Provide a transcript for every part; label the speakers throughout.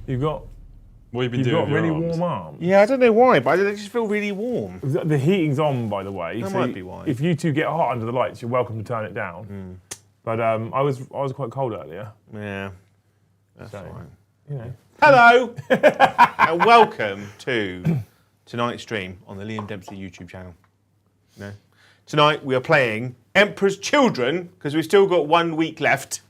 Speaker 1: You've got
Speaker 2: What have you been doing with
Speaker 1: really
Speaker 2: your arms?
Speaker 1: warm arms.
Speaker 3: Yeah, I don't know why, but they just feel really warm.
Speaker 1: The heating's on, by the way.
Speaker 3: That might be why.
Speaker 1: If you two get hot under the lights, you're welcome to turn it down. But I was quite cold earlier.
Speaker 3: Yeah, that's
Speaker 1: So,
Speaker 3: fine.
Speaker 1: You know.
Speaker 3: Hello, and welcome to tonight's stream on the Liam Dempsey YouTube channel. No. Tonight we are playing Emperor's Children, because we've still got 1 week left,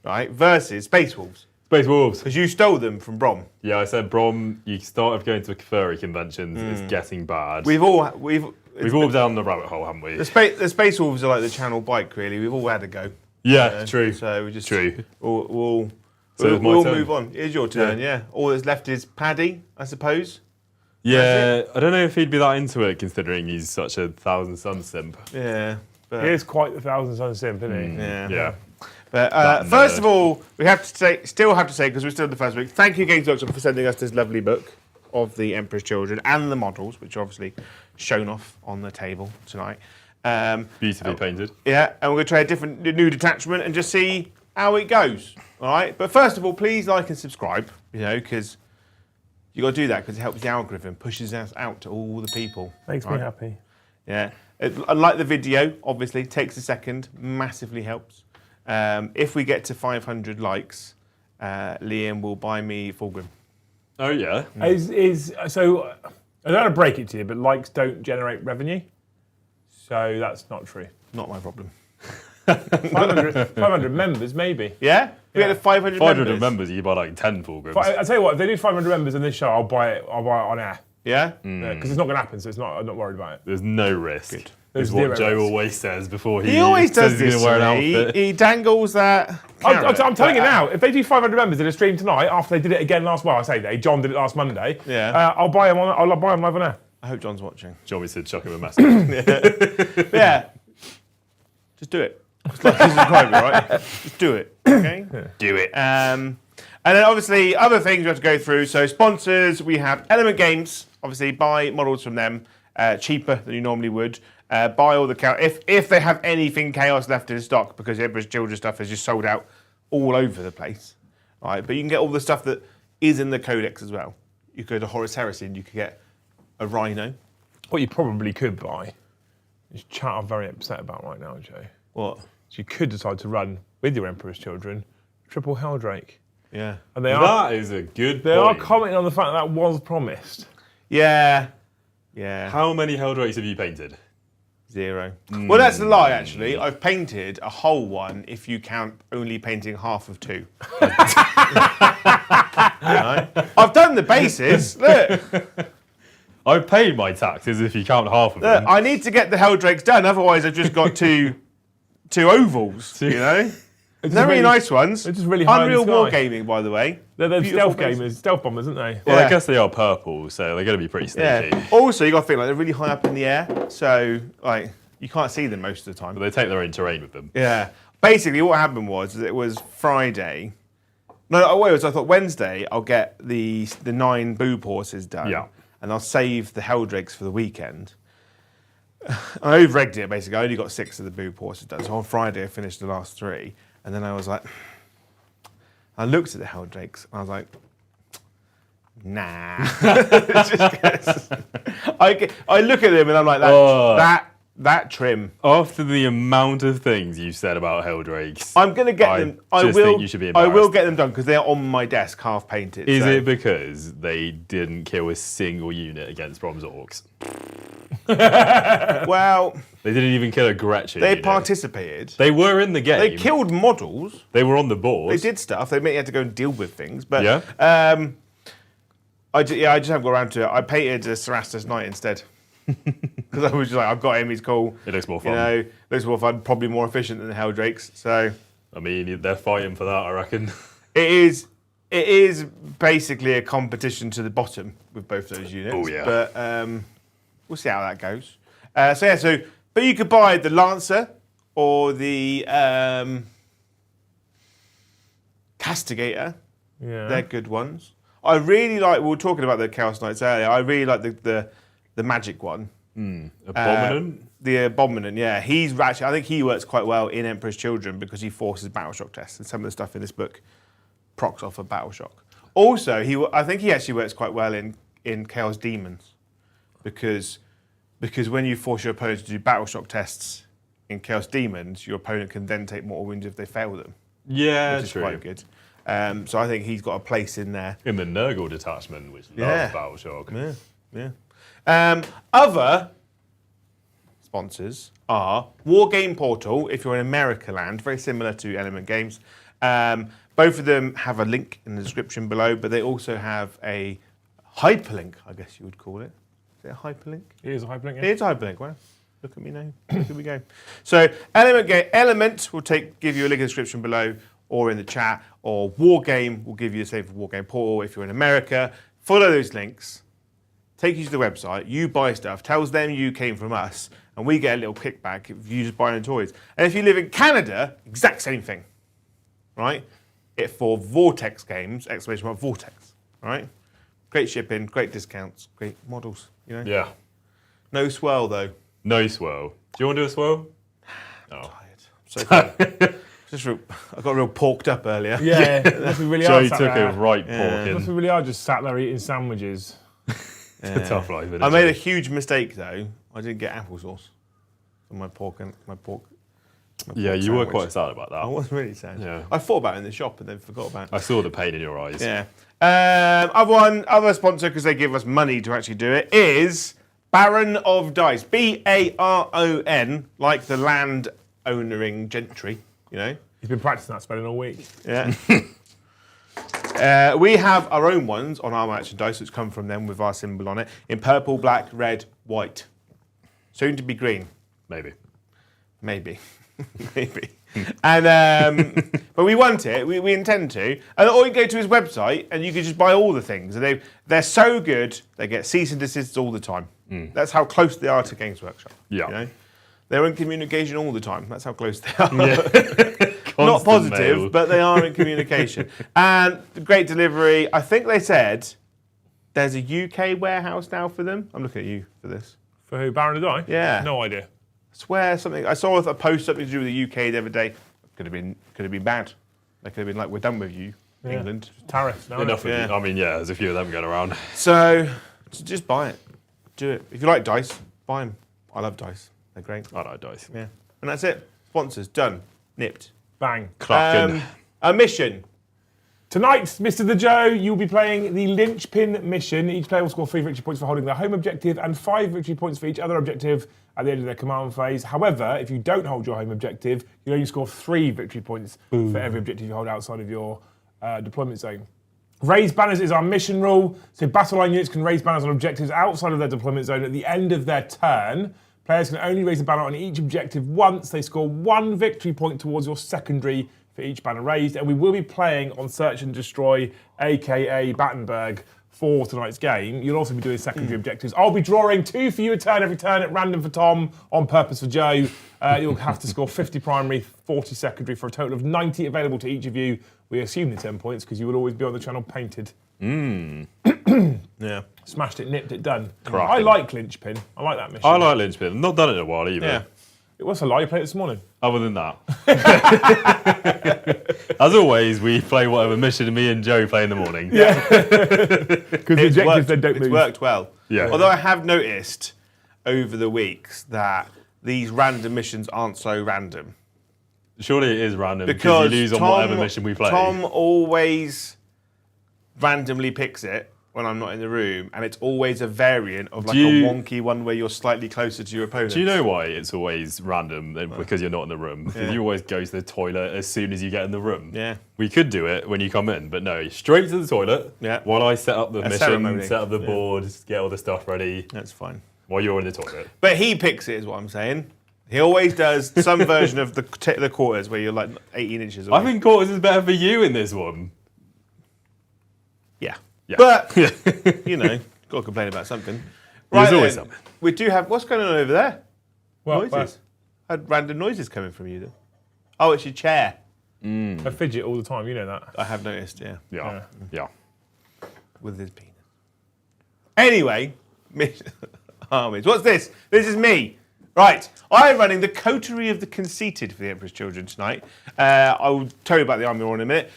Speaker 3: right, versus Space Wolves.
Speaker 2: Space Wolves.
Speaker 3: Because you stole them from Brom.
Speaker 2: Yeah, I said, Brom, you started going to furry conventions. It's getting bad.
Speaker 3: We've all
Speaker 2: down the rabbit hole, haven't we?
Speaker 3: the Space Wolves are like the channel bike, really. We've all had a go.
Speaker 2: Yeah, true.
Speaker 3: So we just
Speaker 2: True.
Speaker 3: We'll
Speaker 2: it's my turn.
Speaker 3: move on. It is your turn, yeah. All that's left is Paddy, I suppose.
Speaker 2: Yeah, I don't know if he'd be that into it, considering he's such a Thousand Sun simp.
Speaker 3: Yeah. But,
Speaker 1: He is quite the Thousand Sun simp, isn't he?
Speaker 2: Yeah.
Speaker 3: But first of all, we have to still have to say, because we're still in the first week, thank you, Games Workshop, for sending us this lovely book of the Emperor's Children and the models, which are obviously shown off on the table tonight.
Speaker 2: Beautifully painted.
Speaker 3: Yeah, and we're going to try a different new detachment and just see how it goes. All right, but first of all, please like and subscribe. You know, because you got to do that because it helps the algorithm, pushes us out to all the people.
Speaker 1: Makes me happy.
Speaker 3: Yeah, like the video, obviously takes a second, massively helps. If we get to 500 likes, Liam will buy me Fulgrim.
Speaker 2: Oh, yeah?
Speaker 1: So, I don't want to break it to you, but likes don't generate revenue. So that's not true.
Speaker 3: Not my problem.
Speaker 1: 500 members, maybe.
Speaker 3: Yeah? We had 500
Speaker 2: 500 members, you buy like 10 Fulgrims.
Speaker 1: But I'll tell you what, if they do 500 members in this show, I'll buy it on air.
Speaker 3: Yeah?
Speaker 1: Because it's not going to happen, so I'm not worried about it.
Speaker 2: There's no risk.
Speaker 3: Good.
Speaker 1: There's
Speaker 2: Is what
Speaker 1: zero
Speaker 2: Joe
Speaker 1: risk.
Speaker 2: always says before he
Speaker 3: always does
Speaker 2: says he's
Speaker 3: this
Speaker 2: gonna wear
Speaker 3: to
Speaker 2: an
Speaker 3: me.
Speaker 2: outfit.
Speaker 3: He dangles that carrot.
Speaker 1: I'm telling you now, if they do 500 members in a stream tonight, after they did it again John did it last Monday,
Speaker 3: Yeah.
Speaker 1: I'll buy him live on air.
Speaker 3: I hope John's watching.
Speaker 2: Do you want me to chuck him a message?
Speaker 3: Yeah. Just do it. It's like subscribe, right? Just do it. Okay?
Speaker 2: Do it.
Speaker 3: And then obviously other things we have to go through. So sponsors, we have Element Games. Obviously buy models from them cheaper than you normally would. Buy all the chaos if they have anything chaos left in stock, because Emperor's Children stuff is just sold out all over the place. All right, but you can get all the stuff that is in the codex as well. You could go to Horus Heresy and you could get a Rhino.
Speaker 1: What you probably could buy is chat I'm very upset about right now, Joe.
Speaker 3: What?
Speaker 1: So you could decide to run with your Emperor's Children triple Helldrake.
Speaker 3: Yeah.
Speaker 1: And they are
Speaker 2: That is a good
Speaker 1: they are
Speaker 2: point.
Speaker 1: commenting on the fact that was promised.
Speaker 3: Yeah. Yeah.
Speaker 2: How many Helldrakes have you painted?
Speaker 3: 0. Well, that's a lie, actually. I've painted a whole one if you count only painting half of 2. Right? I've done the bases. Look.
Speaker 2: I've paid my taxes if you count half of them.
Speaker 3: Look, I need to get the Helldrakes done, otherwise I've just got two ovals, you know? They're really nice ones.
Speaker 1: They're just really high in the
Speaker 3: Unreal
Speaker 1: sky.
Speaker 3: Wargaming, by the way.
Speaker 1: They're
Speaker 3: Beautiful
Speaker 1: stealth
Speaker 3: bases.
Speaker 1: gamers, stealth bombers, aren't they?
Speaker 2: Well,
Speaker 3: Yeah.
Speaker 2: I guess they are purple, so they're going to be pretty sneaky.
Speaker 3: Yeah. Also, you got to think like they're really high up in the air, so like you can't see them most of the time.
Speaker 2: But they take their own terrain with them.
Speaker 3: Yeah. Basically, what happened was it was Friday. No, wait, I thought Wednesday I'll get the 9 boob horses done.
Speaker 2: Yeah.
Speaker 3: And I'll save the Helldrakes for the weekend. I over-egged it, basically. I only got 6 of the boob horses done. So on Friday I finished the last 3. And then I was like, I looked at the Helldrakes and I was like, nah. I look at them and I'm like, that trim.
Speaker 2: After the amount of things you've said about Helldrakes,
Speaker 3: I'm going to get them. I
Speaker 2: think you should be
Speaker 3: I will
Speaker 2: embarrassed.
Speaker 3: get them done because they're on my desk, half painted.
Speaker 2: Is
Speaker 3: so.
Speaker 2: it because they didn't kill a single unit against Brom's Orcs?
Speaker 3: Well,
Speaker 2: They didn't even kill a Gretchen
Speaker 3: they
Speaker 2: unit.
Speaker 3: participated.
Speaker 2: They were in the game.
Speaker 3: They killed models.
Speaker 2: They were on the board.
Speaker 3: They did stuff. They meant you had to go and deal with things. But
Speaker 2: Yeah.
Speaker 3: I just haven't got around to it. I painted a Cerastus Knight instead. Because I was just like, I've got him, he's cool.
Speaker 2: It looks more fun.
Speaker 3: You know, looks more fun, probably more efficient than the Helldrakes. So
Speaker 2: I mean, they're fighting for that, I reckon.
Speaker 3: it is basically a competition to the bottom with both those units.
Speaker 2: Oh, yeah.
Speaker 3: But we'll see how that goes. But you could buy the Lancer or the Castigator.
Speaker 1: Yeah.
Speaker 3: They're good ones. I really like, we were talking about the Chaos Knights earlier, I really like the magic one.
Speaker 2: Abominant?
Speaker 3: The Abominant, yeah. He's actually, I think he works quite well in Emperor's Children because he forces battle shock tests, and some of the stuff in this book procs off of battle shock. Also, I think he actually works quite well in Chaos Demons, because when you force your opponent to do battle shock tests in Chaos Demons, your opponent can then take mortal wounds if they fail them.
Speaker 2: Yeah,
Speaker 3: which is quite good. So I think he's got a place in there.
Speaker 2: In the Nurgle detachment, which loves battle shock.
Speaker 3: Yeah. Other sponsors are Wargame Portal, if you're in America land, very similar to Element Games. Both of them have a link in the description below, but they also have a hyperlink, I guess you would call it. Is it a hyperlink?
Speaker 1: It is a hyperlink. Yeah.
Speaker 3: It is a hyperlink. Well, look at me now. Look at me go. So Element will give you a link in the description below or in the chat, or Wargame will give you the same for Wargame Portal if you're in America. Follow those links. Take you to the website, you buy stuff, tells them you came from us, and we get a little kickback if you just buy the toys. And if you live in Canada, exact same thing, right? It for Vortex games, ! Vortex, right? Great shipping, great discounts, great models, you know?
Speaker 2: Yeah.
Speaker 3: No swirl, though.
Speaker 2: No swirl. Do you want to do a swirl?
Speaker 3: I'm tired. So tired. I got real porked up earlier.
Speaker 1: Yeah, it must be really
Speaker 2: Joe
Speaker 1: hard.
Speaker 2: took a right pork
Speaker 1: It must be
Speaker 2: in.
Speaker 1: really hard just sat there eating sandwiches.
Speaker 2: It's a tough life, isn't it?
Speaker 3: I made a huge mistake, though. I didn't get applesauce for my pork.
Speaker 2: Yeah, you were quite sad about
Speaker 3: I
Speaker 2: that.
Speaker 3: was really sad.
Speaker 2: Yeah.
Speaker 3: I thought about it in the shop and then forgot about it.
Speaker 2: I saw the pain in your eyes.
Speaker 3: Yeah. Other sponsor, because they give us money to actually do it, is Baron of Dice. Baron, like the land owning gentry, you know?
Speaker 1: He's been practicing that spelling all week.
Speaker 3: Yeah. We have our own ones on our merchandise, which come from them with our symbol on it, in purple, black, red, white. Soon to be green.
Speaker 2: Maybe.
Speaker 3: Maybe. And but we want it. We intend to. And or you go to his website and you can just buy all the things. And they're so good. They get cease and desists all the time. That's how close they are to Games Workshop.
Speaker 2: Yeah.
Speaker 3: You know? They're in communication all the time. That's how close they are.
Speaker 2: Yeah.
Speaker 3: Not positive,
Speaker 2: mail.
Speaker 3: but they are in communication. And great delivery. I think they said there's a UK warehouse now for them. I'm looking at you for this.
Speaker 1: For who? Baron of Die?
Speaker 3: Yeah.
Speaker 1: No idea.
Speaker 3: I swear something. I saw a post something to do with the UK the other day. Could have been bad. They could have been like, we're done with you, England.
Speaker 1: Tariffs now.
Speaker 2: Enough of
Speaker 3: Yeah.
Speaker 2: you. I mean, yeah, there's a few of them going around.
Speaker 3: So just buy it. Do it. If you like dice, buy them. I love dice. They're great.
Speaker 2: I like dice.
Speaker 3: Yeah. And that's it. Sponsors done. Nipped.
Speaker 1: Bang.
Speaker 2: Kraken.
Speaker 3: A mission.
Speaker 1: Tonight, Mr. The Joe, you'll be playing the Linchpin mission. Each player will score 3 victory points for holding their home objective and 5 victory points for each other objective at the end of their command phase. However, if you don't hold your home objective, you only score 3 victory points for every objective you hold outside of your deployment zone. Raise banners is our mission rule. So battle line units can raise banners on objectives outside of their deployment zone at the end of their turn. Players can only raise a banner on each objective once. They score 1 victory point towards your secondary for each banner raised. And we will be playing on Search and Destroy, aka Battenberg, for tonight's game. You'll also be doing secondary objectives. I'll be drawing 2 for you a turn every turn at random for Tom, on purpose for Joe. You'll have to score 50 primary, 40 secondary for a total of 90 available to each of you. We assume the 10 points because you will always be on the channel painted.
Speaker 3: Yeah.
Speaker 1: Smashed it, nipped it, done.
Speaker 2: Kraken.
Speaker 1: I like Linchpin. I like that mission.
Speaker 2: I like Linchpin. Not done it in a while either.
Speaker 3: Yeah.
Speaker 1: It was a lie. You played it this morning.
Speaker 2: Other than that. As always, we play whatever mission me and Joe play in the morning.
Speaker 1: Yeah. Because the objectives then don't
Speaker 3: It's
Speaker 1: move.
Speaker 3: worked well.
Speaker 2: Yeah.
Speaker 3: Although I have noticed over the weeks that these random missions aren't so random.
Speaker 2: Surely it is random because
Speaker 3: Because
Speaker 2: you lose on whatever mission we play.
Speaker 3: Tom always randomly picks it when I'm not in the room, and it's always a variant of like a wonky one where you're slightly closer to your opponent.
Speaker 2: Do you know why it's always random? Because you're not in the room. Because you always go to the toilet as soon as you get in the room.
Speaker 3: Yeah.
Speaker 2: We could do it when you come in, but no, straight to the toilet.
Speaker 3: Yeah.
Speaker 2: While I set up the mission,
Speaker 3: ceremony.
Speaker 2: set up the board, get all the stuff ready.
Speaker 3: That's fine.
Speaker 2: While you're in the toilet.
Speaker 3: But he picks it, is what I'm saying. He always does some version of the quarters where you're like 18 inches away.
Speaker 2: I think quarters is better for you in this one.
Speaker 3: Yeah.
Speaker 2: Yeah.
Speaker 3: But, you know, got to complain about something.
Speaker 2: There's always
Speaker 3: then,
Speaker 2: something.
Speaker 3: We do have... What's going on over there?
Speaker 1: Well,
Speaker 3: Noises. I had random noises coming from you then. Oh, it's your chair.
Speaker 1: I fidget all the time. You know that.
Speaker 3: I have noticed, yeah.
Speaker 2: Yeah.
Speaker 3: With his penis. Anyway, Armies. What's this? This is me. Right, I am running the Coterie of the Conceited for the Emperor's Children tonight. I will tell you about the army war in a minute.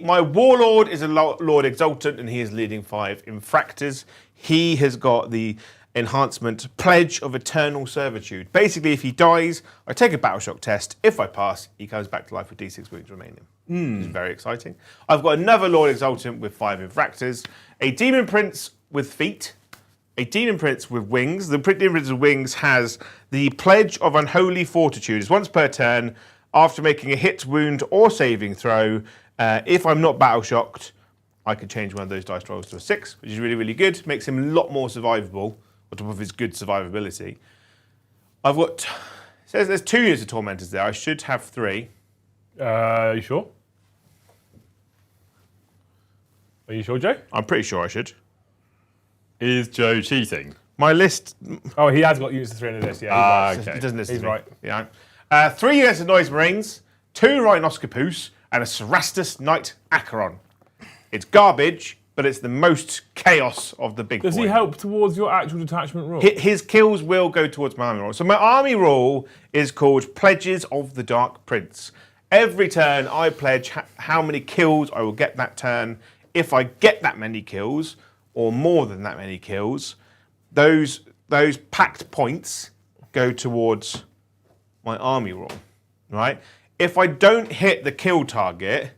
Speaker 3: My warlord is a Lord Exultant, and he is leading 5 Infractors. He has got the enhancement Pledge of Eternal Servitude. Basically, if he dies, I take a battle shock test. If I pass, he comes back to life with D6 wounds remaining. It's very exciting. I've got another Lord Exultant with 5 Infractors, a Demon Prince with feet, a Demon Prince with wings. The Demon Prince with wings has the Pledge of Unholy Fortitude. It's once per turn after making a hit, wound, or saving throw. If I'm not battle shocked, I could change one of those dice rolls to a 6, which is really, really good. Makes him a lot more survivable on top of his good survivability. I've got. It says there's 2 units of Tormentors there. I should have 3.
Speaker 1: Are you sure? Are you sure, Joe?
Speaker 3: I'm pretty sure I should.
Speaker 2: Is Joe cheating?
Speaker 3: My list.
Speaker 1: Oh, he has got units of 3 in the list. Yeah, he's right.
Speaker 2: Okay.
Speaker 3: It doesn't listen
Speaker 1: He's
Speaker 3: to me.
Speaker 1: right.
Speaker 3: Yeah. 3 units of Noise Marines, 2 Rhinoskopus, and a Cerastus Knight Acheron. It's garbage, but it's the most chaos of the big
Speaker 1: Does
Speaker 3: boy.
Speaker 1: he help towards your actual detachment rule?
Speaker 3: His kills will go towards my army roll. So my army roll is called Pledges of the Dark Prince. Every turn I pledge how many kills I will get that turn. If I get that many kills, or more than that many kills, those packed points go towards my army roll, right? If I don't hit the kill target,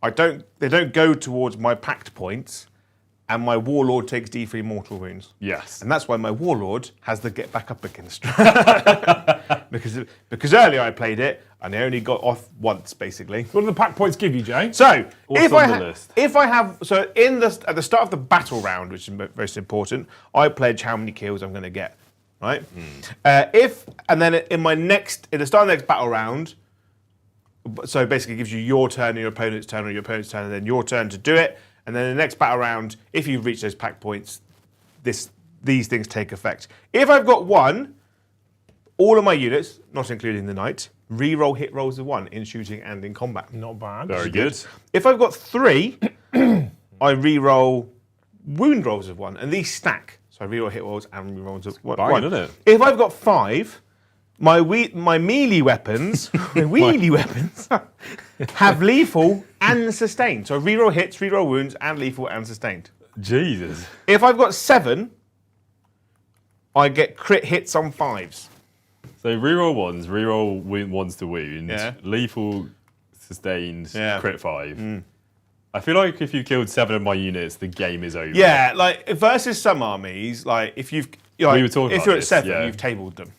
Speaker 3: they don't go towards my packed points, and my warlord takes D3 mortal wounds.
Speaker 2: Yes.
Speaker 3: And that's why my warlord has the get back up against because earlier I played it and I only got off once basically.
Speaker 1: What do the pack points give you, Jay?
Speaker 3: So
Speaker 2: What's on the list?
Speaker 3: if I have at the start of the battle round, which is most important, I pledge how many kills I'm going to get, right? And then in the start of the next battle round, so basically it gives you your turn and your opponent's turn, or your opponent's turn and then your turn to do it. And then in the next battle round, if you've reached those pack points, these things take effect. If I've got 1, all of my units, not including the knight, re-roll hit rolls of 1 in shooting and in combat.
Speaker 1: Not bad.
Speaker 2: Very good.
Speaker 3: If I've got 3, I re-roll wound rolls of 1, and these stack. So I re-roll hit rolls and re-rolls of 1.
Speaker 2: Banging, isn't it?
Speaker 3: If I've got 5, my melee weapons, have lethal and sustained. So reroll hits, reroll wounds, and lethal and sustained.
Speaker 2: Jesus.
Speaker 3: If I've got 7, I get crit hits on 5s.
Speaker 2: So reroll 1s, reroll 1s to wound,
Speaker 3: Yeah.
Speaker 2: lethal, sustained,
Speaker 3: Yeah.
Speaker 2: crit 5. I feel like if you killed 7 of my units, the game is over.
Speaker 3: Yeah, like versus some armies, like if you're
Speaker 2: talking about
Speaker 3: at
Speaker 2: this,
Speaker 3: 7,
Speaker 2: yeah.
Speaker 3: you've tabled them.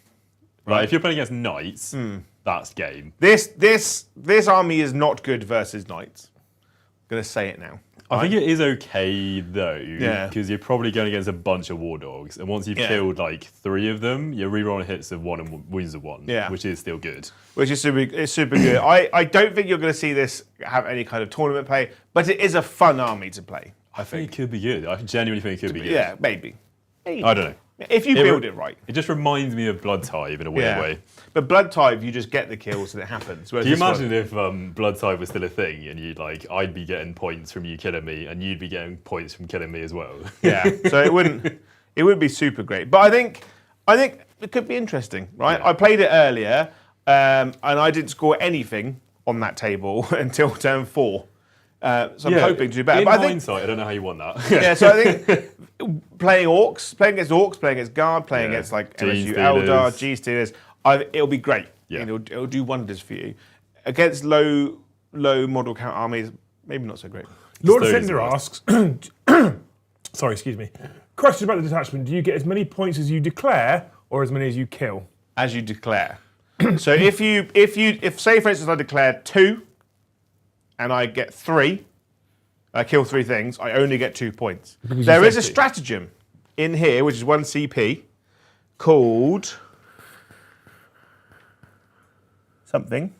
Speaker 2: Right, if you're playing against knights, that's game.
Speaker 3: This army is not good versus knights. I'm gonna say it now.
Speaker 2: I think it is okay though,
Speaker 3: Yeah.
Speaker 2: because you're probably going against a bunch of war dogs, and once you've killed like 3 of them, you're rerolling hits of 1 and wounds of 1,
Speaker 3: Yeah.
Speaker 2: which is still good.
Speaker 3: Which is super good. I don't think you're going to see this have any kind of tournament play, but it is a fun army to play.
Speaker 2: I think it could be good. I genuinely think it could be good.
Speaker 3: Yeah, maybe.
Speaker 2: I don't know.
Speaker 3: If you build it right.
Speaker 2: It just reminds me of Blood Tithe in a weird way.
Speaker 3: But Blood Tithe, you just get the kills and it happens.
Speaker 2: Can you imagine if Blood Tithe was still a thing and I'd be getting points from you killing me and you'd be getting points from killing me as well?
Speaker 3: Yeah, so it would be super great. But I think it could be interesting, right?
Speaker 2: Yeah.
Speaker 3: I played it earlier and I didn't score anything on that table until turn 4. So I'm hoping to do better.
Speaker 2: In
Speaker 3: But
Speaker 2: hindsight, I don't know how you won that.
Speaker 3: yeah, so I think playing orcs, playing against guard, playing against like
Speaker 2: G
Speaker 3: MSU
Speaker 2: Steelers.
Speaker 3: Eldar, G Steelers, it'll be great.
Speaker 2: Yeah.
Speaker 3: And it'll do wonders for you. Against low model count armies, maybe not so great.
Speaker 1: Lord
Speaker 2: Stones
Speaker 1: Defender
Speaker 2: are-
Speaker 1: asks, sorry, excuse me. Question about the detachment. Do you get as many points as you declare or as many as you kill?
Speaker 3: As you declare. So if say for instance I declare 2 and I get 3, I kill 3 things, I only get 2 points. There is a stratagem in here, which is 1 CP, called something.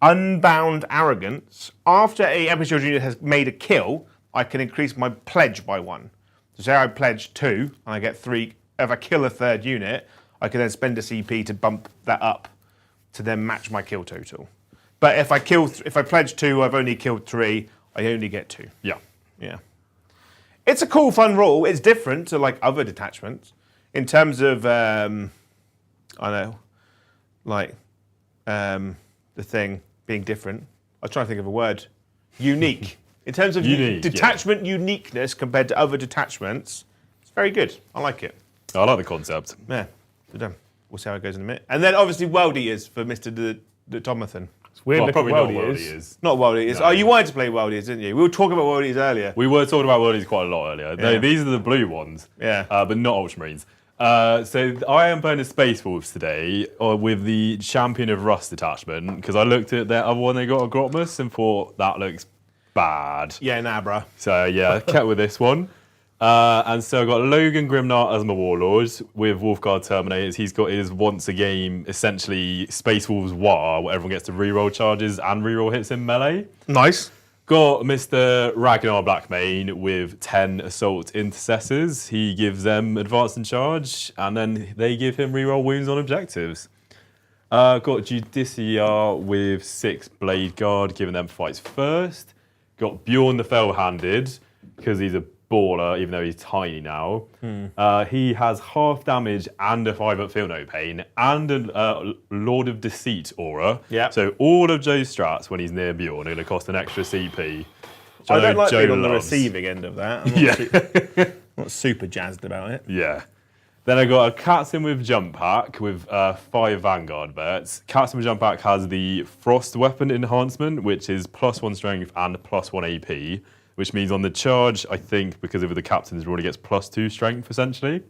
Speaker 3: Unbound Arrogance. After a episode unit has made a kill, I can increase my pledge by 1. So say I pledge 2 and I get 3. If I kill a 3rd unit, I can then spend a CP to bump that up to then match my kill total. But if I pledge 2, I've only killed 3. I only get 2.
Speaker 2: Yeah.
Speaker 3: Yeah. It's a cool, fun rule. It's different to like other detachments. in terms of, I know, like the thing being different. I was trying to think of a word. Unique. In terms of detachment uniqueness compared to other detachments, it's very good. I like it.
Speaker 2: I like the concept.
Speaker 3: Yeah, good done. We'll see how it goes in a minute. And then obviously World Eaters for Mr. Tomathan.
Speaker 1: It's weird looking
Speaker 2: probably
Speaker 1: World
Speaker 2: not World
Speaker 1: Eaters.
Speaker 2: Eaters.
Speaker 3: Not World Eaters.
Speaker 2: No.
Speaker 3: Oh, you wanted to play World Eaters, didn't you? We were talking about World Eaters earlier.
Speaker 2: We were talking about World Eaters quite a lot earlier.
Speaker 3: Yeah.
Speaker 2: No, these are the blue ones.
Speaker 3: Yeah.
Speaker 2: But not Ultramarines. So I am playing the Space Wolves today with the Champion of Rust detachment because I looked at their other one they got at Grotmus and thought that looks bad.
Speaker 3: Yeah, nah, bruh.
Speaker 2: So yeah, kept with this one. And so I've got Logan Grimnart as my warlord with Wolfguard Terminators. He's got his once a game, essentially Space Wolves War, where everyone gets to reroll charges and reroll hits in melee.
Speaker 3: Nice.
Speaker 2: Got Mr. Ragnar Blackmane with 10 Assault Intercessors. He gives them advance and charge, and then they give him reroll wounds on objectives. Got Judiciar with 6 Blade Guard, giving them fights first. Got Bjorn the Fell-Handed, because he's a baller, even though he's tiny now. He has half damage and a 5-up feel no pain, and a Lord of Deceit aura.
Speaker 3: Yeah.
Speaker 2: So all of Joe's strats when he's near Bjorn are going to cost an extra CP.
Speaker 3: I don't like
Speaker 2: Joe
Speaker 3: being on the
Speaker 2: loves.
Speaker 3: receiving end of that. I'm not super jazzed about it.
Speaker 2: Yeah. Then I got a Captain with Jump Pack with 5 Vanguard vets. Captain with Jump Pack has the Frost Weapon Enhancement, which is +1 Strength and +1 AP, which means on the charge, I think, because of the Captain's rule, he gets +2 Strength, essentially.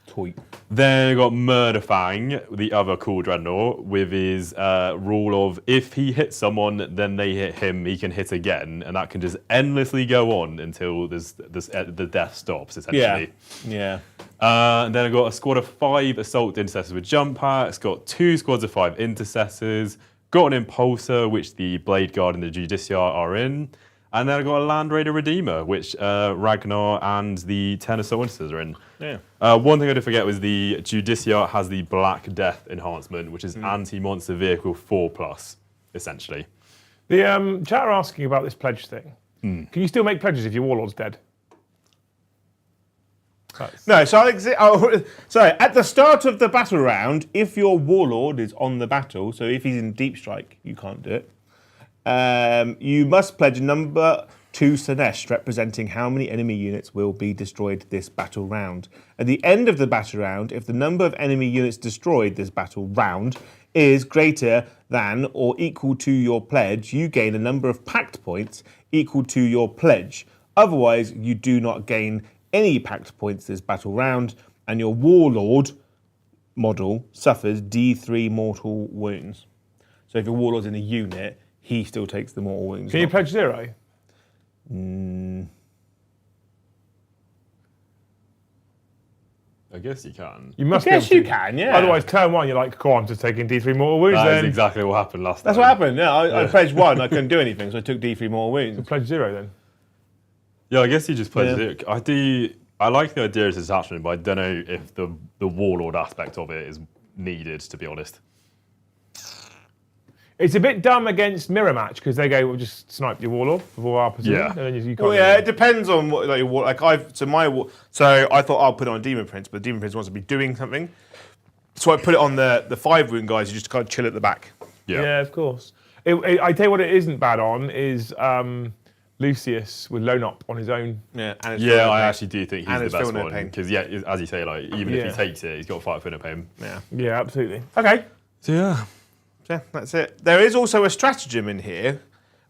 Speaker 3: Toy.
Speaker 2: Then I got Murderfang, the other cool Dreadnought, with his rule of if he hits someone, then they hit him, he can hit again, and that can just endlessly go on until the death stops, essentially.
Speaker 3: Yeah.
Speaker 2: And then I got a squad of 5 Assault Intercessors with Jump Packs, got 2 squads of 5 Intercessors, got an Impulsor, which the Blade Guard and the Judiciar are in, and then I got a Land Raider Redeemer, which Ragnar and the 10 Assault Intercessors are in.
Speaker 3: Yeah.
Speaker 2: One thing I did forget was the Judiciar has the Black Death enhancement, which is anti-monster vehicle 4+, essentially.
Speaker 1: The chat are asking about this pledge thing. Can you still make pledges if your warlord's dead?
Speaker 3: No, so at the start of the battle round, if your warlord is on the battle, so if he's in deep strike, you can't do it. You must pledge number 2 Sinesh, representing how many enemy units will be destroyed this battle round. At the end of the battle round, if the number of enemy units destroyed this battle round is greater than or equal to your pledge, you gain a number of pact points equal to your pledge. Otherwise, you do not gain any pact points this battle round, and your warlord model suffers D3 mortal wounds. So if your warlord's in a unit, he still takes the mortal wounds.
Speaker 1: Can you pledge 0?
Speaker 2: I guess you can.
Speaker 1: You must.
Speaker 3: Yes,
Speaker 1: be
Speaker 3: you
Speaker 1: able to.
Speaker 3: can. Yeah.
Speaker 1: Otherwise, turn 1, you're like, cool, I'm just taking D3 mortal wounds
Speaker 2: That is
Speaker 1: then.
Speaker 2: exactly what happened last time.
Speaker 3: That's what happened. Yeah, I pledged 1. I couldn't do anything, so I took D3 mortal wounds.
Speaker 1: Pledge 0 then.
Speaker 2: Yeah, I guess you just pledge
Speaker 3: Yeah.
Speaker 2: it. I like the idea of detachment, but I don't know if the warlord aspect of it is needed, to be honest.
Speaker 1: It's a bit dumb against mirror match because they go, we'll just snipe your warlord before our position.
Speaker 2: Yeah.
Speaker 1: And then you can't
Speaker 3: Well,
Speaker 1: do
Speaker 3: yeah,
Speaker 1: it.
Speaker 3: it depends on what so I thought I'll put it on Demon Prince, but Demon Prince wants to be doing something. So I put it on the 5 wound guys who just kind of chill at the back.
Speaker 1: Yeah, of course. I tell you what it isn't bad on is Lucius with Lonop on his own.
Speaker 3: Yeah, and it's
Speaker 2: Yeah, I actually do think he's
Speaker 3: And
Speaker 2: the
Speaker 3: it's
Speaker 2: best
Speaker 3: still no
Speaker 2: one.
Speaker 3: pain.
Speaker 2: Because, yeah, as you say, like even if
Speaker 1: Yeah.
Speaker 2: he takes it, he's got 5 for no pain.
Speaker 3: Yeah.
Speaker 1: Yeah, absolutely. Okay.
Speaker 2: So, yeah.
Speaker 3: Yeah, that's it. There is also a stratagem in here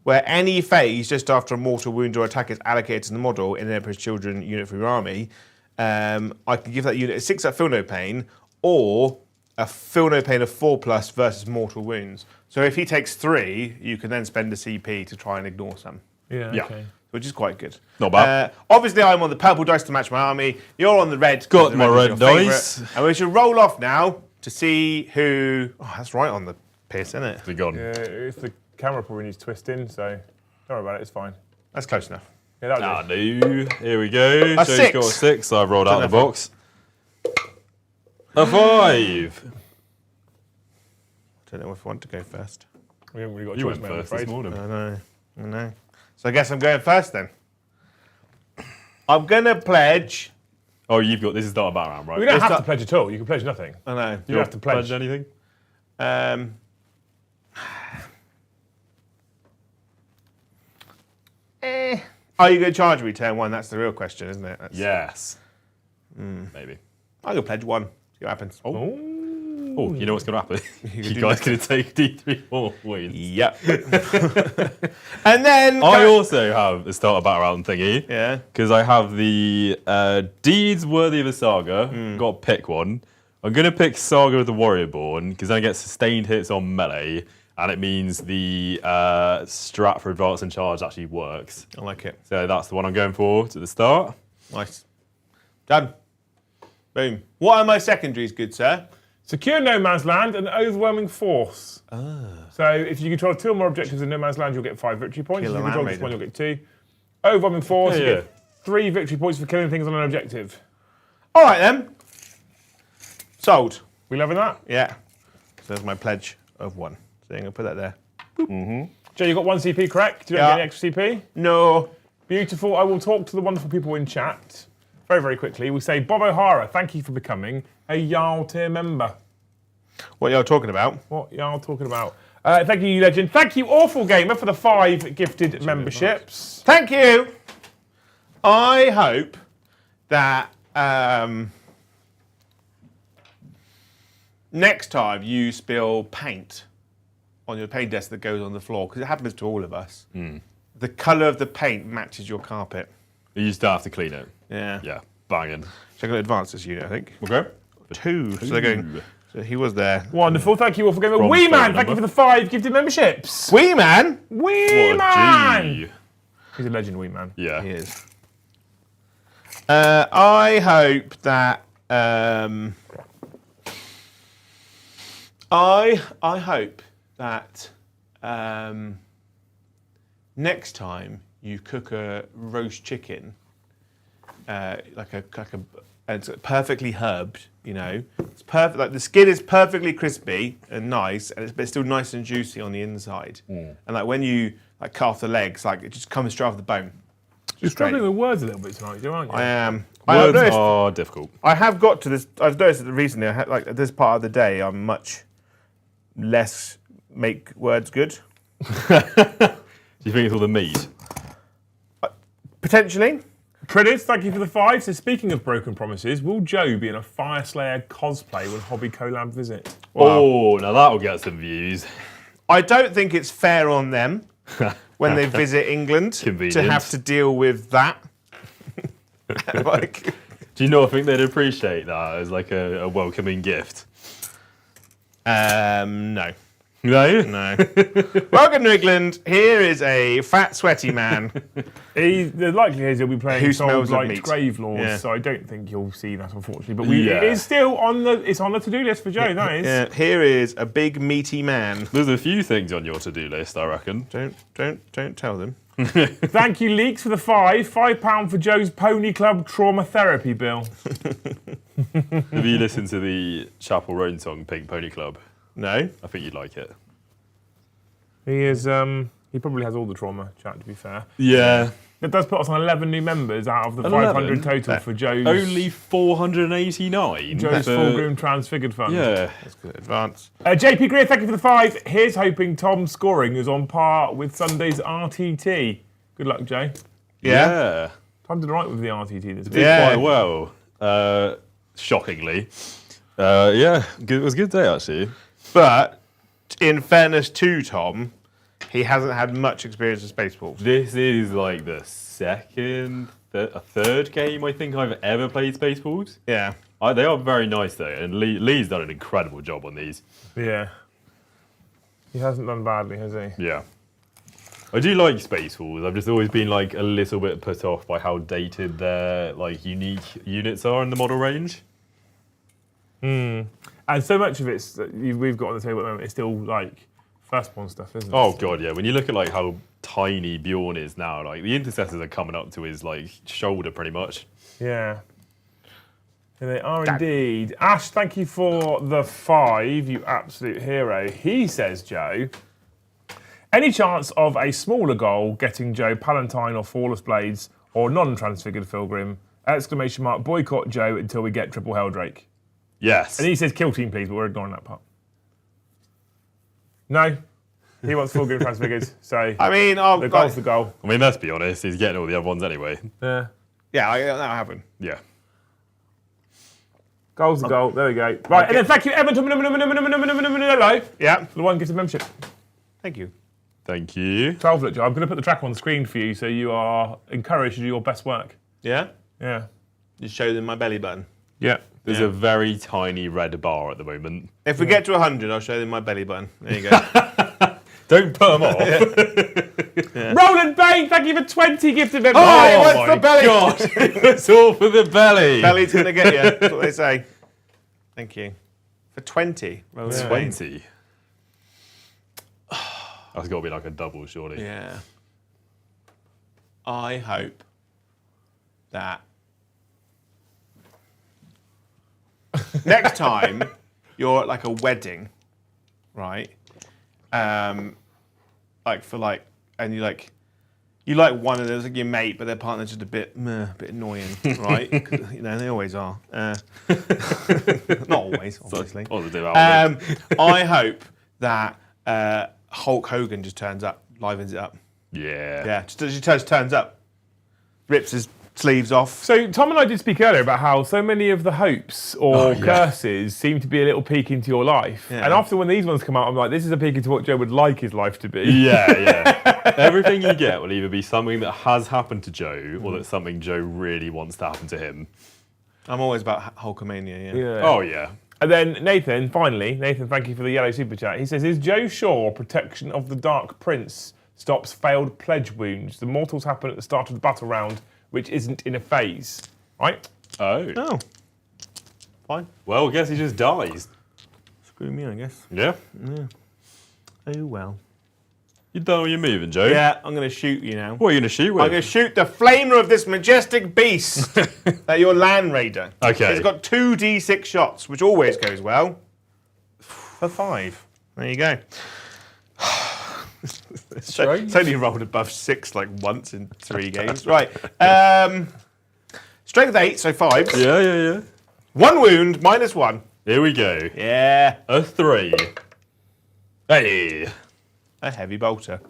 Speaker 3: where any phase just after a mortal wound or attack is allocated to the model in an Emperor's Children unit for your army. I can give that unit a 6-up feel no pain or a feel no pain of 4+ versus mortal wounds. So if he takes 3, you can then spend a CP to try and ignore some,
Speaker 1: Yeah,
Speaker 2: Yeah.
Speaker 1: okay.
Speaker 3: which is quite good.
Speaker 2: Not bad.
Speaker 3: Obviously, I'm on the purple dice to match my army. You're on the red.
Speaker 2: Got
Speaker 3: The
Speaker 2: my
Speaker 3: is
Speaker 2: red
Speaker 3: your favourite.
Speaker 2: dice.
Speaker 3: And we should roll off now to see who. Oh, that's right on the piss, isn't it?
Speaker 2: They're gone.
Speaker 1: Yeah, it's the camera probably needs twisting, so don't worry about it, it's fine.
Speaker 3: That's close enough.
Speaker 1: Yeah, that'll
Speaker 2: Ah,
Speaker 1: do.
Speaker 2: no. Here we go. Joe's
Speaker 3: 6.
Speaker 2: got a 6, so I've rolled out of the
Speaker 3: enough.
Speaker 2: box. A 5.
Speaker 3: I don't know if I want to go first.
Speaker 1: We haven't really got a
Speaker 2: You
Speaker 1: choice,
Speaker 2: went
Speaker 1: mate, I'm
Speaker 2: first this
Speaker 1: afraid.
Speaker 2: morning.
Speaker 3: I know. So I guess I'm going first then. I'm going to pledge
Speaker 2: Oh, you've got this is start a battle round, right?
Speaker 1: We don't have to pledge at all. You can pledge nothing.
Speaker 3: I know.
Speaker 1: You don't have to pledge.
Speaker 2: anything.
Speaker 3: Are you going to charge me turn 1? That's the real question, isn't it?
Speaker 2: Yes. Maybe.
Speaker 3: I'm going to pledge 1. See what happens.
Speaker 2: Oh, you know what's going to happen? You guys going to take D3 more wins.
Speaker 3: Yep. And then
Speaker 2: I also have the starter battle round thingy.
Speaker 3: Yeah.
Speaker 2: Because I have the deeds worthy of a saga. Got to pick one. I'm going to pick Saga of the Warriorborn because then I get sustained hits on melee, and it means the strat for advance and charge actually works.
Speaker 3: I like it.
Speaker 2: So that's the one I'm going for to the start.
Speaker 3: Nice. Done. Boom. What are my secondaries, good sir?
Speaker 1: Secure no man's land and overwhelming force. So if you control 2 or more objectives in no man's land, you'll get 5 victory points.
Speaker 3: Kill
Speaker 1: If
Speaker 3: a
Speaker 1: you control
Speaker 3: land
Speaker 1: this one,
Speaker 3: raider.
Speaker 1: you'll get 2. Overwhelming force, you
Speaker 2: Yeah.
Speaker 1: get 3 victory points for killing things on an objective.
Speaker 3: All right, then. Sold.
Speaker 1: We loving that?
Speaker 3: Yeah. So there's my pledge of 1. So I'm going to put that there.
Speaker 1: Joe, you got 1 CP, correct? Do you not
Speaker 3: Yeah.
Speaker 1: get any extra CP?
Speaker 3: No.
Speaker 1: Beautiful. I will talk to the wonderful people in chat very, very quickly. We say, Bob O'Hara, thank you for becoming a Jarl tier member.
Speaker 3: What y'all talking about?
Speaker 1: What y'all talking about? Thank you, you legend. Thank you, Awful Gamer, for the 5 gifted memberships.
Speaker 3: Thank you. I hope that next time you spill paint on your paint desk that goes on the floor, because it happens to all of us, the colour of the paint matches your carpet.
Speaker 2: You just don't have to clean it.
Speaker 3: Yeah.
Speaker 2: Yeah, banging.
Speaker 3: So I'm going to advance this unit, I think.
Speaker 2: Okay.
Speaker 3: 2. So they're going. So he was there.
Speaker 1: Wonderful. Thank you, Awful Gamer.
Speaker 2: From
Speaker 1: Wee Man,
Speaker 2: phone
Speaker 1: thank you for
Speaker 2: number.
Speaker 1: the 5 gifted memberships.
Speaker 3: Wee man.
Speaker 1: Wee
Speaker 2: What a
Speaker 1: Man.
Speaker 2: G.
Speaker 1: He's a legend, Wee Man.
Speaker 2: Yeah.
Speaker 3: He is. I hope that. I hope that next time you cook a roast chicken, like a and it's perfectly herbed, you know, it's perfect. Like the skin is perfectly crispy and nice, and but it's still nice and juicy on the inside. And like when you like cut off the legs, like it just comes straight off the bone.
Speaker 1: You're struggling with words a little bit tonight, aren't you?
Speaker 3: I am.
Speaker 2: Words are difficult.
Speaker 3: I have got to this. I've noticed that recently, like at this part of the day, I'm much less make words good.
Speaker 2: Do you think it's all the meat?
Speaker 3: Potentially.
Speaker 1: Credits, thank you for the 5. So speaking of broken promises, will Joe be in a Fire Slayer cosplay when Hobby Collab visit?
Speaker 2: Oh, now that'll get some views.
Speaker 3: I don't think it's fair on them when they visit England to
Speaker 2: Convenient.
Speaker 3: have to deal with that. Like,
Speaker 2: Do you not think they'd appreciate that as like a welcoming gift?
Speaker 3: no.
Speaker 2: No?
Speaker 3: No. Welcome to England. Here is a fat, sweaty man.
Speaker 1: The likelihood is he'll be playing
Speaker 3: Who
Speaker 1: Soul
Speaker 3: smells of
Speaker 1: Blight
Speaker 3: meat.
Speaker 1: Gravelords,
Speaker 3: Yeah.
Speaker 1: so I don't think you'll see that, unfortunately. But
Speaker 2: Yeah.
Speaker 1: it is still on the to-do list for Joe, that is.
Speaker 3: Yeah, here is a big, meaty man.
Speaker 2: There's a few things on your to-do list, I reckon.
Speaker 3: Don't tell them.
Speaker 1: Thank you, Leaks, for the 5. £5 for Joe's Pony Club trauma therapy bill.
Speaker 2: Have you listened to the Chapel Roan song, Pink Pony Club?
Speaker 3: No.
Speaker 2: I think you'd like it.
Speaker 1: He is. He probably has all the trauma, chat, to be fair.
Speaker 2: Yeah.
Speaker 1: That does put us on 11 new members out of the
Speaker 2: 11?
Speaker 1: 500 total for Joe's,
Speaker 2: Only 489?
Speaker 1: Joe's
Speaker 2: for-
Speaker 1: Full-Groom Transfigured Fund.
Speaker 2: Yeah.
Speaker 3: That's good. Advance.
Speaker 1: JP Greer, thank you for the 5. Here's hoping Tom's scoring is on par with Sunday's RTT. Good luck, Joe.
Speaker 2: Yeah.
Speaker 1: Tom did all right with the RTT this week.
Speaker 2: Did
Speaker 3: Yeah.
Speaker 2: quite well. Shockingly. Yeah, it was a good day, actually.
Speaker 3: But in fairness to Tom, he hasn't had much experience with Spaceballs.
Speaker 2: This is like the third game I think I've ever played Spaceballs.
Speaker 3: Yeah.
Speaker 2: They are very nice though, and Lee's done an incredible job on these.
Speaker 1: Yeah. He hasn't done badly, has he?
Speaker 2: Yeah. I do like Spaceballs. I've just always been like a little bit put off by how dated their like unique units are in the model range.
Speaker 1: And so much of it's that we've got on the table at the moment is still like firstborn stuff, isn't it?
Speaker 2: Oh god, yeah. When you look at like how tiny Bjorn is now, like the intercessors are coming up to his like shoulder pretty much.
Speaker 1: Yeah. And they are indeed. Ash, thank you for the 5, you absolute hero. He says, Joe, any chance of a smaller goal getting Joe Palatine or Flawless Blades or non-transfigured Pilgrim Exclamation mark, boycott Joe until we get triple Helldrake.
Speaker 2: Yes.
Speaker 1: And he says kill team, please, but we're ignoring that part. No. He wants full game transfigures, so
Speaker 3: I mean,
Speaker 1: the goal's the goal.
Speaker 2: I mean, let's be honest, he's getting all the other ones anyway.
Speaker 1: Yeah.
Speaker 3: yeah, that'll happen.
Speaker 2: Yeah.
Speaker 1: Goal's the goal. There we go. Right, and then thank you, Everton.
Speaker 3: Yeah,
Speaker 1: The one gifted membership.
Speaker 3: thank you.
Speaker 2: Thank you.
Speaker 1: 12 look, Joe. I'm going to put the track on the screen for you so you are encouraged to do your best work.
Speaker 3: Yeah,
Speaker 1: Yeah.
Speaker 3: just show them my belly button.
Speaker 1: Yeah.
Speaker 2: There's a very tiny red bar at the moment.
Speaker 3: If we get to 100, I'll show them my belly button. There you go.
Speaker 2: Don't put them off.
Speaker 1: Roland Bain, thank you for 20 gifted members.
Speaker 3: Oh, it was for belly.
Speaker 2: God, it's all for the belly.
Speaker 3: Belly's gonna get you. That's what they say. Thank you for 20. Roland Bain.
Speaker 2: 20. That's got to be like a double, surely.
Speaker 3: Yeah. I hope that next time you're at like a wedding, right? And you like one of those, like your mate, but their partner's just a bit annoying, right? 'Cause, you know, they always are. Not always, obviously.
Speaker 2: Positive outlook.
Speaker 3: I hope that Hulk Hogan just turns up, livens it up.
Speaker 2: Yeah.
Speaker 3: Yeah, just turns up, rips his sleeves off.
Speaker 1: So Tom and I did speak earlier about how so many of the hopes or curses seem to be a little peek into your life.
Speaker 3: Yeah.
Speaker 1: And after when these ones come out, I'm like, this is a peek into what Joe would like his life to be.
Speaker 2: Yeah. Everything you get will either be something that has happened to Joe or that's something Joe really wants to happen to him.
Speaker 3: I'm always about Hulkamania,
Speaker 1: Yeah.
Speaker 2: Oh, yeah.
Speaker 1: And then Nathan, finally, thank you for the yellow super chat. He says, is Joe sure protection of the Dark Prince stops failed pledge wounds? The mortals happen at the start of the battle round, which isn't in a phase, right?
Speaker 2: Oh.
Speaker 3: Oh, fine.
Speaker 2: Well, I guess he just dies.
Speaker 3: Screw me, I guess.
Speaker 2: Yeah.
Speaker 3: Oh well.
Speaker 2: You done all your moving, Joe?
Speaker 3: Yeah, I'm going to shoot you now.
Speaker 2: What are you going to shoot with?
Speaker 3: I'm going to shoot the flamer of this majestic beast at your Land Raider.
Speaker 2: Okay.
Speaker 3: It's got 2d6 shots, which always goes well. For 5. There you go. It's only rolled above 6 like once in 3 games. Right. Strength 8, so 5.
Speaker 2: Yeah.
Speaker 3: 1 wound, -1.
Speaker 2: Here we go.
Speaker 3: Yeah.
Speaker 2: A 3. Hey.
Speaker 3: A heavy bolter.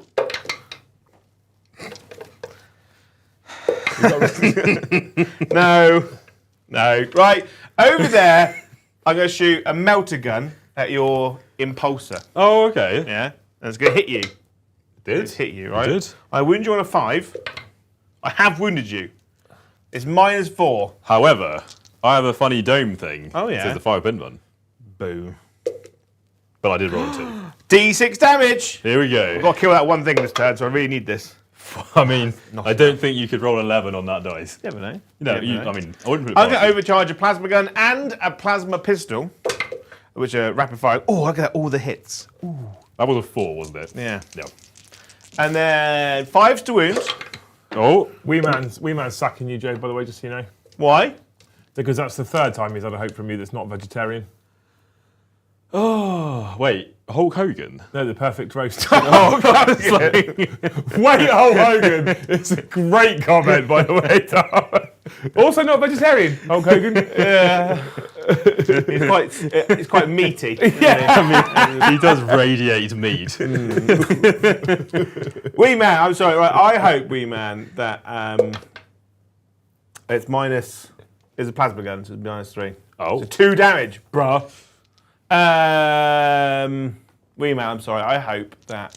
Speaker 3: No. Right. Over there, I'm going to shoot a melter gun at your impulsor.
Speaker 2: Oh, okay.
Speaker 3: Yeah. And it's going to hit you.
Speaker 2: Did?
Speaker 3: It's hit you, right?
Speaker 2: Did.
Speaker 3: I wound you on a 5. I have wounded you. It's -4.
Speaker 2: However, I have a funny dome thing.
Speaker 3: Oh, yeah?
Speaker 2: It says the 5-pin one.
Speaker 3: Boo.
Speaker 2: But I did roll a 2.
Speaker 3: D6 damage.
Speaker 2: Here we go.
Speaker 3: I've got to kill that one thing this turn, so I really need this.
Speaker 2: I mean, I don't think you could roll 11 on that dice.
Speaker 3: Never know.
Speaker 2: No,
Speaker 3: Never know.
Speaker 2: I mean, I wouldn't put it
Speaker 3: I'm going
Speaker 2: past
Speaker 3: to
Speaker 2: you.
Speaker 3: overcharge a plasma gun and a plasma pistol, which are rapid fire. Oh, look at that, all the hits.
Speaker 2: That was a 4, wasn't it?
Speaker 3: Yeah.
Speaker 2: Yep.
Speaker 3: And then 5s to wound.
Speaker 2: Oh.
Speaker 1: Wee man's sacking you, Joe, by the way, just so you know.
Speaker 3: Why?
Speaker 1: Because that's the third time he's had a hope from you that's not vegetarian.
Speaker 2: Oh, wait. Hulk Hogan?
Speaker 1: No, the perfect roast. Oh, that's like, wait, Hulk Hogan. It's a great comment, by the way, Tom. Also not vegetarian, Hulk Hogan.
Speaker 3: Yeah. It's quite meaty.
Speaker 2: He does radiate meat.
Speaker 3: Wee Man, I'm sorry. Right, I hope, Wee Man, that it's minus. It's a plasma gun, so it's -3.
Speaker 2: Oh.
Speaker 3: So 2 damage, bruh. Wee Man, I'm sorry. I hope that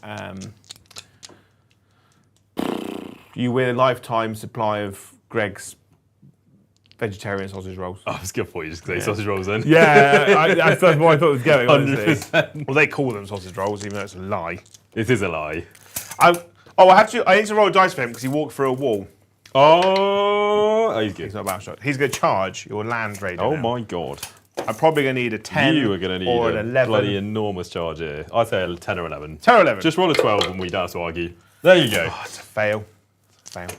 Speaker 3: you win a lifetime supply of Greg's vegetarian sausage rolls.
Speaker 2: Oh, it's good for you just to say sausage rolls then.
Speaker 1: Yeah, that's what I thought it was going, honestly.
Speaker 2: 100%.
Speaker 3: Well, they call them sausage rolls, even though it's a lie.
Speaker 2: This is a lie.
Speaker 3: I need to roll a dice for him because he walked through a wall.
Speaker 2: Oh, he's good.
Speaker 3: He's not about shot. He's going to charge your Land Raider.
Speaker 2: Oh
Speaker 3: now.
Speaker 2: my god.
Speaker 3: I'm probably going to need a 10
Speaker 2: You are going to need
Speaker 3: or
Speaker 2: a
Speaker 3: an 11.
Speaker 2: bloody enormous charge here. I'd say a 10 or 11.
Speaker 3: 10 or 11.
Speaker 2: Just roll a 12 and we don't have to argue. There you go.
Speaker 3: Oh, it's a fail. Fail.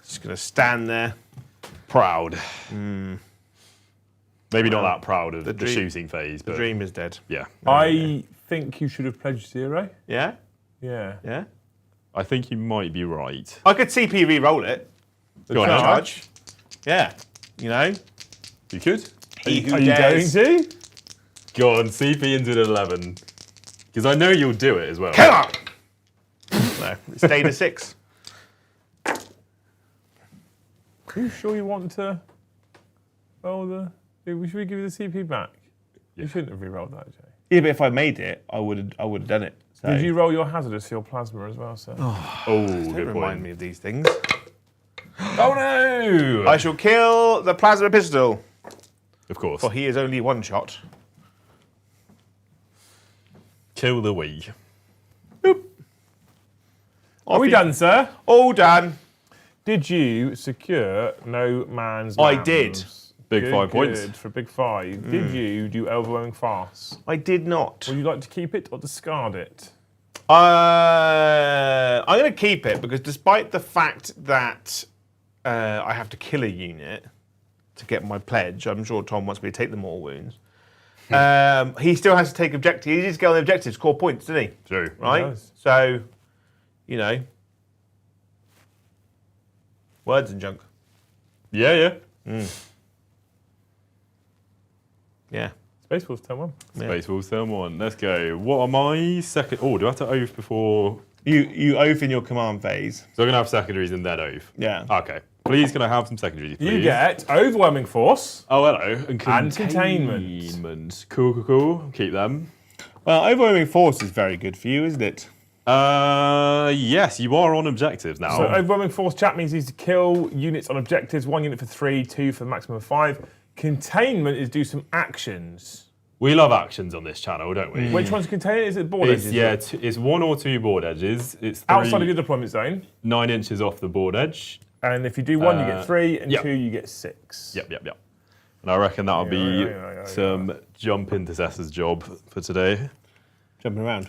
Speaker 3: Just going to stand there.
Speaker 2: Proud. Maybe not that proud of the
Speaker 3: dream-
Speaker 2: shooting phase, but
Speaker 3: The dream is dead.
Speaker 2: yeah.
Speaker 1: I think you should have pledged 0.
Speaker 3: Yeah?
Speaker 1: Yeah.
Speaker 3: Yeah?
Speaker 2: I think you might be right.
Speaker 3: I could CP re-roll it.
Speaker 2: Go on, then.
Speaker 3: Charge. Yeah. You know?
Speaker 2: You could.
Speaker 3: He who
Speaker 1: Are you going
Speaker 3: dares.
Speaker 1: to?
Speaker 2: Go on, CP into the 11. Because I know you'll do it as well.
Speaker 3: Come on! No, it stayed a 6.
Speaker 1: Are you sure you want to roll the... Should we give you the CP back? You shouldn't have re-rolled that, Jay.
Speaker 3: Yeah, but if I made it, I would have done it. So.
Speaker 1: Did you roll your hazardous for your plasma as well, sir?
Speaker 2: Oh,
Speaker 3: Don't
Speaker 2: good
Speaker 3: remind
Speaker 2: point.
Speaker 3: me of these things.
Speaker 2: Oh no!
Speaker 3: I shall kill the plasma pistol,
Speaker 2: Of course.
Speaker 3: for he is only one shot.
Speaker 2: Kill the Wii.
Speaker 1: Are we done, sir?
Speaker 3: All done.
Speaker 1: Did you secure no man's
Speaker 3: I
Speaker 1: land?
Speaker 3: did.
Speaker 2: Big
Speaker 1: Good,
Speaker 2: 5 points.
Speaker 1: good, for a big 5. Did you do overwhelming farce?
Speaker 3: I did not.
Speaker 1: Would you like to keep it or discard it?
Speaker 3: I'm going to keep it because despite the fact that I have to kill a unit to get my pledge, I'm sure Tom wants me to take the mortal wounds. He still has to take objectives. He needs to get on the objectives, score points, doesn't he?
Speaker 2: True.
Speaker 3: Right?
Speaker 1: does.
Speaker 3: So, you know, words and junk.
Speaker 2: Yeah.
Speaker 3: Yeah.
Speaker 1: Space Wolves turn 1.
Speaker 2: Space Wolves turn 1. Let's go. What are my second... Oh, do I have to oath before...
Speaker 3: You oath in your command phase.
Speaker 2: So I'm going to have secondaries and then oath.
Speaker 3: Yeah.
Speaker 2: Okay. Please, can I have some secondaries, please?
Speaker 1: You get overwhelming force.
Speaker 2: Oh, hello. And
Speaker 1: containment.
Speaker 2: containment. Cool. Keep them.
Speaker 3: Well, overwhelming force is very good for you, isn't it?
Speaker 2: Yes, you are on objectives now.
Speaker 1: So overwhelming force chat means he's to kill units on objectives, 1 unit for 3, 2 for the maximum of 5. Containment is do some actions.
Speaker 2: We love actions on this channel, don't we?
Speaker 1: Which one's containment? Is it board
Speaker 2: It's,
Speaker 1: edges?
Speaker 2: yeah, it's 1 or 2 board edges. It's
Speaker 1: Outside of your deployment zone.
Speaker 2: 9 inches off the board edge.
Speaker 1: And if you do 1, you get 3, and
Speaker 2: yep.
Speaker 1: 2, you get 6.
Speaker 2: Yep. And I reckon that'll be
Speaker 1: yeah.
Speaker 2: some jump intercessor's job for today.
Speaker 3: Jumping around.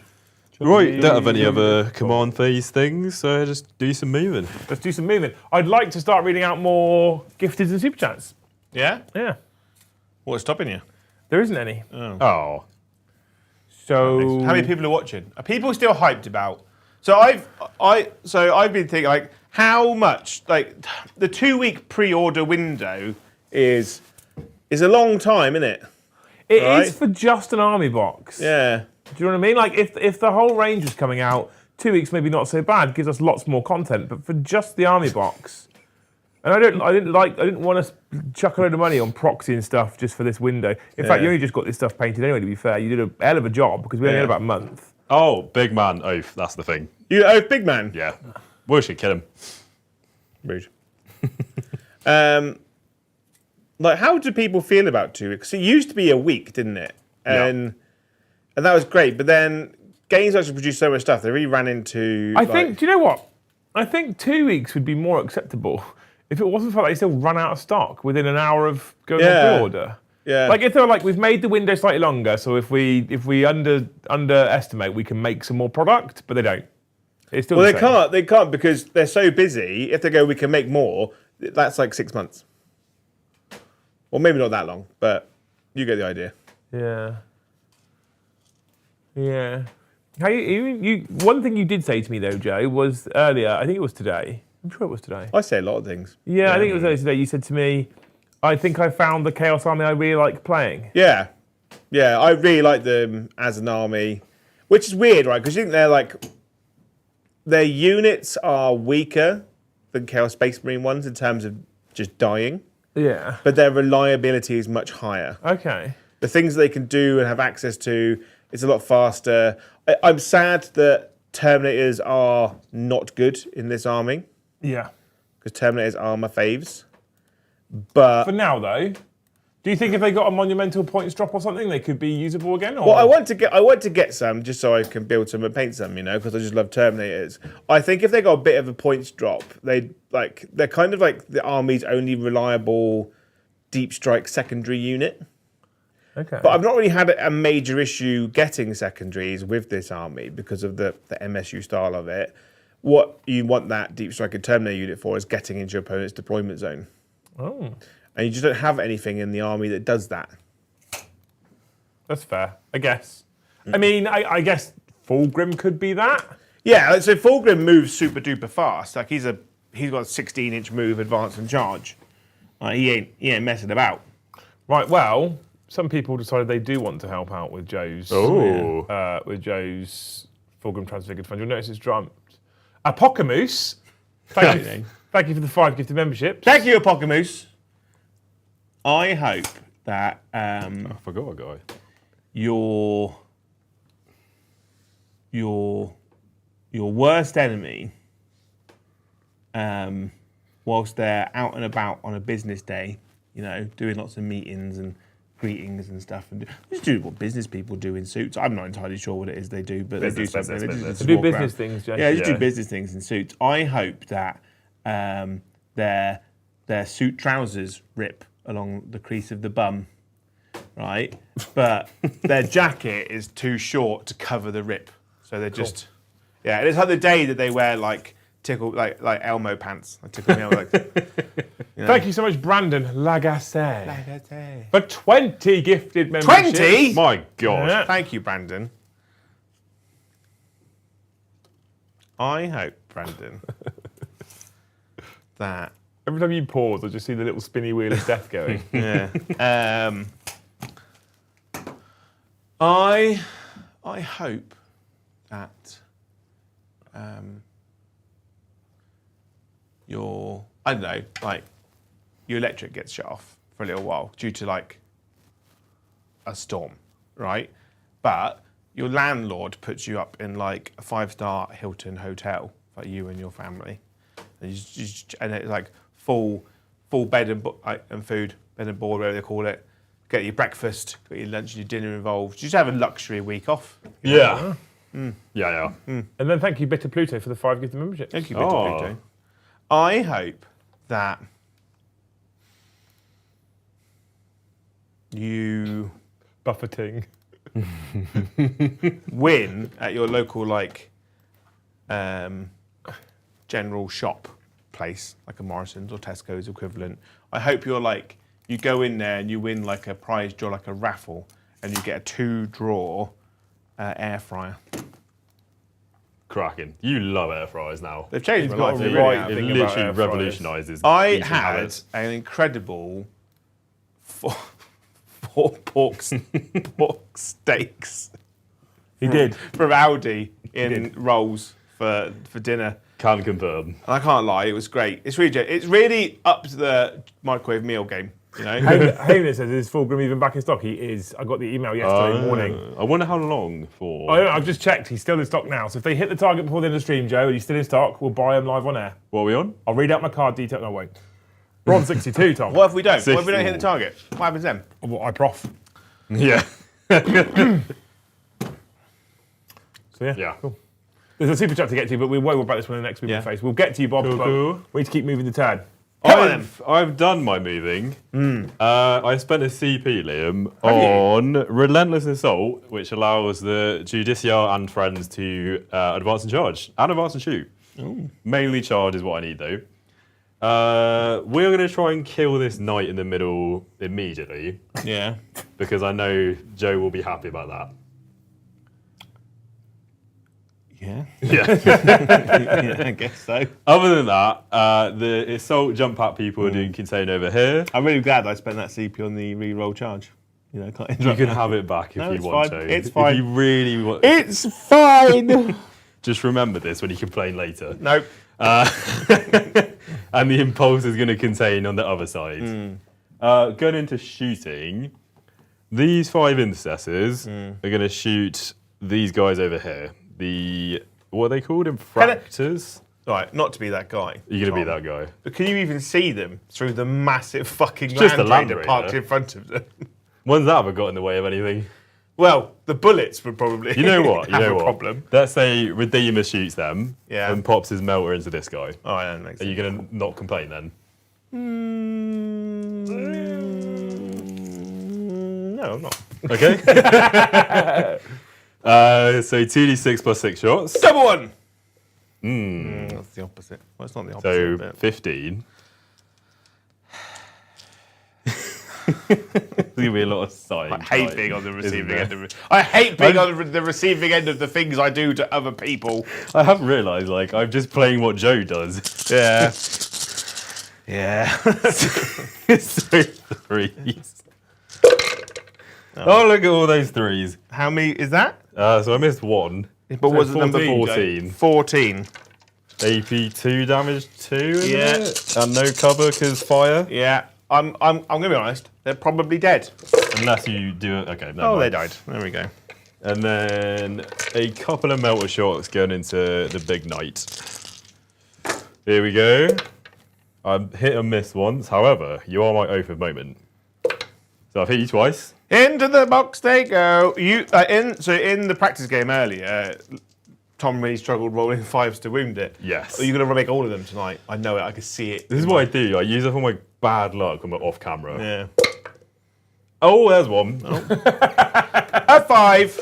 Speaker 2: Right, don't have any other command phase things, so just do some moving.
Speaker 1: Let's do some moving. I'd like to start reading out more gifteds and super chats.
Speaker 3: Yeah?
Speaker 1: Yeah.
Speaker 3: What's stopping you?
Speaker 1: There isn't any.
Speaker 2: Oh.
Speaker 1: So
Speaker 3: How many people are watching? Are people still hyped about? So I've been thinking like how much like the 2-week pre-order window is a long time, isn't it?
Speaker 1: It
Speaker 3: Right.
Speaker 1: is for just an army box.
Speaker 3: Yeah.
Speaker 1: Do you know what I mean? Like if the whole range was coming out, 2 weeks maybe not so bad, gives us lots more content. But for just the army box, and I didn't want to chuck a load of money on proxy and stuff just for this window. In fact, you only just got this stuff painted anyway. To be fair, you did a hell of a job because we only had about a month.
Speaker 2: Oh, big man oath, that's the thing.
Speaker 3: You oath big man.
Speaker 2: Yeah. We should kill him.
Speaker 3: Rude. Like how do people feel about 2 weeks? It used to be a week, didn't it? And that was great. But then games actually produced so much stuff. They really ran into.
Speaker 1: I think. Do you know what? I think 2 weeks would be more acceptable if it wasn't for like they still run out of stock within an hour of going on pre-order.
Speaker 3: Yeah.
Speaker 1: Like if they were like, we've made the window slightly longer, so if we underestimate, we can make some more product, but they don't. It's still
Speaker 3: Well,
Speaker 1: the same.
Speaker 3: they can't because they're so busy. If they go, we can make more. That's like 6 months. Or maybe not that long, but you get the idea.
Speaker 1: Yeah. Yeah. How you one thing you did say to me though, Joe, was earlier. I think it was today. I'm sure it was today.
Speaker 3: I say a lot of things.
Speaker 1: Yeah, I think it was earlier today. You said to me, "I think I found the Chaos Army I really like playing."
Speaker 3: Yeah. Yeah, I really like them as an army, which is weird, right? Because you think they're like, their units are weaker than Chaos Space Marine ones in terms of just dying,
Speaker 1: Yeah.
Speaker 3: but their reliability is much higher.
Speaker 1: Okay.
Speaker 3: The things they can do and have access to is a lot faster. I'm sad that Terminators are not good in this army,
Speaker 1: Yeah.
Speaker 3: because Terminators are my faves. But
Speaker 1: For now, though, do you think if they got a monumental points drop or something, they could be usable again? Or?
Speaker 3: well, I want to get some just so I can build some and paint some, because I just love Terminators. I think if they got a bit of a points drop, they're kind of like the army's only reliable deep strike secondary unit.
Speaker 1: Okay.
Speaker 3: But I've not really had a major issue getting secondaries with this army because of the MSU style of it. What you want that deep strike and Terminator unit for is getting into your opponent's deployment zone.
Speaker 1: Oh,
Speaker 3: And you just don't have anything in the army that does that.
Speaker 1: that's fair, I guess. I mean, I guess Fulgrim could be that.
Speaker 3: Yeah, so Fulgrim moves super duper fast. Like he's got a 16-inch move, advance and charge. Like, he ain't messing about.
Speaker 1: Right, well, some people decided they do want to help out with Joe's Fulgrim Transfigured Fund. You'll notice it's jumped. Apocamoose, thank you for the 5 gifted memberships.
Speaker 3: Thank you, Apocamoose. I hope that
Speaker 2: I forgot a guy.
Speaker 3: your worst enemy, whilst they're out and about on a business day, doing lots of meetings and greetings and stuff, and just do what business people do in suits. I'm not entirely sure what it is they do, but they do something. They
Speaker 1: do business things, Jay.
Speaker 3: Yeah, they just do business things in suits. I hope that their suit trousers rip along the crease of the bum, right? But their jacket is too short to cover the rip, so they're just and it's like the day that they wear like Elmo pants. Like tickle me Elmo.
Speaker 1: Thank you so much, Brandon Lagacé. For 20 gifted memberships.
Speaker 3: 20?
Speaker 2: My God.
Speaker 1: Yeah.
Speaker 3: Thank you, Brandon. I hope, Brandon, that
Speaker 1: Every time you pause, I just see the little spinny wheel of death going.
Speaker 3: I hope that your electric gets shut off for a little while due to like a storm, right? But your landlord puts you up in like a 5-star Hilton hotel for you and your family, and and it's like full bed and food, bed and board, whatever they call it. Get your breakfast, got your lunch and your dinner involved. Just have a luxury week off.
Speaker 2: Yeah. Yeah.
Speaker 1: And then thank you, Bitter Pluto, for the 5 gifted memberships.
Speaker 3: Thank you, Bitter Pluto. I hope that you
Speaker 1: Buffeting.
Speaker 3: win at your local general shop place, like a Morrison's or Tesco's equivalent. I hope you go in there and you win like a prize draw, like a raffle, and you get a 2-drawer air fryer.
Speaker 2: Cracking. You love air fryers now.
Speaker 3: They've changed my life.
Speaker 1: got a
Speaker 3: They
Speaker 1: right
Speaker 3: really have.
Speaker 2: It
Speaker 1: thing about
Speaker 2: literally
Speaker 1: air fryers.
Speaker 2: revolutionises.
Speaker 3: I
Speaker 2: eating
Speaker 3: had
Speaker 2: habits.
Speaker 3: an incredible 4 pork steaks.
Speaker 1: He did.
Speaker 3: From Aldi in rolls for dinner.
Speaker 2: Can confirm.
Speaker 3: And I can't lie, it was great. It's really up to the microwave meal game,
Speaker 1: Hayden says, is Fulgrim even back in stock? He is. I got the email yesterday morning.
Speaker 2: I wonder how long for.
Speaker 1: I don't know, I've just checked. He's still in stock now. So if they hit the target before the end of the stream, Joe, and he's still in stock, we'll buy him live on air.
Speaker 2: What are we on?
Speaker 1: I'll read out my card detail. No, I won't. We're on 62, Tom.
Speaker 3: What if we don't? What if we don't hit the target? What happens then?
Speaker 1: Well, I prof.
Speaker 2: Yeah.
Speaker 1: So yeah.
Speaker 2: Yeah.
Speaker 1: Cool. There's a super chat to get to, but we won't worry about this one in the next movie face. We'll get to you, Bob.
Speaker 2: Cool,
Speaker 1: but
Speaker 2: cool.
Speaker 1: we need to keep moving the turn.
Speaker 2: I've done my moving. I spent a CP, Liam, on Relentless Assault, which allows the Justiciar and friends to advance and charge, and advance and shoot. Mainly charge is what I need, though. We're going to try and kill this knight in the middle immediately,
Speaker 3: Yeah.
Speaker 2: because I know Joe will be happy about that.
Speaker 3: Yeah.
Speaker 2: Yeah.
Speaker 3: Yeah, I guess so.
Speaker 2: Other than that, the assault jump pack people are doing contain over here.
Speaker 3: I'm really glad I spent that CP on the re-roll charge. Can't
Speaker 2: You can have it back if
Speaker 3: No,
Speaker 2: you
Speaker 3: it's
Speaker 2: want
Speaker 3: fine.
Speaker 2: to.
Speaker 3: It's fine.
Speaker 2: If you really want.
Speaker 3: It's fine.
Speaker 2: Just remember this when you complain later.
Speaker 3: Nope.
Speaker 2: And the impulse is going to contain on the other side. Going into shooting, these 5 intercessors are going to shoot these guys over here. What are they called? Infractors?
Speaker 3: Right, not to be that guy.
Speaker 2: You're going to be that guy.
Speaker 3: But can you even see them through the massive fucking
Speaker 2: just a
Speaker 3: Land
Speaker 2: Land
Speaker 3: Raider
Speaker 2: Raider.
Speaker 3: parked in front of them?
Speaker 2: Ones that haven't got in the way of anything.
Speaker 3: Well, the bullets would probably
Speaker 2: You know what?
Speaker 3: have a problem.
Speaker 2: Let's say Redeemer shoots them
Speaker 3: Yeah.
Speaker 2: and pops his melter into this guy.
Speaker 3: Oh, yeah, that makes
Speaker 2: Are
Speaker 3: sense.
Speaker 2: you going to not complain then?
Speaker 3: No, I'm not.
Speaker 2: Okay. So 2d6 plus 6 shots.
Speaker 3: Double one! That's the opposite. Well, it's not the opposite.
Speaker 2: So
Speaker 3: but
Speaker 2: 15. There's going to be a lot of sighing.
Speaker 3: I hate
Speaker 2: tonight,
Speaker 3: being on the
Speaker 2: isn't
Speaker 3: receiving
Speaker 2: there?
Speaker 3: end of it. I hate being on the receiving end of the things I do to other people.
Speaker 2: I haven't realised, I'm just playing what Joe does.
Speaker 3: Yeah. Yeah.
Speaker 2: So threes. Oh, look at all those threes.
Speaker 3: How many is that?
Speaker 2: So I missed one.
Speaker 3: But what's the number?
Speaker 2: 14.
Speaker 3: 14.
Speaker 2: AP 2 damage 2, isn't
Speaker 3: Yeah.
Speaker 2: it? And no cover because fire.
Speaker 3: Yeah. I'm gonna be honest. They're probably dead.
Speaker 2: Unless you do it. Okay, no.
Speaker 3: Oh, they died. There we go.
Speaker 2: And then a couple of melter shocks going into the big knight. Here we go. I hit and missed once. However, you are my open moment. So I've hit you twice.
Speaker 3: Into the box they go. In the practice game earlier, Tom really struggled rolling fives to wound it.
Speaker 2: Yes.
Speaker 3: Are you going to make all of them tonight? I know it. I can see it.
Speaker 2: This is what I do. I use it for my bad luck when I'm off camera.
Speaker 3: Yeah.
Speaker 2: Oh, there's one.
Speaker 3: A 5.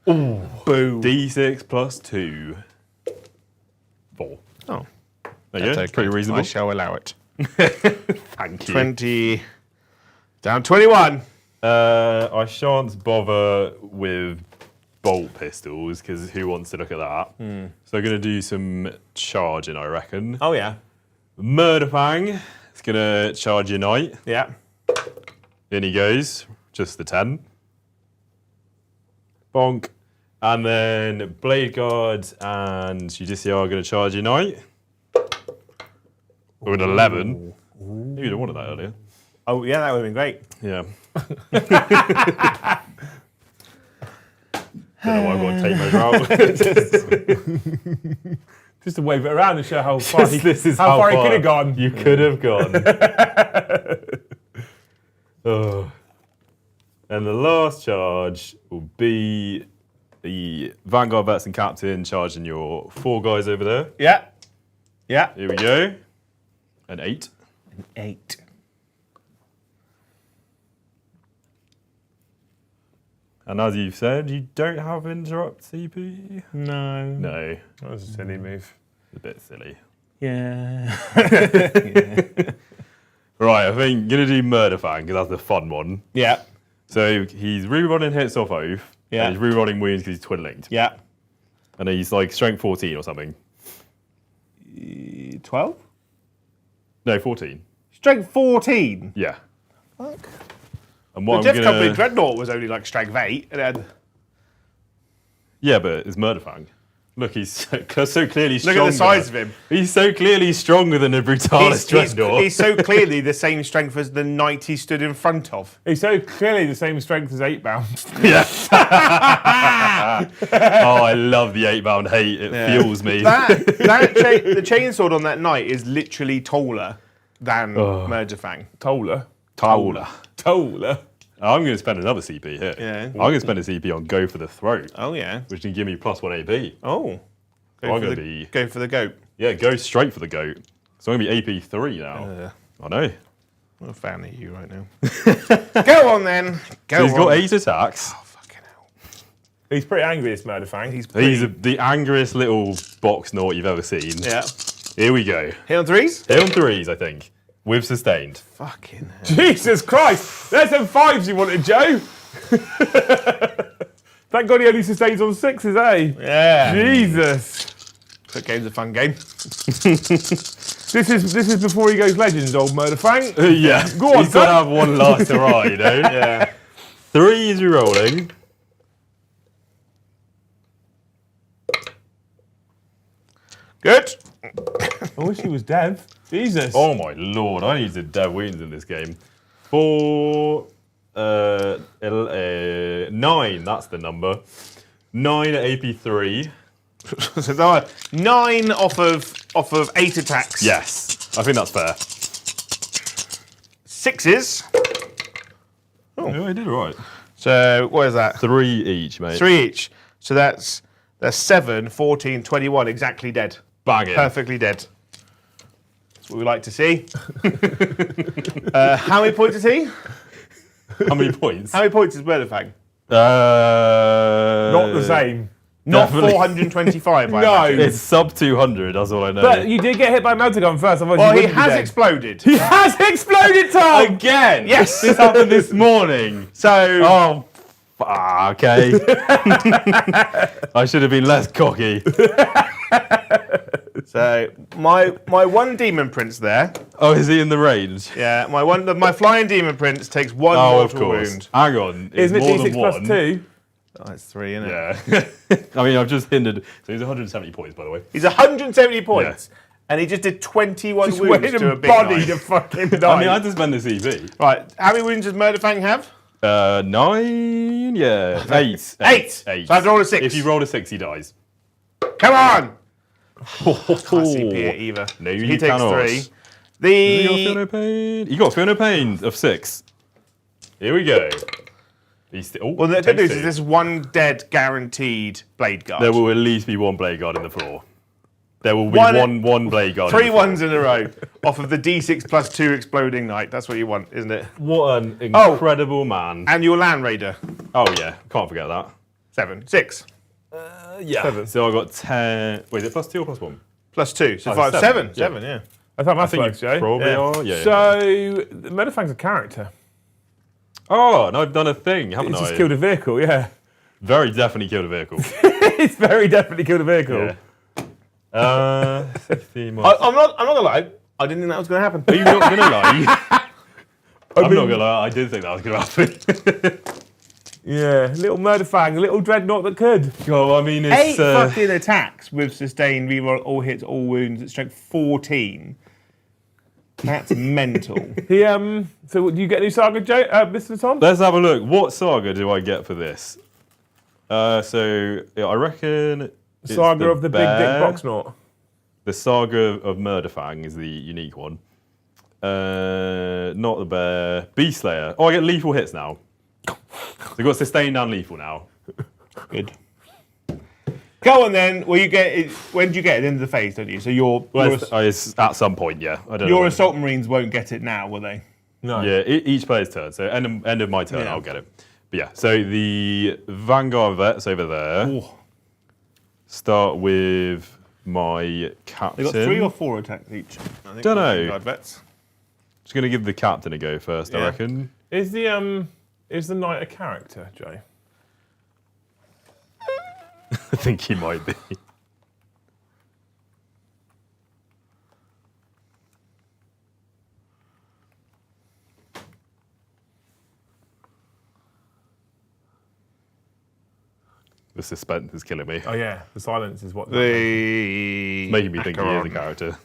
Speaker 3: Ooh. Boo.
Speaker 2: D6 plus 2. 4.
Speaker 3: Oh.
Speaker 2: There you go.
Speaker 3: Okay.
Speaker 2: Pretty reasonable.
Speaker 3: I shall allow it.
Speaker 2: Thank you.
Speaker 3: 20. Down 21.
Speaker 2: I shan't bother with bolt pistols because who wants to look at that? So I'm going to do some charging, I reckon.
Speaker 3: Oh, yeah.
Speaker 2: Murderfang is going to charge your knight.
Speaker 3: Yeah.
Speaker 2: In he goes. Just the 10. Bonk. And then Blade Guard and Judicia are going to charge your knight. With an 11. You would have wanted that earlier.
Speaker 3: Oh, yeah, that would have been great.
Speaker 2: Yeah. Don't know why I've got to take measure out.
Speaker 1: Just to wave it around and show how far he,
Speaker 2: This is
Speaker 1: how far he could have gone.
Speaker 2: You could have gone. Oh. And the last charge will be the Vanguard Vets and Captain charging your 4 guys over there.
Speaker 3: Yeah. Yeah.
Speaker 2: Here we go. An 8.
Speaker 3: 8.
Speaker 2: And as you've said, you don't have interrupt CP?
Speaker 3: No.
Speaker 2: No.
Speaker 1: That was a silly move.
Speaker 2: A bit silly.
Speaker 3: Yeah.
Speaker 2: Right, I think I'm going to do Murderfang because that's the fun one.
Speaker 3: Yeah.
Speaker 2: So he's rerunning hits off oath.
Speaker 3: Yeah.
Speaker 2: And he's rerunning wounds because he's twin linked.
Speaker 3: Yeah.
Speaker 2: And he's like strength 14 or something.
Speaker 3: 12?
Speaker 2: No, 14.
Speaker 3: Strength 14.
Speaker 2: Yeah.
Speaker 3: Fuck.
Speaker 2: And
Speaker 3: The
Speaker 2: what
Speaker 3: Death
Speaker 2: I'm
Speaker 3: Company
Speaker 2: gonna...
Speaker 3: Dreadnought was only like strength 8. And then
Speaker 2: Yeah, but it's Murderfang. Look, he's so clearly
Speaker 3: look
Speaker 2: stronger.
Speaker 3: at the size of him.
Speaker 2: He's so clearly stronger than a Brutalis Dreadnought.
Speaker 3: He's so clearly the same strength as the knight he stood in front of.
Speaker 1: He's so clearly the same strength as 8-bound.
Speaker 2: Yeah. Oh, I love the 8-bound hate. It fuels me.
Speaker 3: The chainsword on that knight is literally taller than Murderfang.
Speaker 1: Tola.
Speaker 2: Taula.
Speaker 1: Tola.
Speaker 2: I'm going to spend another CP here.
Speaker 3: Yeah.
Speaker 2: I'm going to spend a CP on Go for the Throat,
Speaker 3: Oh, yeah.
Speaker 2: which can give me +1 AP.
Speaker 3: Oh.
Speaker 2: I'm going to be...
Speaker 3: Go for the goat.
Speaker 2: Yeah, go straight for the goat. So I'm going to be AP 3 now. I know.
Speaker 3: I'm a fan of you right now. Go on, then. Go
Speaker 2: So he's got
Speaker 3: on.
Speaker 2: 8 attacks.
Speaker 3: Oh, fucking hell.
Speaker 1: He's pretty angry, this Murderfang.
Speaker 3: He's
Speaker 2: The angriest little box knot you've ever seen.
Speaker 3: Yeah.
Speaker 2: Here we go.
Speaker 3: Hit on 3s?
Speaker 2: Hit on 3s, I think. With sustained.
Speaker 3: Fucking hell.
Speaker 1: Jesus Christ! There's some 5s you wanted, Joe. Thank God he only sustains on 6s, eh?
Speaker 3: Yeah.
Speaker 1: Jesus.
Speaker 3: That game's a fun game.
Speaker 1: This is before he goes Legends, old Murderfang.
Speaker 2: Yeah.
Speaker 1: Go on,
Speaker 2: He's got to
Speaker 1: son.
Speaker 2: have one last hurrah, you know?
Speaker 3: Yeah.
Speaker 2: 3s re-rolling.
Speaker 3: Good.
Speaker 1: I wish he was Dev. Jesus.
Speaker 2: Oh my lord, I need to dev wounds in this game. 4, 9, that's the number. 9 at AP3.
Speaker 3: So there 9 off of 8 attacks.
Speaker 2: Yes, I think that's fair.
Speaker 3: 6s.
Speaker 2: Oh, I did all right.
Speaker 3: So what is that?
Speaker 2: 3 each, mate.
Speaker 3: 3 each. So that's 7, 14, 21. Exactly dead.
Speaker 2: Bang it.
Speaker 3: Perfectly dead. That's what we like to see. How many points is he?
Speaker 2: How many points?
Speaker 3: How many points is Murderfang?
Speaker 1: Not the same.
Speaker 3: Not
Speaker 2: Definitely.
Speaker 3: 425. I
Speaker 1: No.
Speaker 3: imagine.
Speaker 2: It's sub 200, that's all I know.
Speaker 1: But you did get hit by a melter gun first. Otherwise
Speaker 3: Well,
Speaker 1: you
Speaker 3: he
Speaker 1: wouldn't be
Speaker 3: has
Speaker 1: dead.
Speaker 3: exploded.
Speaker 1: He has exploded, Tom!
Speaker 2: Again?
Speaker 3: Yes.
Speaker 2: This happened this morning.
Speaker 3: So
Speaker 2: Oh, okay. I should have been less cocky.
Speaker 3: So my one demon prince there.
Speaker 2: Oh, is he in the range?
Speaker 3: Yeah, my flying demon prince takes one
Speaker 2: Oh, of
Speaker 3: mortal
Speaker 2: course.
Speaker 3: wound.
Speaker 2: Hang on.
Speaker 1: Isn't it
Speaker 2: more
Speaker 1: D6
Speaker 2: than
Speaker 1: plus
Speaker 2: one.
Speaker 1: 2?
Speaker 3: Oh, it's 3, isn't it?
Speaker 2: Yeah. I mean, I've just hindered. So he's 170 points, by the way.
Speaker 3: He's 170 points, and he just did 21
Speaker 1: Just
Speaker 3: wounds
Speaker 1: waiting
Speaker 3: to a
Speaker 1: and
Speaker 3: big
Speaker 1: body
Speaker 3: knight.
Speaker 1: to fucking die.
Speaker 2: I mean, I had to spend the CV.
Speaker 3: Right, how many wounds does Murderfang have?
Speaker 2: 9, yeah. 8.
Speaker 3: 8. So I have to roll a 6.
Speaker 2: If you roll a 6, he dies.
Speaker 3: Come on! Can't see Peter either.
Speaker 2: No,
Speaker 3: So
Speaker 2: you
Speaker 3: he takes
Speaker 2: cannot.
Speaker 3: 3.
Speaker 2: He got feel
Speaker 3: The
Speaker 2: no pain. He got feel no pain of 6. Here we go. He's still.
Speaker 3: well, the good news is there's one dead guaranteed blade guard.
Speaker 2: There will at least be one blade guard in the floor. There will be
Speaker 3: One-
Speaker 2: one blade guard.
Speaker 3: 3 ones in a row off of the D6 plus 2 exploding knight. That's what you want, isn't it?
Speaker 2: What an incredible man.
Speaker 3: And your land raider.
Speaker 2: Oh yeah, can't forget that.
Speaker 3: 7. 6.
Speaker 2: Yeah.
Speaker 1: 7.
Speaker 2: So I got 10. Wait, is it plus 2 or plus 1?
Speaker 3: Plus 2. So
Speaker 2: Oh,
Speaker 3: 5. 7.
Speaker 2: 7,
Speaker 3: 7, yeah.
Speaker 1: I thought
Speaker 2: I
Speaker 1: maths
Speaker 2: think
Speaker 1: works,
Speaker 2: you
Speaker 1: Joe.
Speaker 2: probably
Speaker 3: Yeah.
Speaker 2: are. Yeah.
Speaker 1: So, Murderfang's a character.
Speaker 2: Oh, and I've done a thing, haven't
Speaker 1: It's
Speaker 2: I?
Speaker 1: just killed a vehicle, yeah.
Speaker 2: Very definitely killed a vehicle.
Speaker 1: It's very definitely killed a vehicle.
Speaker 2: Yeah. 15 more.
Speaker 3: I'm not gonna lie. I didn't think that was gonna happen.
Speaker 2: Are you not gonna lie? I'm
Speaker 1: mean-
Speaker 2: not gonna lie. I did think that was gonna happen.
Speaker 1: Yeah, little Murderfang, a little dreadnought that could.
Speaker 2: Oh, I mean,
Speaker 3: 8
Speaker 2: it's.
Speaker 3: fucking attacks with sustained reroll all hits, all wounds at strength 14. That's mental.
Speaker 1: So do you get a new saga, Joe, Mr. Tom?
Speaker 2: Let's have a look. What saga do I get for this? So yeah, I reckon. it's
Speaker 1: Saga of the Big Dick
Speaker 2: bear.
Speaker 1: Boxnaut.
Speaker 2: The saga of Murderfang is the unique one. Not the bear. Beast Slayer. Oh, I get lethal hits now. So I've got sustained and lethal now.
Speaker 3: Good. Go on then. Well, you get it. When do you get it? End of the phase, don't you? So
Speaker 2: Well, it's at some point, yeah. I don't know.
Speaker 3: your
Speaker 2: when.
Speaker 3: assault marines won't get it now, will they?
Speaker 1: No.
Speaker 2: Yeah, each player's turn. So end of my turn,
Speaker 3: Yeah.
Speaker 2: I'll get it. But yeah, so the Vanguard vets over there
Speaker 3: Ooh.
Speaker 2: start with my captain.
Speaker 3: They got 3 or 4 attacks each. I think.
Speaker 2: Dunno.
Speaker 3: Guard vets.
Speaker 2: Just gonna give the captain a go first, I
Speaker 3: Yeah.
Speaker 2: reckon.
Speaker 1: Is the knight a character, Joe?
Speaker 2: I think he might be. The suspense is killing me.
Speaker 1: Oh yeah, the silence is what.
Speaker 3: The
Speaker 2: Making me think he is a
Speaker 3: Acheron.
Speaker 2: character.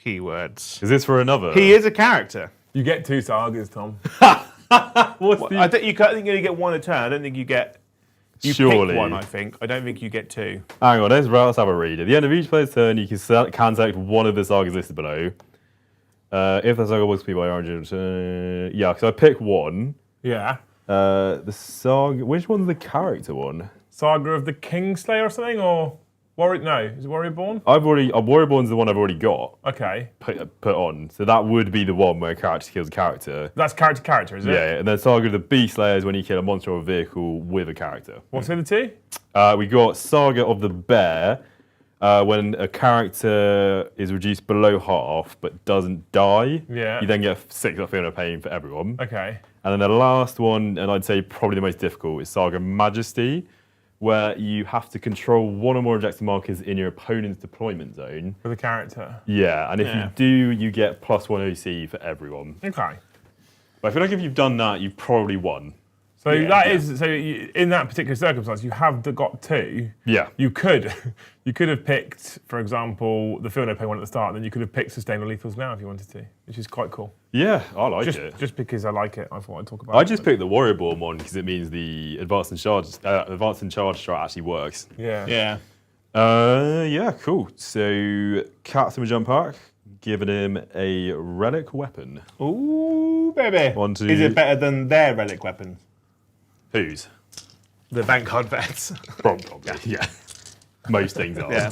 Speaker 3: Keywords.
Speaker 2: Is this for another?
Speaker 3: He is a character.
Speaker 1: You get 2 sagas, Tom.
Speaker 2: What's
Speaker 3: I think you only get 1 a turn. I don't think you get. You
Speaker 2: Surely.
Speaker 3: pick 1, I think. I don't think you get 2.
Speaker 2: Hang on, let's have a read. At the end of each player's turn, you can select one of the sagas listed below. If the saga was to be by origin, yeah, because I pick 1.
Speaker 1: Yeah.
Speaker 2: The saga, which one's the character one?
Speaker 1: Saga of the Kingslayer or something, or Warrior? No, is it Warrior Born?
Speaker 2: Warriorborn's the one I've already got
Speaker 1: Okay,
Speaker 2: put on. So that would be the one where a character kills a character.
Speaker 1: that's character, is it?
Speaker 2: Yeah, and then Saga of the Beast Slayer is when you kill a monster or a vehicle with a character.
Speaker 1: What's the other 2?
Speaker 2: We got Saga of the Bear, when a character is reduced below half but doesn't die.
Speaker 1: Yeah.
Speaker 2: You then get 6 up feeling of pain for everyone.
Speaker 1: Okay.
Speaker 2: And then the last one, and I'd say probably the most difficult, is Saga Majesty, where you have to control 1 or more objective markers in your opponent's deployment zone.
Speaker 1: For the character.
Speaker 2: Yeah, and if
Speaker 3: Yeah.
Speaker 2: you do, you get +1 OC for everyone.
Speaker 1: Okay.
Speaker 2: But I feel like if you've done that, you've probably won.
Speaker 1: So
Speaker 3: Yeah.
Speaker 1: in that particular circumstance, you have got 2.
Speaker 2: Yeah.
Speaker 1: You could have picked, for example, the Feel No Pain one at the start, and then you could have picked Sustain or Lethals now if you wanted to, which is quite cool.
Speaker 2: Yeah, I like it.
Speaker 1: Just because I like it, I thought I'd talk about
Speaker 2: I
Speaker 1: it.
Speaker 2: just picked the Warrior Born one because it means the advanced and charge strat actually works.
Speaker 1: Yeah.
Speaker 3: Yeah.
Speaker 2: Yeah, cool. So Captain with jump pack, giving him a relic weapon.
Speaker 3: Ooh, baby.
Speaker 2: 1, 2.
Speaker 3: Is it better than their relic weapons?
Speaker 2: Whose?
Speaker 3: The Vanguard vets.
Speaker 2: Probably. Yeah. Most things are.
Speaker 3: Yeah.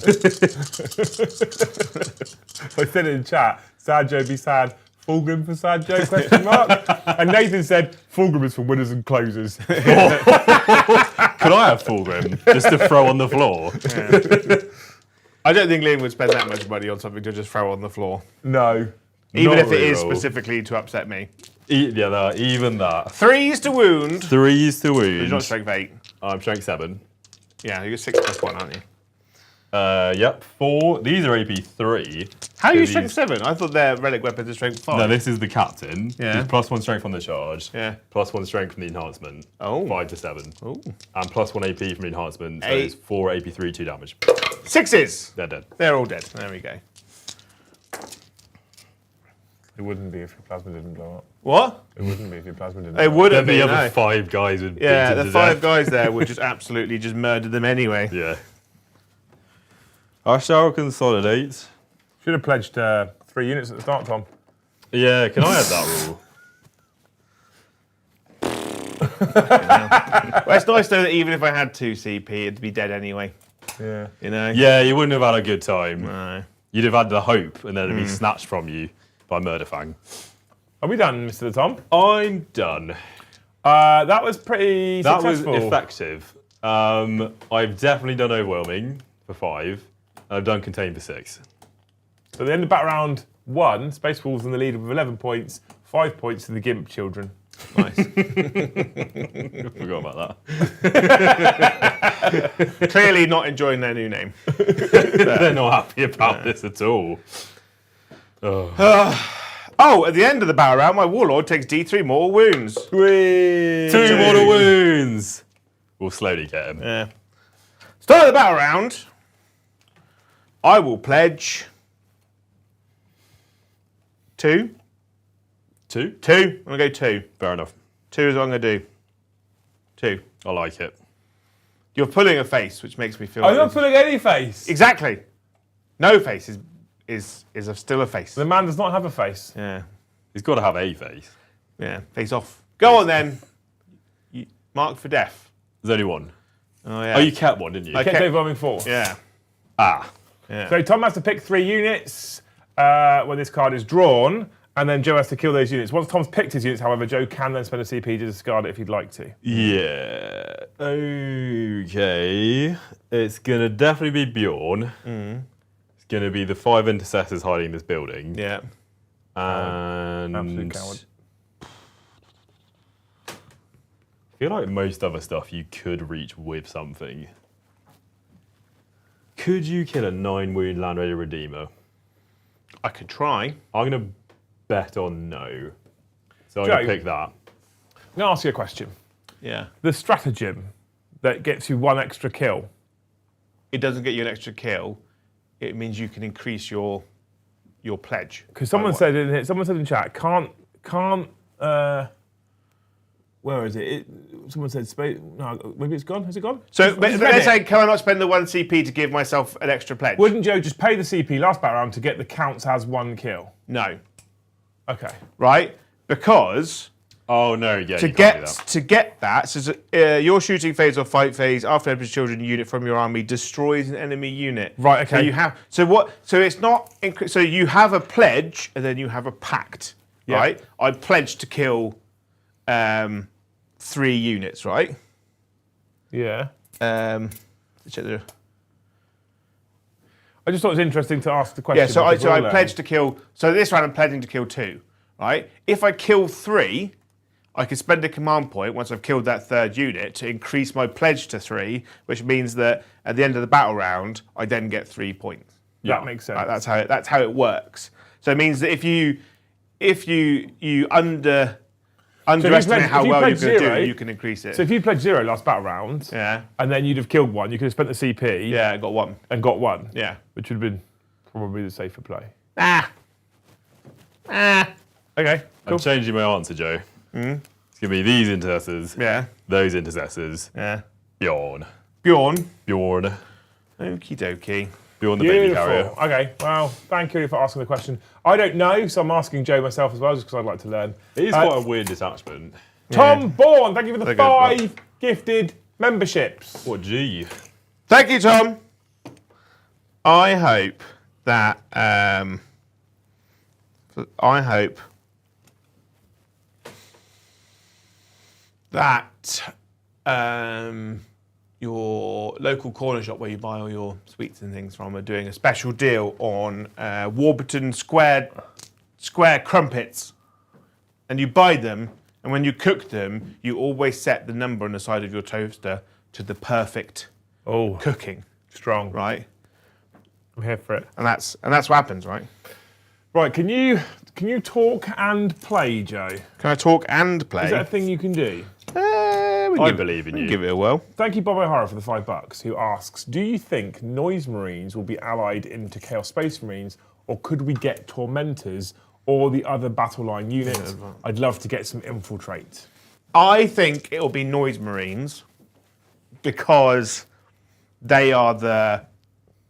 Speaker 1: I said it in chat, Sad Joe be sad, Fulgrim for Sad Joe, question mark. And Nathan said, Fulgrim is for winners and closers.
Speaker 2: Could I have Fulgrim just to throw on the floor?
Speaker 3: I don't think Liam would spend that much money on something to just throw on the floor.
Speaker 1: No.
Speaker 3: Even
Speaker 2: Not
Speaker 3: if it is
Speaker 2: reroll.
Speaker 3: specifically to upset me.
Speaker 2: Yeah, even that.
Speaker 3: 3s to wound.
Speaker 2: 3s to
Speaker 3: You're not
Speaker 2: wound.
Speaker 3: strength 8.
Speaker 2: I'm strength 7.
Speaker 3: Yeah, you're 6+1, aren't you?
Speaker 2: Yep, 4. These are AP 3.
Speaker 3: How are you
Speaker 2: These-
Speaker 3: strength 7? I thought their relic weapons are strength 5.
Speaker 2: No, this is the captain.
Speaker 3: Yeah.
Speaker 2: He's +1 strength on the charge.
Speaker 3: Yeah.
Speaker 2: +1 strength from the enhancement.
Speaker 3: Oh.
Speaker 2: 5 to 7.
Speaker 3: Ooh.
Speaker 2: And +1 AP from the enhancement. So
Speaker 3: 8.
Speaker 2: it's 4 AP3, 2 damage.
Speaker 3: 6s.
Speaker 2: They're dead.
Speaker 3: They're all dead. There we go.
Speaker 1: It wouldn't be if your plasma didn't blow up.
Speaker 3: What?
Speaker 1: It wouldn't be if your plasma didn't
Speaker 3: It
Speaker 1: blow up.
Speaker 3: wouldn't
Speaker 2: Then
Speaker 3: be.
Speaker 2: the other
Speaker 3: No.
Speaker 2: 5 guys would
Speaker 3: Yeah,
Speaker 2: beat
Speaker 3: the
Speaker 2: him to
Speaker 3: 5
Speaker 2: death.
Speaker 3: guys there would just absolutely just murder them anyway.
Speaker 2: Yeah. I shall consolidate.
Speaker 1: Should have pledged 3 units at the start, Tom.
Speaker 2: Yeah, can I add that rule?
Speaker 3: Well, it's nice though that even if I had 2 CP, it'd be dead anyway.
Speaker 1: Yeah.
Speaker 3: You know?
Speaker 2: Yeah, you wouldn't have had a good time.
Speaker 3: No.
Speaker 2: You'd have had the hope, and then it'd be snatched from you by Murderfang.
Speaker 1: Are we done, Mr. Tom?
Speaker 2: I'm done.
Speaker 1: That was pretty
Speaker 2: That
Speaker 1: successful.
Speaker 2: was effective. I've definitely done overwhelming for 5. I've done contain for 6.
Speaker 1: So at the end of battle round 1, Space Wolves in the lead with 11 points, 5 points to the Gimp children.
Speaker 3: Nice.
Speaker 2: Forgot about that.
Speaker 3: Clearly not enjoying their new name.
Speaker 2: They're not happy about this at all.
Speaker 3: Oh, at the end of the battle round, my Warlord takes D3 mortal wounds.
Speaker 2: 2 mortal wounds. We'll slowly get him.
Speaker 3: Yeah. Start of the battle round. I will pledge 2.
Speaker 2: 2?
Speaker 3: 2. I'm going to go 2.
Speaker 2: Fair enough.
Speaker 3: 2 is what I'm going to do. 2.
Speaker 2: I like it.
Speaker 3: You're pulling a face, which makes me feel
Speaker 1: I'm
Speaker 3: like
Speaker 1: not pulling any face.
Speaker 3: exactly. No face is still a face.
Speaker 1: The man does not have a face.
Speaker 3: Yeah.
Speaker 2: He's got to have a face.
Speaker 3: Yeah. Face off. Go on then. Mark for death.
Speaker 2: There's only one.
Speaker 3: Oh yeah.
Speaker 2: Oh, you kept one, didn't you?
Speaker 3: Okay.
Speaker 1: Kept overwhelming 4.
Speaker 3: Yeah.
Speaker 2: Ah.
Speaker 3: Yeah.
Speaker 1: So Tom has to pick 3 units when this card is drawn, and then Joe has to kill those units. Once Tom's picked his units, however, Joe can then spend a CP to discard it if he'd like to.
Speaker 2: Yeah. Okay. It's going to definitely be Bjorn. It's going to be the 5 intercessors hiding in this building.
Speaker 3: Yeah.
Speaker 2: And
Speaker 1: Absolute coward.
Speaker 2: I feel like most other stuff you could reach with something. Could you kill a 9 wound Land Raider Redeemer?
Speaker 3: I could try.
Speaker 2: I'm going to bet on no. So I'm going
Speaker 1: Joe.
Speaker 2: to pick that.
Speaker 1: I'm going to ask you a question.
Speaker 3: Yeah.
Speaker 1: The stratagem that gets you 1 extra kill,
Speaker 3: It doesn't get you an extra kill. It means you can increase your pledge.
Speaker 1: because someone said in chat, where is it? Someone said space. No, maybe it's gone. Has it gone?
Speaker 3: So
Speaker 1: Just
Speaker 3: but
Speaker 1: read
Speaker 3: they're
Speaker 1: it.
Speaker 3: saying, can I not spend the 1 CP to give myself an extra pledge?
Speaker 1: Wouldn't Joe just pay the CP last battle round to get the counts as 1 kill?
Speaker 3: No.
Speaker 1: Okay.
Speaker 3: Right? Because
Speaker 2: Oh, no, yeah,
Speaker 3: to
Speaker 2: you can't do that.
Speaker 3: get that, so your shooting phase or fight phase after every children unit from your army destroys an enemy unit.
Speaker 1: Right, okay.
Speaker 3: So you have so it's not so you have a pledge and then you have a pact,
Speaker 1: Yeah.
Speaker 3: right? I pledge to kill 3 units, right?
Speaker 1: Yeah.
Speaker 3: Check the-
Speaker 1: I just thought it was interesting to ask the question.
Speaker 3: Yeah, so
Speaker 1: because
Speaker 3: I
Speaker 1: we're all
Speaker 3: pledge to kill. So this round I'm pledging to kill 2, right? If I kill 3, I can spend a command point once I've killed that 3rd unit to increase my pledge to 3, which means that at the end of the battle round, I then get 3 points.
Speaker 1: That makes sense.
Speaker 3: Right, that's how it works. So it means that if you underestimate how
Speaker 1: if you
Speaker 3: well you're
Speaker 1: pledge
Speaker 3: going to
Speaker 1: 0,
Speaker 3: do, you can increase it.
Speaker 1: So if you pledged 0 last battle round,
Speaker 3: yeah,
Speaker 1: and then you'd have killed 1, you could have spent the CP
Speaker 3: yeah, I got 1.
Speaker 1: and got 1.
Speaker 3: Yeah.
Speaker 1: Which would have been probably the safer play. Okay, cool.
Speaker 2: I'm changing my answer, Joe. It's going to be these intercessors,
Speaker 3: Yeah,
Speaker 2: those intercessors,
Speaker 3: yeah.
Speaker 2: Bjorn.
Speaker 3: Bjorn.
Speaker 2: Bjorn.
Speaker 3: Okie dokie.
Speaker 2: Bjorn the baby
Speaker 1: Beautiful.
Speaker 2: carrier.
Speaker 1: Okay, well, thank you for asking the question. I don't know, so I'm asking Joe myself as well, just because I'd like to learn.
Speaker 2: It is quite a weird detachment.
Speaker 1: Tom Bourne, thank you for the
Speaker 3: They're good,
Speaker 1: 5 gifted memberships.
Speaker 2: What, gee?
Speaker 3: Thank you, Tom. I hope that your local corner shop where you buy all your sweets and things from are doing a special deal on Warburton square crumpets, and you buy them, and when you cook them, you always set the number on the side of your toaster to the perfect
Speaker 1: Oh,
Speaker 3: cooking,
Speaker 1: strong.
Speaker 3: right?
Speaker 1: I'm here for it.
Speaker 3: And that's what happens, right?
Speaker 1: Right, can you talk and play, Joe?
Speaker 3: Can I talk and play?
Speaker 1: Is that a thing you can do?
Speaker 2: I believe in you.
Speaker 3: Give it a whirl.
Speaker 1: Thank you, Bob O'Hara, for the $5, who asks, do you think Noise Marines will be allied into Chaos Space Marines, or could we get Tormentors or the other battle line units? I'd love to get some Infiltrate.
Speaker 3: I think it'll be Noise Marines because they are the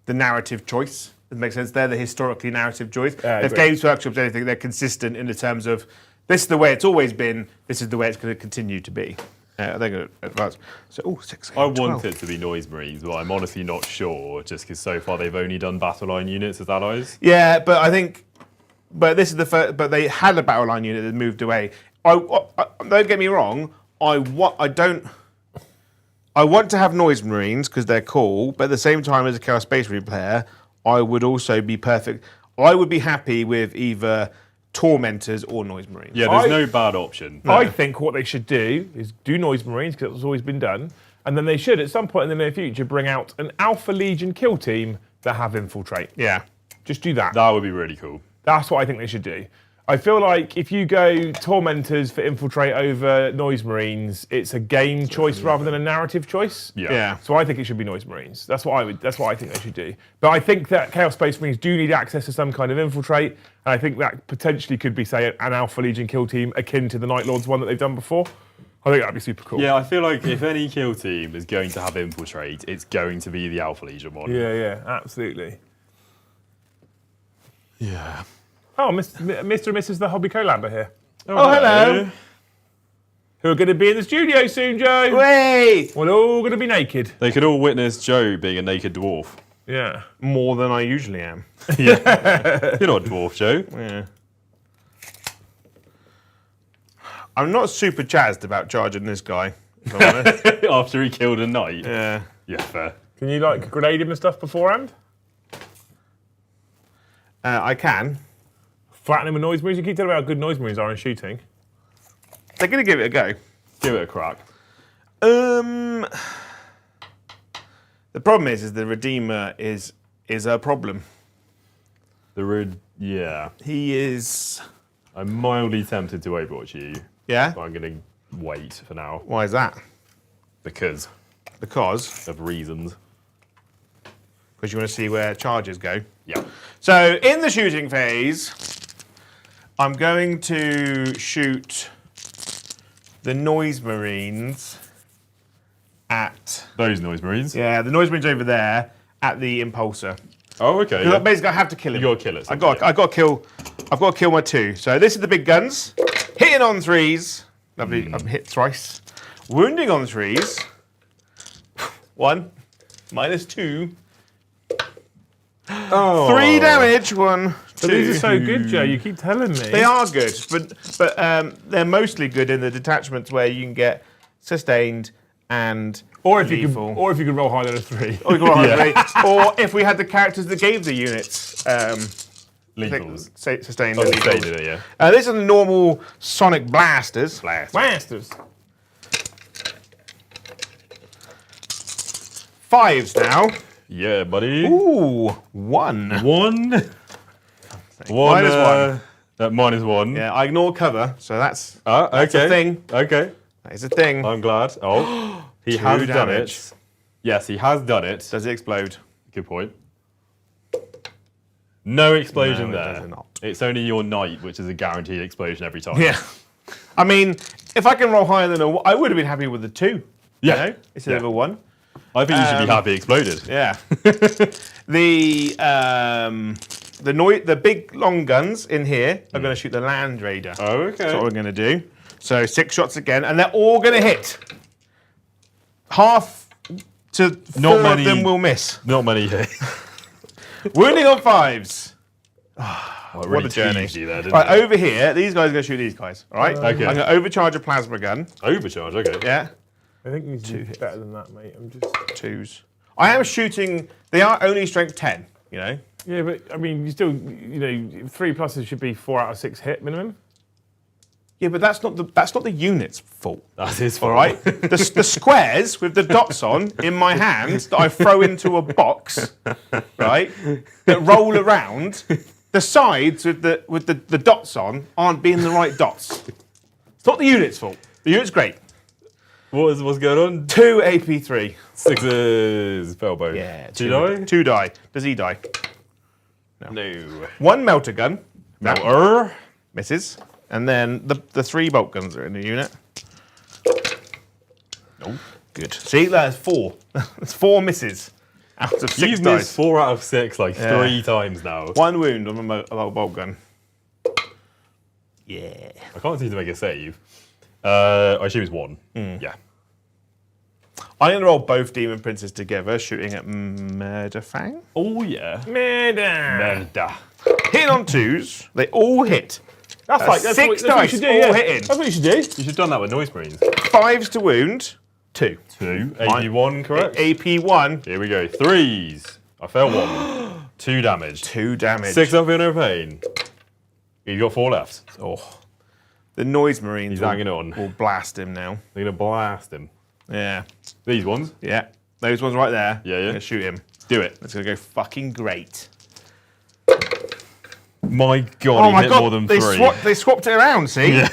Speaker 3: narrative choice. It makes sense. They're the historically narrative choice. If Games Workshop's anything, they're consistent in the terms of this is the way it's always been. This is the way it's going to continue to be. They're going to advance. So, 6.
Speaker 2: I want it to be Noise Marines, but I'm honestly not sure, just because so far they've only done battle line units as allies.
Speaker 3: Yeah, but I think, this is the first. But they had a battle line unit that moved away. Don't get me wrong. I want to have Noise Marines because they're cool, but at the same time, as a Chaos Space Marine player, I would also be perfect. I would be happy with either Tormentors or Noise Marines.
Speaker 2: Yeah, there's no bad option.
Speaker 1: I think what they should do is do Noise Marines, because that's always been done, and then they should, at some point in the near future, bring out an Alpha Legion kill team that have Infiltrate.
Speaker 3: Yeah.
Speaker 1: Just do that.
Speaker 2: That would be really cool.
Speaker 1: That's what I think they should do. I feel like if you go Tormentors for Infiltrate over Noise Marines, it's a game choice rather than a narrative choice.
Speaker 3: Yeah.
Speaker 1: So I think it should be Noise Marines. That's what I think they should do. But I think that Chaos Space Marines do need access to some kind of Infiltrate, and I think that potentially could be, say, an Alpha Legion kill team akin to the Night Lords one that they've done before. I think that'd be super cool.
Speaker 2: Yeah, I feel like if any kill team is going to have Infiltrate, it's going to be the Alpha Legion one.
Speaker 1: Yeah, absolutely.
Speaker 2: Yeah.
Speaker 1: Oh, Mr. and Mrs. the Hobby Collab are here.
Speaker 3: Oh, hello.
Speaker 1: Who are going to be in the studio soon, Joe?
Speaker 3: Wait.
Speaker 1: We're all going to be naked.
Speaker 2: They could all witness Joe being a naked dwarf.
Speaker 1: Yeah.
Speaker 3: More than I usually am.
Speaker 2: Yeah. You're not a dwarf, Joe.
Speaker 3: Yeah. I'm not super jazzed about charging this guy, if I'm honest.
Speaker 2: After he killed a knight.
Speaker 3: Yeah.
Speaker 2: Yeah, fair.
Speaker 1: Can you, grenade him and stuff beforehand?
Speaker 3: I can.
Speaker 1: Flatten him with Noise Marines? You keep telling me how good Noise Marines are in shooting.
Speaker 3: They're going to give it a go.
Speaker 2: Give it a crack.
Speaker 3: The problem is the Redeemer is a problem.
Speaker 2: Yeah.
Speaker 3: He is...
Speaker 2: I'm mildly tempted to Overwatch you.
Speaker 3: Yeah?
Speaker 2: But I'm going to wait for now.
Speaker 3: Why is that?
Speaker 2: Because
Speaker 3: Because
Speaker 2: of reasons.
Speaker 3: you want to see where charges go.
Speaker 2: Yeah.
Speaker 3: So, in the shooting phase, I'm going to shoot the Noise Marines at...
Speaker 2: Those Noise Marines?
Speaker 3: Yeah, the Noise Marines over there at the Impulsor.
Speaker 2: Oh, okay.
Speaker 3: Because basically I have to kill him.
Speaker 2: You got to kill it.
Speaker 3: I've got to kill my 2. So this is the big guns. Hitting on 3s. Lovely. I've hit thrice. Wounding on 3s. 1. -2.
Speaker 2: Oh.
Speaker 3: 3 damage. 1, 2.
Speaker 1: But these are so good, Joe. You keep telling me.
Speaker 3: They are good, but they're mostly good in the detachments where you can get sustained and
Speaker 1: Or if you
Speaker 3: lethal.
Speaker 1: can roll higher than a 3.
Speaker 3: Or, you can roll high rate. Or if we had the characters that gave the units
Speaker 2: Lethals.
Speaker 3: sustained.
Speaker 2: Oh,
Speaker 3: and
Speaker 2: sustained
Speaker 3: lethals.
Speaker 2: it, yeah.
Speaker 3: These are the normal sonic blasters.
Speaker 1: Masters.
Speaker 3: 5s now.
Speaker 2: Yeah, buddy.
Speaker 3: Ooh, 1.
Speaker 2: One.
Speaker 3: -1.
Speaker 2: -1.
Speaker 3: Yeah, I ignore cover, so that's
Speaker 2: Okay.
Speaker 3: a thing.
Speaker 2: Okay.
Speaker 3: That is a thing.
Speaker 2: I'm glad. Oh, he
Speaker 3: 2
Speaker 2: has done
Speaker 3: damage.
Speaker 2: it. Yes, he has done it.
Speaker 3: Does it explode?
Speaker 2: Good point. No explosion
Speaker 3: No, it
Speaker 2: there.
Speaker 3: does not.
Speaker 2: It's only your knight, which is a guaranteed explosion every time.
Speaker 3: Yeah. I mean, if I can roll higher than I would have been happy with the 2.
Speaker 2: Yeah.
Speaker 3: You know, instead of a 1.
Speaker 2: I think you should be happy exploded.
Speaker 3: Yeah. The big long guns in here are going to shoot the Land Raider.
Speaker 2: Oh, okay.
Speaker 3: That's what we're going to do. So 6 shots again, and they're all going to hit. Half to 4 of them will miss.
Speaker 2: Not many hit.
Speaker 3: Wounding on 5s.
Speaker 2: What
Speaker 3: What a journey.
Speaker 2: You there, didn't
Speaker 3: Right,
Speaker 2: it?
Speaker 3: over here, these guys are going to shoot these guys. All right?
Speaker 2: Okay.
Speaker 3: I'm going to overcharge a plasma gun.
Speaker 2: Overcharge, okay.
Speaker 3: Yeah.
Speaker 1: I think you do better than that, mate. I'm just.
Speaker 3: 2s. I am shooting. They are only strength 10, you know?
Speaker 1: Yeah, but I mean, you still, 3 pluses should be 4 out of 6 hit minimum.
Speaker 3: Yeah, but that's not the unit's fault.
Speaker 2: That's his
Speaker 3: All
Speaker 2: fault.
Speaker 3: right, the squares with the dots on in my hand that I throw into a box, right, that roll around. The sides with the dots on aren't being the right dots. It's not the unit's fault. The unit's great.
Speaker 2: What's going on?
Speaker 3: 2 AP3.
Speaker 2: 6s. Felbow.
Speaker 3: Yeah,
Speaker 2: 2 die?
Speaker 3: 2 die. Does he die?
Speaker 2: No.
Speaker 3: 1 melter gun. That
Speaker 2: Melter.
Speaker 3: misses. And then the 3 bolt guns are in the unit.
Speaker 2: No.
Speaker 3: Good. See, that's 4. That's 4 misses out of 6
Speaker 2: You've
Speaker 3: dice.
Speaker 2: missed 4 out of 6 like 3 times now.
Speaker 3: 1 wound on a bolt gun. Yeah.
Speaker 2: I can't seem to make a save. I assume it's 1. Yeah.
Speaker 3: I'm going to roll both Demon Princes together, shooting at Murderfang.
Speaker 2: Oh, yeah.
Speaker 3: Murder.
Speaker 2: Murder.
Speaker 3: Hitting on 2s. They all hit.
Speaker 1: That's
Speaker 3: 6
Speaker 1: what you
Speaker 3: dice,
Speaker 1: should do.
Speaker 3: all
Speaker 1: Yeah.
Speaker 3: hitting.
Speaker 1: That's what you should do.
Speaker 2: You should have done that with Noise Marines.
Speaker 3: 5s to wound. 2.
Speaker 2: 2. AP1, correct?
Speaker 3: AP1.
Speaker 2: Here we go. 3s. I failed 1. 2 damage.
Speaker 3: 2 damage.
Speaker 2: 6 up in no pain. He's got 4 left.
Speaker 3: Oh. The Noise Marines
Speaker 2: He's hanging on.
Speaker 3: will blast him now.
Speaker 2: They're going to blast him.
Speaker 3: Yeah.
Speaker 2: These ones.
Speaker 3: Yeah. Those ones right there.
Speaker 2: Yeah, yeah.
Speaker 3: I'm going to shoot him.
Speaker 2: Do it.
Speaker 3: It's going to go fucking great.
Speaker 2: My God, he hit more than 3.
Speaker 3: They swapped it around, see?
Speaker 2: Yeah.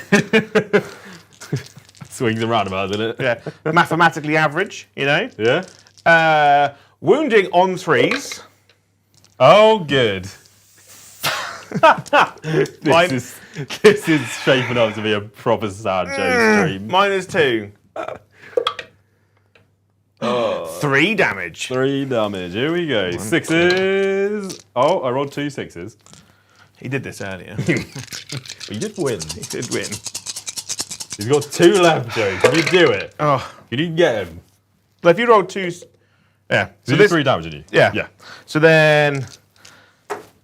Speaker 2: Swings and roundabouts, isn't it?
Speaker 3: Yeah. Mathematically average, you know?
Speaker 2: Yeah?
Speaker 3: Wounding on 3s.
Speaker 2: Oh, good.
Speaker 3: Mine-
Speaker 2: This is shaping up to be a proper sad Joe stream.
Speaker 3: -2. 3 damage.
Speaker 2: 3 damage. Here we go. 6s. Oh, I rolled 2 6s.
Speaker 3: He did this earlier.
Speaker 2: But you did win.
Speaker 3: He did win.
Speaker 2: He's got 2 left, Joe. Can you do it?
Speaker 3: Oh.
Speaker 2: Can you get him?
Speaker 3: But if you roll 2s... Yeah.
Speaker 2: So this 3 damage, didn't you?
Speaker 3: Yeah.
Speaker 2: Yeah.
Speaker 3: So then...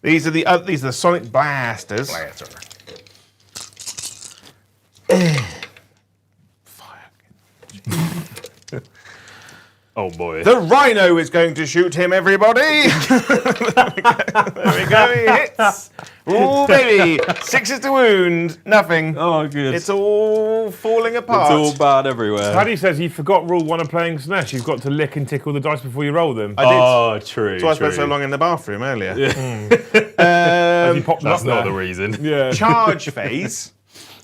Speaker 3: These are the Sonic Blasters.
Speaker 2: Oh, boy.
Speaker 3: The Rhino is going to shoot him, everybody! There we go, he hits! Oh, baby! 6s to wound, nothing.
Speaker 2: Oh, good.
Speaker 3: It's all falling apart.
Speaker 2: It's all bad everywhere.
Speaker 1: Paddy says he forgot rule 1 of playing SNES. You've got to lick and tickle the dice before you roll them.
Speaker 3: I did.
Speaker 2: Oh, true.
Speaker 3: So I spent
Speaker 2: true.
Speaker 3: so long in the bathroom earlier.
Speaker 1: As he popped them
Speaker 2: That's
Speaker 1: up
Speaker 2: not
Speaker 1: there.
Speaker 2: the reason.
Speaker 1: Yeah.
Speaker 3: Charge phase.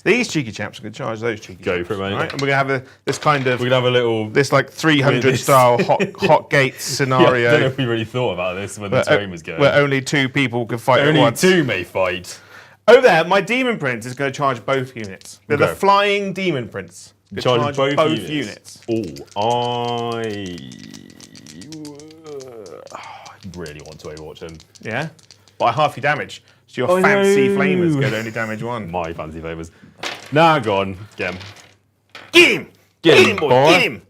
Speaker 3: These cheeky chaps are going to charge those cheeky
Speaker 2: Go
Speaker 3: chaps.
Speaker 2: for it, mate.
Speaker 3: Right? And we're going to have this kind of...
Speaker 2: We're going to have a little...
Speaker 3: This like 300
Speaker 2: This-
Speaker 3: style hot gates scenario.
Speaker 2: I don't know if we really thought about this when the train was going.
Speaker 3: Where only 2 people can fight at
Speaker 2: Only
Speaker 3: once.
Speaker 2: 2 may fight.
Speaker 3: Over there, my Demon Prince is going to charge both units. They're the
Speaker 2: Okay.
Speaker 3: flying Demon Prince. They
Speaker 2: Charge both
Speaker 3: units.
Speaker 2: Oh, I really want to Overwatch him.
Speaker 3: Yeah? By half your damage. So your
Speaker 2: I
Speaker 3: fancy
Speaker 2: know.
Speaker 3: flamers go to only damage 1.
Speaker 2: My fancy favours. Nah, go on. Get him.
Speaker 3: Get him! Get him, boy! Get him!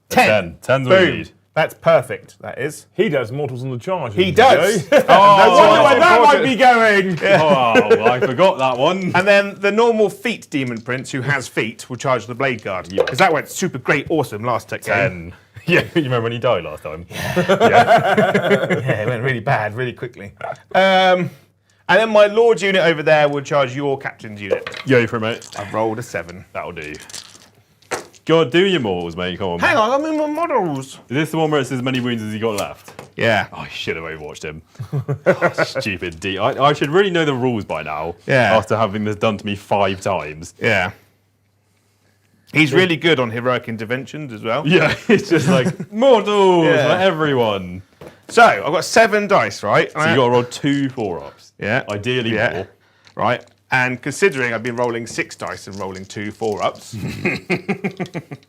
Speaker 3: 10.
Speaker 2: 10's what we
Speaker 3: Boom.
Speaker 2: need.
Speaker 3: That's perfect, that is.
Speaker 1: He does Mortals on the Charge.
Speaker 3: He does.
Speaker 1: Joe. I wonder where that might be going.
Speaker 2: Oh, I forgot that one.
Speaker 3: And then the normal feet Demon Prince, who has feet, will charge the Blade Guard. Because that went super great, awesome last tech game.
Speaker 2: 10. Yeah, you remember when he died last time?
Speaker 3: Yeah, it went really bad, really quickly. And then my Lord unit over there will charge your Captain's unit.
Speaker 2: Go for it, mate.
Speaker 3: I've rolled a 7.
Speaker 2: That'll do. God, do your mortals, mate. Come on.
Speaker 3: Hang on, I'm in my models.
Speaker 2: Is this the one where it's as many wounds as he got left?
Speaker 3: Yeah.
Speaker 2: Oh, I should have Overwatched him. Oh, stupid D. I should really know the rules by now.
Speaker 3: Yeah.
Speaker 2: After having this done to me 5 times.
Speaker 3: Yeah. He's really good on heroic interventions as well.
Speaker 2: Yeah, it's just like, mortals
Speaker 3: Yeah.
Speaker 2: for everyone.
Speaker 3: So, I've got 7 dice, right?
Speaker 2: So you got to roll 2 4-ups.
Speaker 3: Yeah.
Speaker 2: Ideally
Speaker 3: Yeah.
Speaker 2: more.
Speaker 3: Right. And considering I've been rolling 6 dice and rolling 2 4-ups,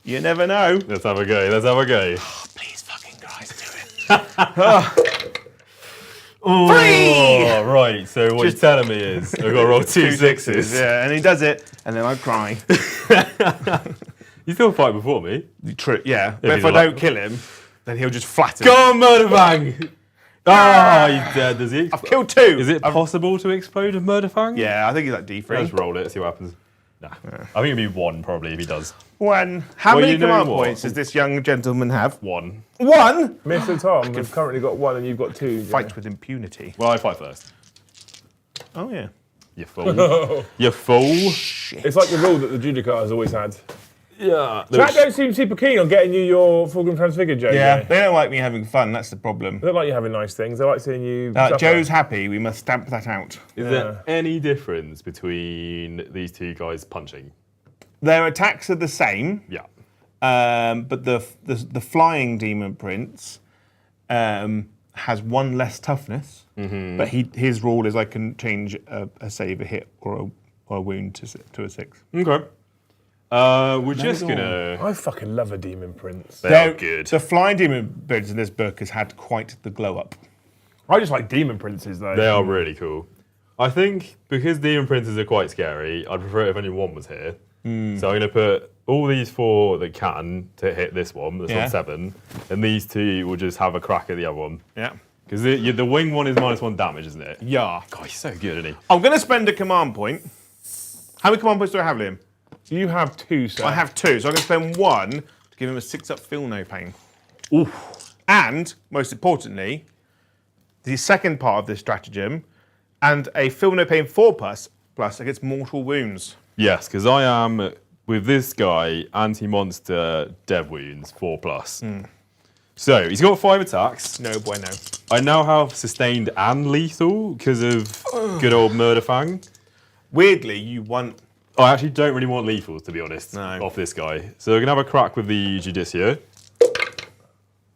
Speaker 3: you never know.
Speaker 2: Let's have a go. Let's have a go.
Speaker 3: Please fucking guys do it.
Speaker 2: Oh,
Speaker 3: 3!
Speaker 2: right. So what you're telling me is I've got to roll 2 6s.
Speaker 3: Yeah, and he does it, and then I cry.
Speaker 2: You still fight before me.
Speaker 3: True, yeah. But if
Speaker 2: he's
Speaker 3: I
Speaker 2: alive.
Speaker 3: don't kill him, then he'll just flatten.
Speaker 2: Go on, Murder Bang! Ah, he's dead. Does he?
Speaker 3: I've killed 2.
Speaker 2: Is it possible to explode a Murder Fang?
Speaker 3: Yeah, I think he's like D3.
Speaker 2: Let's roll it, see what happens. Nah. I think it'd be 1 probably if he does.
Speaker 3: 1. How
Speaker 2: Well,
Speaker 3: many
Speaker 2: you know
Speaker 3: command
Speaker 2: what?
Speaker 3: points does this young gentleman have?
Speaker 2: 1.
Speaker 3: 1?
Speaker 1: Mr. Tom has currently got 1 and you've got 2.
Speaker 3: Fight with impunity.
Speaker 2: Well, I fight first.
Speaker 3: Oh, yeah.
Speaker 2: You fool. You fool.
Speaker 3: shit.
Speaker 1: It's like the rule that the Judicature has always had.
Speaker 2: Yeah.
Speaker 1: Chat don't seem super keen on getting you your Fulgrim Transfigured, Joe.
Speaker 3: Yeah, they don't like me having fun. That's the problem.
Speaker 1: They don't like you having nice things. They like seeing you. suffer.
Speaker 3: Joe's happy. We must stamp that out.
Speaker 2: Is there any difference between these two guys punching?
Speaker 3: Their attacks are the same,
Speaker 2: Yeah.
Speaker 3: but the flying demon prince has one less toughness. But his rule is I can change a save, a hit, or a wound to a 6.
Speaker 2: Okay. We're just gonna.
Speaker 1: I fucking love a Demon Prince.
Speaker 2: They are good.
Speaker 3: The flying demon prince in this book has had quite the glow up.
Speaker 1: I just like Demon Princes, though.
Speaker 2: They are really cool. I think because Demon Princes are quite scary, I'd prefer it if only one was here. So I'm going to put all these 4 that can to hit this one, that's on 7, and these 2 will just have a crack at the other one.
Speaker 3: Yeah.
Speaker 2: Because the wing one is -1 damage, isn't it?
Speaker 3: Yeah.
Speaker 2: God, he's so good, isn't he?
Speaker 3: I'm going to spend a command point. How many command points do I have, Liam?
Speaker 1: You have 2, sir.
Speaker 3: I have 2, so I'm going to spend 1 to give him a 6-up feel no pain. Oof. And, most importantly, the second part of this stratagem, and a feel no pain 4+ against mortal wounds.
Speaker 2: Yes, because I am, with this guy, anti-monster dev wounds 4+. So, he's got 5 attacks.
Speaker 3: No bueno.
Speaker 2: I now have sustained and lethal because of good old Murder Fang.
Speaker 3: Weirdly, you want...
Speaker 2: I actually don't really want lethals, to be honest,
Speaker 3: No.
Speaker 2: off this guy. So we're going to have a crack with the Judicia.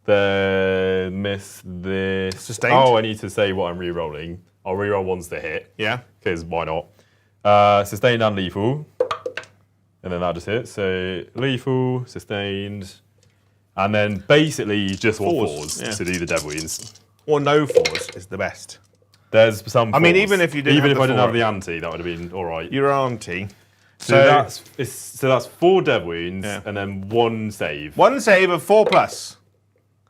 Speaker 2: Then miss this.
Speaker 3: Sustained?
Speaker 2: Oh, I need to say what I'm re-rolling. I'll re-roll ones to hit.
Speaker 3: Yeah.
Speaker 2: Because why not? Sustained and lethal. And then that just hits. So lethal, sustained. And then basically you just want 4s to do the dev wounds.
Speaker 3: Or no 4s is the best.
Speaker 2: There's some
Speaker 3: I mean,
Speaker 2: 4s.
Speaker 3: even if you didn't
Speaker 2: Even
Speaker 3: have
Speaker 2: if
Speaker 3: the
Speaker 2: I didn't
Speaker 3: 4,
Speaker 2: have the ante, that would have been all right.
Speaker 3: Your auntie.
Speaker 2: So that's 4 dev wounds and then 1 save.
Speaker 3: 1 save of 4+.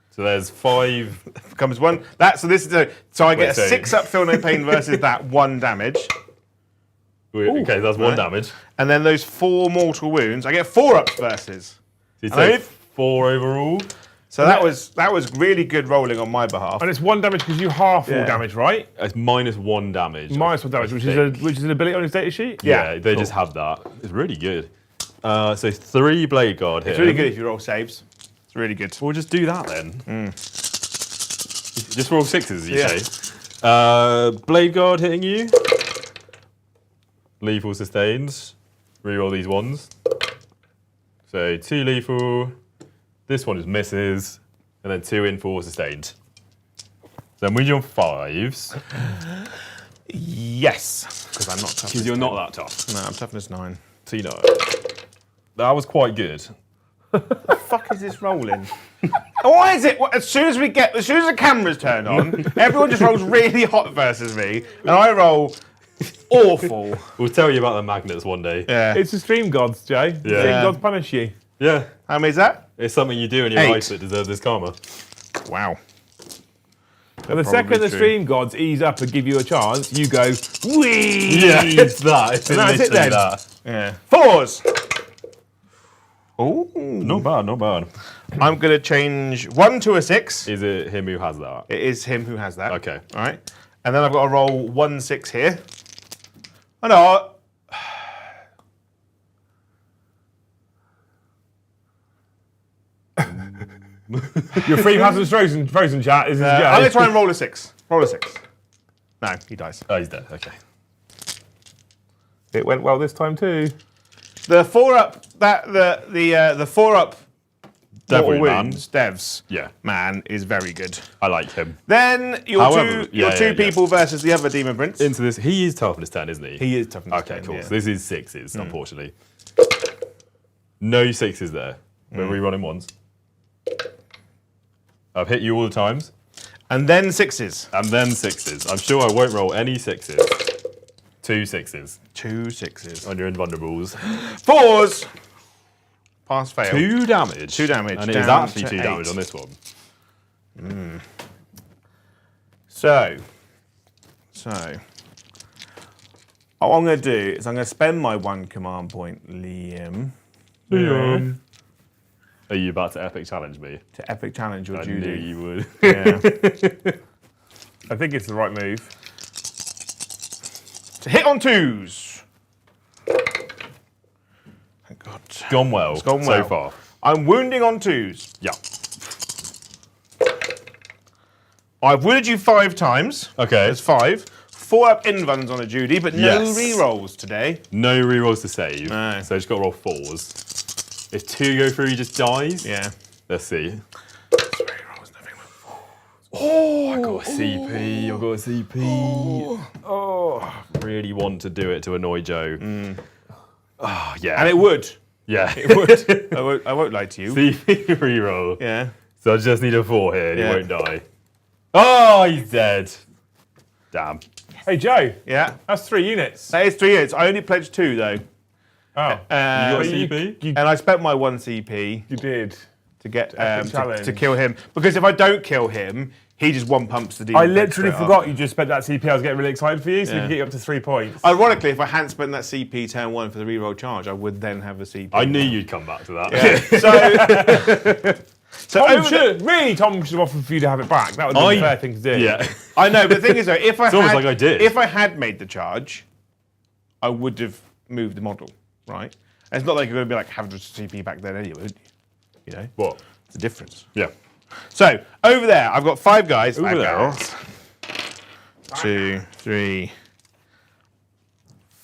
Speaker 2: So there's 5.
Speaker 3: Becomes 1. So this is so I get a 6-up feel no pain versus that 1 damage.
Speaker 2: Okay, that's 1 damage.
Speaker 3: And then those 4 mortal wounds, I get 4-ups versus.
Speaker 2: So you
Speaker 3: And I
Speaker 2: take 4 overall.
Speaker 3: So that was really good rolling on my behalf.
Speaker 1: And it's 1 damage because you half all
Speaker 3: Yeah.
Speaker 1: damage, right?
Speaker 2: It's -1 damage.
Speaker 1: -1 damage, which is an ability on his data sheet?
Speaker 2: Yeah, they just have that. It's really good. So 3 Blade Guard hit.
Speaker 3: It's really good if you roll saves. It's really good.
Speaker 2: We'll just do that then. Just roll 6s, you
Speaker 3: Yeah.
Speaker 2: say. Blade Guard hitting you. Lethal sustained. Reroll these ones. So 2 lethal. This one just misses. And then 2 in 4 sustained. Then with your 5s.
Speaker 3: Yes. Because I'm not tough.
Speaker 2: Because you're not that tough.
Speaker 3: No, I'm toughness 9.
Speaker 2: So you know. That was quite good.
Speaker 3: The fuck is this rolling? Why is it? As soon as the cameras turn on, everyone just rolls really hot versus me, and I roll awful.
Speaker 2: We'll tell you about the magnets one day.
Speaker 3: Yeah.
Speaker 1: It's the stream gods, Jay. The stream gods punish you.
Speaker 2: Yeah.
Speaker 3: How many is that?
Speaker 2: It's something you do in your
Speaker 3: 8.
Speaker 2: life that deserves this karma.
Speaker 3: Wow.
Speaker 1: And the second the
Speaker 3: true.
Speaker 1: stream gods ease up and give you a chance, you go, wee!
Speaker 2: Yeah, it's that. It's
Speaker 1: And that's it
Speaker 2: literally
Speaker 1: then.
Speaker 2: that.
Speaker 3: Yeah. 4s. Oh.
Speaker 2: Not bad, not bad.
Speaker 3: I'm gonna change 1 to a 6.
Speaker 2: Is it him who has that?
Speaker 3: It is him who has that.
Speaker 2: Okay.
Speaker 3: All right. And then I've got to roll 1 6 here. Oh no.
Speaker 1: Your free hazards frozen chat is
Speaker 3: I'm gonna try and roll a 6. Roll a 6. No, he dies.
Speaker 2: Oh, he's dead. Okay.
Speaker 1: It went well this time too.
Speaker 3: The 4-up the 4-up
Speaker 2: Dev
Speaker 3: mortal
Speaker 2: wound man.
Speaker 3: wounds devs
Speaker 2: Yeah,
Speaker 3: man is very good.
Speaker 2: I like him.
Speaker 3: Then your
Speaker 2: However,
Speaker 3: two people versus the other demon prince.
Speaker 2: Into this, he is toughness 10, isn't he?
Speaker 3: He is toughness
Speaker 2: Okay,
Speaker 3: 10,
Speaker 2: cool.
Speaker 3: yeah.
Speaker 2: So this is 6s, unfortunately. No 6s there. We're rerunning ones. I've hit you all the times.
Speaker 3: And then 6s.
Speaker 2: And then 6s. I'm sure I won't roll any 6s. 2 6s
Speaker 3: 2 6s.
Speaker 2: on your invulnerables.
Speaker 3: 4s. Pass fail.
Speaker 2: 2 damage.
Speaker 3: 2 damage.
Speaker 2: And it is
Speaker 3: down
Speaker 2: actually
Speaker 3: to
Speaker 2: 2 damage
Speaker 3: 8.
Speaker 2: on this one.
Speaker 3: So, what I'm going to do is I'm going to spend my 1 command point, Liam,
Speaker 2: Are you about to epic challenge me?
Speaker 3: to epic challenge your
Speaker 2: I knew
Speaker 3: Judy.
Speaker 2: you would.
Speaker 3: Yeah.
Speaker 1: I think it's the right move.
Speaker 3: To hit on 2s. God.
Speaker 2: Gone well.
Speaker 3: Gone
Speaker 2: So
Speaker 3: well.
Speaker 2: far.
Speaker 3: I'm wounding on 2s.
Speaker 2: Yeah.
Speaker 3: I've wounded you 5 times.
Speaker 2: Okay.
Speaker 3: There's 5. 4 up invuns on a Judy, but no
Speaker 2: Yes.
Speaker 3: rerolls today.
Speaker 2: No rerolls to save.
Speaker 3: No.
Speaker 2: So just got to roll 4s. If 2 go through, he just dies.
Speaker 3: Yeah.
Speaker 2: Let's see.
Speaker 3: Rerolls, nothing.
Speaker 2: Oh, I got a CP. I got a CP. Oh, really want to do it to annoy Joe. Oh, yeah.
Speaker 3: And it would.
Speaker 2: Yeah.
Speaker 3: It would. I won't lie to you.
Speaker 2: CP reroll.
Speaker 3: Yeah.
Speaker 2: So I just need a 4 here and
Speaker 3: Yeah.
Speaker 2: he won't die. Oh, he's dead. Damn.
Speaker 1: Hey, Joe.
Speaker 3: Yeah.
Speaker 1: That's 3 units.
Speaker 3: That is 3 units. I only pledged 2 though.
Speaker 1: Oh,
Speaker 2: You got a
Speaker 1: but
Speaker 2: CP?
Speaker 3: And I spent my 1 CP
Speaker 1: you did.
Speaker 3: to get
Speaker 1: Epic challenge.
Speaker 3: to kill him. Because if I don't kill him, he just one pumps the demon.
Speaker 1: I
Speaker 3: prince
Speaker 1: literally
Speaker 3: straight
Speaker 1: forgot
Speaker 3: up.
Speaker 1: you just spent that CP. I was getting really excited for you, so we
Speaker 3: Yeah.
Speaker 1: can get you up to 3 points.
Speaker 3: Ironically, if I hadn't spent that CP turn 1 for the reroll charge, I would then have a CP.
Speaker 2: I knew you'd come back to that.
Speaker 3: Yeah. So
Speaker 1: Tom
Speaker 3: over the,
Speaker 1: Tom should have offered for you to have it back. That would be the fair thing to do.
Speaker 2: Yeah.
Speaker 3: I know, but the thing is though, if I
Speaker 2: almost
Speaker 3: had,
Speaker 2: like I did.
Speaker 3: if I had made the charge, I would have moved the model, right? And it's not like you're going to be like having a CP back then anyway, would you? You know,
Speaker 2: What?
Speaker 3: it's a difference.
Speaker 2: Yeah.
Speaker 3: So over there, I've got 5 guys.
Speaker 2: Over there.
Speaker 3: Girls. 2, 3,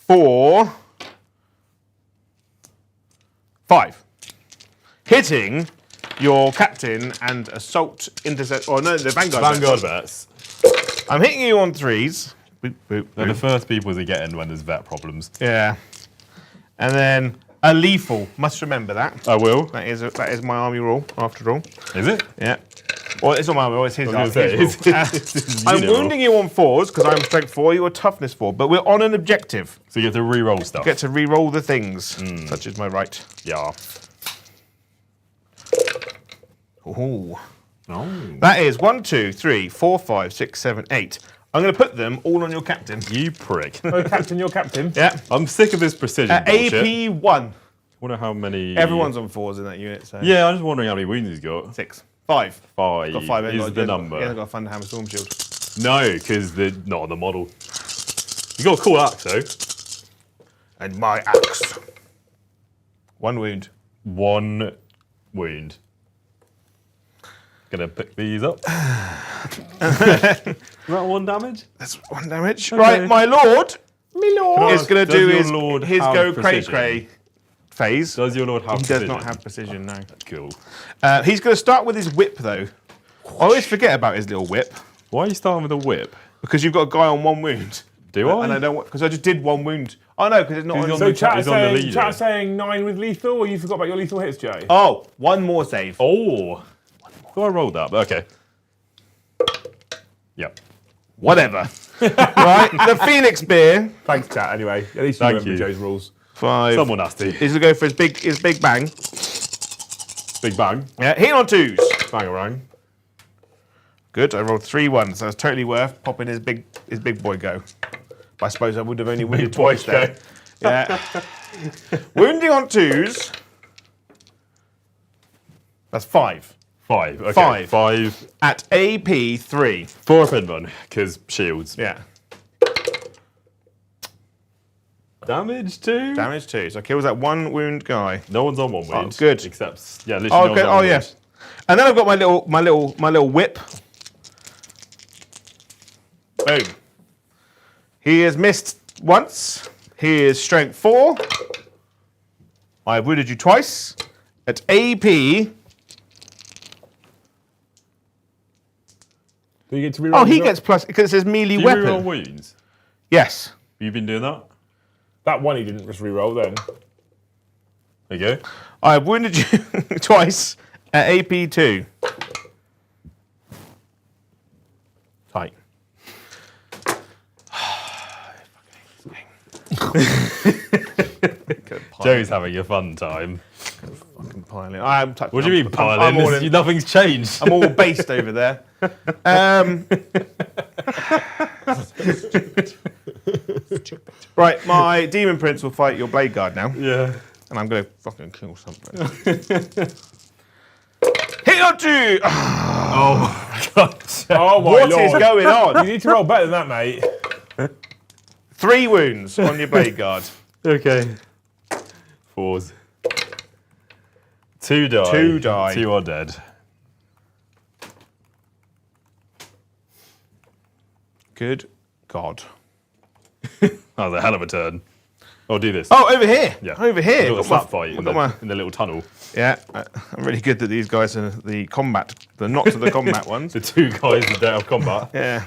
Speaker 3: 4, 5. Hitting your captain and assault intercept. Oh no, the vanguard.
Speaker 2: Vanguard
Speaker 3: vets.
Speaker 2: vets.
Speaker 3: I'm hitting you on 3s. Boop, boop,
Speaker 2: They're the
Speaker 3: boop.
Speaker 2: first people to get in when there's vet problems.
Speaker 3: Yeah. And then a lethal. Must remember that.
Speaker 2: I will.
Speaker 3: That is my army rule, after all.
Speaker 2: Is it?
Speaker 3: Yeah. Well, it's not my rule, it's his,
Speaker 2: I was gonna say,
Speaker 3: his rule.
Speaker 2: it's his
Speaker 3: I'm
Speaker 2: unit rule.
Speaker 3: wounding you on 4s because I'm strength 4, you're toughness 4, but we're on an objective.
Speaker 2: So you get to re-roll stuff.
Speaker 3: Get to re-roll the things, such as my right.
Speaker 2: Yeah.
Speaker 3: Ooh.
Speaker 2: Oh.
Speaker 3: That is 1, 2, 3, 4, 5, 6, 7, 8. I'm going to put them all on your captain.
Speaker 2: You prick.
Speaker 1: Oh, captain, you're captain.
Speaker 3: Yeah.
Speaker 2: I'm sick of this precision bullshit.
Speaker 3: AP1.
Speaker 2: Wonder how many...
Speaker 3: Everyone's on 4s in that unit, so.
Speaker 2: Yeah, I'm just wondering how many wounds he's got.
Speaker 3: 6. 5.
Speaker 2: 5
Speaker 3: Got 5
Speaker 2: is the number.
Speaker 3: Yeah, I've got a Thunderhammer Storm Shield.
Speaker 2: No, because they're not on the model. You got a cool axe though.
Speaker 3: And my axe. 1 wound.
Speaker 2: 1 wound. Gonna pick these up. Is that 1 damage?
Speaker 3: That's 1 damage. Right, my lord.
Speaker 1: Me lord.
Speaker 3: Is going to
Speaker 2: Does
Speaker 3: do
Speaker 2: your
Speaker 3: his
Speaker 2: lord
Speaker 3: his
Speaker 2: have
Speaker 3: go cray
Speaker 2: precision?
Speaker 3: cray phase.
Speaker 2: Does your lord have
Speaker 3: He does
Speaker 2: precision?
Speaker 3: not have precision, no.
Speaker 2: Cool.
Speaker 3: He's going to start with his whip, though. I always forget about his little whip
Speaker 2: Why are you starting with a whip?
Speaker 3: because you've got a guy on 1 wound.
Speaker 2: Do I?
Speaker 3: And I don't because I just did 1 wound. Oh no, because it's not
Speaker 2: He's
Speaker 3: on.
Speaker 2: on
Speaker 1: So
Speaker 2: the-
Speaker 1: chat
Speaker 2: he's on the
Speaker 1: saying,
Speaker 2: leader.
Speaker 1: chat saying 9 with lethal, or you forgot about your lethal hits, Joe?
Speaker 3: Oh, 1 more save.
Speaker 2: Oh. Thought I rolled that, but okay. Yep.
Speaker 3: Whatever. Right, the Phoenix Spear.
Speaker 1: Thanks, chat. Anyway, at least you
Speaker 2: Thank
Speaker 1: remember
Speaker 2: you.
Speaker 1: Joe's rules.
Speaker 3: 5.
Speaker 2: Someone nasty.
Speaker 3: He's going to go for his big bang.
Speaker 2: Big bang.
Speaker 3: Yeah, hitting on 2s.
Speaker 2: Bangarang.
Speaker 3: Good. I rolled 3 1s. So it's totally worth popping his big boy go. But I suppose I would have only wounded twice
Speaker 2: boy
Speaker 3: there. Yeah. Wounding on 2s. That's 5.
Speaker 2: 5. Okay.
Speaker 3: 5.
Speaker 2: 5.
Speaker 3: At AP 3.
Speaker 2: 4 up in one, because shields.
Speaker 3: Yeah.
Speaker 2: Damage 2?
Speaker 3: Damage 2. So kills that 1 wound guy.
Speaker 2: No one's on 1 wound.
Speaker 3: good.
Speaker 2: Except, yeah, literally
Speaker 3: Oh,
Speaker 2: no
Speaker 3: good.
Speaker 2: one's on
Speaker 3: Oh,
Speaker 2: one
Speaker 3: yes. And then I've got my little whip. Boom. He has missed once. He is strength 4. I've wounded you twice. At AP.
Speaker 1: Do you get to reroll?
Speaker 3: Oh, he
Speaker 1: as well?
Speaker 3: gets plus because it says melee
Speaker 2: Do you
Speaker 3: weapon.
Speaker 2: reroll wounds?
Speaker 3: Yes.
Speaker 2: You've been doing that?
Speaker 1: That one he didn't just reroll then.
Speaker 2: There you go.
Speaker 3: I've wounded you twice at AP 2. Tight.
Speaker 2: Joe's having a fun time.
Speaker 3: Fucking piling. I'm touching.
Speaker 2: What do you mean piling?
Speaker 3: I'm all in.
Speaker 2: Nothing's changed.
Speaker 3: I'm all based over there. Right, my demon prince will fight your blade guard now,
Speaker 2: Yeah.
Speaker 3: and I'm gonna fucking kill something. Hit on 2!
Speaker 2: Oh my god.
Speaker 1: Oh my
Speaker 3: What
Speaker 1: lord.
Speaker 3: is going
Speaker 1: You
Speaker 3: on?
Speaker 1: need to roll better than that, mate.
Speaker 3: 3 wounds on your blade guard.
Speaker 2: Okay. 4s. 2 die.
Speaker 3: 2 die.
Speaker 2: 2 are dead.
Speaker 3: Good God.
Speaker 2: That was a hell of a turn. I'll do this.
Speaker 3: Oh, over here.
Speaker 2: Yeah.
Speaker 3: Over here.
Speaker 2: A little
Speaker 3: Got my-
Speaker 2: slap fight
Speaker 3: I got my-
Speaker 2: in the little tunnel.
Speaker 3: Yeah, I'm really good that these guys are the not to the combat ones.
Speaker 2: The 2 guys that don't have combat.
Speaker 3: Yeah.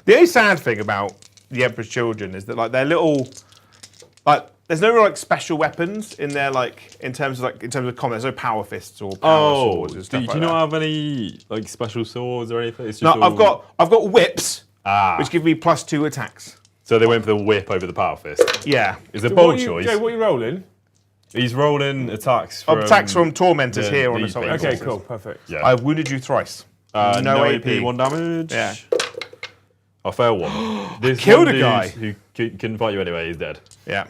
Speaker 3: The only sad thing about the Emperor's Children is that like they're little, like there's no real like special weapons in there, like in terms of combat. There's no power fists or power swords and stuff
Speaker 2: do
Speaker 3: like
Speaker 2: you
Speaker 3: that.
Speaker 2: not have any like special swords or anything? It's
Speaker 3: No,
Speaker 2: just
Speaker 3: I've got whips,
Speaker 2: Ah,
Speaker 3: which give me +2 attacks.
Speaker 2: so they went for the whip over the power fist.
Speaker 3: Yeah.
Speaker 2: It's a
Speaker 1: What
Speaker 2: bold
Speaker 1: are you,
Speaker 2: choice.
Speaker 1: Joe, what are you rolling?
Speaker 2: He's rolling attacks from...
Speaker 3: Attacks from tormentors here on
Speaker 2: these
Speaker 3: assault
Speaker 2: things.
Speaker 1: Okay,
Speaker 3: rifles.
Speaker 1: cool, perfect.
Speaker 2: Yeah.
Speaker 3: I've wounded you thrice.
Speaker 2: no AP, 1 damage.
Speaker 3: Yeah.
Speaker 2: I fail 1. This
Speaker 3: Killed
Speaker 2: one
Speaker 3: a
Speaker 2: dude
Speaker 3: guy.
Speaker 2: who couldn't fight you anyway. He's dead.
Speaker 3: Yeah.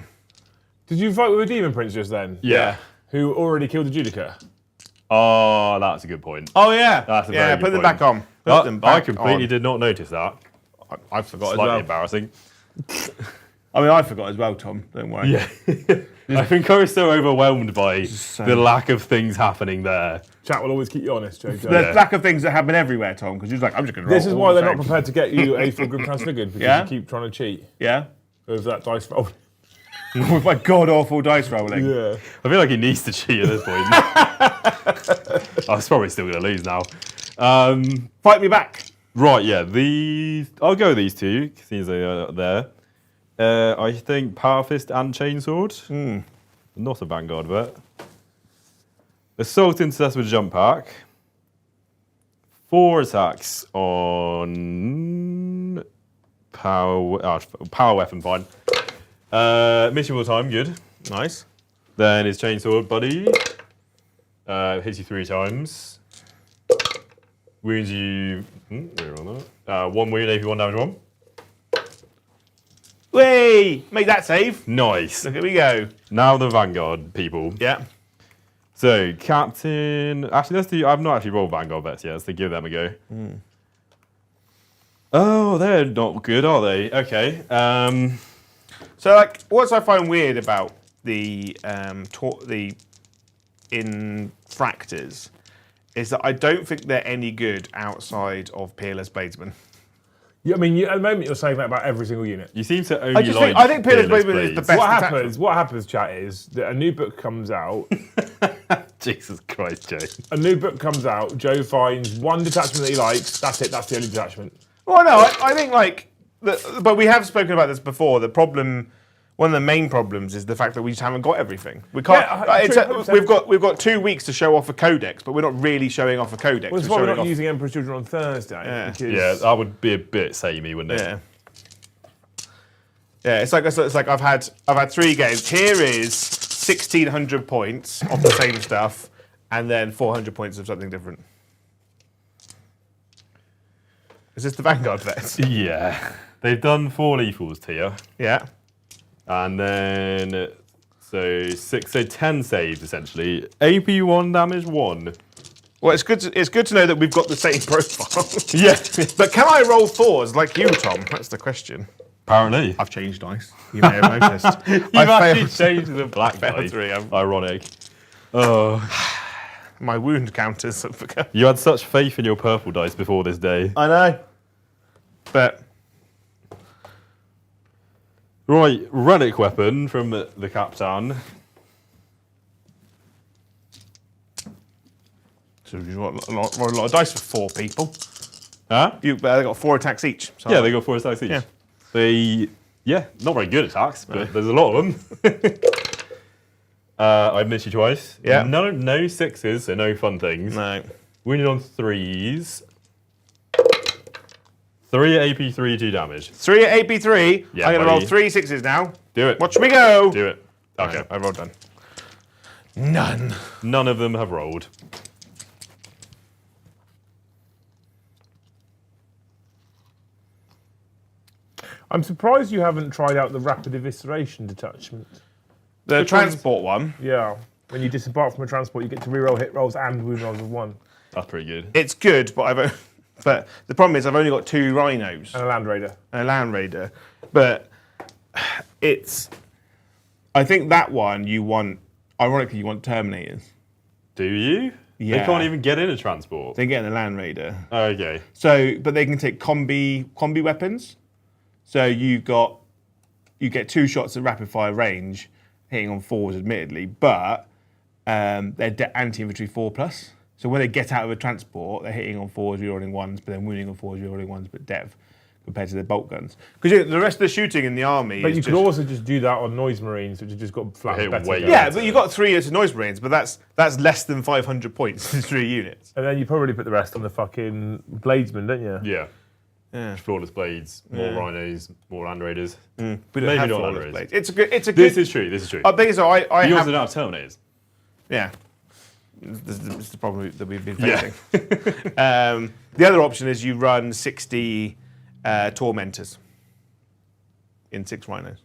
Speaker 1: Did you fight with a demon prince just then?
Speaker 2: Yeah.
Speaker 1: Who already killed the Judica?
Speaker 2: Oh, that's a good point.
Speaker 3: Oh yeah.
Speaker 2: That's a
Speaker 3: yeah.
Speaker 2: very
Speaker 3: Put
Speaker 2: good
Speaker 3: them
Speaker 2: point.
Speaker 3: back on. Put
Speaker 2: I,
Speaker 3: them
Speaker 2: I
Speaker 3: back
Speaker 2: completely
Speaker 3: on.
Speaker 2: did not notice that.
Speaker 3: I forgot as
Speaker 2: Slightly
Speaker 3: well.
Speaker 2: embarrassing.
Speaker 3: I mean, I forgot as well, Tom. Don't worry.
Speaker 2: Yeah. I think I was so overwhelmed by the lack of things happening there.
Speaker 1: Chat will always keep you honest, Joe.
Speaker 3: There's
Speaker 2: Yeah.
Speaker 3: lack of things that happen everywhere, Tom, because you're like, I'm just going to roll.
Speaker 1: This is
Speaker 3: all
Speaker 1: why
Speaker 3: the
Speaker 1: they're not
Speaker 3: same.
Speaker 1: prepared to get you a full group transfigured, because
Speaker 3: Yeah?
Speaker 1: you keep trying to cheat
Speaker 3: Yeah.
Speaker 1: with that dice roll.
Speaker 3: With my god awful dice rolling.
Speaker 1: Yeah.
Speaker 2: I feel like he needs to cheat at this point. I was probably still going to lose now.
Speaker 3: Fight me back.
Speaker 2: Right, yeah. I'll go with these 2, since they are there. I think Power Fist and Chainsword. Not a Vanguard vet. Assault Intercessor with Jump Pack. 4 attacks on power weapon, fine. Mission time, good.
Speaker 3: Nice.
Speaker 2: Then his Chainsword buddy. Hits you 3 times. Wounds you... reroll that. 1 wound, AP 1 damage 1.
Speaker 3: Whey! Make that save.
Speaker 2: Nice.
Speaker 3: Look, here we go.
Speaker 2: Now the Vanguard people.
Speaker 3: Yeah.
Speaker 2: So, Captain... Actually, let's do... I've not actually rolled Vanguard vets yet, so give them a go. Oh, they're not good, are they? Okay.
Speaker 3: So, like, what I find weird about the infractors is that I don't think they're any good outside of Peerless Bladesman.
Speaker 1: Yeah, I mean, at the moment you're saying that about every single unit.
Speaker 2: You seem to only
Speaker 3: I think Peerless
Speaker 2: Peerless
Speaker 3: Bladesman is the
Speaker 2: Blades.
Speaker 3: best.
Speaker 1: What happens, chat, is that a new book comes out.
Speaker 2: Jesus Christ, Joe.
Speaker 1: A new book comes out. Joe finds one detachment that he likes. That's it. That's the only detachment.
Speaker 3: Well, no, I think like, but we have spoken about this before. The problem, one of the main problems, is the fact that we just haven't got everything. We can't.
Speaker 1: Yeah, true, 100%.
Speaker 3: We've got 2 weeks to show off a codex, but we're not really showing off a codex.
Speaker 1: Well, that's why we're not using Emperor's Children on Thursday.
Speaker 3: Yeah.
Speaker 1: Because
Speaker 2: Yeah, that would be a bit samey, wouldn't it?
Speaker 3: Yeah. Yeah, it's like I've had 3 games. Here is 1,600 points of the same stuff, and then 400 points of something different. Is this the Vanguard vets?
Speaker 2: Yeah. They've done 4 lethals tier.
Speaker 3: Yeah.
Speaker 2: And then... So 10 saves, essentially. AP 1, damage 1.
Speaker 3: Well, it's good to know that we've got the same profile.
Speaker 2: Yeah.
Speaker 3: But can I roll 4s like you, Tom? That's the question.
Speaker 2: Apparently.
Speaker 3: I've changed dice. You may have noticed.
Speaker 2: You've
Speaker 3: I
Speaker 2: actually
Speaker 3: failed.
Speaker 2: changed the black
Speaker 3: failed
Speaker 2: dice.
Speaker 3: 3.
Speaker 2: Ironic. Oh,
Speaker 3: My wound counters have become.
Speaker 2: you had such faith in your purple dice before this day.
Speaker 3: I know. But
Speaker 2: Right, relic weapon from the Captain.
Speaker 3: so you want a lot of dice for 4 people.
Speaker 2: Huh?
Speaker 3: They got 4 attacks each. So
Speaker 2: Yeah, they got 4 attacks each.
Speaker 3: Yeah.
Speaker 2: Not very good attacks, but there's a lot of them. I've missed you twice.
Speaker 3: Yeah.
Speaker 2: No 6s, so no fun things.
Speaker 3: No.
Speaker 2: Wounded on 3s. 3 AP, 3 2 damage.
Speaker 3: 3 at AP3.
Speaker 2: Yeah,
Speaker 3: I'm going to roll
Speaker 2: buddy.
Speaker 3: 3 6s now.
Speaker 2: Do it.
Speaker 3: Watch me go.
Speaker 2: Do it. Okay.
Speaker 3: I rolled done. None.
Speaker 2: None of them have rolled.
Speaker 1: I'm surprised you haven't tried out the rapid evisceration detachment.
Speaker 3: The transport one.
Speaker 1: Yeah. When you disembark from a transport, you get to reroll hit rolls and wound rolls of 1.
Speaker 2: That's pretty good.
Speaker 3: It's good, but but the problem is I've only got 2 rhinos
Speaker 1: And a Land Raider.
Speaker 3: and a Land Raider. But I think that one you want ironically, you want Terminators.
Speaker 2: Do you?
Speaker 3: Yeah.
Speaker 2: They can't even get in a transport.
Speaker 3: They get in a Land Raider.
Speaker 2: Okay.
Speaker 3: So, but they can take combi weapons. So you get 2 shots at rapid fire range, hitting on 4s, admittedly, but they're anti-infantry 4+. So when they get out of a transport, they're hitting on 4s, rerolling 1s, but then wounding on 4s, rerolling 1s, but dev compared to their bolt guns. Because the rest of the shooting in the army.
Speaker 1: But you could also just do that on noise marines, which have just got flat
Speaker 2: Hit
Speaker 1: better.
Speaker 2: way
Speaker 1: guns.
Speaker 3: Yeah, but you've got 3 units of noise marines, but that's less than 500 points in 3 units.
Speaker 1: And then you probably put the rest on the fucking bladesmen, don't you?
Speaker 2: Yeah.
Speaker 3: Yeah.
Speaker 2: Flawless blades, more rhinos, more land raiders.
Speaker 3: We don't
Speaker 2: Maybe
Speaker 3: have
Speaker 2: not
Speaker 3: flawless
Speaker 2: Land
Speaker 3: blades.
Speaker 2: Raiders.
Speaker 3: It's a good.
Speaker 2: This is true. This is true.
Speaker 3: I think so. I
Speaker 2: You
Speaker 3: have.
Speaker 2: also don't have Terminators.
Speaker 3: Yeah. This is the problem that we've been
Speaker 2: Yeah.
Speaker 3: facing. The other option is you run 60 tormentors in 6 rhinos.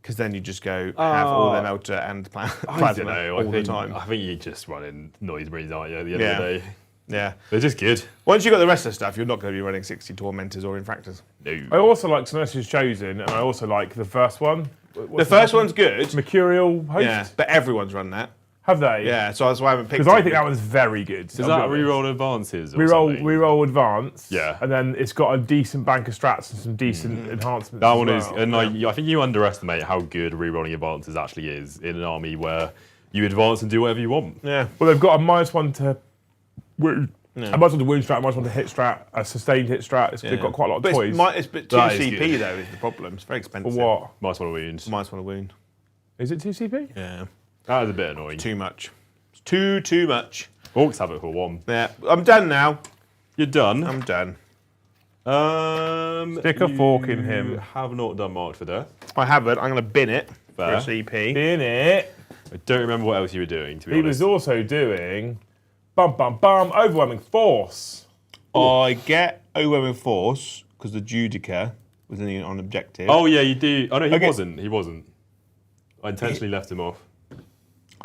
Speaker 3: Because then you just go have all their melter and plasma
Speaker 2: I don't know.
Speaker 3: all the time.
Speaker 2: I think you're just running noise marines, aren't you? At the end of the day,
Speaker 3: Yeah.
Speaker 2: they're just good.
Speaker 3: Once you've got the rest of the stuff, you're not going to be running 60 tormentors or infractors.
Speaker 1: I
Speaker 2: No.
Speaker 1: also like Sinestro's Chosen, and I also like the first one.
Speaker 3: The first one's good.
Speaker 1: Mercurial Host.
Speaker 3: Yeah, but everyone's run that.
Speaker 1: Have they?
Speaker 3: Yeah, so that's why I haven't picked it.
Speaker 1: Because I think that one's very good.
Speaker 2: Does that reroll advances? Or
Speaker 1: Reroll,
Speaker 2: something?
Speaker 1: reroll advance.
Speaker 2: Yeah.
Speaker 1: And then it's got a decent bank of strats and some decent enhancements.
Speaker 2: That
Speaker 1: as
Speaker 2: one is,
Speaker 1: well.
Speaker 2: and I think you underestimate how good rerolling advances actually is in an army where you advance and do whatever you want.
Speaker 3: Yeah.
Speaker 1: Well, they've got a -1 to wound, a -1 to wound strat, a -1 to hit strat, a sustained hit strat. They've got quite a lot of
Speaker 3: But
Speaker 1: toys.
Speaker 3: it's but
Speaker 2: That
Speaker 3: 2
Speaker 2: is
Speaker 3: CP
Speaker 2: good.
Speaker 3: though is the problem. It's very expensive.
Speaker 1: For what?
Speaker 2: Minus one wounds.
Speaker 3: Minus 1 a wound.
Speaker 1: Is it 2 CP?
Speaker 3: Yeah.
Speaker 2: That is a bit annoying.
Speaker 3: Too much. It's too much.
Speaker 2: Orcs have it for 1.
Speaker 3: Yeah. I'm done now.
Speaker 2: You're done.
Speaker 3: I'm done.
Speaker 1: Stick a fork in him.
Speaker 2: You have not done Marked for Death.
Speaker 3: I haven't. I'm going to bin it for
Speaker 2: Fair.
Speaker 3: a CP.
Speaker 1: In it.
Speaker 2: I don't remember what else you were doing, to be
Speaker 1: He
Speaker 2: honest.
Speaker 1: was also doing overwhelming force.
Speaker 3: I get overwhelming force because the Judica was on objective.
Speaker 2: Oh, yeah, you do. Oh, no, he
Speaker 3: Okay.
Speaker 2: wasn't. He wasn't. I intentionally left him off.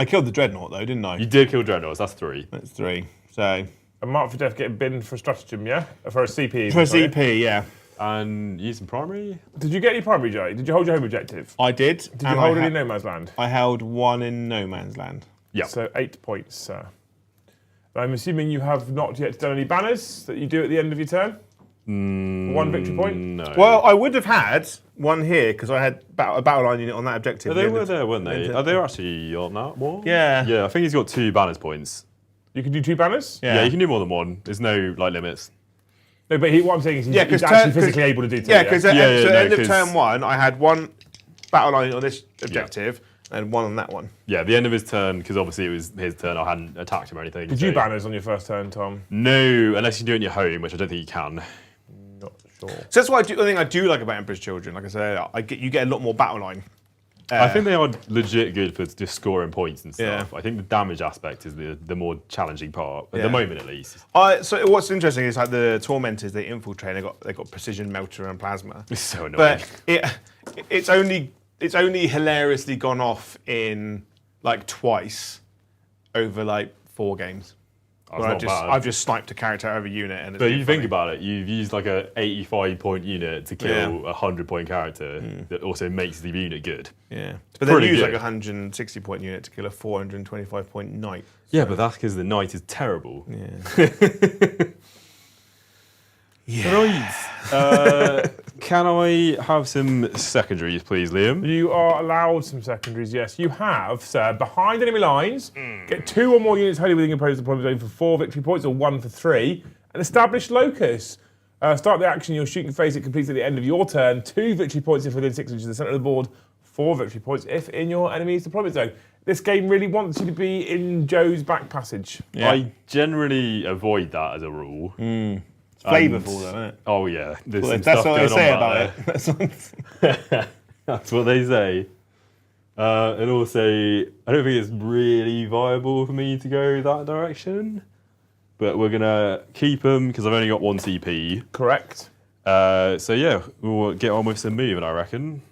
Speaker 3: I killed the Dreadnought though, didn't I?
Speaker 2: You did kill Dreadnoughts. That's 3.
Speaker 3: That's 3. So
Speaker 1: A Mark for Death getting binned for stratagem, yeah? For a CP.
Speaker 3: for a
Speaker 1: sorry.
Speaker 3: CP, yeah,
Speaker 2: And use some primary?
Speaker 1: Did you get any primary, Joe? Did you hold your home objective?
Speaker 3: I did.
Speaker 1: Did you hold any no man's land?
Speaker 3: I held 1 in no man's land.
Speaker 2: Yeah.
Speaker 1: So 8 points, sir. I'm assuming you have not yet done any banners that you do at the end of your turn? 1 victory point?
Speaker 2: No.
Speaker 3: Well, I would have had 1 here because I had a battle line unit on that objective.
Speaker 2: They were there, weren't they? Are they actually on that one?
Speaker 3: Yeah.
Speaker 2: Yeah, I think he's got 2 banners points.
Speaker 1: You can do 2 banners?
Speaker 2: Yeah, you can do more than 1. There's no limits.
Speaker 1: No, but what I'm saying is he's,
Speaker 3: Yeah,
Speaker 1: he's
Speaker 3: 'cause
Speaker 1: actually
Speaker 3: turn-
Speaker 1: physically able to do 2.
Speaker 3: Yeah, because at
Speaker 2: Yeah,
Speaker 3: so
Speaker 2: no,
Speaker 3: end of
Speaker 2: 'cause-
Speaker 3: turn 1, I had 1 battle line on this objective and 1 on that one.
Speaker 2: Yeah, the end of his turn, because obviously it was his turn, I hadn't attacked him or anything.
Speaker 1: Did you banners on your first turn, Tom?
Speaker 2: No, unless you do it in your home, which I don't think you can.
Speaker 1: Not sure.
Speaker 3: So that's what I think I do like about Emperor's Children. Like I said, you get a lot more battle line.
Speaker 2: I think they are legit good for just scoring points and stuff.
Speaker 3: Yeah.
Speaker 2: I think the damage aspect is the more challenging part, at
Speaker 3: Yeah.
Speaker 2: the moment at least.
Speaker 3: So what's interesting is like the Tormentors, they infiltrate. They got precision melter and plasma.
Speaker 2: It's so annoying.
Speaker 3: But it's only hilariously gone off in like twice over like 4 games.
Speaker 2: That's
Speaker 3: Where
Speaker 2: not bad.
Speaker 3: I've just sniped a character out of a unit, and it's
Speaker 2: But
Speaker 3: been
Speaker 2: you think
Speaker 3: funny.
Speaker 2: about it, you've used like a 85-point unit to kill a 100-point character that also makes the unit good.
Speaker 3: Yeah, but then
Speaker 2: Pretty
Speaker 3: use
Speaker 2: good.
Speaker 3: like a 160-point unit to kill a 425-point knight.
Speaker 2: Yeah, but that's because the knight is terrible.
Speaker 3: Yeah.
Speaker 2: Right. Can I have some secondaries, please, Liam?
Speaker 1: You are allowed some secondaries, yes. You have, sir, behind enemy lines, get 2 or more units wholly within your opponent's deployment zone for 4 victory points or 1 for 3. An established locus. Start the action, your shooting phase, it completes at the end of your turn. 2 victory points if within 6 inches of the centre of the board. 4 victory points if in your enemy's deployment zone. This game really wants you to be in Joe's back passage.
Speaker 3: Yeah.
Speaker 2: I generally avoid that as a rule.
Speaker 3: It's flavourful though, isn't it?
Speaker 2: Oh, yeah. There's some
Speaker 3: That's
Speaker 2: stuff
Speaker 3: what they
Speaker 2: going on
Speaker 3: say
Speaker 2: back
Speaker 3: about
Speaker 2: there.
Speaker 3: it.
Speaker 2: That's what they say. And also, I don't think it's really viable for me to go that direction. But we're going to keep them because I've only got 1 CP.
Speaker 1: Correct.
Speaker 2: So yeah, we'll get on with some moving, I reckon.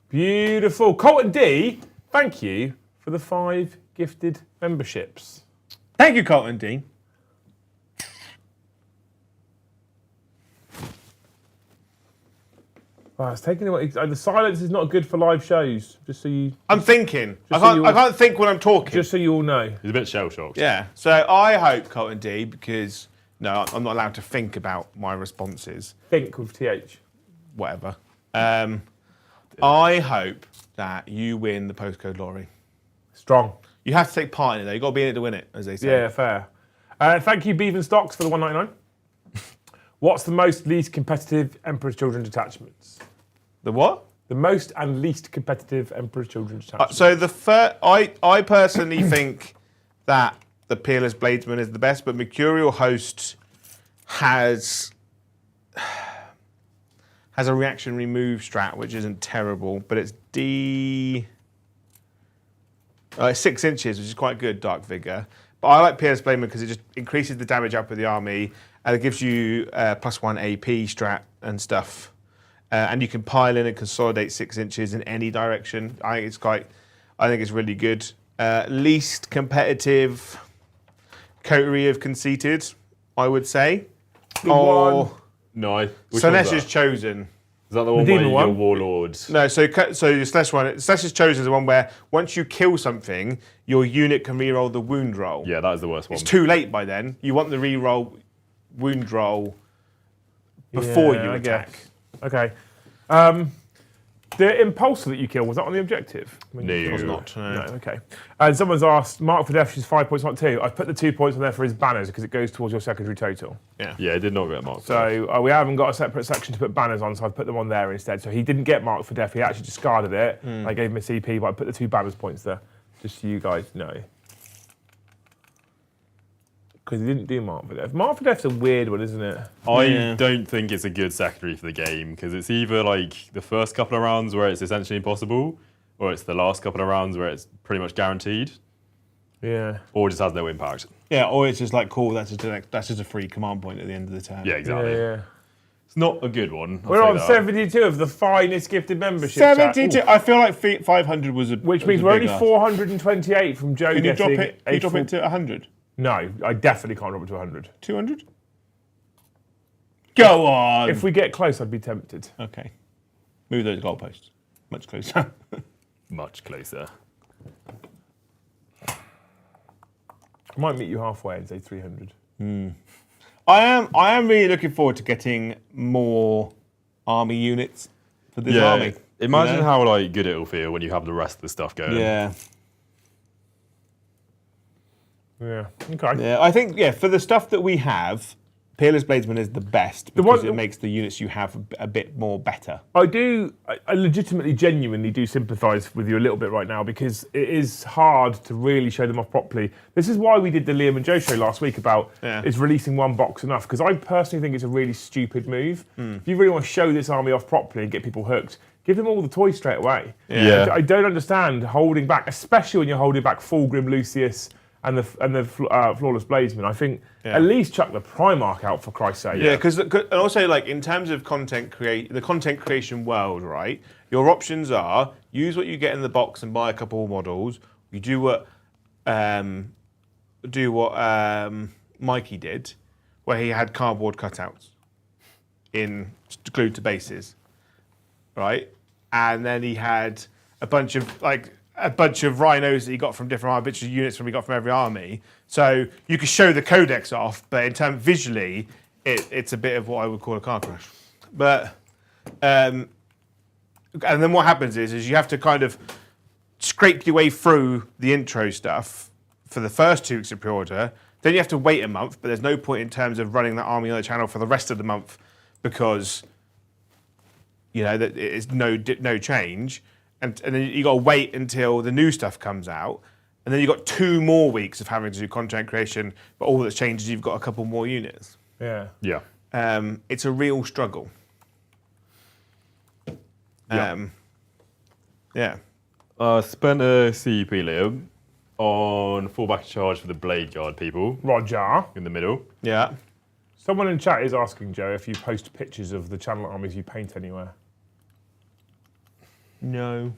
Speaker 1: Beautiful. Colton D, thank you for the 5 gifted memberships.
Speaker 3: Thank you, Colton D.
Speaker 1: Oh, it's taking away. The silence is not good for live shows. Just so you.
Speaker 3: I'm thinking. I
Speaker 1: so you-
Speaker 3: can't think when I'm talking.
Speaker 1: Just so you all know.
Speaker 2: He's a bit shell shocked.
Speaker 3: Yeah. So I hope Colton D, because no, I'm not allowed to think about my responses.
Speaker 1: Think with TH.
Speaker 3: Whatever. I hope that you win the postcode lottery.
Speaker 1: Strong.
Speaker 3: You have to take part in it, though. You've got to be in it to win it, as they say.
Speaker 1: Yeah, fair. Thank you, Beaven Stocks, for the 199. What's the most least competitive Emperor's Children detachments?
Speaker 3: The what?
Speaker 1: The most and least competitive Emperor's Children detachments.
Speaker 3: So I personally think that the Peerless Bladesman is the best, but Mercurial Host has a reaction remove strat, which isn't terrible, but it's 6 inches, which is quite good, Dark Vigor. But I like Peerless Bladesman because it just increases the damage up of the army, and it gives you +1 AP strat and stuff. And you can pile in and consolidate 6 inches in any direction. I think it's really good. Least competitive coterie of conceited, I would say.
Speaker 1: one.
Speaker 2: No.
Speaker 3: Slaanesh Chosen.
Speaker 2: Is that the one
Speaker 1: The
Speaker 2: where
Speaker 1: demon
Speaker 2: you're
Speaker 1: one?
Speaker 2: warlords?
Speaker 3: No, so your Slaanesh one. Slaanesh Chosen is the one where once you kill something, your unit can reroll the wound roll.
Speaker 2: Yeah, that is the worst one.
Speaker 3: It's too late by then. You want the reroll wound roll before you
Speaker 1: I
Speaker 3: attack.
Speaker 1: guess. Okay. The impulsor that you killed, was that on the objective? I mean,
Speaker 2: No.
Speaker 1: it
Speaker 2: It was
Speaker 3: not, no.
Speaker 1: No, okay. And someone's asked, Mark for Death, she's 5 points, not 2. I've put the 2 points on there for his banners because it goes towards your secondary total.
Speaker 2: Yeah, it did not get marked.
Speaker 1: So we haven't got a separate section to put banners on, so I've put them on there instead. So he didn't get marked for death, he actually discarded it. I gave him a CP, but I put the 2 banners points there, just so you guys know. Because he didn't do Mark for Death. Mark for Death's a weird one, isn't it?
Speaker 2: I don't think it's a good secondary for the game because it's either like the first couple of rounds where it's essentially impossible, or it's the last couple of rounds where it's pretty much guaranteed,
Speaker 1: Yeah.
Speaker 2: or it just has no impact.
Speaker 3: Yeah, or it's just like, cool, that's just a free command point at the end of the turn.
Speaker 2: Yeah, exactly.
Speaker 1: Yeah.
Speaker 2: It's not a good one. I'll
Speaker 1: We're
Speaker 2: say
Speaker 1: on
Speaker 2: that.
Speaker 1: 72 of the finest gifted membership. chat.
Speaker 3: 72.
Speaker 1: Ooh.
Speaker 3: I feel like 500 was a.
Speaker 1: Which
Speaker 3: was
Speaker 1: means
Speaker 3: a
Speaker 1: we're
Speaker 3: big
Speaker 1: only
Speaker 3: ask.
Speaker 1: 428 from Joe
Speaker 3: Can you drop
Speaker 1: getting
Speaker 3: it? Can you drop it to 100?
Speaker 1: No, I definitely can't drop it to 100.
Speaker 3: 200? Go on.
Speaker 1: If we get close, I'd be tempted.
Speaker 3: Okay. Move those goalposts. Much closer.
Speaker 2: Much closer.
Speaker 1: I might meet you halfway and say 300.
Speaker 3: I am really looking forward to getting more army units for this
Speaker 2: Yeah.
Speaker 3: army.
Speaker 2: Imagine
Speaker 3: you know?
Speaker 2: how like good it'll feel when you have the rest of the stuff going.
Speaker 3: Yeah.
Speaker 1: Yeah. Okay.
Speaker 3: Yeah, I think, for the stuff that we have, Peerless Bladesman is the best because
Speaker 1: one-
Speaker 3: it makes the units you have a bit more better.
Speaker 1: I legitimately, genuinely do sympathise with you a little bit right now because it is hard to really show them off properly. This is why we did the Liam and Joe show last week about is releasing one box enough? Because I personally think it's a really stupid move. If you really want to show this army off properly and get people hooked, give them all the toys straight away.
Speaker 2: Yeah.
Speaker 1: I don't understand holding back, especially when you're holding back Fulgrim, Lucius, and the Flawless Bladesman. I think at least chuck the Primarch out for Christ's sake.
Speaker 3: Yeah, because also like in terms of the content creation world, right? Your options are use what you get in the box and buy a couple of models. You do what Mikey did, where he had cardboard cutouts glued to bases, right? And then he had a bunch of rhinos that he got from different army, a bunch of units from he got from every army. So you could show the codex off, but in terms visually, it's a bit of what I would call a car crash. But and then what happens is you have to kind of scrape your way through the intro stuff for the first 2 weeks of pre-order. Then you have to wait a month, but there's no point in terms of running that army on the channel for the rest of the month because that it's no change. And then you got to wait until the new stuff comes out, and then you got 2 more weeks of having to do content creation. But all that's changed is you've got a couple more units.
Speaker 1: Yeah.
Speaker 2: Yeah.
Speaker 3: It's a real struggle. Yeah.
Speaker 2: Spent a CP Liam on fallback charge for the Blade Guard people
Speaker 1: Roger.
Speaker 2: in the middle.
Speaker 3: Yeah.
Speaker 1: Someone in chat is asking, Joe, if you post pictures of the channel armies you paint anywhere.
Speaker 3: No.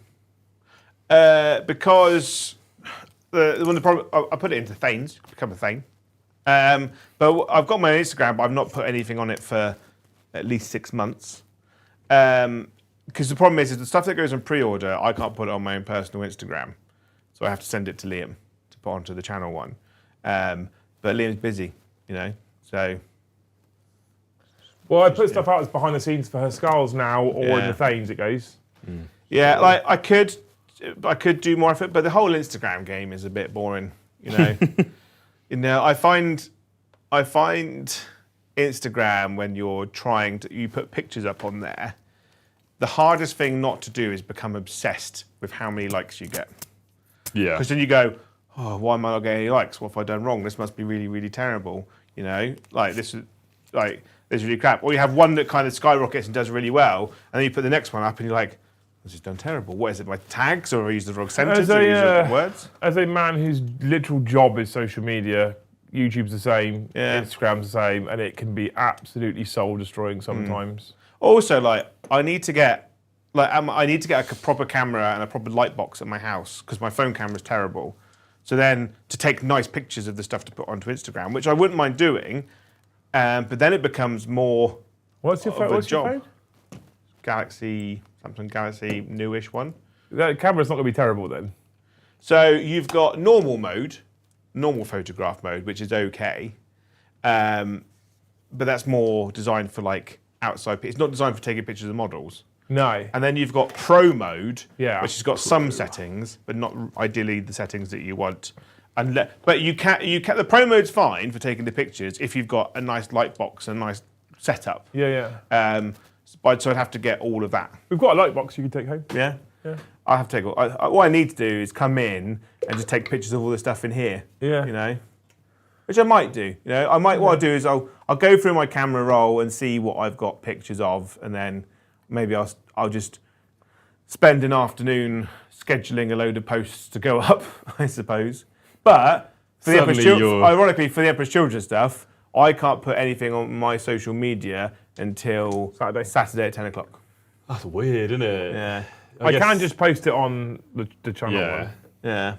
Speaker 3: Because the problem, I put it into Thanes, become a Thane. But I've got my Instagram, but I've not put anything on it for at least 6 months. because the problem is the stuff that goes on pre-order, I can't put it on my own personal Instagram, so I have to send it to Liam to put onto the channel one. But Liam's busy, so.
Speaker 1: Well, I put stuff out as behind the scenes for her skulls now, or in the Thames it goes.
Speaker 3: Yeah, like I could do more effort, but the whole Instagram game is a bit boring. I find Instagram when you're you put pictures up on there. The hardest thing not to do is become obsessed with how many likes you get.
Speaker 2: Yeah.
Speaker 3: Because then you go, oh, why am I not getting any likes? What have I done wrong? This must be really, really terrible. This is really crap. Or you have one that kind of skyrockets and does really well, and then you put the next one up and you're like, this has done terrible. What is it, my tags, or have I used the wrong sentence, or used the wrong words?
Speaker 1: As a man whose literal job is social media, YouTube's the same, Instagram's the same, and it can be absolutely soul-destroying sometimes.
Speaker 3: Also, I need to get a proper camera and a proper light box at my house because my phone camera is terrible. So then to take nice pictures of the stuff to put onto Instagram, which I wouldn't mind doing, but then it becomes more.
Speaker 1: What's your phone?
Speaker 3: Samsung Galaxy newish one.
Speaker 1: That camera's not going to be terrible then.
Speaker 3: So you've got normal photograph mode, which is okay, but that's more designed for outside. It's not designed for taking pictures of models.
Speaker 1: No.
Speaker 3: And then you've got Pro mode,
Speaker 1: which
Speaker 3: has got some settings, but not ideally the settings that you want. But you can the Pro mode's fine for taking the pictures if you've got a nice light box and a nice setup.
Speaker 1: Yeah.
Speaker 3: So I'd have to get all of that.
Speaker 1: We've got a light box you can take home.
Speaker 3: Yeah. I have to take what I need to do is come in and just take pictures of all the stuff in here.
Speaker 1: Yeah.
Speaker 3: Which I might do. What I'll do is I'll go through my camera roll and see what I've got pictures of, and then maybe I'll just spend an afternoon scheduling a load of posts to go up, I suppose. But ironically, for the Emperor's Children stuff, I can't put anything on my social media until Saturday at 10 o'clock.
Speaker 2: That's weird, isn't it?
Speaker 3: Yeah.
Speaker 1: I can just post it on the channel one.
Speaker 3: Yeah.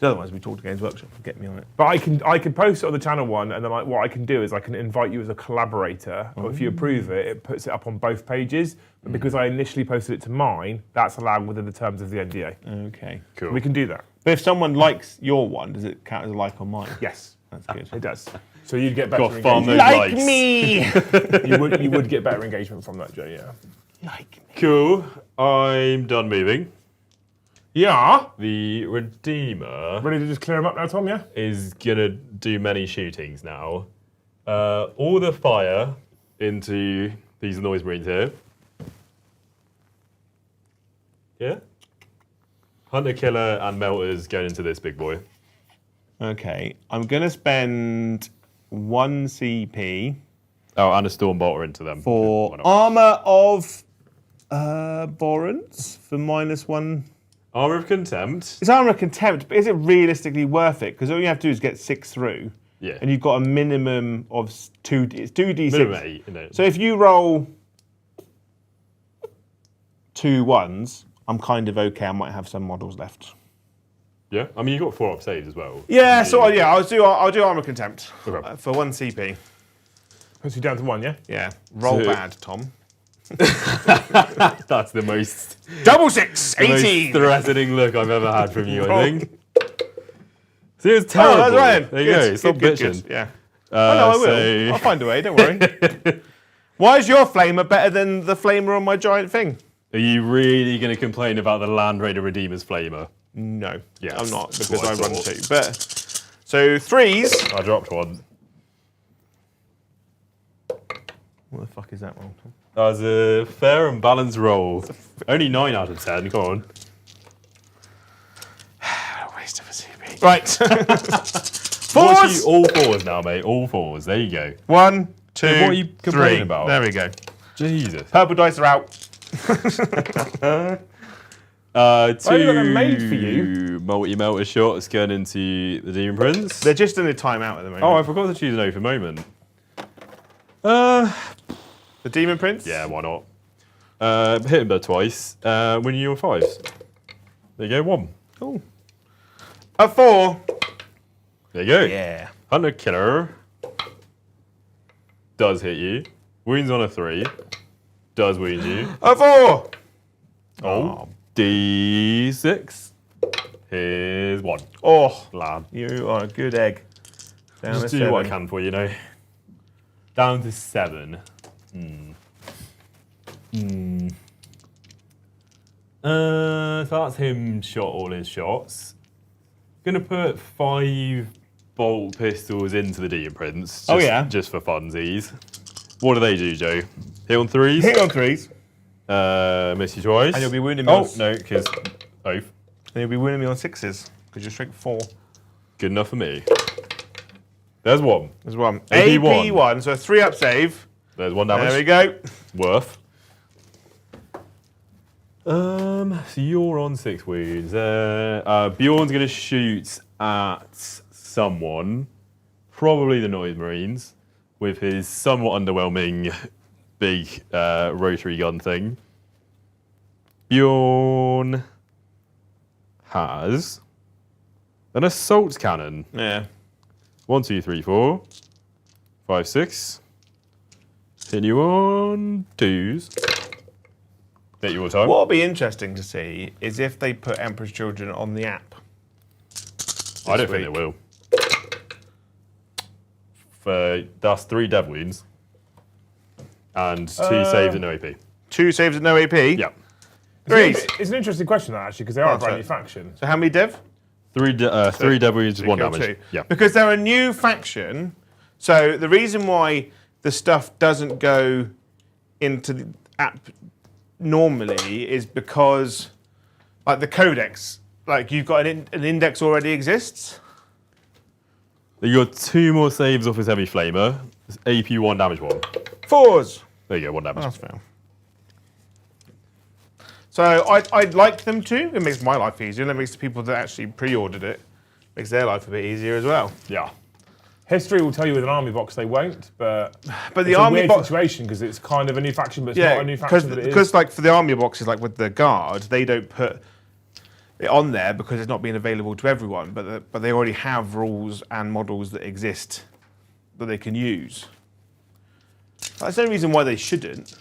Speaker 3: Otherwise, we talk to Games Workshop and get me on it.
Speaker 1: But I can post it on the channel one, and then what I can do is I can invite you as a collaborator. Or if you approve it, it puts it up on both pages. But because I initially posted it to mine, that's allowed within the terms of the NDA.
Speaker 3: Okay,
Speaker 1: cool. We can do that.
Speaker 3: But if someone likes your one, does it count as a like on mine?
Speaker 1: Yes,
Speaker 3: that's good.
Speaker 1: It does. So you'd get better
Speaker 2: engagement.
Speaker 3: Like me!
Speaker 1: you would get better engagement from that, Joe. Yeah.
Speaker 3: Like me.
Speaker 2: Cool. I'm done moving.
Speaker 1: Yeah.
Speaker 2: The Redeemer
Speaker 1: Ready to just clear him up now, Tom, yeah?
Speaker 2: is going to do many shootings now. All the fire into these noise marines here. Yeah? Hunter, Killer, and Melters going into this big boy.
Speaker 3: Okay, I'm going to spend 1 CP
Speaker 2: Oh, and a Storm Bolter into them.
Speaker 3: for Armour of Borans for -1.
Speaker 2: Armour of Contempt.
Speaker 3: It's Armour of Contempt, but is it realistically worth it? Because all you have to do is get 6 through.
Speaker 2: Yeah.
Speaker 3: And you've got a minimum of it's 2d6.
Speaker 2: Minimum 8, isn't it?
Speaker 3: So if you roll 2 1s, I'm kind of okay. I might have some models left.
Speaker 2: Yeah, I mean, you've got 4 up saves as well.
Speaker 3: Yeah, so I'll do Armour of Contempt
Speaker 2: Okay.
Speaker 3: for 1 CP.
Speaker 1: Puts you down to 1, yeah?
Speaker 3: Yeah. Roll
Speaker 2: So-
Speaker 3: bad, Tom.
Speaker 2: That's the most,
Speaker 3: Double 6,
Speaker 2: the most
Speaker 3: 18.
Speaker 2: threatening look I've ever had from you, I think. See, it's terrible.
Speaker 3: Oh, that's right.
Speaker 2: There you go. Stop bitching.
Speaker 3: Yeah. Oh, no, I will. I'll find a way, don't worry. Why is your flamer better than the flamer on my giant thing?
Speaker 2: Are you really going to complain about the Land Raider Redeemer's flamer?
Speaker 3: No,
Speaker 2: Yes,
Speaker 3: I'm not,
Speaker 2: that's
Speaker 3: because
Speaker 2: what I
Speaker 3: I run
Speaker 2: thought.
Speaker 3: 2. But so 3s.
Speaker 2: I dropped one.
Speaker 3: What the fuck is that one?
Speaker 2: That was a fair and balanced roll. Only 9 out of 10. Come on.
Speaker 3: What a waste of a CP. Right.
Speaker 2: Watch you
Speaker 3: 4s.
Speaker 2: all 4s now, mate. All 4s. There you go.
Speaker 3: 1, 2,
Speaker 2: What are you complaining
Speaker 3: 3.
Speaker 2: about?
Speaker 3: There we go.
Speaker 2: Jesus.
Speaker 3: Purple dice are out.
Speaker 2: Two
Speaker 1: got them made for you.
Speaker 2: multi-melter shots going into the Demon Prince.
Speaker 3: They're just in a timeout at the moment.
Speaker 2: Oh, I forgot to choose an open moment.
Speaker 3: The Demon Prince?
Speaker 2: Yeah, why not? Hit him there twice. When you're 5s. There you go, 1.
Speaker 3: Cool. A 4.
Speaker 2: There you go.
Speaker 3: Yeah.
Speaker 2: Hunter Killer does hit you. Wounds on a 3. does wound you.
Speaker 3: A 4.
Speaker 2: Oh. D6. Here's 1.
Speaker 3: Oh,
Speaker 2: Lad.
Speaker 3: you are a good egg. Down
Speaker 2: Just
Speaker 3: to
Speaker 2: do what I
Speaker 3: 7.
Speaker 2: can for you, Down to 7. So that's him shot all his shots. Gonna put 5 bolt pistols into the Demon Prince. Just for funsies. What do they do, Joe? Hit on 3s?
Speaker 3: Hit on 3s.
Speaker 2: Miss you twice.
Speaker 3: And you'll be wounding me.
Speaker 2: Oh, no, because oath.
Speaker 3: And you'll be wounding me on 6s. Because you're strength 4.
Speaker 2: Good enough for me. There's 1.
Speaker 3: There's 1.
Speaker 2: AP 1.
Speaker 3: AP 1, so a 3-up save.
Speaker 2: There's 1 damage.
Speaker 3: There we go.
Speaker 2: Worth. So you're on 6 wounds. Bjorn's going to shoot at someone, probably the Noise Marines, with his somewhat underwhelming big rotary gun thing. Bjorn has an assault cannon.
Speaker 3: Yeah.
Speaker 2: 1, 2, 3, 4, 5, 6. Hit you on 2s. Hit you all time.
Speaker 3: What'll be interesting to see is if they put Emperor's Children on the app.
Speaker 2: I don't think they will. That's 3 dev wounds and 2 saves and no AP.
Speaker 3: 2 saves and no AP?
Speaker 2: Yeah.
Speaker 3: 3.
Speaker 1: It's an interesting question, that, actually, because they are a brand new faction.
Speaker 3: So how many dev?
Speaker 2: 3 dev wounds, 1
Speaker 3: Kill
Speaker 2: damage.
Speaker 3: 2.
Speaker 2: Yeah.
Speaker 3: Because they're a new faction, so the reason why the stuff doesn't go into the app normally is because, like, the codex, like, you've got an index already exists.
Speaker 2: You got 2 more saves off his heavy flamer. AP 1, damage 1.
Speaker 3: 4s.
Speaker 2: There you go, 1 damage.
Speaker 3: That's fair. So I'd like them to. It makes my life easier, and it makes the people that actually pre-ordered it, makes their life a bit easier as well.
Speaker 2: Yeah.
Speaker 1: History will tell you with an army box they won't, but
Speaker 3: the
Speaker 1: it's
Speaker 3: army
Speaker 1: a weird
Speaker 3: box
Speaker 1: situation because it's kind of a new faction, but it's not a new faction.
Speaker 3: because like for the army boxes, like with the guard, they don't put it on there because it's not being available to everyone. But they already have rules and models that exist that they can use. That's the only reason why they shouldn't.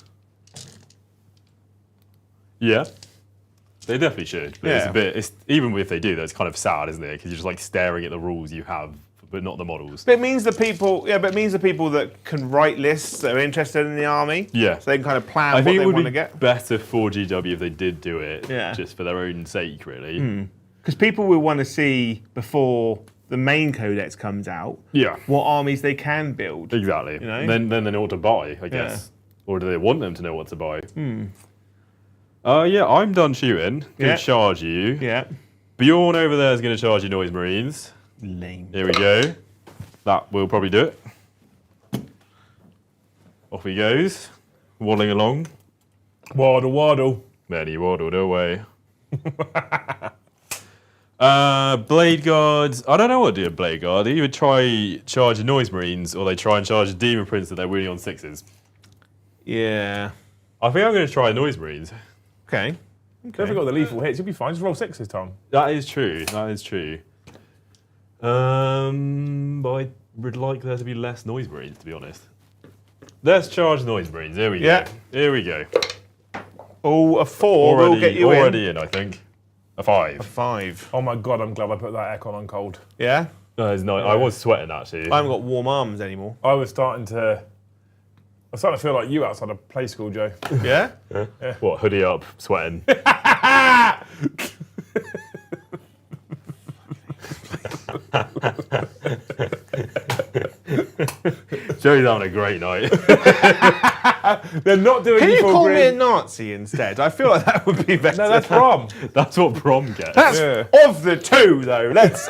Speaker 2: Yeah. They definitely should. But
Speaker 3: Yeah.
Speaker 2: it's even if they do, that's kind of sad, isn't it? Because you're just like staring at the rules you have, but not the models.
Speaker 3: But it means the people, that can write lists that are interested in the army.
Speaker 2: Yeah.
Speaker 3: So they can kind of plan
Speaker 2: I
Speaker 3: what
Speaker 2: think
Speaker 3: they
Speaker 2: it would
Speaker 3: want to
Speaker 2: be
Speaker 3: get.
Speaker 2: better for GW if they did do it
Speaker 3: Yeah.
Speaker 2: just for their own sake, really.
Speaker 3: Because people will want to see before the main codex comes out.
Speaker 2: Yeah.
Speaker 3: What armies they can build.
Speaker 2: Exactly.
Speaker 3: You know?
Speaker 2: Then they know what to buy, I guess. Or do they want them to know what to buy? Yeah, I'm done shooting. Gonna
Speaker 3: Yeah.
Speaker 2: charge you.
Speaker 3: Yeah.
Speaker 2: Bjorn over there is going to charge you Noise Marines.
Speaker 3: Lame.
Speaker 2: Here we go. That will probably do it. Off he goes, waddling along.
Speaker 1: Waddle, waddle.
Speaker 2: Then he waddled away. Blade Guards. I don't know what to do with Blade Guard. They either try charge Noise Marines or they try and charge Demon Prince that they're winning on 6s.
Speaker 3: Yeah.
Speaker 2: I think I'm going to try Noise Marines.
Speaker 3: Okay.
Speaker 1: If you've got the lethal hits, you'll be fine. Just roll 6s, Tom.
Speaker 2: That is true. That is true. But I would like there to be less Noise Marines, to be honest. Let's charge Noise Marines. Here we
Speaker 3: Yeah.
Speaker 2: go. Here we go.
Speaker 3: Oh, a 4 will get you
Speaker 2: already in, I think. A 5.
Speaker 3: A 5.
Speaker 1: Oh my god, I'm glad I put that aircon on cold.
Speaker 3: Yeah?
Speaker 2: It's not, I was sweating, actually.
Speaker 3: I haven't got warm arms anymore.
Speaker 1: I was starting to feel like you outside of play school, Joe.
Speaker 3: Yeah?
Speaker 2: What, hoodie up, sweating? Joey's having a great night.
Speaker 1: They're not doing
Speaker 3: Can you
Speaker 1: full
Speaker 3: call me a
Speaker 1: green.
Speaker 3: Nazi instead? I feel like that would be better.
Speaker 1: No, that's prom.
Speaker 2: That's what prom gets.
Speaker 3: That's
Speaker 1: Yeah.
Speaker 3: of the two, though. Let's.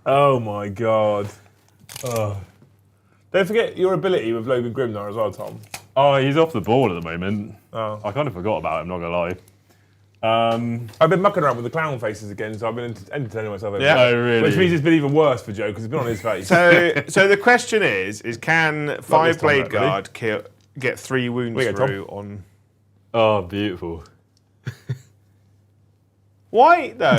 Speaker 1: Oh my god. Oh. Don't forget your ability with Logan Grimnar as well, Tom.
Speaker 2: Oh, he's off the board at the moment.
Speaker 1: Oh.
Speaker 2: I kind of forgot about him, not gonna lie.
Speaker 1: I've been mucking around with the clown faces again, so I've been entertaining myself. Over
Speaker 3: Yeah.
Speaker 1: there.
Speaker 2: Oh, really?
Speaker 1: Which means it's been even worse for Joe because it's been on his face.
Speaker 3: So the question is can 5
Speaker 1: Tom,
Speaker 3: Blade
Speaker 1: ready?
Speaker 3: Guard get 3 wounds
Speaker 1: We go, Tom.
Speaker 3: through on?
Speaker 2: Oh, beautiful.
Speaker 3: Why though?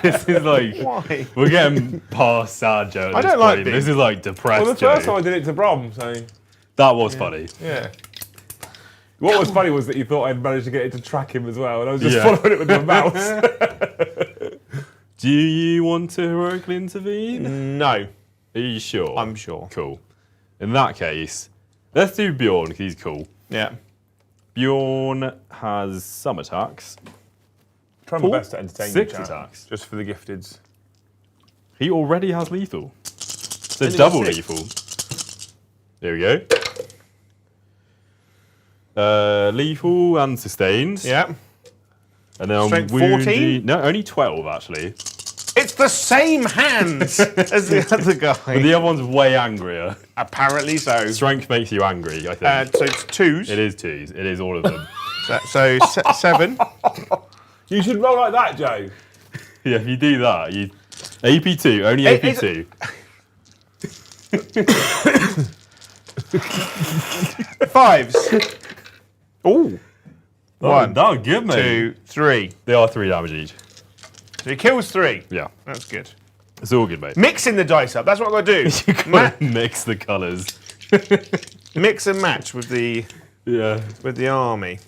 Speaker 2: This is like
Speaker 3: Why?
Speaker 2: we're getting past sad Joe.
Speaker 3: I don't like
Speaker 2: this is like depressed.
Speaker 1: Well, the
Speaker 2: Joe.
Speaker 1: first time I did it to Brom, so
Speaker 2: That was funny.
Speaker 1: yeah. What was funny was that you thought I'd managed to get it to track him as well, and I was just
Speaker 2: Yeah.
Speaker 1: following it with the mouse.
Speaker 2: Do you want to heroically intervene?
Speaker 3: No,
Speaker 2: Are you sure?
Speaker 3: I'm sure.
Speaker 2: Cool. In that case, let's do Bjorn because he's cool.
Speaker 3: Yeah.
Speaker 2: Bjorn has some attacks.
Speaker 1: Try my best to entertain you,
Speaker 2: 6
Speaker 1: chat.
Speaker 2: attacks.
Speaker 1: Just for the gifteds.
Speaker 2: He already has lethal. So
Speaker 3: Only
Speaker 2: double
Speaker 3: 6.
Speaker 2: lethal. There we go. Lethal and sustained.
Speaker 3: Yeah.
Speaker 2: And then
Speaker 3: Strength
Speaker 2: wounded.
Speaker 3: 14?
Speaker 2: No, only 12 actually.
Speaker 3: It's the same hands as the other guy.
Speaker 2: But the other one's way angrier.
Speaker 3: Apparently so.
Speaker 2: Strength makes you angry, I think.
Speaker 3: So it's 2s.
Speaker 2: It is 2s. It is all of them.
Speaker 3: So 7.
Speaker 1: You should roll like that, Joe.
Speaker 2: Yeah, if you do that, you AP2, only AP2.
Speaker 3: 5s. Ooh. One,
Speaker 2: Oh, good, mate.
Speaker 3: 2, 3.
Speaker 2: They are 3 damage each.
Speaker 3: So he kills 3.
Speaker 2: Yeah,
Speaker 3: That's good.
Speaker 2: it's all good, mate.
Speaker 3: Mixing the dice up. That's what I've got to do.
Speaker 2: You gotta mix the colours.
Speaker 3: Mix and match with the
Speaker 2: Yeah.
Speaker 3: army.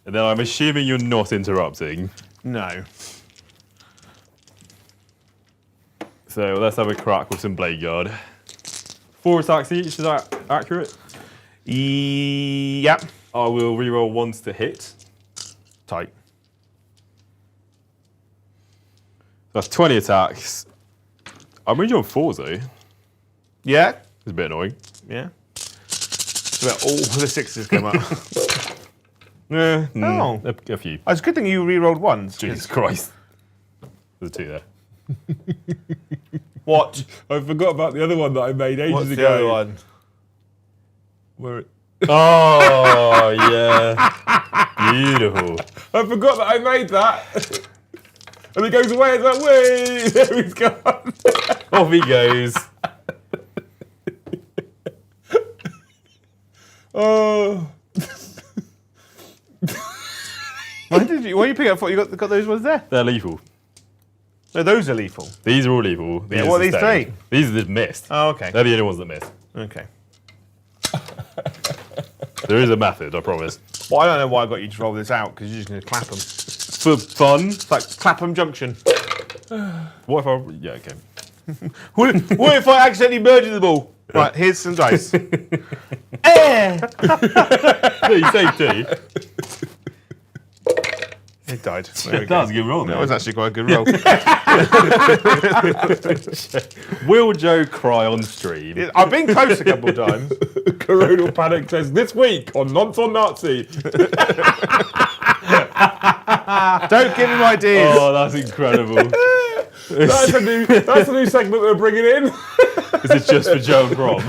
Speaker 2: And then I'm assuming you're not interrupting.
Speaker 3: No.
Speaker 2: So let's have a crack with some Blade Guard. 4 attacks each, is that accurate?
Speaker 3: Yep.
Speaker 2: I will reroll once to hit.
Speaker 3: Tight.
Speaker 2: That's 20 attacks. I'm reading on 4s though. It's
Speaker 3: Yeah.
Speaker 2: a bit annoying.
Speaker 3: Yeah. So about all the 6s come up.
Speaker 2: Yeah.
Speaker 3: Oh.
Speaker 2: A few.
Speaker 3: Oh, it's a good thing you re-rolled ones. 'cause-
Speaker 2: Jesus Christ. There's 2 there.
Speaker 3: What?
Speaker 1: I forgot about the other one that I made ages
Speaker 3: What's
Speaker 1: ago.
Speaker 3: the other one?
Speaker 1: Where it,
Speaker 2: Oh, yeah. Beautiful.
Speaker 1: I forgot that I made that. And it goes away, it's like, wait, there he's gone.
Speaker 2: Off he goes.
Speaker 1: Oh.
Speaker 3: Why you pick up? You got those ones there?
Speaker 2: They're lethal.
Speaker 3: No, those are lethal.
Speaker 2: These are all lethal. These
Speaker 3: Yeah,
Speaker 2: are
Speaker 3: what are these
Speaker 2: sustained.
Speaker 3: 3?
Speaker 2: These are the missed.
Speaker 3: Oh, okay.
Speaker 2: They're the only ones that missed.
Speaker 3: Okay.
Speaker 2: There is a method, I promise.
Speaker 3: Well, I don't know why I got you to roll this out because you're just going to clap them.
Speaker 2: For fun.
Speaker 3: It's like Clapham Junction.
Speaker 2: What if I... Yeah, okay.
Speaker 3: What if I accidentally murdered the ball? Right, here's some dice.
Speaker 2: No, you saved 2.
Speaker 3: It died. There we
Speaker 2: That
Speaker 3: go.
Speaker 2: was a good roll,
Speaker 3: That
Speaker 2: man.
Speaker 3: was actually quite a good roll.
Speaker 2: Will Joe cry on stream?
Speaker 3: I've been close a couple of times.
Speaker 1: Coronal Panic says, this week on Nonce on Nazi.
Speaker 3: Don't give him ideas.
Speaker 2: Oh, that's incredible.
Speaker 1: That's a new segment we're bringing in.
Speaker 2: Is it just for Joe and Brom?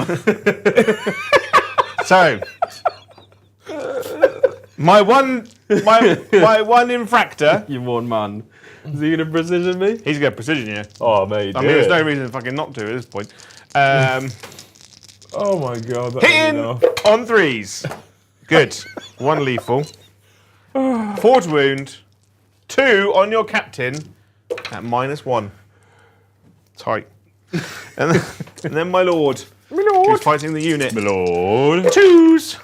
Speaker 3: So, my one infractor,
Speaker 2: You one man. Is he going to precision me?
Speaker 3: he's got precision here.
Speaker 2: Oh, mate.
Speaker 3: I mean, there's no reason fucking not to at this point.
Speaker 1: Oh my god. That's
Speaker 3: Hitting
Speaker 1: enough.
Speaker 3: on 3s. Good. 1 lethal. 4 to wound. 2 on your captain at -1. Tight. And then my lord. Who's fighting the unit.
Speaker 2: My lord.
Speaker 3: 2s.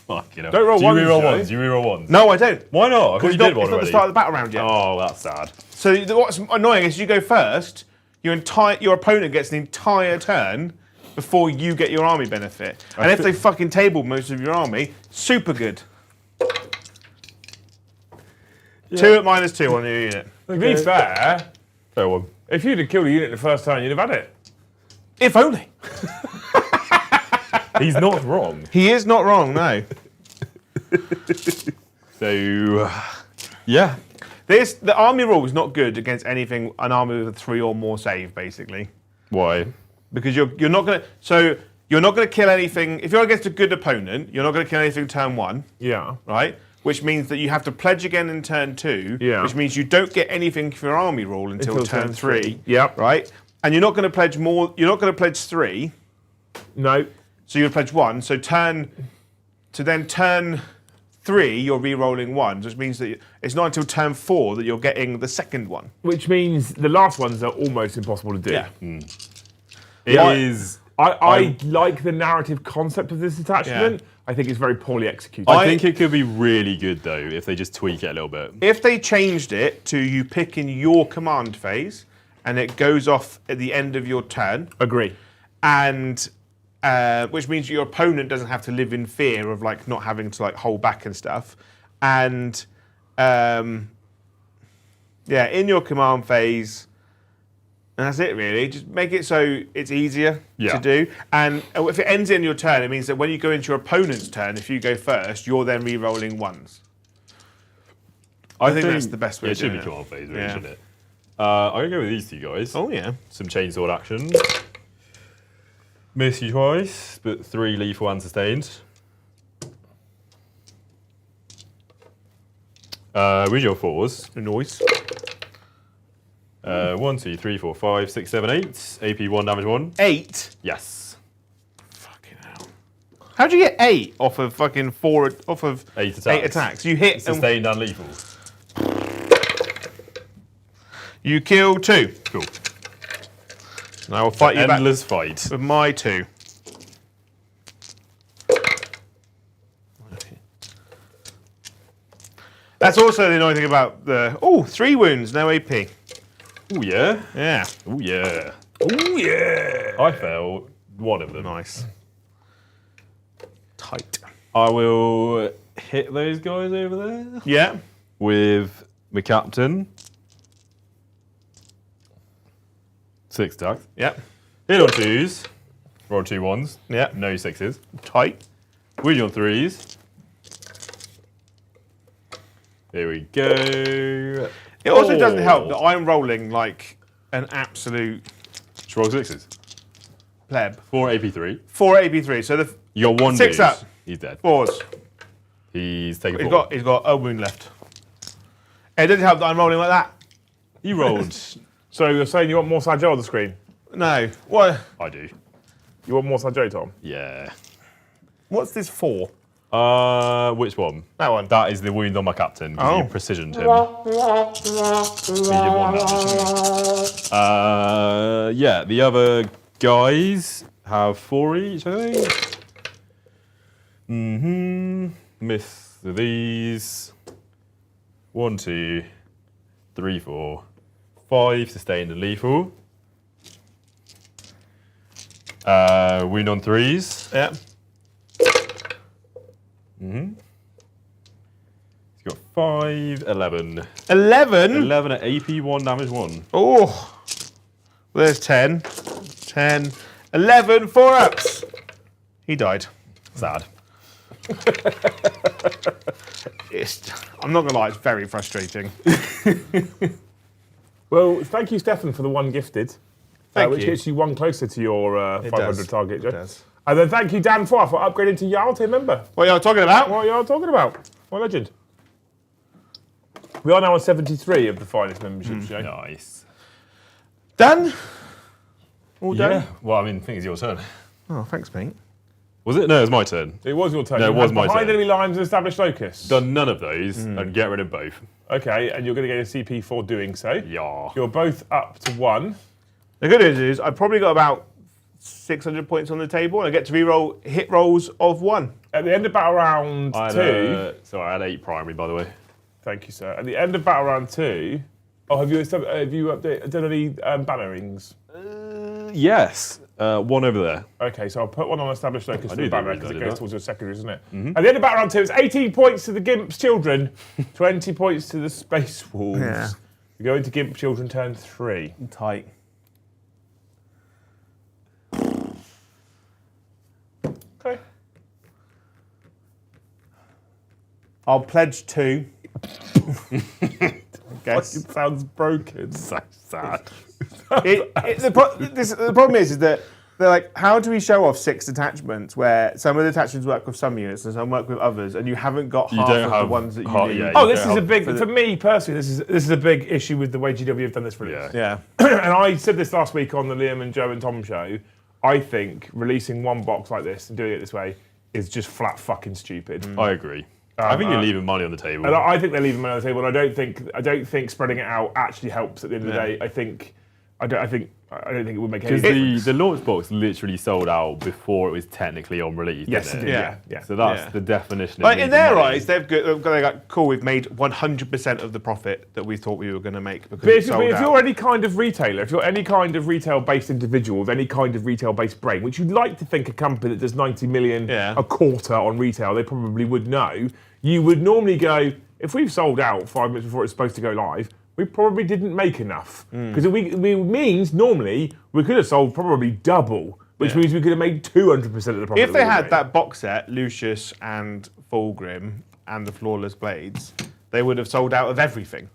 Speaker 2: Fuck, you know.
Speaker 1: Don't roll
Speaker 2: Do you
Speaker 1: ones,
Speaker 2: reroll
Speaker 1: Joe.
Speaker 2: ones? Do you reroll ones?
Speaker 3: No, I don't.
Speaker 2: Why not? I thought you
Speaker 3: It's
Speaker 2: did
Speaker 3: not,
Speaker 2: one
Speaker 3: it's not the
Speaker 2: already.
Speaker 3: start of the battle round yet.
Speaker 2: Oh, that's sad.
Speaker 3: So what's annoying is you go first, your opponent gets an entire turn before you get your army benefit. And if they fucking table most of your army, super good. 2 at -2 on your unit.
Speaker 1: To be fair,
Speaker 2: Fair one.
Speaker 1: if you'd have killed a unit the first time, you'd have had it.
Speaker 3: If only.
Speaker 2: He's not wrong.
Speaker 3: He is not wrong, no.
Speaker 2: So, yeah.
Speaker 3: The army rule is not good against anything, an army with a 3 or more save, basically.
Speaker 2: Why?
Speaker 3: Because you're not going to... So you're not going to kill anything... If you're against a good opponent, you're not going to kill anything turn 1,
Speaker 1: Yeah.
Speaker 3: right? Which means that you have to pledge again in turn 2,
Speaker 1: Yeah.
Speaker 3: which means you don't get anything for your army rule until turn 3.
Speaker 1: Yep.
Speaker 3: Right? And you're not going to pledge more... You're not going to pledge 3,
Speaker 1: No.
Speaker 3: so you would pledge 1. So then turn 3, you're re-rolling ones, which means that it's not until turn 4 that you're getting the second one.
Speaker 1: Which means the last ones are almost impossible to do.
Speaker 3: Yeah.
Speaker 2: It is.
Speaker 1: I like the narrative concept of this attachment.
Speaker 3: Yeah.
Speaker 1: I think it's very poorly executed.
Speaker 2: I think it could be really good though if they just tweak it a little bit.
Speaker 3: If they changed it to you pick in your command phase, and it goes off at the end of your turn,
Speaker 1: Agree.
Speaker 3: and which means your opponent doesn't have to live in fear of like not having to like hold back and stuff, and in your command phase. And that's it, really. Just make it so it's easier to do. And if it ends in your turn, it means that when you go into your opponent's turn, if you go first, you're then re-rolling ones. I think that's the best way
Speaker 2: it
Speaker 3: to do
Speaker 2: should
Speaker 3: it.
Speaker 2: be command phase, really,
Speaker 3: Yeah.
Speaker 2: shouldn't it? I'm going to go with these two guys.
Speaker 3: Oh, yeah.
Speaker 2: Some chainsword action. Miss you twice, but 3 lethal and sustained. With your 4s.
Speaker 3: Noise.
Speaker 2: 1, 2, 3, 4, 5, 6, 7, 8. AP 1, damage 1.
Speaker 3: 8?
Speaker 2: Yes.
Speaker 3: Fucking hell. How'd you get 8 off of fucking 4, off of
Speaker 2: 8 attacks.
Speaker 3: 8 attacks? You hit...
Speaker 2: Sustained and lethal.
Speaker 3: you kill 2.
Speaker 2: Cool.
Speaker 3: And I will fight you back
Speaker 2: Endless fight.
Speaker 3: with my 2. That's also the annoying thing about the... Oh, 3 wounds, no AP.
Speaker 2: Oh yeah.
Speaker 3: Yeah.
Speaker 2: Oh yeah.
Speaker 1: Oh, yeah.
Speaker 2: I failed one of them.
Speaker 3: Nice. Tight.
Speaker 2: I will hit those guys over there
Speaker 3: Yeah.
Speaker 2: with my captain. 6 attacks.
Speaker 3: Yeah.
Speaker 2: Hit on 2s. Roll 2 1s.
Speaker 3: Yeah.
Speaker 2: No 6s.
Speaker 3: Tight.
Speaker 2: Wound on 3s. There we go.
Speaker 3: It also doesn't help that I'm rolling like an absolute
Speaker 2: Just roll 6s.
Speaker 3: pleb.
Speaker 2: 4 AP3.
Speaker 3: 4 AP3. So the
Speaker 2: You got 1
Speaker 3: 6
Speaker 2: dude.
Speaker 3: up.
Speaker 2: He's dead.
Speaker 3: 4s.
Speaker 2: He's taken 4.
Speaker 3: He's got a wound left. It doesn't help that I'm rolling like that.
Speaker 2: He rolled.
Speaker 1: So you're saying you want more Sir Joe on the screen?
Speaker 3: No. What?
Speaker 2: I do.
Speaker 1: You want more Sir Joe, Tom?
Speaker 2: Yeah.
Speaker 3: What's this for?
Speaker 2: Which one?
Speaker 3: That one.
Speaker 2: That is the wound on my captain.
Speaker 3: Oh.
Speaker 2: You precisioned him. He did 1 damage. Yeah, the other guys have 4 each, I think. Miss these. 1, 2, 3, 4, 5 sustained and lethal. Wound on 3s.
Speaker 3: Yeah.
Speaker 2: He's got 5, 11.
Speaker 3: 11.
Speaker 2: 11 at AP 1 damage 1.
Speaker 3: Oh. There's 10. 10. 11. 4 ups. He died.
Speaker 2: Sad.
Speaker 3: I'm not going to lie, it's very frustrating.
Speaker 1: Well, thank you, Stefan, for the 1 gifted.
Speaker 3: Thank
Speaker 1: which
Speaker 3: you.
Speaker 1: gets you 1 closer to your 500
Speaker 3: does.
Speaker 1: target, Joe.
Speaker 3: It does.
Speaker 1: And then thank you, Dan Farr, for upgrading to Jarl Team member.
Speaker 3: What are you talking about?
Speaker 1: What are you all talking about? What a legend. We are now on 73 of the finest memberships, Joe.
Speaker 2: Nice.
Speaker 3: Done? All done?
Speaker 2: Yeah. Well, I mean, I think it's your turn.
Speaker 3: Oh, thanks, mate.
Speaker 2: Was it? No, it was my turn.
Speaker 1: It was your turn.
Speaker 2: No, it
Speaker 1: You
Speaker 2: was
Speaker 1: had
Speaker 2: my
Speaker 1: behind
Speaker 2: turn.
Speaker 1: enemy lines and established locus.
Speaker 2: Done none of those and get rid of both.
Speaker 1: Okay, and you're going to get a CP for doing so.
Speaker 2: Yeah.
Speaker 1: You're both up to 1.
Speaker 3: The good news is I've probably got about 600 points on the table and I get to reroll hit rolls of 1.
Speaker 1: At the end of battle round 2,
Speaker 2: I had 8 primary, by the way.
Speaker 1: thank you, sir. At the end of battle round 2, have you done any bannerings?
Speaker 2: Yes. 1 over there.
Speaker 1: Okay, so I'll put 1 on established locus for
Speaker 2: knew
Speaker 1: the
Speaker 2: there
Speaker 1: banner
Speaker 2: was
Speaker 1: because it
Speaker 2: that,
Speaker 1: goes
Speaker 2: didn't I?
Speaker 1: towards your secondaries, isn't it? At the end of battle round 2, it's 18 points to the Gimp's children, 20 points to the Space Wolves.
Speaker 3: Yeah.
Speaker 1: We go into Gimp children turn 3.
Speaker 3: Tight.
Speaker 1: Okay.
Speaker 3: I'll pledge 2. Guess.
Speaker 1: It sounds broken.
Speaker 2: So sad.
Speaker 3: The problem is that they're like, how do we show off 6 attachments where some of the attachments work with some units and some work with others, and you haven't got half
Speaker 2: don't
Speaker 3: of
Speaker 2: have
Speaker 3: the ones that you
Speaker 2: half-
Speaker 3: need?
Speaker 2: yeah,
Speaker 1: Oh,
Speaker 2: you
Speaker 1: this is
Speaker 2: don't
Speaker 1: a
Speaker 2: have-
Speaker 1: big, for me personally, this is a big issue with the way GW have done this release.
Speaker 2: Yeah.
Speaker 3: Yeah.
Speaker 1: And I said this last week on the Liam and Joe and Tom show. I think releasing 1 box like this and doing it this way is just flat fucking stupid.
Speaker 2: I agree. I think you're leaving money on the table.
Speaker 1: And I think they're leaving money on the table. And I don't think spreading it out actually helps at the end of the day. I don't think it would make any difference.
Speaker 2: Because the launch box literally sold out before it was technically on release.
Speaker 1: Yes,
Speaker 2: didn't
Speaker 1: it
Speaker 2: it?
Speaker 1: did, yeah.
Speaker 2: So that's the definition. Of
Speaker 3: Like in their
Speaker 2: money.
Speaker 3: eyes, they've got cool. We've made 100% of the profit that we thought we were going to make because
Speaker 1: But
Speaker 3: it's sold
Speaker 1: if
Speaker 3: out.
Speaker 1: you're any kind of retailer, if you're any kind of retail-based individual with any kind of retail-based brain, which you'd like to think a company that does 90 million a quarter on retail, they probably would know, you would normally go, if we've sold out 5 minutes before it's supposed to go live, we probably didn't make enough. Because it means normally we could have sold probably double, which means we could have made 200% of the profit.
Speaker 3: If they had that box set, Lucius and Fulgrim and the Flawless Blades, they would have sold out of everything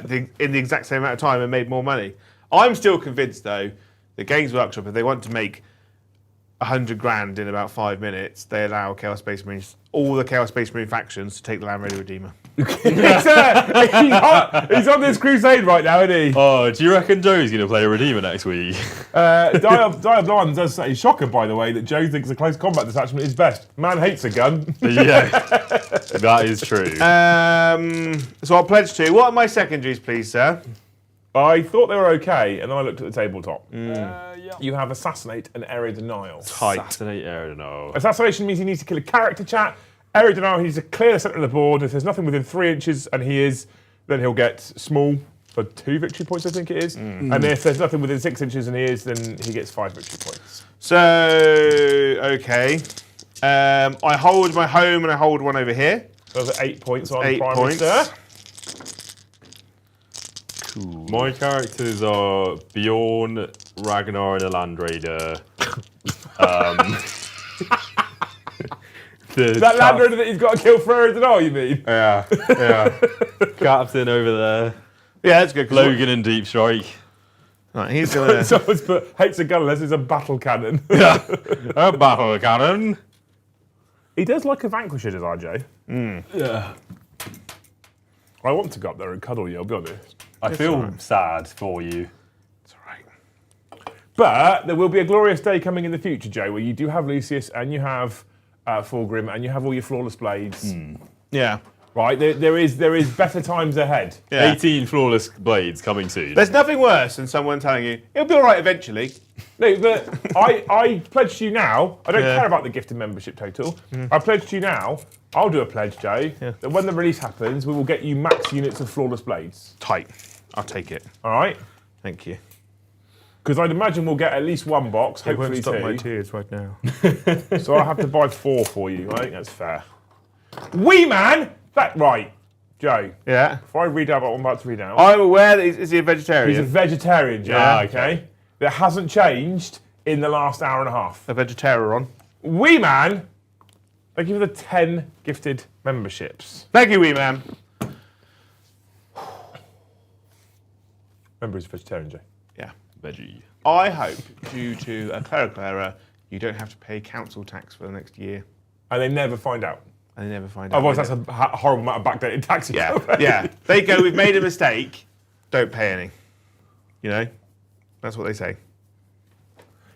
Speaker 3: in the exact same amount of time and made more money. I'm still convinced, though, that Games Workshop, if they want to make 100 grand in about 5 minutes, they allow Chaos Space Marines, all the Chaos Space Marine factions, to take the Land Raider Redeemer.
Speaker 1: he's on this crusade right now, isn't he?
Speaker 2: Oh, do you reckon Joe's going to play a Redeemer next week?
Speaker 1: Diablo does say, shocker by the way, that Joe thinks a close combat detachment is best. Man hates a gun.
Speaker 2: Yeah, that is true.
Speaker 3: So I'll pledge to. What are my secondaries, please, sir?
Speaker 1: I thought they were okay, and then I looked at the tabletop. You have Assassinate and Area Denial.
Speaker 2: Assassinate Aerodino.
Speaker 1: Assassination means he needs to kill a character chat. Area Denial, he needs to clear the centre of the board. If there's nothing within 3 inches, and he is, then he'll get small for 2 victory points, I think it is. And if there's nothing within 6 inches and he is, then he gets 5 victory points.
Speaker 3: So, okay. I hold my home and I hold one over here.
Speaker 1: Those are 8 points on
Speaker 3: 8
Speaker 1: Prime
Speaker 3: points.
Speaker 1: Minister.
Speaker 2: Cool. My characters are Bjorn, Ragnar, and a Land Raider.
Speaker 1: That Land Raider that he's got to kill for Area Denial, you mean?
Speaker 2: Yeah. Captain over there.
Speaker 3: Yeah, that's good.
Speaker 2: Logan and Deep Strike.
Speaker 3: Right, he's gonna.
Speaker 1: Someone's put, hates a gun unless it's a battle cannon.
Speaker 2: A battle cannon.
Speaker 1: He does like a Vanquisher, does RJ?
Speaker 2: Yeah.
Speaker 1: I want to go up there and cuddle you, I'll be honest.
Speaker 2: I feel sad for you.
Speaker 3: It's all right.
Speaker 1: But there will be a glorious day coming in the future, Joe, where you do have Lucius and you have Fulgrim and you have all your Flawless Blades.
Speaker 3: Yeah.
Speaker 1: Right? There is better times ahead.
Speaker 3: Yeah.
Speaker 2: 18 Flawless Blades coming soon.
Speaker 3: There's nothing worse than someone telling you it'll be all right eventually.
Speaker 1: No, but I pledge to you now, I don't care about the gifted membership total. I pledge to you now, I'll do a pledge, Joe, that when the release happens, we will get you max units of Flawless Blades.
Speaker 3: Tight. I'll take it.
Speaker 1: All right?
Speaker 3: Thank you.
Speaker 1: Because I'd imagine we'll get at least 1 box, hopefully 2.
Speaker 3: tears right now.
Speaker 1: So I'll have to buy 4 for you. I think that's fair. Wee man! Right, Joe.
Speaker 3: Yeah.
Speaker 1: Before I read out what I'm about to read out.
Speaker 3: I'm aware that is he a vegetarian?
Speaker 1: He's a vegetarian, Joe.
Speaker 3: Yeah,
Speaker 1: okay. That hasn't changed in the last hour and a half.
Speaker 3: A vegetarian.
Speaker 1: Wee man! Thank you for the 10 gifted memberships.
Speaker 3: Thank you, wee man.
Speaker 1: Remember, he's a vegetarian, Joe.
Speaker 3: Yeah.
Speaker 2: Veggie.
Speaker 3: I hope, due to a clerical error, you don't have to pay council tax for the next year.
Speaker 1: And they never find out.
Speaker 3: And they never find out.
Speaker 1: Otherwise, that's a horrible amount of backdated taxes.
Speaker 3: Yeah. Yeah. They go, we've made a mistake, don't pay any. You know? That's what they say.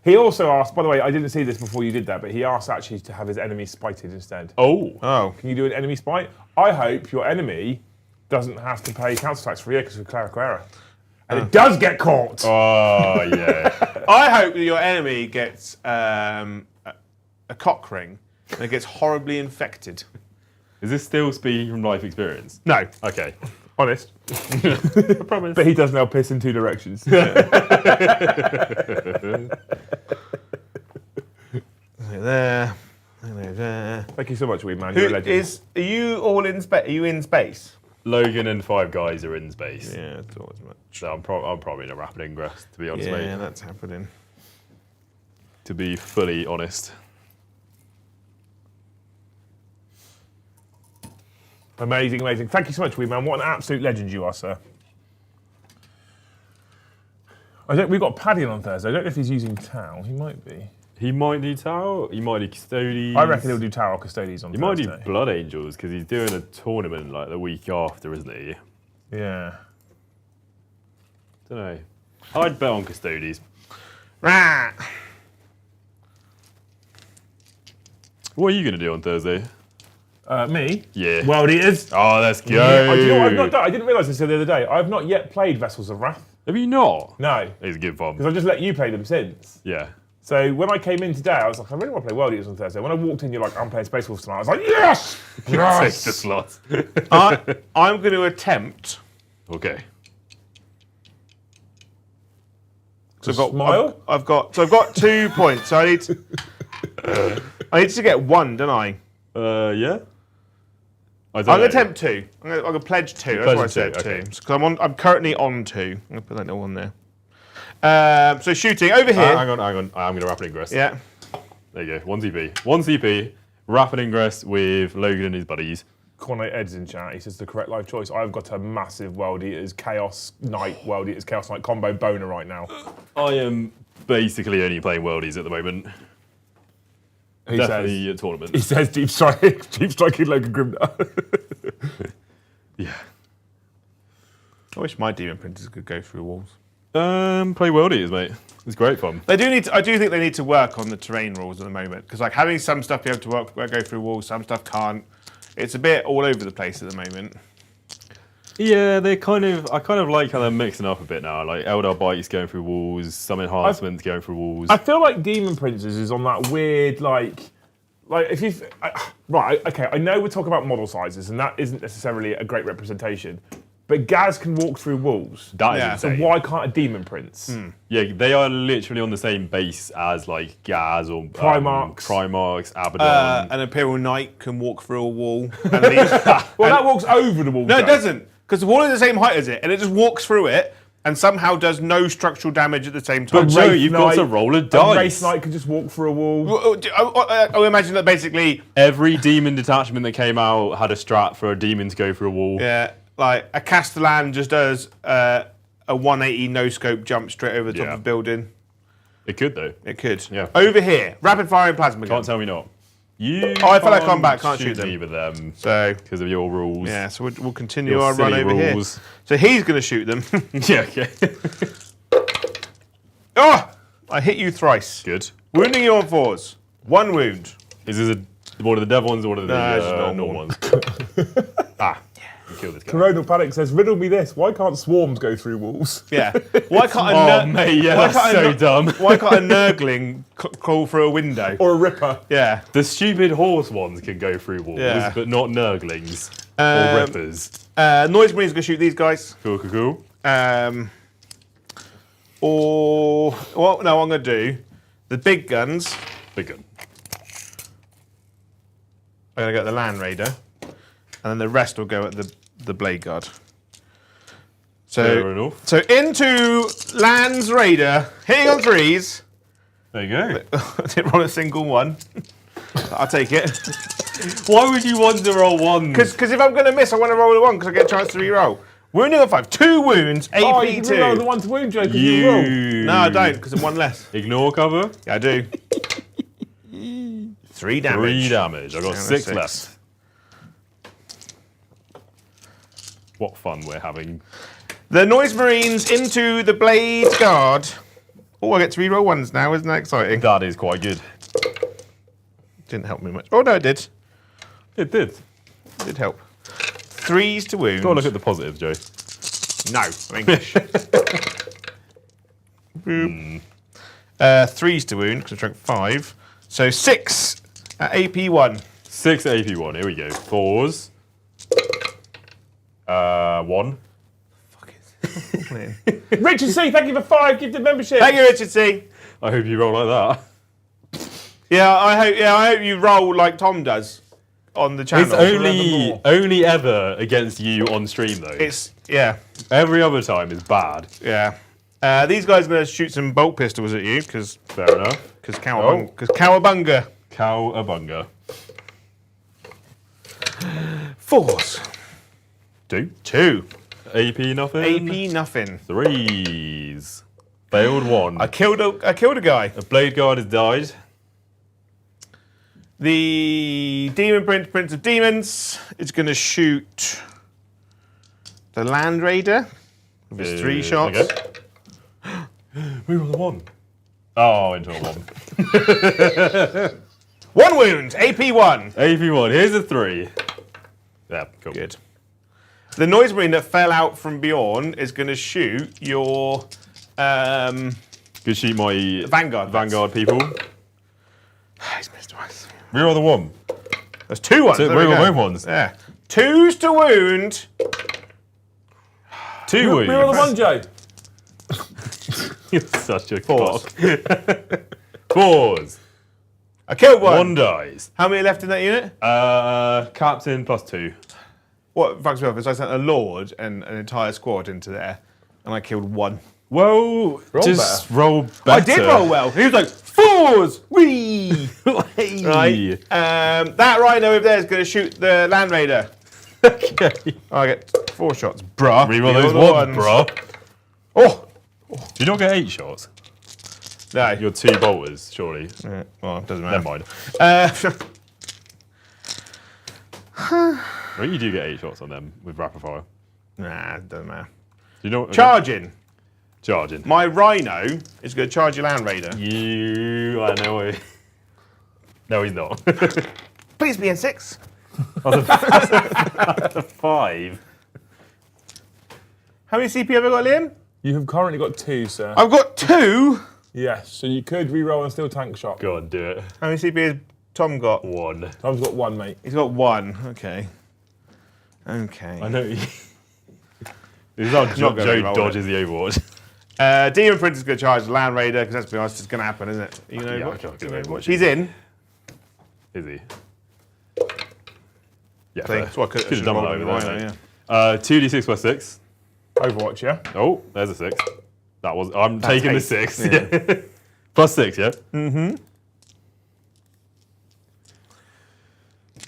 Speaker 1: He also asked, by the way, I didn't see this before you did that, but he asked actually to have his enemy spited instead.
Speaker 2: Oh.
Speaker 3: Oh.
Speaker 1: Can you do an enemy spite? I hope your enemy doesn't have to pay council tax for a year because of clerical error. And it does get caught.
Speaker 2: Oh, yeah.
Speaker 3: I hope that your enemy gets a cock ring and it gets horribly infected.
Speaker 2: Is this still speaking from life experience?
Speaker 3: No.
Speaker 2: Okay.
Speaker 1: Honest.
Speaker 2: I promise.
Speaker 1: But he does now piss in 2 directions.
Speaker 3: There. There.
Speaker 1: Thank you so much, wee man. You're a legend.
Speaker 3: Are you all in space? Are you in space?
Speaker 2: Logan and 5 guys are in space.
Speaker 3: Yeah, I thought as much.
Speaker 2: So I'm probably in a rapid ingress, to be honest,
Speaker 3: Yeah,
Speaker 2: mate.
Speaker 3: that's happening.
Speaker 2: To be fully honest.
Speaker 1: Amazing, amazing. Thank you so much, wee man. What an absolute legend you are, sir. We've got Paddy on Thursday. I don't know if he's using Tau. He might be.
Speaker 2: He might do Tau, he might do Custodies.
Speaker 1: I reckon he'll do Tau or Custodies on
Speaker 2: He
Speaker 1: Thursday.
Speaker 2: might do Blood Angels, because he's doing a tournament like the week after, isn't he?
Speaker 1: Yeah.
Speaker 2: Don't know. I'd bet on Custodies.
Speaker 3: Right.
Speaker 2: What are you going to do on Thursday?
Speaker 1: Me?
Speaker 2: Yeah.
Speaker 1: World Eaters.
Speaker 2: Oh, let's go.
Speaker 1: Yeah, you know what I've not done? I didn't realise this the other day. I've not yet played Vessels of Wrath.
Speaker 2: Have you not?
Speaker 1: No.
Speaker 2: It's good fun.
Speaker 1: Because I've just let you play them since.
Speaker 2: Yeah.
Speaker 1: So when I came in today, I was like, I really want to play World Eaters on Thursday. When I walked in, you're like, I'm playing Space Wolves tonight. I was like, yes!
Speaker 2: Take
Speaker 1: Yes!
Speaker 2: the slot.
Speaker 3: I'm going to attempt.
Speaker 2: Okay.
Speaker 3: So I've got
Speaker 1: smile?
Speaker 3: I've got 2 points. So I need to get 1, don't I?
Speaker 2: Yeah.
Speaker 3: I'm going to attempt 2. I'm going to pledge 2. That's what I
Speaker 2: pledge
Speaker 3: said.
Speaker 2: 2, okay.
Speaker 3: Because I'm currently on 2. I'm going to put that little one there. So shooting over here.
Speaker 2: Hang on. I'm going to rapid ingress.
Speaker 3: Yeah.
Speaker 2: There you go. 1 CP. 1 CP. Rapid ingress with Logan and his buddies.
Speaker 1: Cornet Ed's in chat. He says the correct life choice. I've got a massive World Eaters Chaos Knight combo boner right now.
Speaker 2: I am basically only playing worldies at the moment.
Speaker 1: He
Speaker 2: Definitely
Speaker 1: says,
Speaker 2: a tournament.
Speaker 1: he says deep striking Logan Grimnar.
Speaker 2: Yeah.
Speaker 3: I wish my demon printers could go through walls.
Speaker 2: Play worldies, mate. It's great fun.
Speaker 3: They do need. I do think they need to work on the terrain rules at the moment because like having some stuff be able to go through walls, some stuff can't. It's a bit all over the place at the moment.
Speaker 2: Yeah, I kind of like how they're mixing up a bit now. Like Eldar Bites going through walls, some enhancements going through walls.
Speaker 1: I feel like Demon Princes is on that weird like if you right, okay, I know we're talking about model sizes and that isn't necessarily a great representation, but Gaz can walk through walls.
Speaker 2: That is
Speaker 3: Yeah.
Speaker 1: So
Speaker 2: insane.
Speaker 1: why can't a Demon Prince?
Speaker 2: Yeah, they are literally on the same base as like Gaz or
Speaker 1: Primarchs.
Speaker 2: Abaddon.
Speaker 3: An Imperial Knight can walk through a wall. And leave.
Speaker 1: Well, that walks over the wall.
Speaker 3: No,
Speaker 1: Joe.
Speaker 3: it doesn't, because the wall is the same height as it, and it just walks through it, and somehow does no structural damage at the same time.
Speaker 2: But Joe,
Speaker 1: Wraith
Speaker 2: you've got to roll a dice.
Speaker 1: Race Knight can just walk through a wall.
Speaker 3: I imagine that basically,
Speaker 2: Every demon detachment that came out had a strat for a demon to go through a wall.
Speaker 3: yeah, like a Castellan just does a 180 no scope jump straight over the top
Speaker 2: Yeah.
Speaker 3: of a building.
Speaker 2: It could though.
Speaker 3: It could.
Speaker 2: Yeah.
Speaker 3: Over here, rapid firing plasma gun.
Speaker 2: Can't tell me not. You
Speaker 3: Oh, I feel like combat, can't shoot them.
Speaker 2: me with them
Speaker 3: So
Speaker 2: because of your rules.
Speaker 3: yeah, so we'll continue
Speaker 2: Your
Speaker 3: our run
Speaker 2: silly
Speaker 3: over
Speaker 2: rules.
Speaker 3: here. So he's going to shoot them.
Speaker 2: Yeah, okay.
Speaker 3: Oh! I hit you thrice.
Speaker 2: Good.
Speaker 3: Wounding you on 4s. 1 wound.
Speaker 2: Is this one of the dev ones or one of the
Speaker 3: No, it's
Speaker 2: normal
Speaker 3: normal.
Speaker 2: ones? You kill this guy.
Speaker 1: Coronal Panic says, riddle me this. Why can't swarms go through walls?
Speaker 3: Yeah. Why can't
Speaker 2: Oh, mate, yeah, that's so dumb.
Speaker 3: Why can't a nurgling crawl through a window?
Speaker 1: Or a Ripper?
Speaker 3: Yeah.
Speaker 2: The stupid horse ones can go through walls,
Speaker 3: Yeah.
Speaker 2: but not nurglings or rippers.
Speaker 3: Noise Marines are going to shoot these guys.
Speaker 2: Cool.
Speaker 3: Or what? No, I'm going to do the big guns.
Speaker 2: Big gun.
Speaker 3: I'm going to go at the Land Raider, and then the rest will go at the Blade Guard.
Speaker 2: Fair enough.
Speaker 3: So into Land's Raider, hitting on 3s.
Speaker 2: There you go.
Speaker 3: I didn't roll a single one. I'll take it.
Speaker 2: Why would you want to roll one?
Speaker 3: Because if I'm going to miss, I want to roll a 1 because I get a chance to re-roll. Wounding on 5. 2 wounds, AP2.
Speaker 1: Oh, you can roll the one to wound, Joe, because you roll.
Speaker 3: No, I don't, because I'm 1 less.
Speaker 2: Ignore cover.
Speaker 3: Yeah, I do. 3 damage.
Speaker 2: 3 damage. I've got
Speaker 3: Yeah,
Speaker 2: 6
Speaker 3: 6.
Speaker 2: left. What fun we're having.
Speaker 3: The Noise Marines into the Blade Guard. Oh, I get to re-roll 1s now. Isn't that exciting?
Speaker 2: That is quite good.
Speaker 3: Didn't help me much. Oh, no, it did.
Speaker 2: It did.
Speaker 3: It did help. 3s to wound.
Speaker 2: Got to look at the positives, Joe.
Speaker 3: No, I'm English. Boop. 3s to wound, because I drank 5. So 6 at AP1.
Speaker 2: 6 AP1. Here we go. 4s. 1.
Speaker 1: Richard C, thank you for 5 gifted membership.
Speaker 3: Thank you, Richard C.
Speaker 2: I hope you roll like that.
Speaker 3: Yeah, I hope you roll like Tom does on the channel.
Speaker 2: It's only ever against you on stream though.
Speaker 3: Yeah.
Speaker 2: Every other time is bad.
Speaker 3: Yeah. These guys are going to shoot some bolt pistols at you because
Speaker 2: Fair enough.
Speaker 3: cowabunga.
Speaker 2: Cowabunga.
Speaker 3: 4s. 2.
Speaker 2: AP nothing.
Speaker 3: AP nothing.
Speaker 2: 3s. Failed 1.
Speaker 3: I killed a guy.
Speaker 2: A blade guard has died.
Speaker 3: The Demon Prince of Demons is going to shoot the Land Raider with his 3 shots.
Speaker 2: Okay. We rolled a 1. Oh, into a 1.
Speaker 3: 1 wound, AP1.
Speaker 2: AP1, here's a 3. Yeah, cool.
Speaker 3: Good. The noise marine that fell out from Bjorn is going to shoot your
Speaker 2: Good shoot, my
Speaker 3: Vanguard
Speaker 2: people.
Speaker 3: He's missed twice.
Speaker 2: Reroll the 1.
Speaker 3: There's 2 ones.
Speaker 2: Reroll both ones.
Speaker 3: Yeah. 2s to wound.
Speaker 2: 2 wounds.
Speaker 1: We're on the 1, Joe.
Speaker 2: You're such a
Speaker 3: 4s.
Speaker 2: cock. 4s.
Speaker 3: I killed 1.
Speaker 2: 1 dies.
Speaker 3: How many left in that unit?
Speaker 2: Captain plus 2.
Speaker 3: What fucks me off is I sent a Lord and an entire squad into there, and I killed 1.
Speaker 2: Well, just roll better.
Speaker 3: I did roll well. He was like, 4s! Whee!
Speaker 2: Hey.
Speaker 3: Right. That rhino over there is going to shoot the Land Raider.
Speaker 2: Okay.
Speaker 3: I get 4 shots. Bruh.
Speaker 2: Reroll those 1s, bro.
Speaker 3: Oh!
Speaker 2: Do you not get 8 shots?
Speaker 3: No.
Speaker 2: You're 2 bolters, surely.
Speaker 3: Yeah, well, it doesn't matter.
Speaker 2: Never mind. Well, you do get 8 shots on them with rapid fire.
Speaker 3: Nah, it doesn't matter.
Speaker 2: Do you know?
Speaker 3: Charging.
Speaker 2: Charging.
Speaker 3: My rhino is going to charge your Land Raider.
Speaker 2: I know. No, he's not.
Speaker 3: Please be in 6.
Speaker 2: That's a 5.
Speaker 3: How many CP have I got, Liam?
Speaker 1: You have currently got 2, sir.
Speaker 3: I've got 2.
Speaker 1: Yes, so you could re-roll and still tank shot.
Speaker 2: Go on, do it.
Speaker 3: How many CP has Tom got?
Speaker 2: 1.
Speaker 1: Tom's got 1, mate.
Speaker 3: He's got 1. Okay. Okay.
Speaker 2: I know. This is how
Speaker 3: Not
Speaker 2: Joe
Speaker 3: gonna roll
Speaker 2: dodges the Overwatch.
Speaker 3: Demon Prince is going to charge the Land Raider, because let's be honest, it's going to happen, isn't it? You know,
Speaker 2: Yeah,
Speaker 3: what?
Speaker 2: I can't do Overwatch.
Speaker 3: He's in.
Speaker 2: Is he? Yeah,
Speaker 3: I think. So I could
Speaker 2: have done
Speaker 3: rolled
Speaker 2: one over
Speaker 3: over
Speaker 2: there.
Speaker 3: Rhino,
Speaker 2: Yeah. 2d6 plus 6.
Speaker 1: Overwatch, yeah?
Speaker 2: Oh, there's a 6. That was. I'm taking
Speaker 3: 8.
Speaker 2: the 6. Yeah. Plus 6, yeah? Mm-hmm.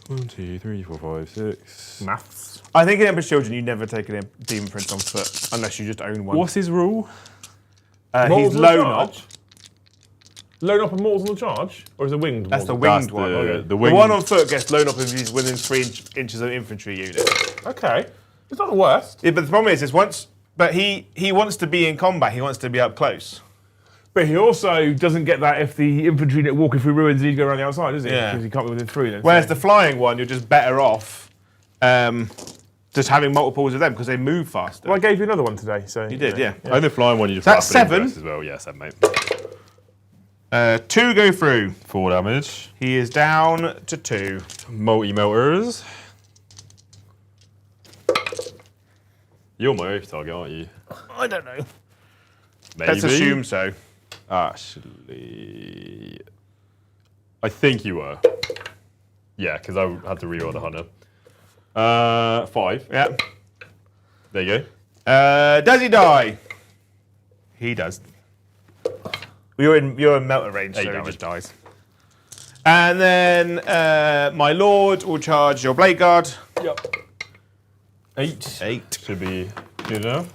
Speaker 2: 1, 2, 3, 4, 5, 6.
Speaker 1: Maths.
Speaker 3: I think in Emperor's Children, you never take a Demon Prince on foot, unless you just own one.
Speaker 2: What's his rule?
Speaker 3: He's
Speaker 1: Mortals on
Speaker 3: low
Speaker 1: charge?
Speaker 3: knock.
Speaker 1: Loan up and mortals on the charge? Or is it winged?
Speaker 3: That's the
Speaker 1: mortal?
Speaker 3: winged one.
Speaker 2: The
Speaker 3: The
Speaker 2: winged.
Speaker 3: one on foot gets blown up if he's within 3 inches of infantry unit.
Speaker 1: Okay. It's not the worst.
Speaker 3: Yeah, but the problem is once. But he wants to be in combat. He wants to be up close.
Speaker 1: But he also doesn't get that if the infantry unit walking through ruins and he'd go around the outside, does he?
Speaker 3: Yeah.
Speaker 1: Because he can't be within 3 then.
Speaker 3: Whereas
Speaker 1: so.
Speaker 3: the flying one, you're just better off just having multiples of them because they move faster.
Speaker 1: Well, I gave you another one today, so...
Speaker 3: You did, yeah.
Speaker 2: And the flying one you just
Speaker 3: That's
Speaker 2: wrap it in
Speaker 3: 7.
Speaker 2: press as well. Yeah, 7, mate.
Speaker 3: 2 go through.
Speaker 2: 4 damage.
Speaker 3: He is down to 2.
Speaker 2: Multi-melters. You're my oath target, aren't you?
Speaker 3: I don't know.
Speaker 2: Maybe.
Speaker 3: Let's assume so.
Speaker 2: Actually, I think you were. Yeah, because I had to reroll the hunter. 5.
Speaker 3: Yeah.
Speaker 2: There you go.
Speaker 3: Does he die? He does. You're in melter range, so he
Speaker 2: damage.
Speaker 3: just dies. And then my lord will charge your blade guard.
Speaker 1: Yep.
Speaker 2: 8.
Speaker 3: 8.
Speaker 2: Should be good enough.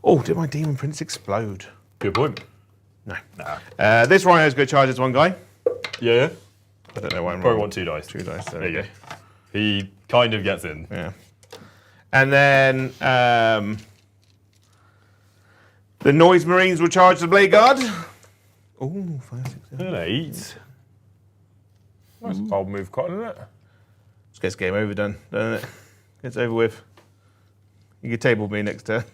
Speaker 3: Oh, did my Demon Prince explode?
Speaker 2: Good point.
Speaker 3: No. This rhino's going to charge this one guy.
Speaker 2: Yeah.
Speaker 3: I don't know why I'm
Speaker 2: Probably
Speaker 3: wrong.
Speaker 2: want 2 dice.
Speaker 3: 2 dice.
Speaker 2: There you go. He kind of gets in.
Speaker 3: Yeah. And then the Noise Marines will charge the Blade Guard. Oh, 5, 6, 7.
Speaker 2: An 8.
Speaker 1: That's a bold move, Cotton, isn't it?
Speaker 3: Just gets game over done, doesn't it? Gets over with. You can table me next turn.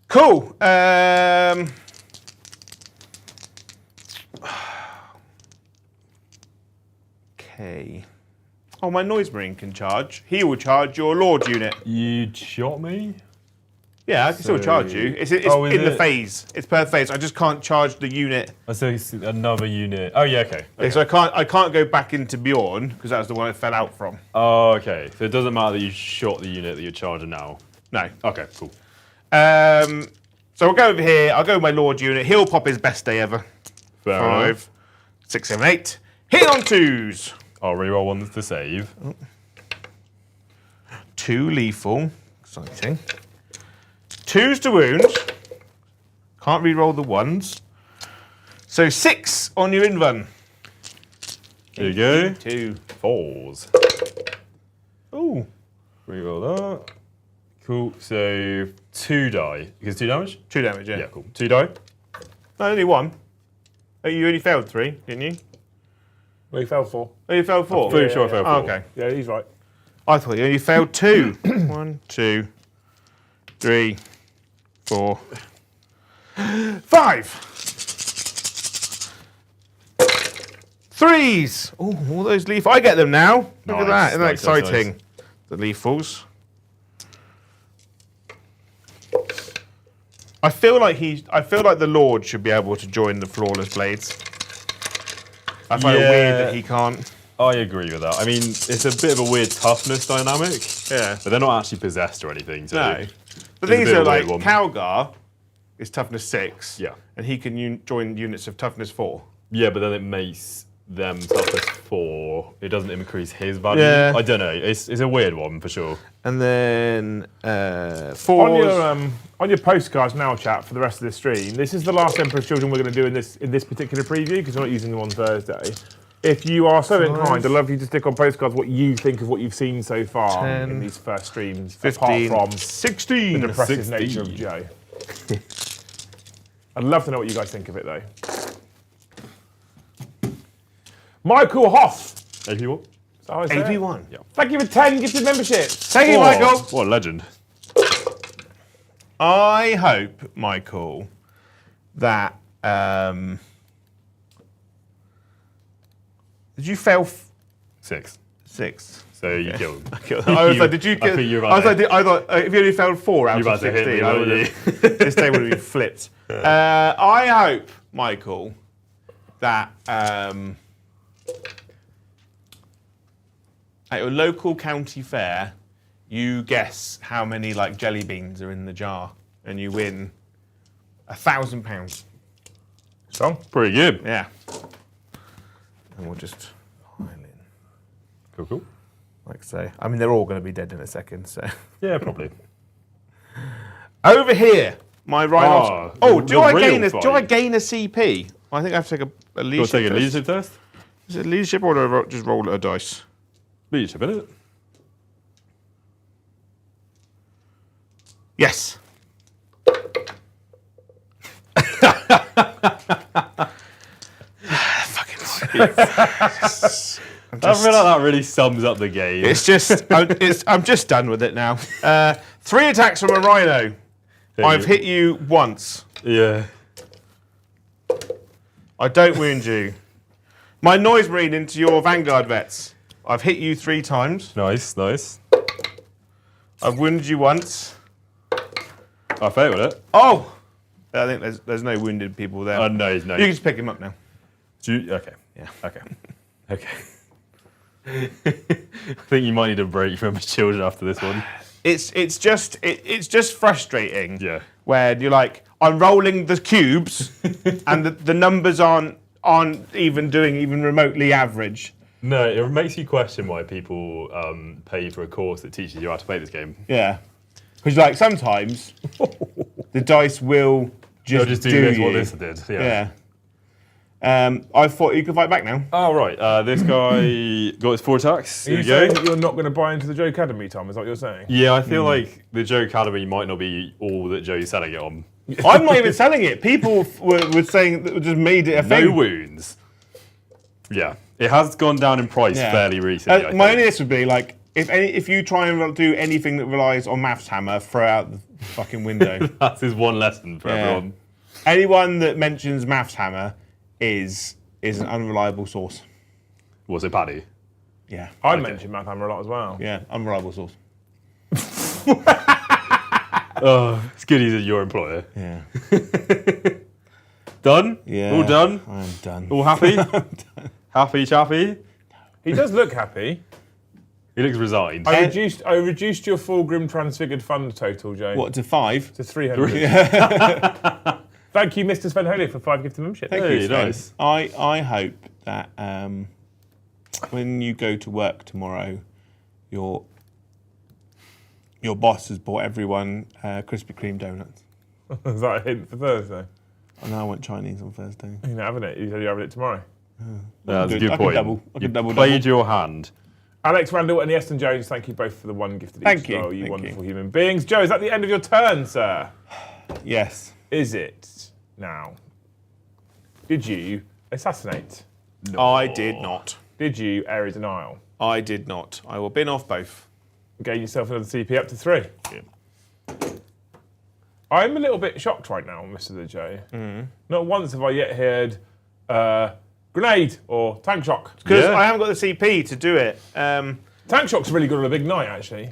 Speaker 3: Cool. Okay. Oh, my Noise Marine can charge. He will charge your Lord unit.
Speaker 2: You shot me?
Speaker 3: Yeah, I can still charge you. It's in the phase. It's per phase. I just can't charge the unit.
Speaker 2: So it's another unit. Oh, yeah, okay.
Speaker 3: So I can't go back into Bjorn because that was the one I fell out from.
Speaker 2: Oh, okay. So it doesn't matter that you shot the unit that you're charging now.
Speaker 3: No.
Speaker 2: Okay, cool.
Speaker 3: So we'll go over here. I'll go with my Lord unit. He'll pop his best day ever.
Speaker 2: Fair enough.
Speaker 3: 5, 6, 7, 8. Hit on 2s.
Speaker 2: I'll reroll ones to save.
Speaker 3: 2 lethal. Exciting. 2s to wound. Can't re-roll the 1s. So 6 on your in run.
Speaker 2: There you go.
Speaker 3: 2.
Speaker 2: 4s.
Speaker 3: Ooh.
Speaker 2: Reroll that. Cool. So 2 die. Because 2 damage?
Speaker 3: 2 damage, yeah.
Speaker 2: Yeah, cool. 2 die.
Speaker 3: No, only 1. Oh, you only failed 3, didn't you?
Speaker 1: Well, he fell 4.
Speaker 3: Oh, you failed 4?
Speaker 2: I'm pretty sure I failed 4.
Speaker 3: Oh, okay.
Speaker 1: Yeah, he's right.
Speaker 3: I thought you only failed 2. 1, 2, 3, 4, 5. 3s. Oh, all those leaf. I get them now. Look at that.
Speaker 2: Nice,
Speaker 3: Isn't that
Speaker 2: nice, nice,
Speaker 3: exciting?
Speaker 2: nice.
Speaker 3: The lethals. I feel like the Lord should be able to join the flawless blades. I find it weird that he can't.
Speaker 2: I agree with that. I mean, it's a bit of a weird toughness dynamic.
Speaker 3: Yeah.
Speaker 2: But they're not actually possessed or anything. So
Speaker 3: No. The
Speaker 2: it's
Speaker 3: thing
Speaker 2: a
Speaker 3: is
Speaker 2: bit
Speaker 3: that,
Speaker 2: of a
Speaker 3: like,
Speaker 2: weird one.
Speaker 3: Calgar is toughness 6.
Speaker 2: Yeah.
Speaker 3: And he can join units of toughness 4.
Speaker 2: Yeah, but then it makes them toughness 4. It doesn't increase his value.
Speaker 3: Yeah.
Speaker 2: I don't know. It's a weird one for sure.
Speaker 3: And then 4s.
Speaker 1: On your postcards now, chat, for the rest of this stream, this is the last Emperor's Children we're going to do in this particular preview, because we're not using them on Thursday. If you are so inclined, I'd love you to stick on postcards what you think of what you've seen so far
Speaker 3: 10,
Speaker 1: in these first streams,
Speaker 3: 15,
Speaker 1: apart from
Speaker 3: 16.
Speaker 1: the depressive
Speaker 2: 16.
Speaker 1: nature of Joe. I'd love to know what you guys think of it, though. Michael Hoff.
Speaker 2: AP what?
Speaker 1: Is that how I say it?
Speaker 3: AP1.
Speaker 2: Yeah.
Speaker 1: Thank you for 10 gifted memberships.
Speaker 3: Thank you, Michael.
Speaker 2: What a legend.
Speaker 3: I hope, Michael, that. Did you fail
Speaker 2: 6.
Speaker 3: 6?
Speaker 2: So you killed him.
Speaker 3: I was like, did you?
Speaker 2: I think you're
Speaker 3: I was
Speaker 2: right.
Speaker 3: like, I thought if you only failed 4 out
Speaker 2: You're
Speaker 3: of
Speaker 2: about to hit
Speaker 3: 16,
Speaker 2: me,
Speaker 3: I
Speaker 2: weren't
Speaker 3: would have. This day would have been flipped. I hope, Michael, that at your local county fair, you guess how many like jelly beans are in the jar, and you win £1,000.
Speaker 1: Strong.
Speaker 2: Pretty good.
Speaker 3: Yeah. And we'll just pile in,
Speaker 2: Cool, cool.
Speaker 3: like so. I mean, they're all going to be dead in a second, so.
Speaker 2: Yeah, probably.
Speaker 3: Over here, my rhino.
Speaker 2: Oh,
Speaker 3: do
Speaker 2: the
Speaker 3: I
Speaker 2: real
Speaker 3: gain a
Speaker 2: fight.
Speaker 3: CP? I think I have to take a
Speaker 2: You want
Speaker 3: leadership.
Speaker 2: to take a
Speaker 3: test.
Speaker 2: leadership test?
Speaker 3: Is it leadership or do I just roll a dice?
Speaker 2: Leadership, isn't it?
Speaker 3: Yes. Fucking
Speaker 2: I feel like that really sums up the game.
Speaker 3: It's just, I'm just done with it now. 3 attacks from a rhino. I've hit you once.
Speaker 2: Yeah.
Speaker 3: I don't wound you. My noise marine into your vanguard vets. I've hit you 3 times.
Speaker 2: Nice, nice.
Speaker 3: I've wounded you once.
Speaker 2: I failed it.
Speaker 3: Oh! I think there's no wounded people there.
Speaker 2: No.
Speaker 3: You can just pick him up now.
Speaker 2: Okay.
Speaker 3: Yeah.
Speaker 2: Okay. Okay. I think you might need a break from the children after this one.
Speaker 3: It's just frustrating.
Speaker 2: Yeah.
Speaker 3: Where you're like, I'm rolling the cubes, and the numbers aren't even doing even remotely average.
Speaker 2: No, it makes you question why people pay for a course that teaches you how to play this game.
Speaker 3: Yeah. Because like sometimes the dice will
Speaker 2: They'll
Speaker 3: just,
Speaker 2: just do this
Speaker 3: you.
Speaker 2: what this did. Yeah.
Speaker 3: Yeah. I thought you could fight back now.
Speaker 2: Oh, right. This guy got his 4 attacks.
Speaker 1: Are
Speaker 2: Here
Speaker 1: you
Speaker 2: we go.
Speaker 1: saying that you're not going to buy into the Joe Academy, Tom? Is that what you're saying?
Speaker 2: Yeah, I feel like the Joe Academy might not be all that Joe's selling it on.
Speaker 3: I'm not even selling it. People were saying that just made it a
Speaker 2: No
Speaker 3: thing.
Speaker 2: wounds. Yeah. It has gone down in price
Speaker 3: Yeah.
Speaker 2: fairly recently. I
Speaker 3: My
Speaker 2: think.
Speaker 3: only this would be like if you try and do anything that relies on maths hammer, throw out the fucking window.
Speaker 2: That's his one lesson for everyone.
Speaker 3: Anyone that mentions maths hammer is an unreliable source.
Speaker 2: Was it Paddy?
Speaker 3: Yeah.
Speaker 1: I mention Math Hammer a lot as well.
Speaker 3: Yeah, unreliable source.
Speaker 2: Oh, it's good he's your employer.
Speaker 3: Yeah.
Speaker 2: Done?
Speaker 3: Yeah.
Speaker 2: All done?
Speaker 3: I'm done.
Speaker 2: All happy? Happy chappy?
Speaker 1: He does look happy.
Speaker 2: He looks resigned.
Speaker 1: I reduced your full Grim Transfigured fund total, Joe.
Speaker 3: What, to 5?
Speaker 1: To 300. Thank you, Mr. Svenholio, for 5 gifted membership.
Speaker 3: Thank
Speaker 2: Hey,
Speaker 3: you, Sven.
Speaker 2: nice.
Speaker 3: I hope that when you go to work tomorrow, your boss has bought everyone Krispy Kreme donuts.
Speaker 1: Is that a hint for Thursday?
Speaker 3: I know I want Chinese on Thursday.
Speaker 1: You're not having it. You said you're having it tomorrow.
Speaker 2: That's a
Speaker 3: I
Speaker 2: good
Speaker 3: could
Speaker 2: point.
Speaker 3: double. I could
Speaker 2: You
Speaker 3: double.
Speaker 2: played your hand.
Speaker 1: Alex Randall and Eston Jones, thank you both for the one gifted
Speaker 3: Thank
Speaker 1: each.
Speaker 3: you.
Speaker 1: Oh, you
Speaker 3: Thank
Speaker 1: wonderful human beings. Joe, is that the end of your turn, sir?
Speaker 3: Yes.
Speaker 1: Is it? Now, did you assassinate?
Speaker 2: No.
Speaker 3: I did not.
Speaker 1: Did you Ares and Isle?
Speaker 3: I did not. I will bin off both.
Speaker 1: Gain yourself another CP up to 3.
Speaker 2: Yeah.
Speaker 1: I'm a little bit shocked right now, Mr. The Joe. Not once have I yet heard grenade or tank shock.
Speaker 3: Because
Speaker 2: Yeah.
Speaker 3: I haven't got the CP to do it.
Speaker 1: Tank shock's really good on a big night, actually.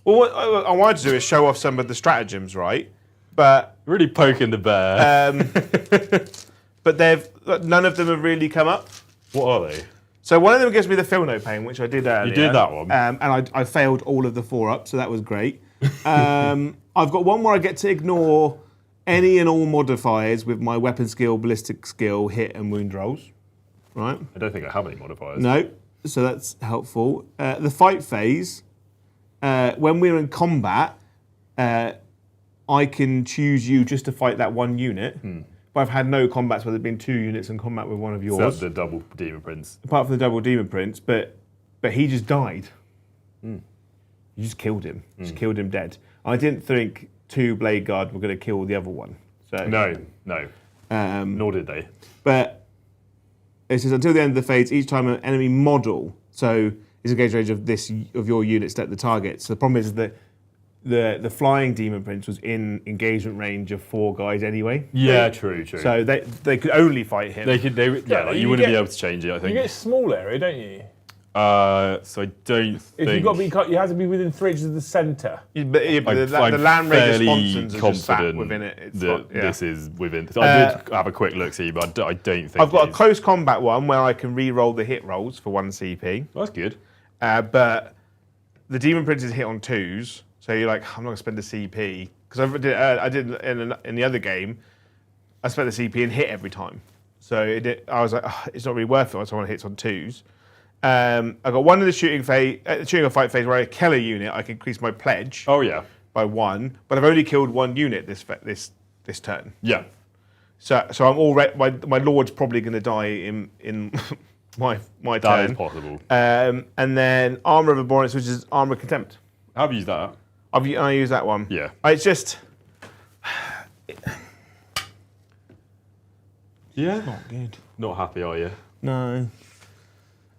Speaker 3: Well, what I wanted to do is show off some of the stratagems, right? But
Speaker 2: Really poking the bear.
Speaker 3: but none of them have really come up.
Speaker 2: What are they?
Speaker 3: So one of them gives me the feel no pain, which I did earlier.
Speaker 2: You did that one.
Speaker 3: and I failed all of the 4 up, so that was great. I've got one where I get to ignore any and all modifiers with my weapon skill, ballistic skill, hit, and wound rolls. Right?
Speaker 2: I don't think I have any modifiers.
Speaker 3: No, so that's helpful. The fight phase, when we're in combat, I can choose you just to fight that one unit. But I've had no combats where there've been 2 units in combat with one of yours.
Speaker 2: Except the double Demon Prince.
Speaker 3: Apart from the double Demon Prince, but he just died. You just killed him. Just killed him dead. I didn't think 2 Blade Guard were going to kill the other one. So
Speaker 2: No. Nor did they.
Speaker 3: But it says until the end of the phase, each time an enemy model, so is engaged range of your unit set the target. So the problem is that the flying Demon Prince was in engagement range of 4 guys anyway.
Speaker 2: Yeah, true.
Speaker 3: So they could only fight him.
Speaker 2: They could. You wouldn't be able to change it. I think.
Speaker 1: You get a small area, don't you?
Speaker 2: So I don't
Speaker 1: If
Speaker 2: think.
Speaker 1: you've got to be, you have to be within 3 inches of the centre.
Speaker 3: But
Speaker 2: I'm
Speaker 3: the land raider
Speaker 2: fairly
Speaker 3: sponsons are just sat
Speaker 2: confident
Speaker 3: within it. It's
Speaker 2: that
Speaker 3: not- yeah.
Speaker 2: this is within. I did have a quick look see, but I don't think.
Speaker 3: I've got a
Speaker 2: it's-
Speaker 3: close combat one where I can re-roll the hit rolls for 1 CP.
Speaker 2: That's good.
Speaker 3: But the Demon Prince is hit on 2s, so you're like, I'm not going to spend a CP. Because I did in the other game, I spent the CP and hit every time. So I was like, oh, it's not really worth it. Someone hits on 2s. I got one in the shooting or fight phase where I kill a unit, I can increase my pledge
Speaker 2: Oh yeah.
Speaker 3: by 1, but I've only killed 1 unit this turn.
Speaker 2: Yeah.
Speaker 3: So I'm already my lord's probably going to die in my
Speaker 2: That
Speaker 3: turn.
Speaker 2: is possible.
Speaker 3: And then Armour of Abhorrence, which is Armour of Contempt.
Speaker 2: Have you used that?
Speaker 3: I use that one.
Speaker 2: Yeah.
Speaker 3: It's just
Speaker 2: Yeah.
Speaker 3: not good.
Speaker 2: Not happy, are you?
Speaker 3: No.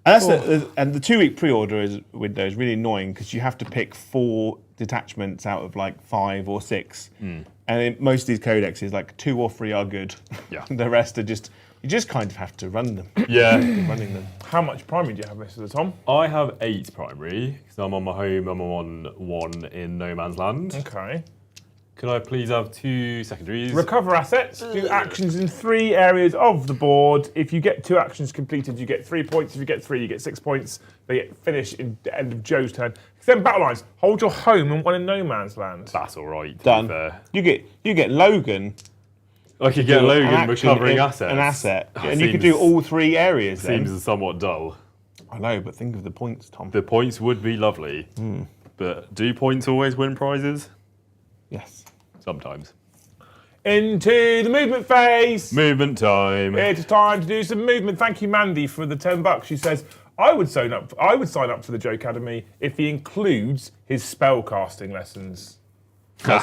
Speaker 3: And the 2-week pre-order window is really annoying because you have to pick 4 detachments out of like 5 or 6. And in most of these codexes, like 2 or 3 are good.
Speaker 2: Yeah.
Speaker 3: The rest are just, you just kind of have to run them.
Speaker 2: Yeah.
Speaker 3: Running them.
Speaker 1: How much primary do you have, Mr. Tom?
Speaker 2: I have 8 primary because I'm on my home. I'm on 1 in No Man's Land.
Speaker 1: Okay.
Speaker 2: Can I please have 2 secondaries?
Speaker 1: Recover assets. Do actions in 3 areas of the board. If you get 2 actions completed, you get 3 points. If you get 3, you get 6 points. They get finished in the end of Joe's turn. Extend battle lines. Hold your home and 1 in No Man's Land.
Speaker 2: That's all right. to be
Speaker 3: Done.
Speaker 2: fair.
Speaker 3: You get Logan.
Speaker 2: I could get
Speaker 3: an
Speaker 2: Logan
Speaker 3: action
Speaker 2: recovering
Speaker 3: in-
Speaker 2: assets.
Speaker 3: An asset.
Speaker 2: That
Speaker 3: And you could do
Speaker 2: seems-
Speaker 3: all 3 areas then.
Speaker 2: Seems somewhat dull.
Speaker 3: I know, but think of the points, Tom.
Speaker 2: The points would be lovely, but do points always win prizes?
Speaker 3: Yes.
Speaker 2: Sometimes.
Speaker 1: Into the movement phase.
Speaker 2: Movement time.
Speaker 1: It is time to do some movement. Thank you, Mandy, for the $10. She says, I would sign up for the Joe Academy if he includes his spell casting lessons.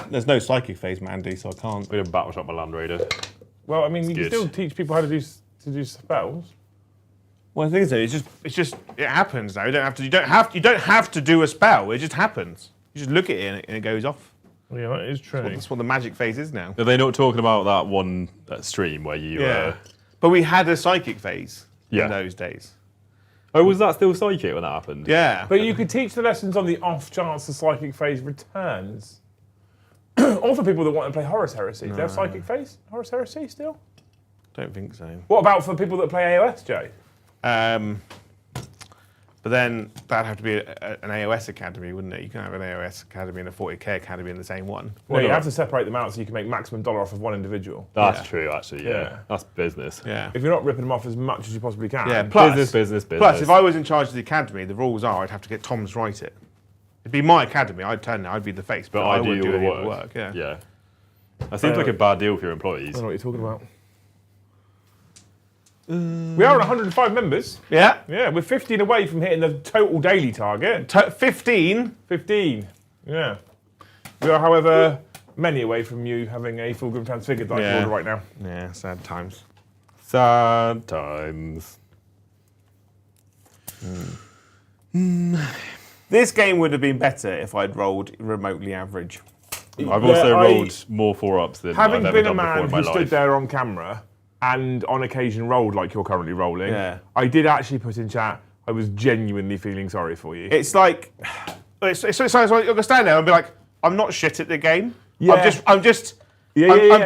Speaker 3: There's no psychic phase, Mandy, so I can't.
Speaker 2: We didn't battle shot my Land Raider.
Speaker 1: Well, I mean, you can
Speaker 2: good.
Speaker 1: still teach people how to do spells.
Speaker 3: Well, the thing is, it happens now. You don't have to do a spell. It just happens. You just look at it and it goes off.
Speaker 1: Yeah, that is true.
Speaker 3: That's what the magic phase is now.
Speaker 2: Are they not talking about that one stream where you?
Speaker 3: But we had a psychic phase
Speaker 2: Yeah.
Speaker 3: in those days.
Speaker 2: Oh, was that still psychic when that happened?
Speaker 3: Yeah.
Speaker 1: But you could teach the lessons on the off chance the psychic phase returns. Or for people that want to play Horus Heresy. Do they have psychic phase? Horus Heresy still?
Speaker 3: Don't think so.
Speaker 1: What about for people that play AOS, Joe?
Speaker 3: But then that'd have to be an AOS academy, wouldn't it? You can have an AOS academy and a 40k academy in the same one.
Speaker 1: No, you
Speaker 2: not?
Speaker 1: have to separate them out so you can make maximum dollar off of one individual.
Speaker 2: That's
Speaker 3: Yeah.
Speaker 2: true, actually. Yeah.
Speaker 1: Yeah.
Speaker 2: That's business.
Speaker 3: Yeah.
Speaker 1: If you're not ripping them off as much as you possibly can.
Speaker 3: Yeah. Plus,
Speaker 2: Business.
Speaker 3: Plus, if I was in charge of the academy, the rules are I'd have to get Tom to write it. It'd be my academy. I'd turn it. I'd be the face, but I
Speaker 2: I do
Speaker 3: would
Speaker 2: all
Speaker 3: do
Speaker 2: the
Speaker 3: any of the
Speaker 2: work.
Speaker 3: work. Yeah.
Speaker 2: Yeah. That seems like a bad deal for your employees.
Speaker 1: I don't know what you're talking about. We are at 105 members.
Speaker 3: Yeah.
Speaker 1: Yeah, we're 15 away from hitting the total daily target.
Speaker 3: 15.
Speaker 1: 15. Yeah. We are, however, many away from you having a full group transfigured like order right now.
Speaker 3: Yeah, sad times.
Speaker 2: Sad times.
Speaker 3: This game would have been better if I'd rolled remotely average.
Speaker 2: I've also rolled more 4-ups than
Speaker 1: Having
Speaker 2: I've ever
Speaker 1: been a
Speaker 2: done before
Speaker 1: man
Speaker 2: in my
Speaker 1: who
Speaker 2: life.
Speaker 1: stood there on camera and on occasion rolled like you're currently rolling,
Speaker 3: Yeah.
Speaker 1: I did actually put in chat, I was genuinely feeling sorry for you.
Speaker 3: It's like, it's you're going to stand there and be like, I'm not shit at the game.
Speaker 1: Yeah.
Speaker 3: I'm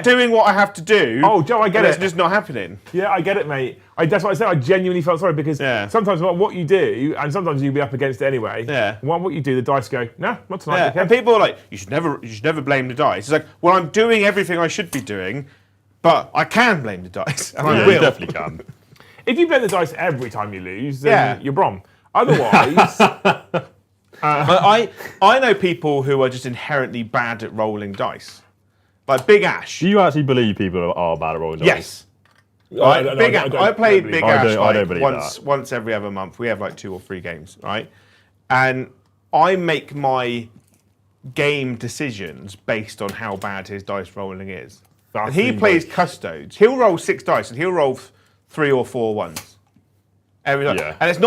Speaker 3: doing what I have to do.
Speaker 1: Oh, Joe, I get
Speaker 3: It's
Speaker 1: it.
Speaker 3: just not happening.
Speaker 1: Yeah, I get it, mate. That's what I said. I genuinely felt sorry because sometimes what you do, and sometimes you'll be up against it anyway.
Speaker 3: Yeah.
Speaker 1: What you do, the dice go, no, not tonight.
Speaker 3: Yeah.
Speaker 1: Okay.
Speaker 3: And people are like, you should never blame the dice. It's like, well, I'm doing everything I should be doing, but I can blame the dice, and I
Speaker 2: Yeah,
Speaker 3: will.
Speaker 2: you definitely can.
Speaker 1: If you blame the dice every time you lose, then you're wrong. Otherwise,
Speaker 3: But I know people who are just inherently bad at rolling dice, like Big Ash.
Speaker 2: Do you actually believe people are bad at rolling dice?
Speaker 3: Yes.
Speaker 1: I don't-
Speaker 3: Big
Speaker 1: I
Speaker 3: Ash.
Speaker 1: don't-
Speaker 3: I play
Speaker 1: I don't
Speaker 3: Big
Speaker 2: believe-
Speaker 3: Ash
Speaker 2: I don't believe
Speaker 3: once every other month. We have like 2 or 3 games, right? And I make my game decisions based on how bad his dice rolling is. And he plays custodes. He'll roll 6 dice and he'll roll 3 or 4 ones every time.
Speaker 2: Yeah.
Speaker 3: And it's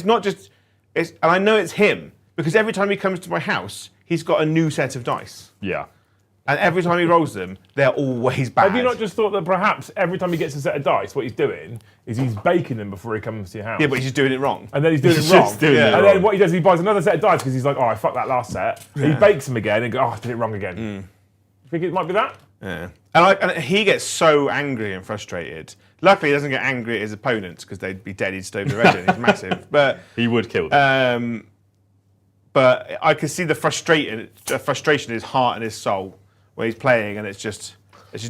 Speaker 3: not just. And I know it's him because every time he comes to my house, he's got a new set of dice.
Speaker 2: Yeah.
Speaker 3: And every time he rolls them, they're always bad.
Speaker 1: have you not just thought that perhaps every time he gets a set of dice, what he's doing is he's baking them before he comes to your house?
Speaker 3: Yeah, but he's just doing it wrong.
Speaker 1: And then he's doing
Speaker 2: He's
Speaker 1: it wrong.
Speaker 2: just doing it
Speaker 1: and
Speaker 2: wrong.
Speaker 1: then what he does is he buys another set of dice because he's like, oh, I fucked that last set. He bakes them again and goes, oh, I did it wrong again. You think it might be that?
Speaker 3: Yeah. And he gets so angry and frustrated. Luckily, he doesn't get angry at his opponents because they'd be dead. He'd stove their head in. He's massive. But
Speaker 2: He would kill them.
Speaker 3: but I can see the frustration in his heart and his soul when he's playing, and it's just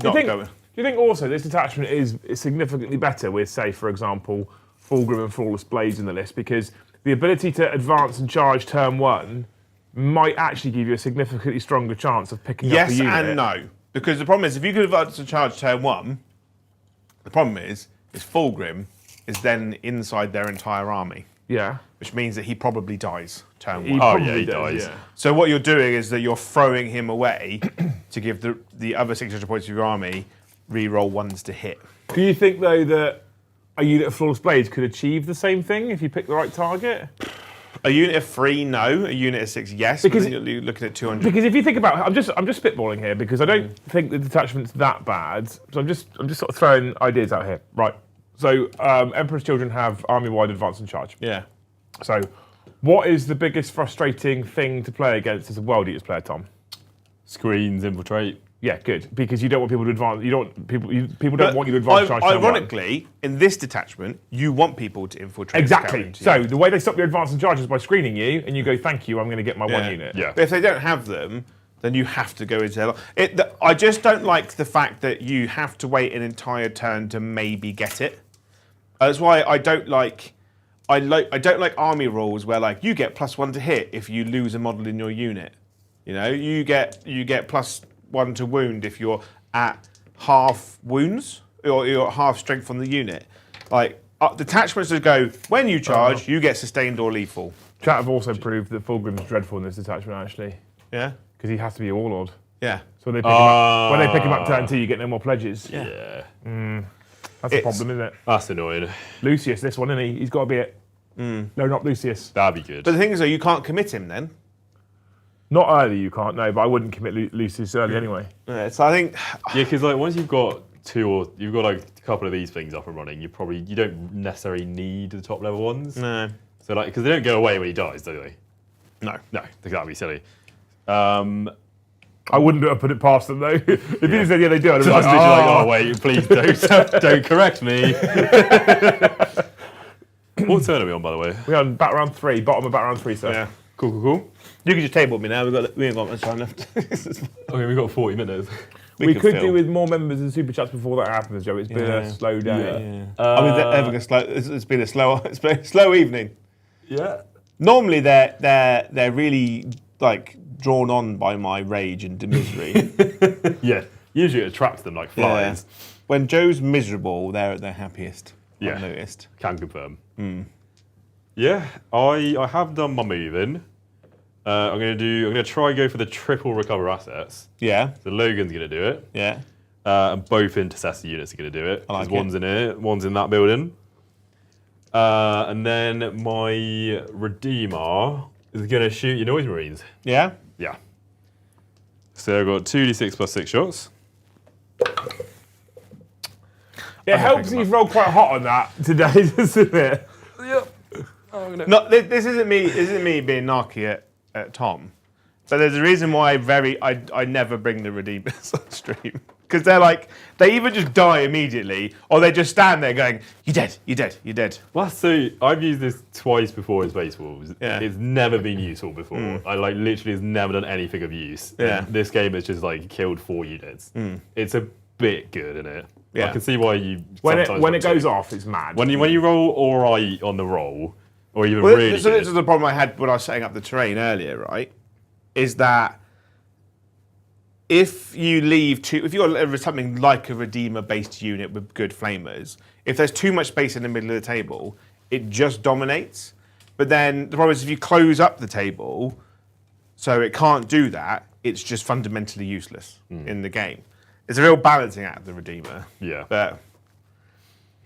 Speaker 3: not going.
Speaker 1: Do you think also this detachment is significantly better with, say, for example, Fulgrim and Flawless Blades in the list because the ability to advance and charge turn 1 might actually give you a significantly stronger chance of picking up a
Speaker 3: Yes
Speaker 1: unit.
Speaker 3: and no. Because the problem is, if you could advance and charge turn 1, the problem is Fulgrim is then inside their entire army,
Speaker 1: Yeah.
Speaker 3: which means that he probably dies turn 1.
Speaker 1: He
Speaker 2: Oh,
Speaker 1: probably
Speaker 2: yeah, he
Speaker 1: does,
Speaker 2: dies.
Speaker 1: yeah.
Speaker 3: So what you're doing is that you're throwing him away to give the other 600 points of your army re-roll 1s to hit.
Speaker 1: Do you think, though, that a unit of Flawless Blades could achieve the same thing if you pick the right target?
Speaker 3: A unit of 3, no. A unit of 6, yes.
Speaker 1: Because-
Speaker 3: Because you're looking at 200.
Speaker 1: Because if you think about it, I'm just spitballing here because I don't think the detachment's that bad. So I'm just sort of throwing ideas out here. Right. So Emperor's Children have army-wide advance and charge.
Speaker 3: Yeah.
Speaker 1: So what is the biggest frustrating thing to play against as a World Eaters player, Tom?
Speaker 2: Screens, infiltrate.
Speaker 1: Yeah, good. Because you don't want people to advance. You don't people don't want you to advance charge. turn 1.
Speaker 3: Ironically, in this detachment, you want people to infiltrate.
Speaker 1: Exactly.
Speaker 3: the
Speaker 1: So the way they stop your advance and charge is by screening you, and you go, "Thank you, I'm going to get my 1 unit."
Speaker 2: Yeah.
Speaker 3: But if they don't have them, then you have to go into their I just don't like the fact that you have to wait an entire turn to maybe get it. That's why I don't like. I don't like army rules where like you get +1 to hit if you lose a model in your unit. You know, you get +1 to wound if you're at half wounds or you're at half strength on the unit. Like detachments that go when you charge, you get sustained or lethal.
Speaker 1: Chat have also proved that Fulgrim's dreadful in this detachment actually,
Speaker 3: Yeah,
Speaker 1: because he has to be a warlord.
Speaker 3: yeah.
Speaker 1: So when they pick him up turn 2, you get no more pledges.
Speaker 2: Yeah.
Speaker 1: That's a problem, isn't it?
Speaker 2: That's annoying.
Speaker 1: Lucius, this one, isn't he? He's got to be it. No, not Lucius.
Speaker 2: That'd be good.
Speaker 3: But the thing is, though, you can't commit him then.
Speaker 1: Not early, you can't, no, but I wouldn't commit Lucius early anyway.
Speaker 3: So I think
Speaker 2: Yeah, because like once you've got you've got like a couple of these things up and running, you don't necessarily need the top level ones.
Speaker 3: no.
Speaker 2: So like because they don't go away when he dies, do they?
Speaker 3: No.
Speaker 2: No, that'd be silly.
Speaker 1: I wouldn't have put it past them though. If you said yeah, they do, I'd have
Speaker 2: So I
Speaker 1: been
Speaker 2: was
Speaker 1: like,
Speaker 2: literally like, oh wait, please don't correct me. What turn are we on, by the way?
Speaker 1: we're on bat round 3, bottom of bat round 3, sir.
Speaker 3: Yeah.
Speaker 2: Cool.
Speaker 3: You can just table me now. We ain't got much time left.
Speaker 2: Okay, we've got 40 minutes.
Speaker 1: We could
Speaker 3: fill.
Speaker 1: do with more members and super chats before that happens, Joe. It's been a slow day.
Speaker 3: I mean, they're having a slow. It's been a slow evening.
Speaker 1: Yeah.
Speaker 3: Normally, they're really like drawn on by my rage and misery.
Speaker 2: Yeah. Usually it attracts them like flies.
Speaker 3: When Joe's miserable, they're at their happiest.
Speaker 2: Yeah.
Speaker 3: I've noticed.
Speaker 2: Can confirm. Yeah, I have done my moving. I'm gonna try and go for the triple recover assets.
Speaker 3: Yeah.
Speaker 2: So Logan's gonna do it.
Speaker 3: Yeah.
Speaker 2: And both intercessor units are gonna do it.
Speaker 3: I like
Speaker 2: one's in here, one's in that building. And then my Redeemer is gonna shoot your noise marines.
Speaker 3: Yeah.
Speaker 2: Yeah. So I've got 2d6 plus 6 shots.
Speaker 1: It helps that you've rolled quite hot on that today, doesn't it?
Speaker 2: Yep.
Speaker 3: No, this isn't me. This isn't me being narky at Tom. But there's a reason why I never bring the Redeemers on stream. Because they're like, they either just die immediately, or they just stand there going, "You're dead, you're dead, you're dead."
Speaker 2: Well, so I've used this twice before in Space Wolves.
Speaker 3: Yeah.
Speaker 2: It's never been useful before. I like literally has never done anything of use.
Speaker 3: Yeah.
Speaker 2: And this game has just like killed 4 units. It's a bit good, isn't it?
Speaker 3: Yeah.
Speaker 2: I can see why you
Speaker 1: When
Speaker 2: sometimes
Speaker 1: it goes off, it's mad.
Speaker 2: when you roll alright on the roll, or even
Speaker 3: Well,
Speaker 2: really
Speaker 3: so
Speaker 2: good.
Speaker 3: this is the problem I had when I was setting up the terrain earlier, right? Is that if you leave if you've got something like a Redeemer-based unit with good flamers, if there's too much space in the middle of the table, it just dominates. But then the problem is if you close up the table, so it can't do that, it's just fundamentally useless in the game. It's a real balancing act, the Redeemer.
Speaker 2: Yeah.
Speaker 3: But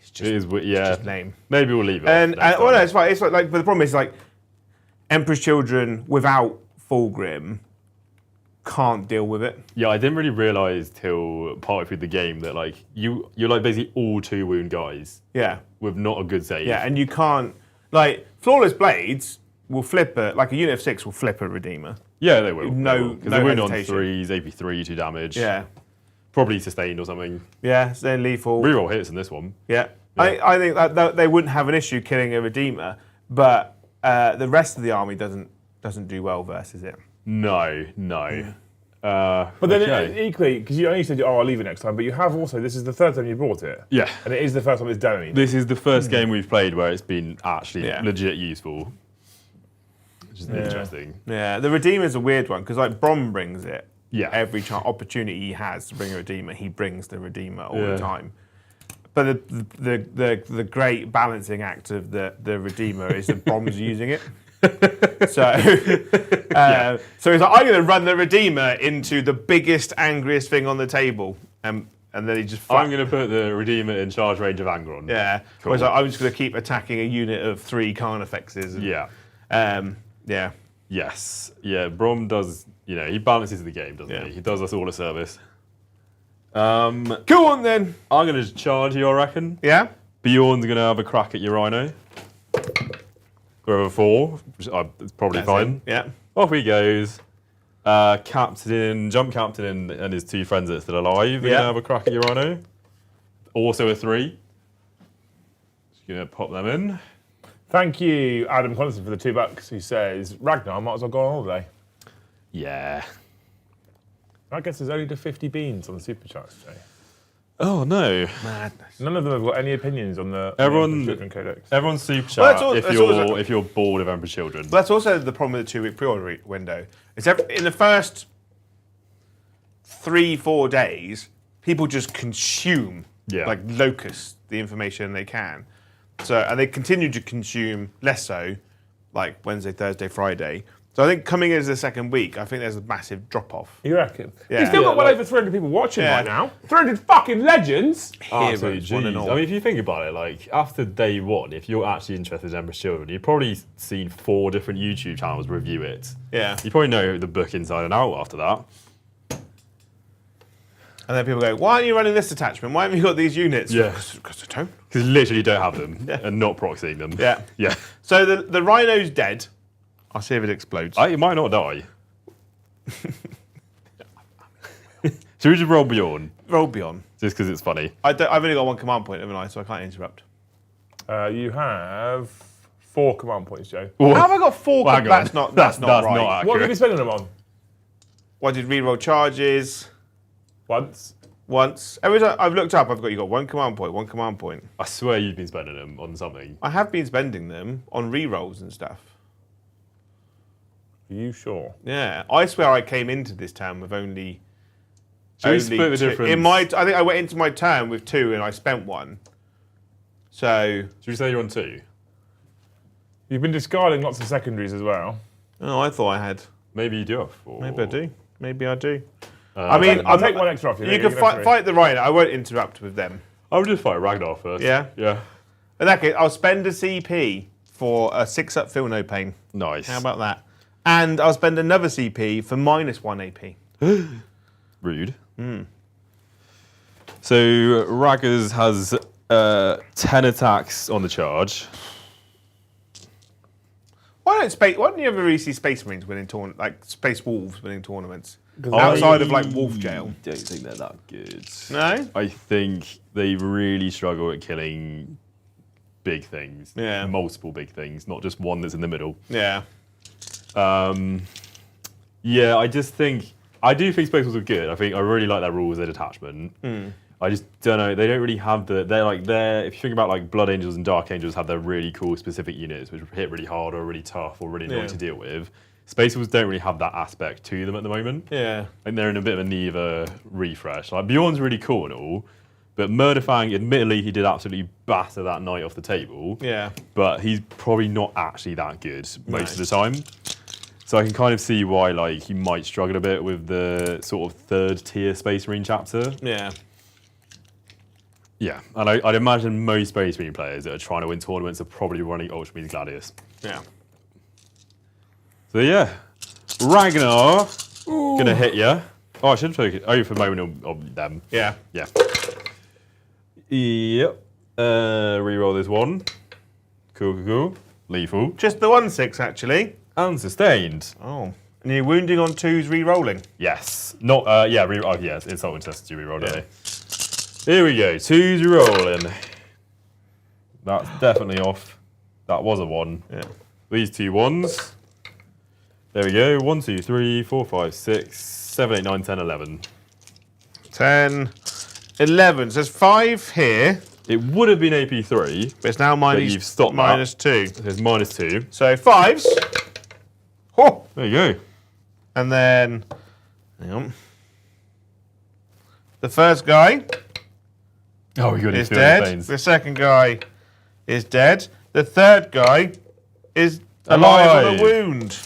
Speaker 3: it's just,
Speaker 2: It is, yeah.
Speaker 3: just lame.
Speaker 2: Maybe we'll leave it.
Speaker 3: And
Speaker 2: off next
Speaker 3: well, no,
Speaker 2: time.
Speaker 3: it's fine. It's like, but the problem is like, Emperor's Children without Fulgrim can't deal with it.
Speaker 2: Yeah, I didn't really realise till partway through the game that like you're like basically all 2 wound guys
Speaker 3: Yeah,
Speaker 2: with not a good save.
Speaker 3: yeah, and you can't like Flawless Blades will flip like a unit of 6 will flip a Redeemer.
Speaker 2: Yeah, they will.
Speaker 3: No-
Speaker 2: because
Speaker 3: no
Speaker 2: they wound on
Speaker 3: hesitation.
Speaker 2: 3s, AP3, 2 damage.
Speaker 3: Yeah,
Speaker 2: Probably sustained or something.
Speaker 3: yeah, so they're lethal.
Speaker 2: Reroll hits in this one.
Speaker 3: Yeah, I think that they wouldn't have an issue killing a Redeemer, but the rest of the army doesn't do well versus it.
Speaker 2: No.
Speaker 1: But then
Speaker 2: okay.
Speaker 1: equally, because you only said, "Oh, I'll leave it next time," but you have also. This is the third time you brought it.
Speaker 2: Yeah.
Speaker 1: And it is the first time it's done.
Speaker 2: This is the first game we've played where it's been actually
Speaker 3: Yeah.
Speaker 2: legit useful. Which is interesting.
Speaker 3: Yeah, the Redeemer's a weird one because like Brom brings it.
Speaker 2: Yeah.
Speaker 3: Every opportunity he has to bring a Redeemer, he brings the Redeemer all
Speaker 2: Yeah.
Speaker 3: the time. But the great balancing act of the Redeemer is that Brom's using it. So so he's like, I'm going to run the Redeemer into the biggest, angriest thing on the table, and then he just.
Speaker 2: I'm going to put the Redeemer in charge range of Angron.
Speaker 3: Yeah.
Speaker 2: Cool.
Speaker 3: Whereas like, I'm just going to keep attacking a unit of 3 Carnifexes. And,
Speaker 2: Yeah.
Speaker 3: Yeah.
Speaker 2: Yes. Yeah, Brom does, he balances the game, doesn't
Speaker 3: Yeah.
Speaker 2: he? He does us all a service.
Speaker 3: Go on then.
Speaker 2: I'm going to charge you, I reckon.
Speaker 3: Yeah.
Speaker 2: Bjorn's going to have a crack at your Rhino. We're over 4, which it's probably
Speaker 3: That's
Speaker 2: fine.
Speaker 3: it. Yeah.
Speaker 2: Off he goes. Jump Captain and his 2 friends that are still alive. They're
Speaker 3: Yeah.
Speaker 2: going to have a crack at your Rhino. Also a 3. Just going to pop them in.
Speaker 1: Thank you, Adam Collison, for the $2, who says Ragnar might as well go on holiday.
Speaker 2: Yeah.
Speaker 1: I guess there's only the 50 beans on the super charts today.
Speaker 2: Oh, no.
Speaker 3: Madness.
Speaker 1: None of them have got any opinions on the
Speaker 2: Everyone-
Speaker 1: Children Codex.
Speaker 2: Everyone's super chat
Speaker 3: Well, that's all-
Speaker 2: if
Speaker 3: that's
Speaker 2: you're
Speaker 3: all-
Speaker 2: if you're bored of Emperor's Children.
Speaker 3: But that's also the problem with the 2-week pre-order window. It's in the first 3-4 days, people just consume like locusts the information they can. So and they continue to consume less so, like Wednesday, Thursday, Friday. So I think coming into the second week, I think there's a massive drop off.
Speaker 1: You reckon?
Speaker 3: Yeah.
Speaker 1: You've still got
Speaker 3: Yeah,
Speaker 1: well
Speaker 3: like-
Speaker 1: over 300 people watching
Speaker 3: Yeah.
Speaker 1: right now. 300 fucking legends!
Speaker 3: Heroes,
Speaker 2: so
Speaker 3: one and
Speaker 2: jeez.
Speaker 3: all.
Speaker 2: I mean, if you think about it, like after day 1, if you're actually interested in Emperor's Children, you've probably seen 4 different YouTube channels review it.
Speaker 3: Yeah.
Speaker 2: You probably know the book inside and out after that.
Speaker 3: And then people go, why aren't you running this attachment? Why haven't you got these units?
Speaker 2: Yeah.
Speaker 3: Because I don't.
Speaker 2: Because literally don't have them and not proxying them.
Speaker 3: Yeah.
Speaker 2: Yeah.
Speaker 3: So the Rhino's dead. I'll see if it explodes.
Speaker 2: It might not die. Should we just roll Bjorn?
Speaker 3: Roll beyond.
Speaker 2: Just because it's funny.
Speaker 3: I've only got 1 command point, haven't I? So I can't interrupt.
Speaker 1: You have 4 command points, Joe.
Speaker 3: How have I got 4?
Speaker 2: Well, hang on.
Speaker 3: That's not right.
Speaker 2: Not
Speaker 1: What have you
Speaker 2: accurate.
Speaker 1: been spending them on?
Speaker 3: Well, I did reroll charges
Speaker 1: Once.
Speaker 3: once. Every time I've looked up, you got 1 command point, 1 command point.
Speaker 2: I swear you've been spending them on something.
Speaker 3: I have been spending them on rerolls and stuff.
Speaker 1: Are you sure?
Speaker 3: Yeah, I swear I came into this term with only
Speaker 2: Should we split the difference?
Speaker 3: I think I went into my turn with 2 and I spent 1. So.
Speaker 2: Should we say you're on 2?
Speaker 1: You've been discarding lots of secondaries as well.
Speaker 3: Oh, I thought I had.
Speaker 2: Maybe you do have 4.
Speaker 3: Maybe I do. Maybe I do.
Speaker 1: I'll take one extra off you.
Speaker 3: You can fight the rhino. I won't interrupt with them.
Speaker 2: I'll just fight Ragnar first.
Speaker 3: Yeah?
Speaker 2: Yeah.
Speaker 3: In that case, I'll spend a CP for a 6-up Feel No Pain.
Speaker 2: Nice.
Speaker 3: How about that? And I'll spend another CP for -1 AP.
Speaker 2: Rude. So Raggers has 10 attacks on the charge.
Speaker 3: Why don't you ever really see Space Marines winning tournaments, like Space Wolves winning tournaments? Outside of like Wolf Jail.
Speaker 2: I don't think they're that good.
Speaker 3: No?
Speaker 2: I think they really struggle at killing big things.
Speaker 3: Yeah.
Speaker 2: Multiple big things, not just one that's in the middle.
Speaker 3: Yeah.
Speaker 2: Yeah, I do think Space Wolves are good. I really like their rules, their detachment. I just don't know. They don't really have if you think about like Blood Angels and Dark Angels have their really cool specific units which hit really hard or really tough or really annoying to deal with. Space Wolves don't really have that aspect to them at the moment.
Speaker 3: Yeah.
Speaker 2: I think they're in a bit of a need of a refresh. Like Bjorn's really cool and all, but Murderfang, admittedly, he did absolutely batter that knight off the table.
Speaker 3: Yeah.
Speaker 2: But he's probably not actually that good most of the time. So I can kind of see why like he might struggle a bit with the sort of 3rd tier Space Marine chapter.
Speaker 3: Yeah.
Speaker 2: Yeah, and I'd imagine most Space Marine players that are trying to win tournaments are probably running Ultramarines Gladius.
Speaker 3: Yeah.
Speaker 2: So yeah, Ragnar gonna hit you. Oh, I should have taken for a moment of them.
Speaker 3: Yeah.
Speaker 2: Yeah. Yep. Reroll this one. Cool. Lethal.
Speaker 3: Just the 1/6 actually.
Speaker 2: And sustained.
Speaker 3: Oh. And you're wounding on 2s re-rolling.
Speaker 2: Yes. Not. Yeah. Yeah. Insult intensity reroll. Yeah. Here we go. 2s rerolling. That's definitely off. That was a 1.
Speaker 3: Yeah.
Speaker 2: These 2 1s. There we go. 1, 2, 3, 4, 5, 6, 7, 8, 9, 10, 11.
Speaker 3: 10, 11. So there's 5 here.
Speaker 2: It would have been AP3.
Speaker 3: But it's now
Speaker 2: you've stopped
Speaker 3: -2.
Speaker 2: There's -2.
Speaker 3: So 5s. Oh.
Speaker 2: There you go.
Speaker 3: And then, hang on. The first guy
Speaker 2: Oh, we got
Speaker 3: is dead. The second guy is dead. The third guy is alive on a wound.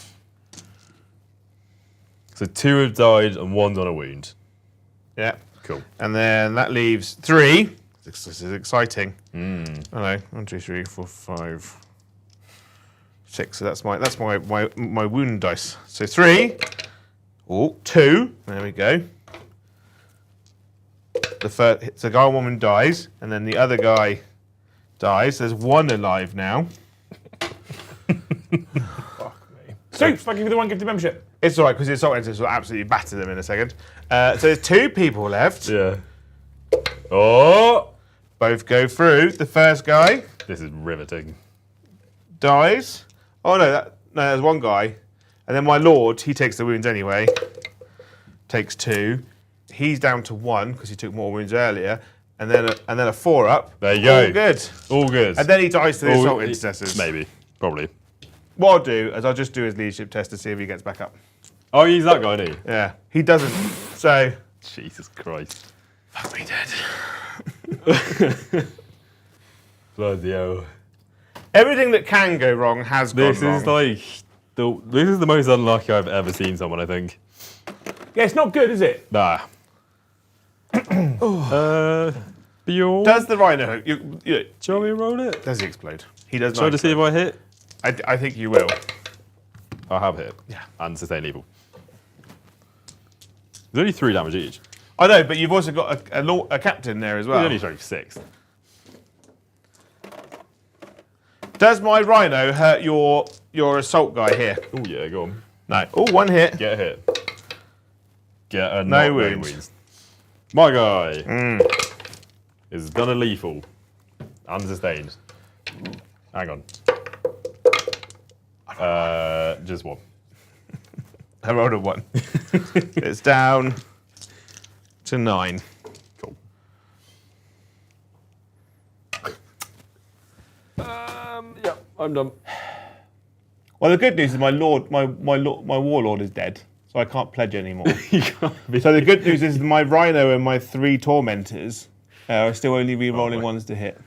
Speaker 2: So 2 have died and 1's on a wound.
Speaker 3: Yeah.
Speaker 2: Cool.
Speaker 3: And then that leaves 3. This is exciting. Hello. 1, 2, 3, 4, 5, 6. So that's my wound dice. So 3. Oh, 2. There we go. The guy on woman dies, and then the other guy dies. There's 1 alive now.
Speaker 1: Fuck me. Soups, thank you for the 1 gifted membership.
Speaker 3: It's all right, because the assault engines will absolutely batter them in a second. So there's 2 people left.
Speaker 2: Yeah. Oh!
Speaker 3: Both go through. The first guy
Speaker 2: This is riveting.
Speaker 3: dies. Oh, no, there's 1 guy. And then my lord, he takes the wounds anyway. Takes 2. He's down to 1, because he took more wounds earlier. And then a 4-up.
Speaker 2: There you go.
Speaker 3: All good.
Speaker 2: All good.
Speaker 3: And then he dies to the assault intercessors.
Speaker 2: Maybe. Probably.
Speaker 3: What I'll do is I'll just do his leadership test to see if he gets back up.
Speaker 2: Oh, he's that guy, isn't he?
Speaker 3: Yeah, he doesn't. So,
Speaker 2: Jesus Christ.
Speaker 3: fuck me dead.
Speaker 2: Bloody hell.
Speaker 3: Everything that can go wrong has gone
Speaker 2: This
Speaker 3: wrong.
Speaker 2: is like this is the most unlucky I've ever seen someone, I think.
Speaker 1: Yeah, it's not good, is it?
Speaker 2: Nah. Bjorn.
Speaker 3: Does the rhino?
Speaker 2: Shall we roll it?
Speaker 3: Does he explode? He does
Speaker 2: Try
Speaker 3: not.
Speaker 2: to see if I hit.
Speaker 3: I think you will.
Speaker 2: I have hit.
Speaker 3: Yeah.
Speaker 2: And sustain evil. There's only 3 damage each.
Speaker 3: I know, but you've also got a captain there as well.
Speaker 2: There's only 6.
Speaker 3: Does my rhino hurt your assault guy here?
Speaker 2: Oh yeah, go on.
Speaker 3: No. Oh, 1 hit.
Speaker 2: Get a hit. Get a
Speaker 3: No
Speaker 2: not
Speaker 3: wounds.
Speaker 2: My guy is done a lethal and sustained. Hang on. Just 1.
Speaker 3: I rolled a 1. It's down to 9.
Speaker 2: Cool. Yeah, I'm done.
Speaker 3: Well, the good news is my warlord is dead. so I can't pledge anymore.
Speaker 2: You can't be-
Speaker 3: So the good news is my Rhino and my 3 Tormentors are still only re-rolling ones to hit.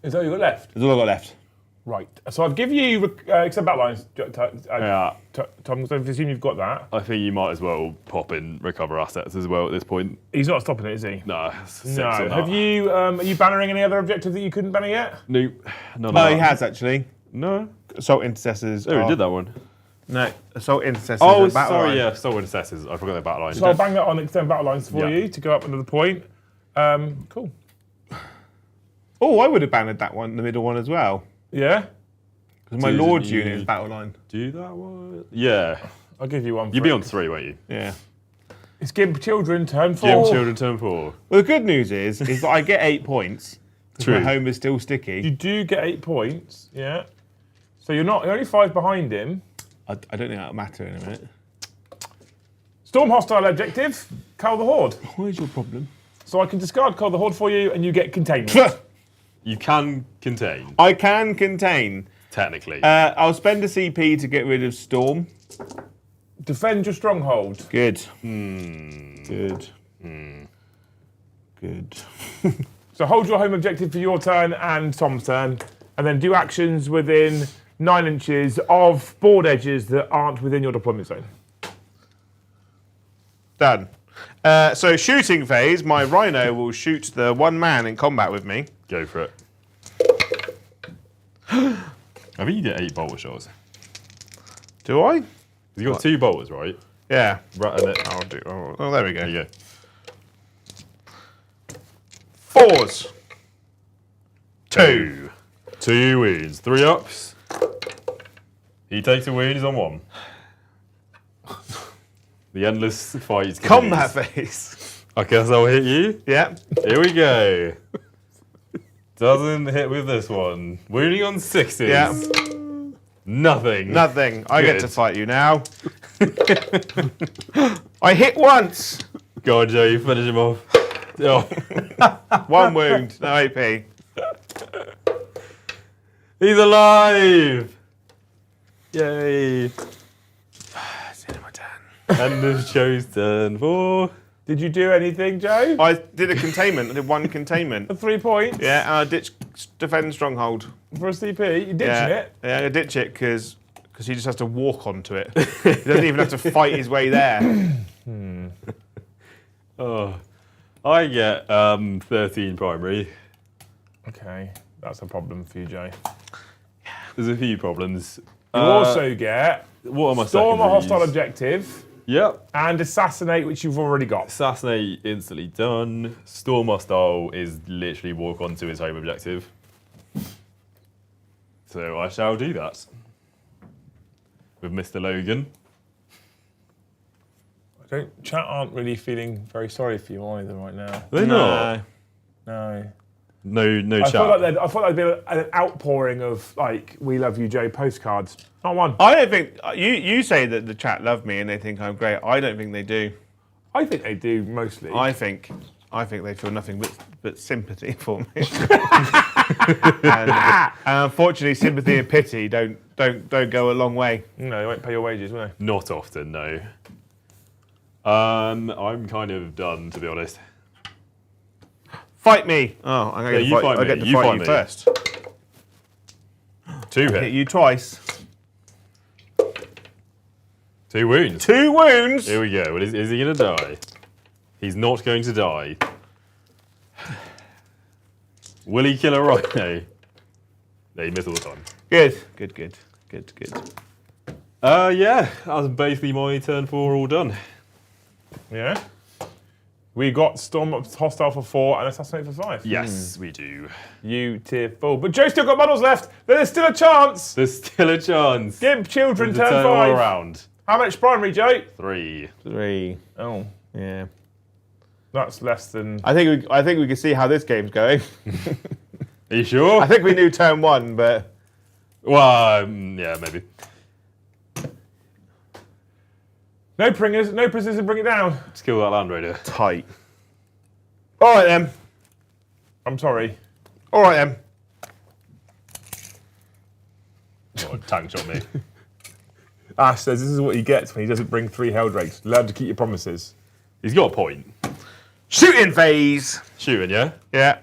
Speaker 1: Is that all you got left?
Speaker 3: That's all I've got left.
Speaker 1: Right. So I'll give you extend battle lines.
Speaker 2: Yeah.
Speaker 1: Tom, so I assume you've got that.
Speaker 2: I think you might as well pop in recover assets as well at this point.
Speaker 1: He's not stopping it, is he?
Speaker 2: No. 6
Speaker 1: No.
Speaker 2: on that.
Speaker 1: Have you? Are you bannering any other objective that you couldn't banner yet?
Speaker 2: Nope. None of
Speaker 3: Oh,
Speaker 2: that.
Speaker 3: he has actually.
Speaker 2: No.
Speaker 3: Assault Intercessors.
Speaker 2: Oh, we did that one.
Speaker 3: No, Assault Intercessors.
Speaker 2: Oh,
Speaker 3: are battle
Speaker 2: sorry,
Speaker 3: line.
Speaker 2: yeah. Soul Intercessors. I forgot the battle line.
Speaker 1: So I'll bang that on extend battle lines for
Speaker 2: Yeah.
Speaker 1: you to go up another point. Cool.
Speaker 3: Oh, I would have banned that one, the middle one as well.
Speaker 1: Yeah.
Speaker 3: Because my
Speaker 2: Twos
Speaker 3: Lord's
Speaker 2: and
Speaker 3: unit
Speaker 2: you-
Speaker 3: is battle line.
Speaker 2: Do that one? Yeah.
Speaker 1: I'll give you one.
Speaker 2: You'd
Speaker 1: for
Speaker 2: be
Speaker 1: it.
Speaker 2: on 3, won't you?
Speaker 3: Yeah.
Speaker 1: It's Gimp Children turn 4.
Speaker 2: Gym Children turn 4.
Speaker 3: Well, the good news is that I get 8 points. 'Cause
Speaker 2: True.
Speaker 3: my home is still sticky.
Speaker 1: You do get 8 points. Yeah. So you're only 5 behind him.
Speaker 3: I don't think that'll matter in a minute.
Speaker 1: Storm hostile objective. Cull the Horde.
Speaker 3: What is your problem?
Speaker 1: So I can discard Cull the Horde for you, and you get containment.
Speaker 2: You can contain,
Speaker 3: I can contain.
Speaker 2: technically.
Speaker 3: I'll spend a CP to get rid of Storm.
Speaker 1: Defend your stronghold.
Speaker 3: Good. Good. Good.
Speaker 1: So hold your home objective for your turn and Tom's turn, and then do actions within 9 inches of board edges that aren't within your deployment zone.
Speaker 3: Done. So shooting phase, my Rhino will shoot the one man in combat with me.
Speaker 2: Go for it. I think you get 8 bolter shots.
Speaker 3: Do I?
Speaker 2: You got 2 bolters, right?
Speaker 3: Yeah.
Speaker 2: Right, and it.
Speaker 3: I'll do. Oh, there we go.
Speaker 2: There you go.
Speaker 3: 4s.
Speaker 2: 2. 2 wounds. 3 ups. He takes a wound, he's on 1. The endless fight.
Speaker 3: Combat phase.
Speaker 2: I guess I'll hit you.
Speaker 3: Yeah.
Speaker 2: Here we go. Doesn't hit with this one. Wounding on 6s.
Speaker 3: Yeah.
Speaker 2: Nothing.
Speaker 3: Nothing. I get
Speaker 2: Good.
Speaker 3: to fight you now. I hit once.
Speaker 2: Go on, Joe, you finish him off. Oh.
Speaker 3: 1 wound. No AP.
Speaker 2: He's alive! Yay!
Speaker 3: It's the end of my turn.
Speaker 2: End of Joe's turn 4.
Speaker 1: Did you do anything, Joe?
Speaker 3: I did a containment. I did 1 containment.
Speaker 1: For 3 points?
Speaker 3: Yeah, and I ditched defend stronghold.
Speaker 1: For a CP? You ditching
Speaker 3: Yeah,
Speaker 1: it?
Speaker 3: yeah, I ditch it because he just has to walk onto it. He doesn't even have to fight his way there.
Speaker 2: Oh. I get 13 primary.
Speaker 1: Okay, that's a problem for you, Joe.
Speaker 2: There's a few problems.
Speaker 1: You also get
Speaker 2: What are my
Speaker 1: Storm a
Speaker 2: secondaries?
Speaker 1: hostile objective
Speaker 2: Yep.
Speaker 1: and Assassinate, which you've already got.
Speaker 2: Assassinate instantly done. Storm hostile is literally walk onto his home objective. So I shall do that. With Mr. Logan.
Speaker 1: Chat aren't really feeling very sorry for you either right now.
Speaker 2: They're not.
Speaker 1: No.
Speaker 2: No
Speaker 1: I
Speaker 2: chat.
Speaker 1: thought there'd be an outpouring of like "We love you, Joe" postcards. Not one.
Speaker 3: I don't think you say that the chat love me and they think I'm great. I don't think they do.
Speaker 1: I think they do mostly.
Speaker 3: I think they feel nothing but sympathy for me. and unfortunately, sympathy and pity don't go a long way.
Speaker 1: No, they won't pay your wages, will they?
Speaker 2: Not often, no. I'm kind of done, to be honest.
Speaker 3: Fight me! Oh, I'm going
Speaker 2: Yeah, you fight
Speaker 3: I
Speaker 2: me.
Speaker 3: get to
Speaker 2: You
Speaker 3: fight
Speaker 2: fight
Speaker 3: you
Speaker 2: me.
Speaker 3: first.
Speaker 2: 2
Speaker 3: Hit
Speaker 2: hit.
Speaker 3: you twice.
Speaker 2: 2 wounds.
Speaker 3: 2 wounds.
Speaker 2: Here we go. Well, is he going to die? He's not going to die. Will he kill a rhino? No, he missed all the time.
Speaker 3: Good.
Speaker 2: Yeah, that was basically my turn 4 all done.
Speaker 1: Yeah. We got Storm hostile for 4 and Assassinate for 5.
Speaker 2: Yes, we do.
Speaker 1: Beautiful. But Joe's still got models left. There's still a chance.
Speaker 2: There's still a chance.
Speaker 1: Gimp Children
Speaker 2: to
Speaker 1: turn
Speaker 2: turn all
Speaker 1: 5.
Speaker 2: around.
Speaker 1: How much primary, Joe?
Speaker 2: 3.
Speaker 3: 3.
Speaker 1: Oh,
Speaker 3: Yeah.
Speaker 1: that's less than.
Speaker 3: I think we can see how this game's going.
Speaker 2: Are you sure?
Speaker 3: I think we knew turn 1, but
Speaker 2: Well, yeah, maybe.
Speaker 1: No prisoners and bring it down.
Speaker 2: Let's kill that Land Raider.
Speaker 3: tight. All right then.
Speaker 1: I'm sorry.
Speaker 3: All right then.
Speaker 2: Oh, tank shot me.
Speaker 1: Ash says this is what he gets when he doesn't bring 3 Helldrakes. Learn to keep your promises.
Speaker 2: He's got a point.
Speaker 3: Shooting phase.
Speaker 2: Shooting, yeah?
Speaker 3: Yeah.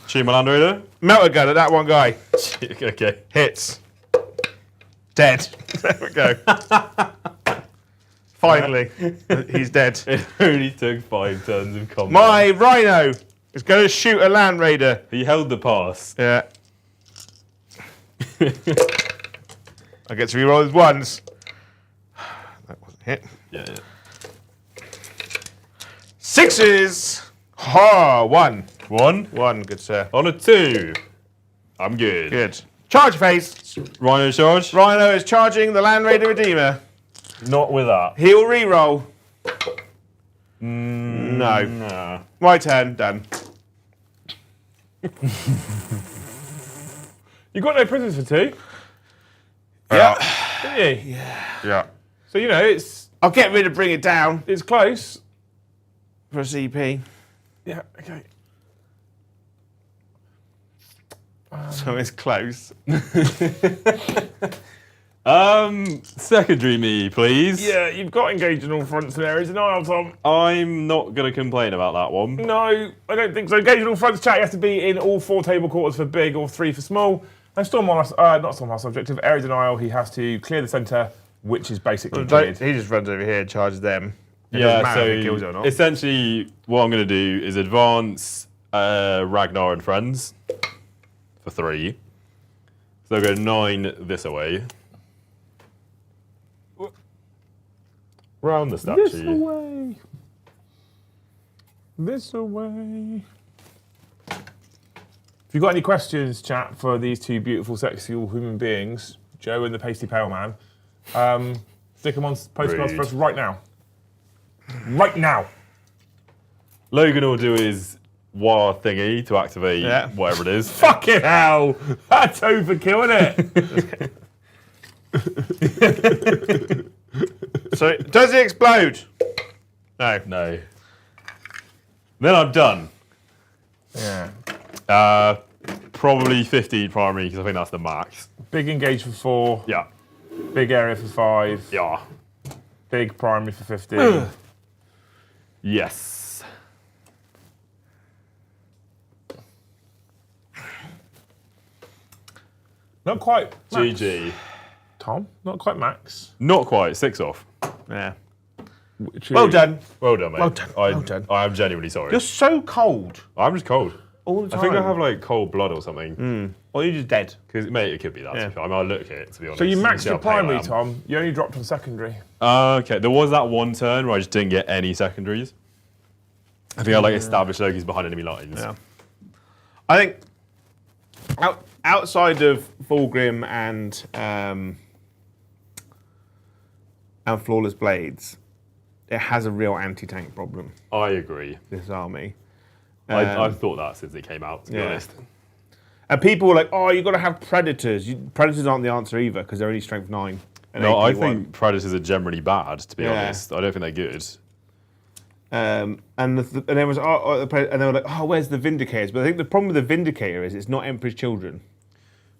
Speaker 2: Shoot my Land Raider?
Speaker 3: Melter gun at that one guy.
Speaker 2: Okay.
Speaker 3: Hits. Dead. There we go. Finally, he's dead.
Speaker 2: It only took 5 turns of combat.
Speaker 3: My Rhino is going to shoot a Land Raider.
Speaker 2: He held the pass.
Speaker 3: Yeah. I get to reroll his ones. That wasn't hit.
Speaker 2: Yeah.
Speaker 3: 6s. Ha, 1.
Speaker 2: 1.
Speaker 3: 1, good sir.
Speaker 2: On a 2. I'm good.
Speaker 3: Good. Charge phase.
Speaker 2: Rhino charge?
Speaker 3: Rhino is charging the Land Raider Redeemer.
Speaker 2: Not with that.
Speaker 3: He'll reroll. No.
Speaker 2: Nah.
Speaker 3: My turn, done.
Speaker 1: You got no prisoners for 2,
Speaker 3: Yeah.
Speaker 1: didn't you?
Speaker 3: Yeah.
Speaker 1: So, you know, it's
Speaker 3: I'll get rid of Bring It Down
Speaker 1: close.
Speaker 3: for a CP.
Speaker 1: Yeah, okay.
Speaker 3: So it's close.
Speaker 2: Secondary me, please.
Speaker 1: Yeah, you've got engaged in all fronts and areas, and Tom.
Speaker 2: I'm not going to complain about that one.
Speaker 1: No, I don't think so. Engaged in all fronts chat, you have to be in all 4 table quarters for big or 3 for small. And not Stormmaster objective, area denial, he has to clear the centre, which is basically cleared.
Speaker 3: He just runs over here and charges them. It
Speaker 2: Yeah,
Speaker 3: doesn't matter if he kills it or
Speaker 2: so
Speaker 3: not.
Speaker 2: essentially what I'm going to do is advance Ragnar and friends for 3. So I'll go 9 this away. Round the statue.
Speaker 1: This away. This away. If you've got any questions, chat, for these 2 beautiful, sexual human beings, Joe and the Pasty Pale Man, stick them on postcards for us right now. Right now.
Speaker 2: Logan will do his war thingy to activate whatever it is.
Speaker 1: Fucking hell! That's overkill, isn't it?
Speaker 3: So, does it explode? No.
Speaker 2: No. Then I'm done.
Speaker 1: Yeah.
Speaker 2: Probably 15 primary because I think that's the max.
Speaker 1: Big engage for 4.
Speaker 2: Yeah.
Speaker 1: Big area for 5.
Speaker 2: Yeah.
Speaker 1: Big primary for 15.
Speaker 2: Yes.
Speaker 1: Not quite. Max.
Speaker 2: GG.
Speaker 1: Tom, not quite max.
Speaker 2: Not quite. 6 off.
Speaker 3: Yeah.
Speaker 1: Which
Speaker 3: Well
Speaker 1: is-
Speaker 3: done.
Speaker 2: Well done, mate.
Speaker 3: Well done, well done.
Speaker 2: I am genuinely sorry.
Speaker 3: You're so cold
Speaker 2: I'm just cold.
Speaker 3: all the time.
Speaker 2: I think I have like cold blood or something.
Speaker 3: Or you're just dead.
Speaker 2: Because mate, it could be that.
Speaker 3: Yeah.
Speaker 2: I mean, I look at it to be honest.
Speaker 1: So you
Speaker 2: See
Speaker 1: maxed
Speaker 2: how
Speaker 1: your
Speaker 2: pale I
Speaker 1: primary,
Speaker 2: am.
Speaker 1: Tom. You only dropped on secondary.
Speaker 2: Okay, there was that one turn where I just didn't get any secondaries. I think I like established Loki's behind enemy lines.
Speaker 3: Yeah. I think outside of Fulgrim and Flawless Blades, it has a real anti-tank problem,
Speaker 2: I agree.
Speaker 3: this army.
Speaker 2: I've thought that since it came out, to be
Speaker 3: yeah.
Speaker 2: honest.
Speaker 3: And people were like, oh, you've got to have Predators. Predators aren't the answer either, because they're only strength 9. And
Speaker 2: No, I
Speaker 3: AP1.
Speaker 2: think Predators are generally bad, to be
Speaker 3: Yeah.
Speaker 2: honest. I don't think they're good.
Speaker 3: And there was and they were like, oh, where's the Vindicators? But I think the problem with the Vindicator is it's not Emperor's Children.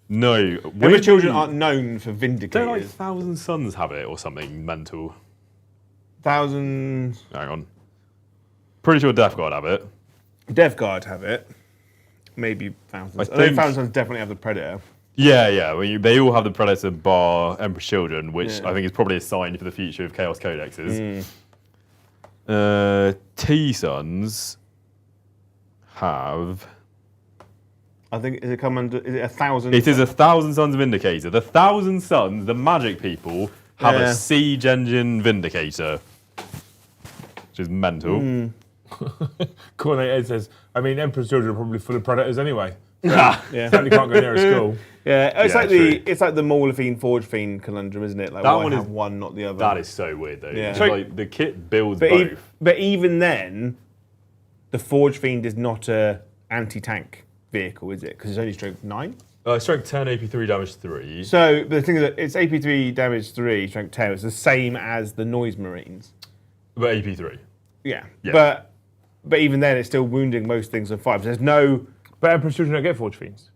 Speaker 2: No.
Speaker 3: Emperor's Children aren't known for Vindicators.
Speaker 2: Don't like Thousand Suns have it or something mental?
Speaker 3: 1,000
Speaker 2: Hang on. Pretty sure Death Guard have it.
Speaker 3: Death Guard have it. Maybe Thousands. I know
Speaker 2: think-
Speaker 3: Thousands definitely have the Predator.
Speaker 2: Yeah, yeah. Well, they all have the Predator bar Emperor's Children, which
Speaker 3: Yeah.
Speaker 2: I think is probably a sign for the future of Chaos Codexes. T-Suns have...
Speaker 3: I think is it 1,000?
Speaker 2: It is 1,000 Suns Vindicator. The 1,000 Suns, the magic people, have
Speaker 3: Yeah.
Speaker 2: a siege engine Vindicator. Which is mental.
Speaker 1: Coordinate Ed says, I mean, Emperor's Children are probably full of predators anyway.
Speaker 3: Yeah.
Speaker 1: Certainly can't go near a school.
Speaker 3: Yeah, it's
Speaker 2: Yeah,
Speaker 3: like
Speaker 2: true.
Speaker 3: the Mauler Fiend, Forge Fiend conundrum, isn't it? Like
Speaker 2: That
Speaker 3: why
Speaker 2: one is-
Speaker 3: have one, not the other?
Speaker 2: That is so weird, though.
Speaker 3: Yeah.
Speaker 2: It's
Speaker 3: So-
Speaker 2: like, the kit builds
Speaker 3: but,
Speaker 2: both.
Speaker 3: but even then, the Forge Fiend is not a anti-tank vehicle, is it? Because it's only strength 9.
Speaker 2: Strength 10, AP3, damage 3.
Speaker 3: So but the thing is that it's AP3 damage 3, strength 10. It's the same as the Noise Marines.
Speaker 2: But AP3.
Speaker 3: Yeah.
Speaker 2: Yeah.
Speaker 3: But even then, it's still wounding most things on 5. There's no.
Speaker 1: But Emperor's Children don't get Forge Fiends.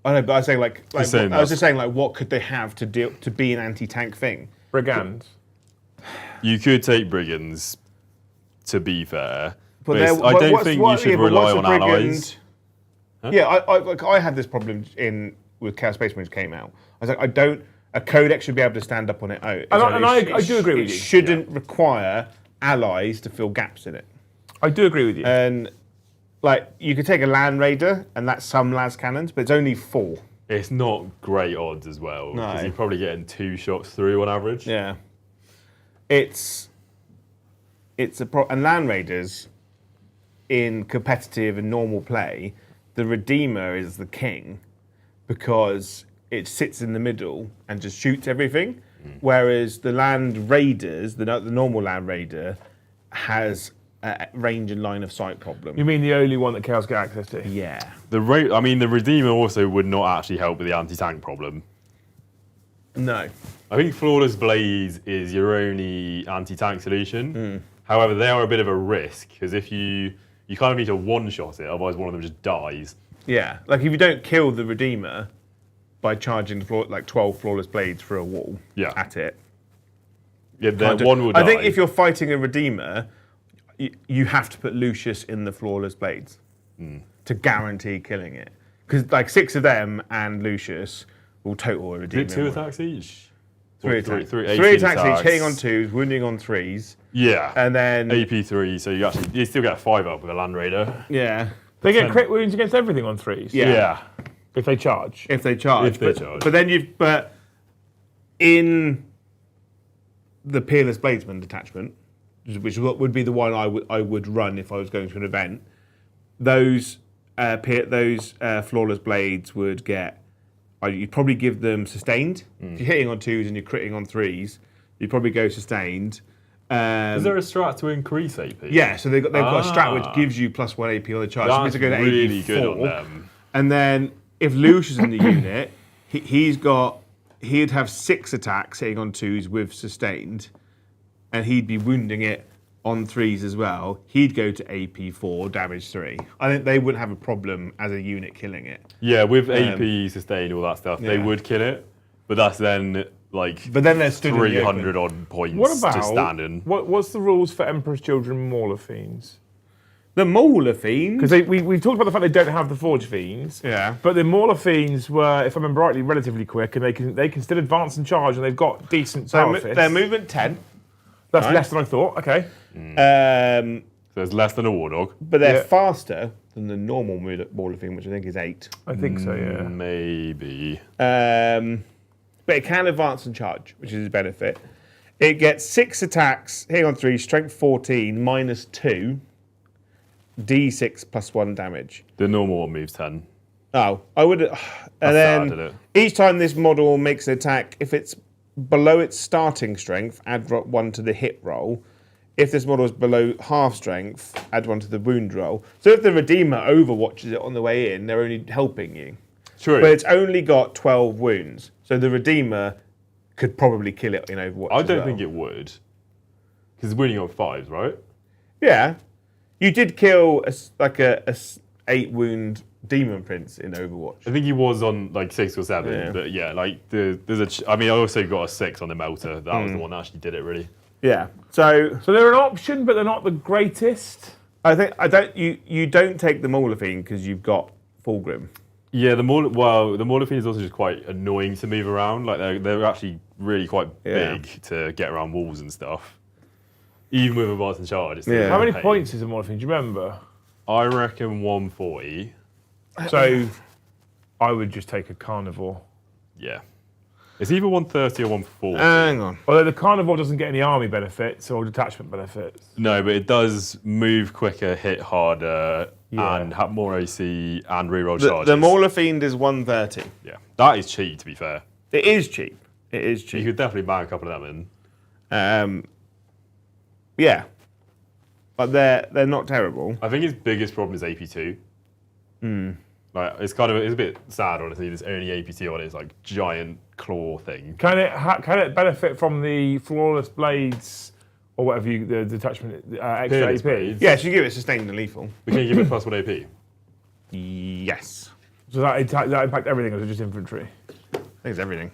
Speaker 3: I know, but I was saying
Speaker 2: saying
Speaker 3: I was just saying like, what could they have to be an anti-tank thing?
Speaker 1: Brigands.
Speaker 2: You could take brigands, to be fair.
Speaker 3: But
Speaker 2: I don't think you should rely on allies.
Speaker 3: Huh? Yeah, I had this problem with Chaos Space Marines came out. I was like, a codex should be able to stand up on its own.
Speaker 1: I do agree with you.
Speaker 3: It shouldn't require allies to fill gaps in it.
Speaker 1: I do agree with you.
Speaker 3: And like, you could take a Land Raider, and that's some las cannons, but it's only 4.
Speaker 2: It's not great odds as well, because you're probably getting 2 shots through on average.
Speaker 3: Yeah. And Land Raiders, in competitive and normal play, the Redeemer is the king because it sits in the middle and just shoots everything. Whereas the Land Raiders, the normal Land Raider, has a range and line of sight problem.
Speaker 1: You mean the only one that Chaos get access to?
Speaker 3: Yeah.
Speaker 2: The Redeemer also would not actually help with the anti-tank problem.
Speaker 3: No.
Speaker 2: I think Flawless Blades is your only anti-tank solution. However, they are a bit of a risk, because if you kind of need to one-shot it, otherwise one of them just dies.
Speaker 3: Yeah. Like, if you don't kill the Redeemer by charging 12 Flawless Blades through a wall at it.
Speaker 2: Yeah, one will die.
Speaker 3: I think if you're fighting a Redeemer, you have to put Lucius in the Flawless Blades to guarantee killing it. Because like 6 of them and Lucius will total a Redeemer.
Speaker 2: Is it 2 attacks each?
Speaker 3: 3 attacks.
Speaker 2: Three
Speaker 3: 3 attacks each, hitting on 2s, wounding on 3s.
Speaker 2: Yeah.
Speaker 3: And then
Speaker 2: AP3, so you still get a 5 up with a Land Raider.
Speaker 3: Yeah.
Speaker 1: They get crit wounds against everything on 3s.
Speaker 2: Yeah.
Speaker 1: If they charge.
Speaker 3: If they charge.
Speaker 2: But
Speaker 3: then but in the Peerless Bladesman detachment, which would be the one I would run if I was going to an event, those Flawless Blades would get. You'd probably give them sustained. If you're hitting on 2s and you're critting on 3s, you'd probably go sustained.
Speaker 2: Is there a strat to increase AP?
Speaker 3: Yeah, so they've got a strat which gives you +1 AP on the charge.
Speaker 2: That's
Speaker 3: so go to
Speaker 2: really
Speaker 3: AP4.
Speaker 2: good on them.
Speaker 3: And then if Lucius is in the unit, he'd have 6 attacks hitting on 2s with sustained, and he'd be wounding it on 3s as well. He'd go to AP4, damage 3. I think they wouldn't have a problem as a unit killing it.
Speaker 2: Yeah, with AP, sustain, all that stuff, they would kill it. But that's then
Speaker 3: but then they're stood
Speaker 2: 300 odd points
Speaker 1: What about
Speaker 2: to stand in.
Speaker 1: What's the rules for Emperor's Children Mauler Fiends?
Speaker 3: The Mauler Fiends?
Speaker 1: Because we've talked about the fact they don't have the Forge Fiends.
Speaker 3: Yeah.
Speaker 1: But the Mauler Fiends were, if I remember rightly, relatively quick, and they can still advance and charge, and they've got decent power fists.
Speaker 3: They're movement 10.
Speaker 1: That's less than I thought. Okay.
Speaker 2: So it's less than a War Dog.
Speaker 3: But they're faster than the normal Mauler Fiend, which I think is 8.
Speaker 1: I think so, yeah.
Speaker 2: Maybe.
Speaker 3: But it can advance and charge, which is a benefit. It gets 6 attacks, hitting on 3, strength 14, -2, D6 +1 damage.
Speaker 2: The normal one moves 10.
Speaker 3: Oh, I would. And then
Speaker 2: sad, isn't it?
Speaker 3: each time this model makes an attack, if it's below its starting strength, add 1 to the hit roll. If this model is below half strength, add 1 to the wound roll. So if the Redeemer overwatches it on the way in, they're only helping you.
Speaker 2: True.
Speaker 3: But it's only got 12 wounds. So the Redeemer could probably kill it in Overwatch.
Speaker 2: I don't think it would. Because it's winning on 5s, right?
Speaker 3: Yeah. You did kill a 8 wound Demon Prince in Overwatch.
Speaker 2: I think he was on 6 or 7, but yeah, there's I also got a 6 on the Melter. That was the one that actually did it, really.
Speaker 3: Yeah. So
Speaker 1: they're an option, but they're not the greatest.
Speaker 3: You don't take the Mauler Fiend because you've got Fulgrim.
Speaker 2: Yeah, the Mauler Fiend is also just quite annoying to move around. They're actually really quite big to get around walls and stuff. Even with advance and charge. It's
Speaker 1: How many points is a Mauler Fiend? Do you remember?
Speaker 2: I reckon 140.
Speaker 1: So I would just take a Carnivore.
Speaker 2: Yeah. It's either 130 or 140.
Speaker 3: Hang on.
Speaker 1: Although the Carnivore doesn't get any army benefits or detachment benefits.
Speaker 2: No, but it does move quicker, hit harder, and have more AC and reroll charges.
Speaker 3: The Mauler Fiend is 130.
Speaker 2: Yeah, that is cheap, to be fair.
Speaker 3: It is cheap. It is cheap.
Speaker 2: You could definitely bang a couple of them in.
Speaker 3: Yeah. But they're not terrible.
Speaker 2: I think his biggest problem is AP2. It's a bit sad, honestly. There's only AP2 on it. It's giant claw thing.
Speaker 1: Can it benefit from the Flawless Blades or whatever the detachment extra
Speaker 2: Peerless
Speaker 1: AP?
Speaker 2: Blades.
Speaker 3: Yes, you give it sustained and lethal.
Speaker 2: We can give it +1 AP.
Speaker 3: Yes.
Speaker 1: So that impact everything, or is it just infantry?
Speaker 3: I think it's everything.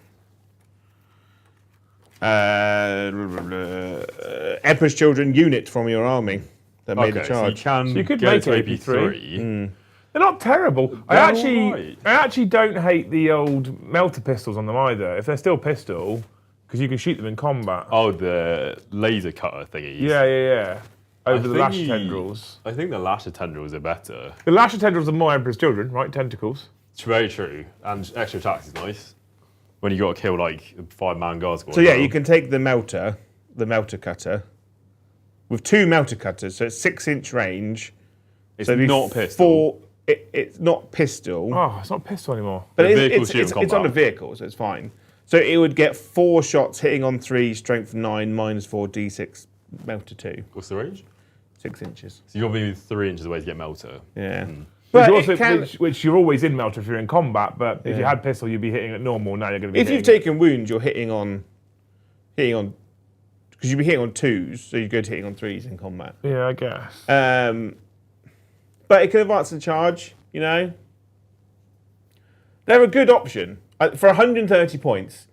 Speaker 3: Emperor's Children unit from your army that made a
Speaker 2: Okay, so you
Speaker 3: charge.
Speaker 2: can
Speaker 1: you could
Speaker 2: go
Speaker 1: make
Speaker 2: to
Speaker 1: it
Speaker 2: AP3.
Speaker 1: They're not terrible. I
Speaker 2: They're
Speaker 1: actually,
Speaker 2: alright.
Speaker 1: I actually don't hate the old melter pistols on them either. If they're still pistol, because you can shoot them in combat.
Speaker 2: Oh, the laser cutter thingies.
Speaker 1: Yeah. Over the
Speaker 2: think
Speaker 1: lasher tendrils.
Speaker 2: I think the lasher tendrils are better.
Speaker 1: The lasher tendrils are more Emperor's Children, right? Tentacles.
Speaker 2: It's very true. And extra attacks is nice. When you got to kill like a 5-man guard squad.
Speaker 3: So yeah, you can take the melter cutter, with 2 melter cutters, so it's 6-inch range.
Speaker 2: It's
Speaker 3: So it'd be
Speaker 2: not pistol.
Speaker 3: It's not pistol,
Speaker 1: Oh, it's not pistol anymore.
Speaker 3: but
Speaker 2: The vehicle's
Speaker 3: it's
Speaker 2: shield
Speaker 3: on a
Speaker 2: combat.
Speaker 3: vehicle, so it's fine. So it would get 4 shots hitting on 3, strength 9, -4, d6, melter 2,
Speaker 2: What's the range?
Speaker 3: 6 inches.
Speaker 2: So you've got to be 3 inches away to get melter.
Speaker 3: Yeah.
Speaker 1: But
Speaker 3: But it can,
Speaker 1: which you're always in melter if you're in combat, but if you had pistol, you'd be hitting at normal. Now you're going to be
Speaker 3: if
Speaker 1: hitting.
Speaker 3: you've taken wounds, you're hitting on, because you'd be hitting on 2s, so you go to hitting on 3s in combat.
Speaker 1: Yeah, I guess.
Speaker 3: But it can advance the charge, you know. They're a good option for 130 points.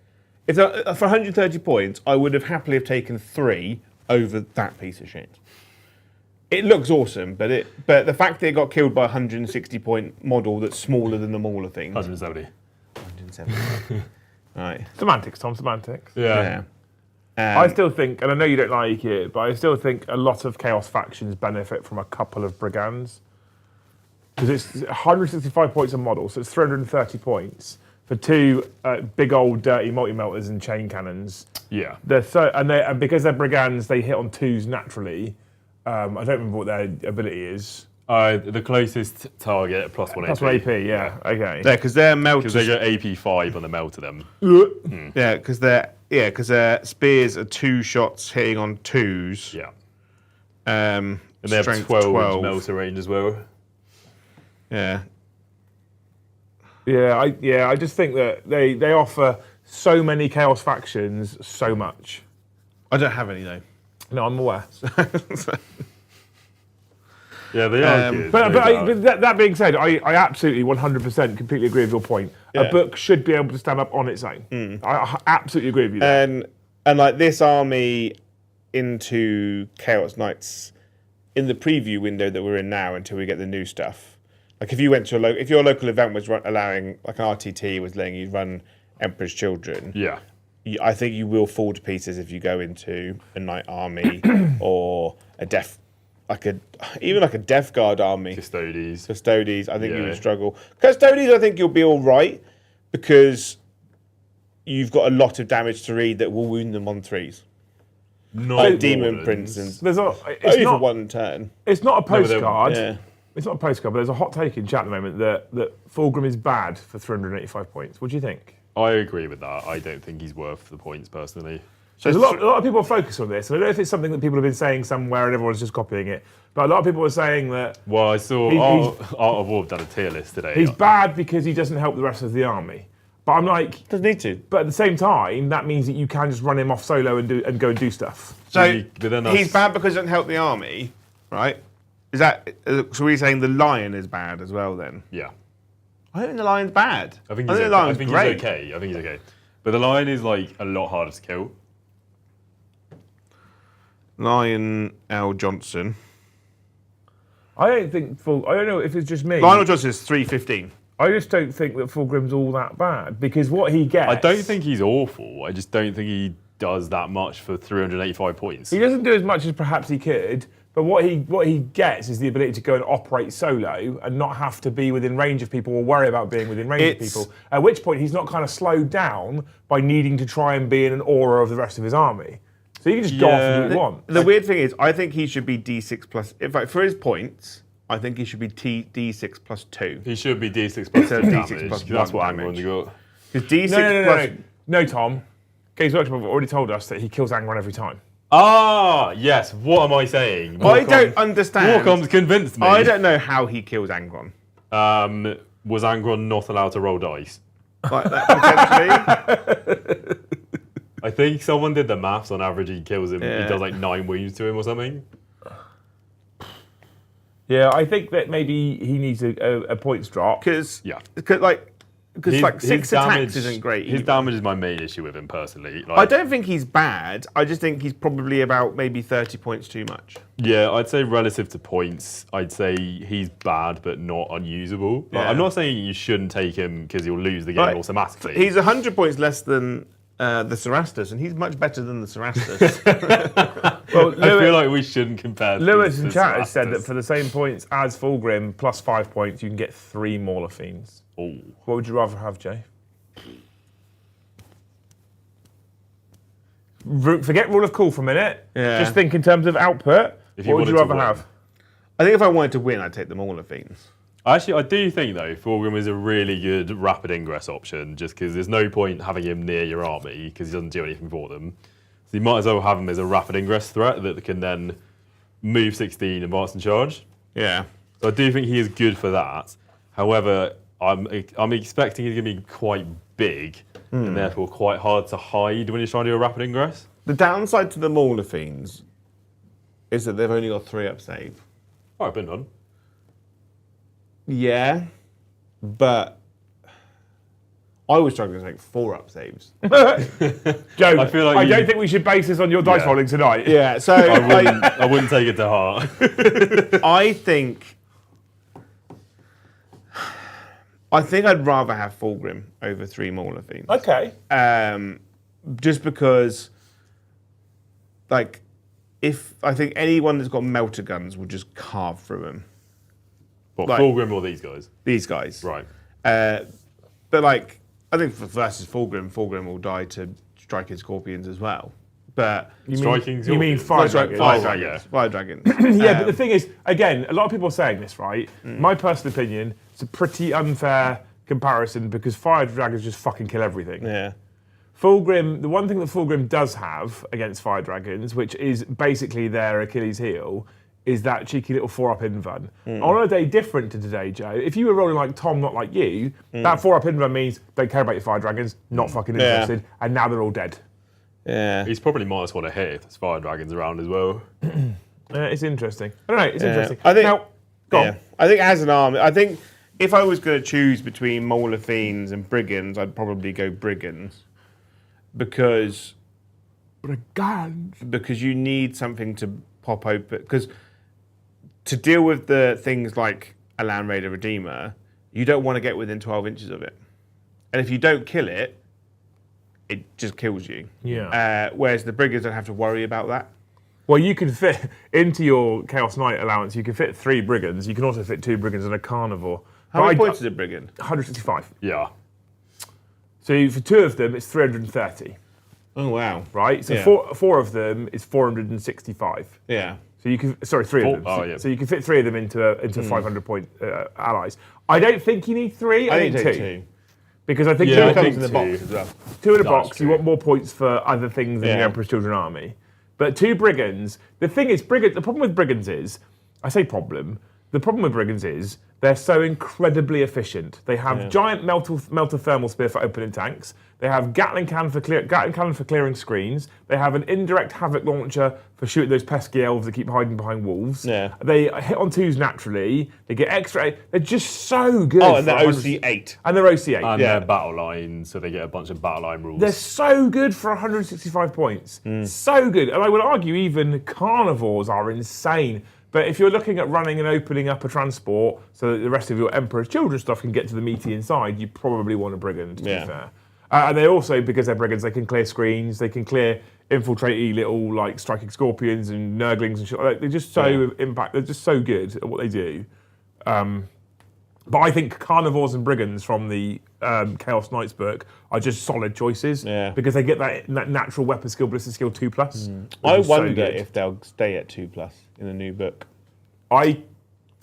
Speaker 3: For 130 points, I would have happily have taken 3 over that piece of shit. It looks awesome, but the fact that it got killed by a 160 point model that's smaller than the Mauler thing.
Speaker 2: 170.
Speaker 3: 170. Right.
Speaker 1: Semantics, Tom. Semantics.
Speaker 2: Yeah.
Speaker 1: I still think, and I know you don't like it, but I still think a lot of Chaos factions benefit from a couple of Brigands. Because it's 165 points a model, so it's 330 points for 2 big old dirty multi-melters and chain cannons.
Speaker 2: Yeah.
Speaker 1: And because they're Brigands, they hit on 2s naturally. I don't remember what their ability is.
Speaker 2: The closest target plus 1
Speaker 1: Plus
Speaker 2: AP.
Speaker 1: 1 AP, yeah. Okay.
Speaker 3: Yeah, because they're melters.
Speaker 2: Because they got AP5 on the melter them.
Speaker 3: Yeah, because their spears are 2 shots hitting on 2s.
Speaker 2: Yeah.
Speaker 3: And
Speaker 2: And they have 12 melter range as well.
Speaker 3: Yeah.
Speaker 1: I just think that they offer so many Chaos factions so much.
Speaker 3: I don't have any though.
Speaker 1: No, I'm aware.
Speaker 2: Yeah, they are good.
Speaker 1: But that being said, I absolutely 100% completely agree with your point.
Speaker 3: Yeah.
Speaker 1: A book should be able to stand up on its own. I absolutely agree with you there.
Speaker 3: And like this army into Chaos Knights in the preview window that we're in now until we get the new stuff. Like if you went to if your local event was allowing, like an RTT was letting you run Emperor's Children.
Speaker 2: Yeah.
Speaker 3: I think you will fall to pieces if you go into a Knight army or even like a Death Guard army.
Speaker 2: Custodes.
Speaker 3: Custodes, I think you
Speaker 2: Yeah.
Speaker 3: would struggle. Custodes, I think you'll be all right because you've got a lot of damage to read that will wound them on 3s.
Speaker 2: Not
Speaker 3: Like Demon
Speaker 2: Wardens.
Speaker 3: Prince and
Speaker 1: There's
Speaker 3: only for 1 turn.
Speaker 1: it's not a
Speaker 2: but they're-
Speaker 1: postcard.
Speaker 3: Yeah.
Speaker 1: It's not a postcard, but there's a hot take in chat at the moment that Fulgrim is bad for 385 points. What do you think?
Speaker 2: I agree with that. I don't think he's worth the points personally.
Speaker 3: So
Speaker 1: There's a lot of people focus on this. I don't know if it's something that people have been saying somewhere and everyone's just copying it, but a lot of people are saying that
Speaker 2: Well, I saw Art of War done a tier list today.
Speaker 1: he's bad because he doesn't help the rest of the army. But I'm like,
Speaker 3: Doesn't need to.
Speaker 1: but at the same time, that means that you can just run him off solo and go and do stuff.
Speaker 3: So
Speaker 2: But then that's-
Speaker 3: he's bad because he doesn't help the army, right? Is that so? We're saying the lion is bad as well then?
Speaker 2: Yeah.
Speaker 3: I don't think the lion's bad.
Speaker 2: I think
Speaker 3: the
Speaker 2: he's
Speaker 3: lion's
Speaker 2: he's
Speaker 3: great.
Speaker 2: okay. I think he's okay. But the lion is like a lot harder to kill.
Speaker 3: Lion L. Johnson.
Speaker 1: I don't know if it's just me.
Speaker 3: Lionel Johnson is 315.
Speaker 1: I just don't think that Fulgrim's all that bad because what he gets.
Speaker 2: I don't think he's awful. I just don't think he does that much for 385 points.
Speaker 1: He doesn't do as much as perhaps he could, but what he gets is the ability to go and operate solo and not have to be within range of people or worry about being within range of people. At which point he's not kind of slowed down by needing to try and be in an aura of the rest of his army. So you can just go off and do what you want.
Speaker 3: The weird thing is, I think he should be D6 plus. In fact, for his points, I think he should be D6 plus 2.
Speaker 2: He should be D6 plus 2
Speaker 3: D6
Speaker 2: damage.
Speaker 3: plus
Speaker 2: 'Cause that's
Speaker 3: one
Speaker 2: what
Speaker 3: damage.
Speaker 2: Angron's got.
Speaker 3: Because D6
Speaker 1: No, Tom. Games Workshop have already told us that he kills Angron every time.
Speaker 2: Ah, yes. What am I saying?
Speaker 3: I don't understand.
Speaker 2: Warcom's convinced me.
Speaker 3: I don't know how he kills Angron.
Speaker 2: Was Angron not allowed to roll dice?
Speaker 3: Like that, potentially.
Speaker 2: I think someone did the maths on average. He kills him.
Speaker 3: Yeah.
Speaker 2: He does like 9 wounds to him or something.
Speaker 1: Yeah, I think that maybe he needs a points drop.
Speaker 3: Because
Speaker 2: Yeah.
Speaker 3: like because like 6 attacks isn't great.
Speaker 2: His damage is my main issue with him personally.
Speaker 3: I don't think he's bad. I just think he's probably about maybe 30 points too much.
Speaker 2: Yeah, I'd say relative to points, I'd say he's bad but not unusable. Like,
Speaker 3: Yeah.
Speaker 2: I'm not saying you shouldn't take him because you'll lose the game automatically.
Speaker 3: He's 100 points less than the Cerastus, and he's much better than the Cerastus.
Speaker 1: Well,
Speaker 2: I feel like we shouldn't compare.
Speaker 1: Lewis
Speaker 2: these
Speaker 1: in
Speaker 2: to
Speaker 1: chat has said
Speaker 2: Cerastus.
Speaker 1: that for the same points as Fulgrim plus 5 points, you can get 3 Mauler Fiends.
Speaker 2: Ooh.
Speaker 1: What would you rather have, Jay? Forget rule of cool for a minute.
Speaker 3: Yeah.
Speaker 1: Just think in terms of output.
Speaker 2: If you
Speaker 1: What would you
Speaker 2: wanted to
Speaker 1: rather
Speaker 2: win.
Speaker 1: have?
Speaker 3: I think if I wanted to win, I'd take them all of Fiends.
Speaker 2: Actually, I do think though, Fulgrim is a really good rapid ingress option, just because there's no point having him near your army because he doesn't do anything for them. So you might as well have him as a rapid ingress threat that can then move 16, advance and charge.
Speaker 3: Yeah.
Speaker 2: So I do think he is good for that. However, I'm expecting he's going to be quite big and therefore quite hard to hide when you're trying to do a rapid ingress.
Speaker 3: The downside to the Mauler Fiends is that they've only got 3 up save.
Speaker 2: Oh, I've been done.
Speaker 3: Yeah, but I was struggling to take 4 up saves.
Speaker 1: Joe,
Speaker 2: I feel like
Speaker 1: I
Speaker 2: you-
Speaker 1: don't think we should base this on your dice
Speaker 2: Yeah.
Speaker 1: rolling tonight.
Speaker 3: Yeah, so
Speaker 2: I wouldn't take it to heart.
Speaker 3: I think I'd rather have Fulgrim over 3 Mauler Fiends.
Speaker 1: Okay.
Speaker 3: Just because, like, if I think anyone that's got melter guns will just carve through him.
Speaker 2: What,
Speaker 3: Like-
Speaker 2: Fulgrim or these guys?
Speaker 3: These guys.
Speaker 2: Right.
Speaker 3: But like, I think for versus Fulgrim will die to striking scorpions as well. But
Speaker 2: Striking
Speaker 1: You mean
Speaker 2: Scorpions.
Speaker 1: fire
Speaker 3: Fire
Speaker 1: dragons?
Speaker 3: dragons.
Speaker 2: yeah.
Speaker 3: Fire dragons.
Speaker 1: Yeah, but the thing is, again, a lot of people are saying this, right? My personal opinion, it's a pretty unfair comparison because fire dragons just fucking kill everything.
Speaker 3: Yeah.
Speaker 1: Fulgrim, the one thing that Fulgrim does have against fire dragons, which is basically their Achilles heel, is that cheeky little 4-up invuln. On a day different to today, Joe, if you were rolling like Tom, not like you, that 4-up invuln means don't care about your fire dragons, not fucking
Speaker 3: Yeah.
Speaker 1: interested, and now they're all dead.
Speaker 3: Yeah.
Speaker 2: He's probably -1 to hit if there's fire dragons around as well.
Speaker 1: It's interesting. I don't know, it's interesting.
Speaker 3: I think.
Speaker 1: Now, go on.
Speaker 3: I think as an army, I think if I was going to choose between Mauler Fiends and Brigands, I'd probably go Brigands because you need something to pop open. Because to deal with the things like a Land Raider Redeemer, you don't want to get within 12 inches of it. And if you don't kill it, it just kills you.
Speaker 1: Yeah.
Speaker 3: Whereas the Brigands don't have to worry about that.
Speaker 1: Well, you can fit into your Chaos Knight allowance, you can fit 3 Brigands, you can also fit 2 Brigands and a Carnivore.
Speaker 3: How many points is a Brigand?
Speaker 1: 165.
Speaker 2: Yeah.
Speaker 1: So for 2 of them, it's 330,
Speaker 3: Oh, wow.
Speaker 1: right? So
Speaker 3: Yeah.
Speaker 1: four of them is 465.
Speaker 3: Yeah.
Speaker 1: So you can, sorry, 3 of them.
Speaker 2: Oh, yeah.
Speaker 1: So you can fit 3 of them into 500 point allies. I don't think you need 3. I think
Speaker 3: take
Speaker 1: 2. Because I think
Speaker 2: Yeah,
Speaker 1: 2
Speaker 2: I
Speaker 3: Comes
Speaker 2: think
Speaker 3: in the
Speaker 2: 2.
Speaker 3: box as well.
Speaker 1: 2 in a
Speaker 2: That's
Speaker 1: box, you
Speaker 2: true.
Speaker 1: want more points for other things than
Speaker 3: Yeah.
Speaker 1: the Emperor's Children Army. But 2 Brigands, the thing is, the problem with Brigands is, I say problem, the problem with Brigands is they're so incredibly efficient. They have giant melter thermal spear for opening tanks. They have Gatling cannon for clearing screens. They have an indirect havoc launcher for shooting those pesky elves that keep hiding behind wolves.
Speaker 3: Yeah.
Speaker 1: They hit on 2s naturally. They get extra. They're just so good.
Speaker 3: Oh, and
Speaker 1: for
Speaker 3: the
Speaker 1: 100
Speaker 3: OC8.
Speaker 1: And they're OC8.
Speaker 2: And
Speaker 3: Yeah.
Speaker 2: their battle line, so they get a bunch of battle line rules.
Speaker 1: They're so good for 165 points. So good. And I would argue even carnivores are insane. But if you're looking at running and opening up a transport so that the rest of your Emperor's Children stuff can get to the meaty inside, you probably want a Brigand, to be fair. And they also, because they're Brigands, they can clear screens, they can clear infiltrate little like striking scorpions and nurglings and shit. Like, they're just so they're just so good at what they do. But I think carnivores and brigands from the Chaos Knights book are just solid choices because they get that natural weapon skill, ballistic skill 2+.
Speaker 3: I
Speaker 1: which is so
Speaker 3: wonder
Speaker 1: good.
Speaker 3: if they'll stay at 2+ in the new book.
Speaker 1: I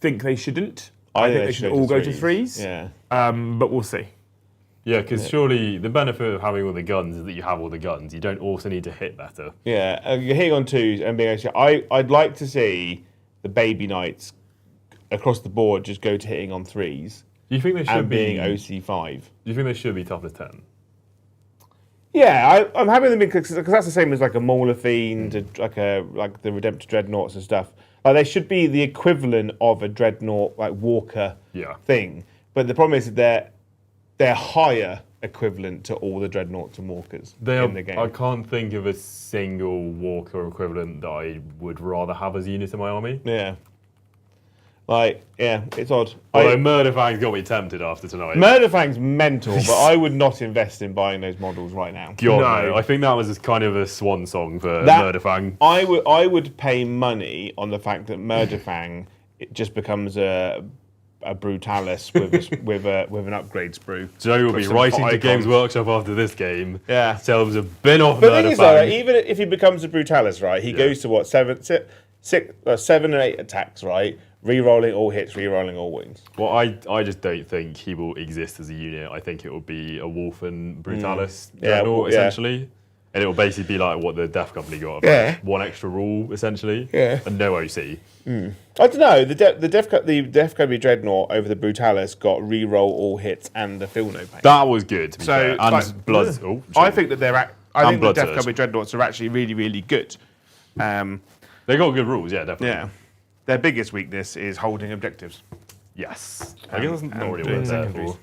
Speaker 1: think they shouldn't. I think they should all go to 3s.
Speaker 3: Yeah.
Speaker 1: But we'll see.
Speaker 2: Yeah, because surely the benefit of having all the guns is that you have all the guns. You don't also need to hit better.
Speaker 3: Yeah, you're hitting on 2s and being I'd like to see the baby knights across the board just go to hitting on 3s
Speaker 2: Do you think they should
Speaker 3: and
Speaker 2: be
Speaker 3: being OC5.
Speaker 2: Do you think they should be toughness 10?
Speaker 3: Yeah, I'm happy them because that's the same as like a Mauler Fiend, like the Redemptor Dreadnoughts and stuff. Like they should be the equivalent of a Dreadnought like Walker
Speaker 2: Yeah.
Speaker 3: thing. But the problem is that they're higher equivalent to all the dreadnoughts and walkers in the game.
Speaker 2: I can't think of a single walker equivalent that I would rather have as units in my army.
Speaker 3: Yeah. Like, yeah, it's odd.
Speaker 2: Although Murder Fang's got me tempted after tonight.
Speaker 3: Murder Fang's mental, but I would not invest in buying those models right now.
Speaker 2: God,
Speaker 1: No.
Speaker 2: no. I think that was kind of a swan song for Murder Fang.
Speaker 3: I would pay money on the fact that Murder Fang it just becomes a Brutalis with an upgrade sprue.
Speaker 2: Joe will be
Speaker 3: some
Speaker 2: writing to
Speaker 3: icons.
Speaker 2: Games Workshop after this game.
Speaker 3: Yeah.
Speaker 2: Tell them to bin off
Speaker 3: But the
Speaker 2: Murder
Speaker 3: thing is, though,
Speaker 2: Fang.
Speaker 3: even if he becomes a Brutalis, right, he goes to what, 7 and 8 attacks, right? Rerolling all hits, rerolling all wounds.
Speaker 2: Well, I just don't think he will exist as a unit. I think it will be a Wolf and Brutalis dreadnought, essentially. And it will basically be like what the Death Company got. One extra rule, essentially.
Speaker 3: Yeah.
Speaker 2: And no OC.
Speaker 3: I don't know. The Death Company Dreadnought over the Brutalis got reroll all hits and the feel no pain.
Speaker 2: That was good, to be fair. And
Speaker 3: like,
Speaker 2: Blood... Oh,
Speaker 3: I think that I think the
Speaker 2: Blood
Speaker 3: Death
Speaker 2: Surge.
Speaker 3: Company Dreadnoughts are actually really, really good.
Speaker 2: They got good rules, yeah, definitely.
Speaker 3: Yeah. Their biggest weakness is holding objectives.
Speaker 2: Yes. I guess that's not really
Speaker 3: doing
Speaker 2: what it's there
Speaker 3: secondaries.
Speaker 2: for.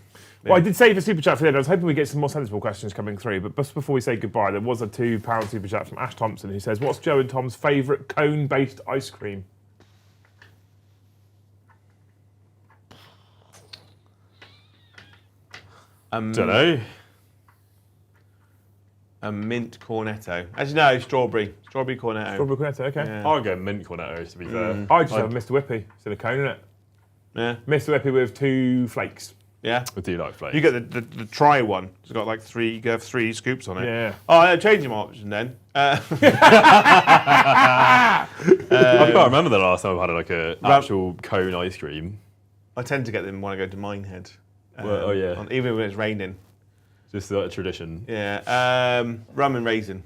Speaker 1: Well, I did save a super chat for the end. I was hoping we get some more sensible questions coming through, but just before we say goodbye, there was a £2 super chat from Ash Thompson who says, "What's Joe and Tom's favourite cone-based ice cream?"
Speaker 2: Don't know.
Speaker 3: A mint cornetto. Actually, no, strawberry. Strawberry cornetto.
Speaker 1: Strawberry cornetto, okay.
Speaker 3: Yeah.
Speaker 2: I'll go mint cornetto, to be fair.
Speaker 1: I just have a Mr. Whippy. It's in a cone, isn't it?
Speaker 3: Yeah.
Speaker 1: Mr. Whippy with 2 flakes.
Speaker 3: Yeah.
Speaker 2: I do like flakes.
Speaker 3: You get the try one. It's got like 3. You can have 3 scoops on it.
Speaker 1: Yeah.
Speaker 3: Oh, yeah, change my option then.
Speaker 2: I can't remember the last time I've had like a actual cone ice cream.
Speaker 3: I tend to get them when I go to Minehead.
Speaker 2: Well, yeah.
Speaker 3: Even when it's raining.
Speaker 2: Just like a tradition.
Speaker 3: Yeah. Rum and raisin.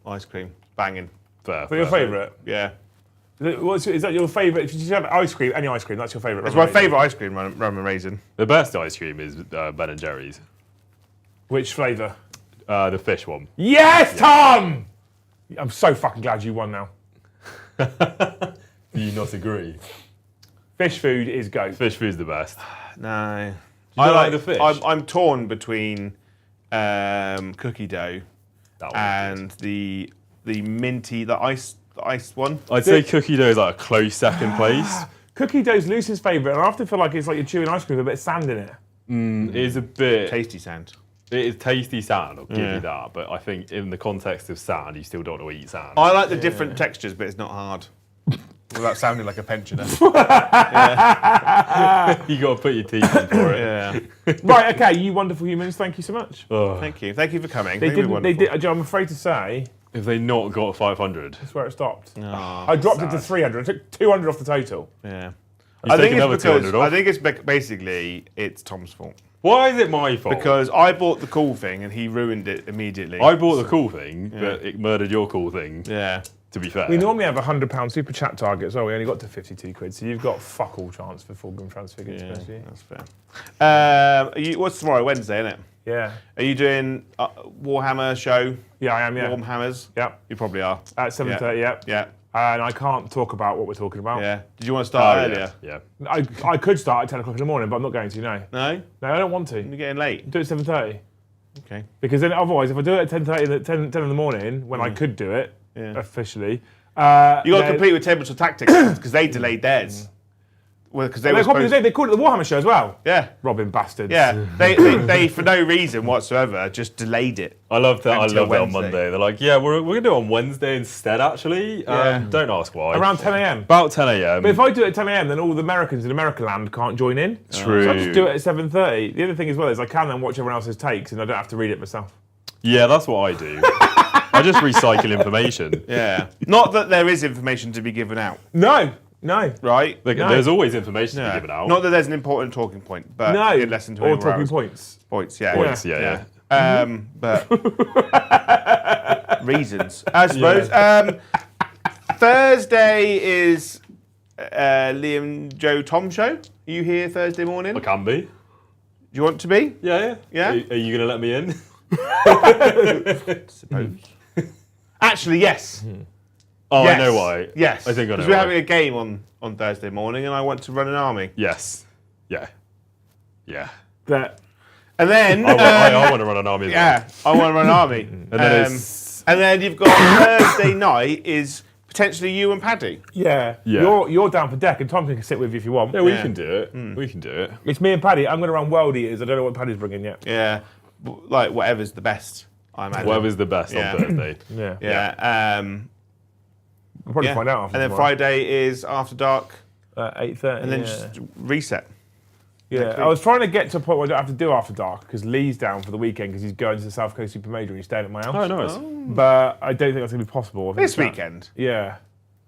Speaker 3: Ice cream. Banging.
Speaker 2: Fair.
Speaker 1: So your favourite?
Speaker 3: Yeah.
Speaker 1: Is that your favourite? If you just have ice cream, any ice cream, that's your favourite.
Speaker 3: It's my favourite ice cream, rum and raisin.
Speaker 2: The best ice cream is Ben and Jerry's.
Speaker 1: Which flavour?
Speaker 2: The fish one.
Speaker 1: Yes, Tom! I'm so fucking glad you won now.
Speaker 2: Do you not agree?
Speaker 1: Fish food is goat.
Speaker 2: Fish food's the best.
Speaker 3: No.
Speaker 2: I like the fish.
Speaker 3: I'm torn between cookie dough
Speaker 2: That
Speaker 3: and the minty, the ice one.
Speaker 2: I'd say cookie dough is like a close second place.
Speaker 1: Cookie dough's Lucy's favourite, and I often feel like it's like you're chewing ice cream with a bit of sand in it.
Speaker 2: It is a bit...
Speaker 3: Tasty sand.
Speaker 2: It is tasty sand, I'll give you that. But I think in the context of sand, you still don't want to eat sand.
Speaker 3: I like the different textures, but it's not hard. Without sounding like a pensioner.
Speaker 2: You got to put your teeth in for it.
Speaker 3: Yeah.
Speaker 1: Right, okay, you wonderful humans, thank you so much.
Speaker 2: Oh,
Speaker 3: Thank you. Thank you for coming.
Speaker 1: They
Speaker 3: Really
Speaker 1: didn't. They
Speaker 3: wonderful.
Speaker 1: did. Joe, I'm afraid to say
Speaker 2: if they not got 500,
Speaker 1: that's where it stopped.
Speaker 3: Oh,
Speaker 1: I dropped it to
Speaker 3: sad.
Speaker 1: 300. I took 200 off the total.
Speaker 3: Yeah.
Speaker 2: You take another 200 off?
Speaker 3: I think it's basically it's Tom's fault.
Speaker 2: Why is it my fault?
Speaker 3: Because I bought the cool thing and he ruined it immediately.
Speaker 2: I bought the cool thing, but it murdered your cool thing,
Speaker 3: Yeah.
Speaker 2: to be fair.
Speaker 1: We normally have a £100 super chat target as well. We only got to 52 quid, so you've got fuck all chance for Fulgrim Transfigured.
Speaker 3: Yeah,
Speaker 1: Yeah.
Speaker 3: that's fair. What's tomorrow? Wednesday, isn't it?
Speaker 1: Yeah.
Speaker 3: Are you doing Warhammer show?
Speaker 1: Yeah, I am. Yeah.
Speaker 3: Warhammers?
Speaker 1: Yeah.
Speaker 3: You probably are.
Speaker 1: At 7:30. Yeah.
Speaker 3: Yeah.
Speaker 1: And I can't talk about what we're talking about.
Speaker 3: Yeah. Did you want to start
Speaker 2: Oh,
Speaker 3: earlier?
Speaker 2: yeah.
Speaker 1: I could start at 10 o'clock in the morning, but I'm not going to. No.
Speaker 3: No?
Speaker 1: No, I don't want to.
Speaker 3: You're getting late.
Speaker 1: Do it at 7:30.
Speaker 3: Okay.
Speaker 1: Because then otherwise, if I do it at 10:30, 10 in the morning, when I could do it officially,
Speaker 3: You got to
Speaker 1: then-
Speaker 3: compete with Temperature Tactics because they delayed theirs. Well, because they were supposed.
Speaker 1: They called it the Warhammer show as well.
Speaker 3: Yeah.
Speaker 1: Robbing bastards.
Speaker 3: Yeah. They for no reason whatsoever just delayed it.
Speaker 2: I love that.
Speaker 3: Until
Speaker 2: I love that on
Speaker 3: Wednesday.
Speaker 2: Monday. They're like, yeah, we're going to do it on Wednesday instead, actually.
Speaker 3: Yeah.
Speaker 2: Don't ask why.
Speaker 1: Around 10 a.m.
Speaker 2: About 10 a.m.
Speaker 1: But if I do it at 10 a.m, then all the Americans in American land can't join in.
Speaker 2: True.
Speaker 1: So I just do it at 7:30. The other thing as well is I can then watch everyone else's takes and I don't have to read it myself.
Speaker 2: Yeah, that's what I do. I just recycle information.
Speaker 3: Yeah. Not that there is information to be given out,
Speaker 1: No.
Speaker 3: right?
Speaker 2: Like,
Speaker 1: No.
Speaker 2: There's always information to be given out.
Speaker 3: Not that there's an important talking point, but
Speaker 1: No.
Speaker 3: in less than
Speaker 1: Or
Speaker 3: 24
Speaker 1: talking
Speaker 3: hours.
Speaker 1: points.
Speaker 3: Points, yeah.
Speaker 2: Points, yeah.
Speaker 3: But reasons, I suppose. Thursday is Liam, Joe, Tom show. Are you here Thursday morning?
Speaker 2: I can be.
Speaker 3: Do you want to be?
Speaker 2: Yeah.
Speaker 3: Yeah?
Speaker 2: Are you going to let me in?
Speaker 3: Suppose. Actually, yes.
Speaker 2: Oh,
Speaker 3: Yes.
Speaker 2: I know why.
Speaker 3: Yes.
Speaker 2: I think I know
Speaker 3: Because we're
Speaker 2: why.
Speaker 3: having a game on Thursday morning, and I want to run an army.
Speaker 2: Yes. Yeah. Yeah.
Speaker 1: That
Speaker 3: And then
Speaker 2: I want to run an army.
Speaker 3: yeah, I want to run an army. And then you've got Thursday night is potentially you and Paddy.
Speaker 1: Yeah.
Speaker 2: Yeah.
Speaker 1: You're down for deck, and Tom can sit with you if you want.
Speaker 2: Yeah, we
Speaker 3: Yeah.
Speaker 2: can do it. We can do it.
Speaker 1: It's me and Paddy. I'm going to run World Eaters. I don't know what Paddy's bringing yet.
Speaker 3: Yeah, like whatever's the best. I imagine.
Speaker 2: Whatever's the best
Speaker 3: Yeah.
Speaker 2: on Thursday.
Speaker 1: Yeah.
Speaker 3: Yeah.
Speaker 1: We'll probably
Speaker 3: Yeah.
Speaker 1: find out after
Speaker 3: And then
Speaker 1: tomorrow.
Speaker 3: Friday is After Dark,
Speaker 1: 8:30.
Speaker 3: and then
Speaker 1: yeah.
Speaker 3: just reset.
Speaker 1: Yeah,
Speaker 3: next
Speaker 1: I was trying to get to a point where I don't have to do After Dark because Lee's down for the weekend because he's going to the South Coast Super Major and he's staying at my house.
Speaker 2: Oh, nice.
Speaker 1: But I don't think that's going to be possible. I think
Speaker 3: This
Speaker 1: it's that-
Speaker 3: weekend.
Speaker 1: Yeah.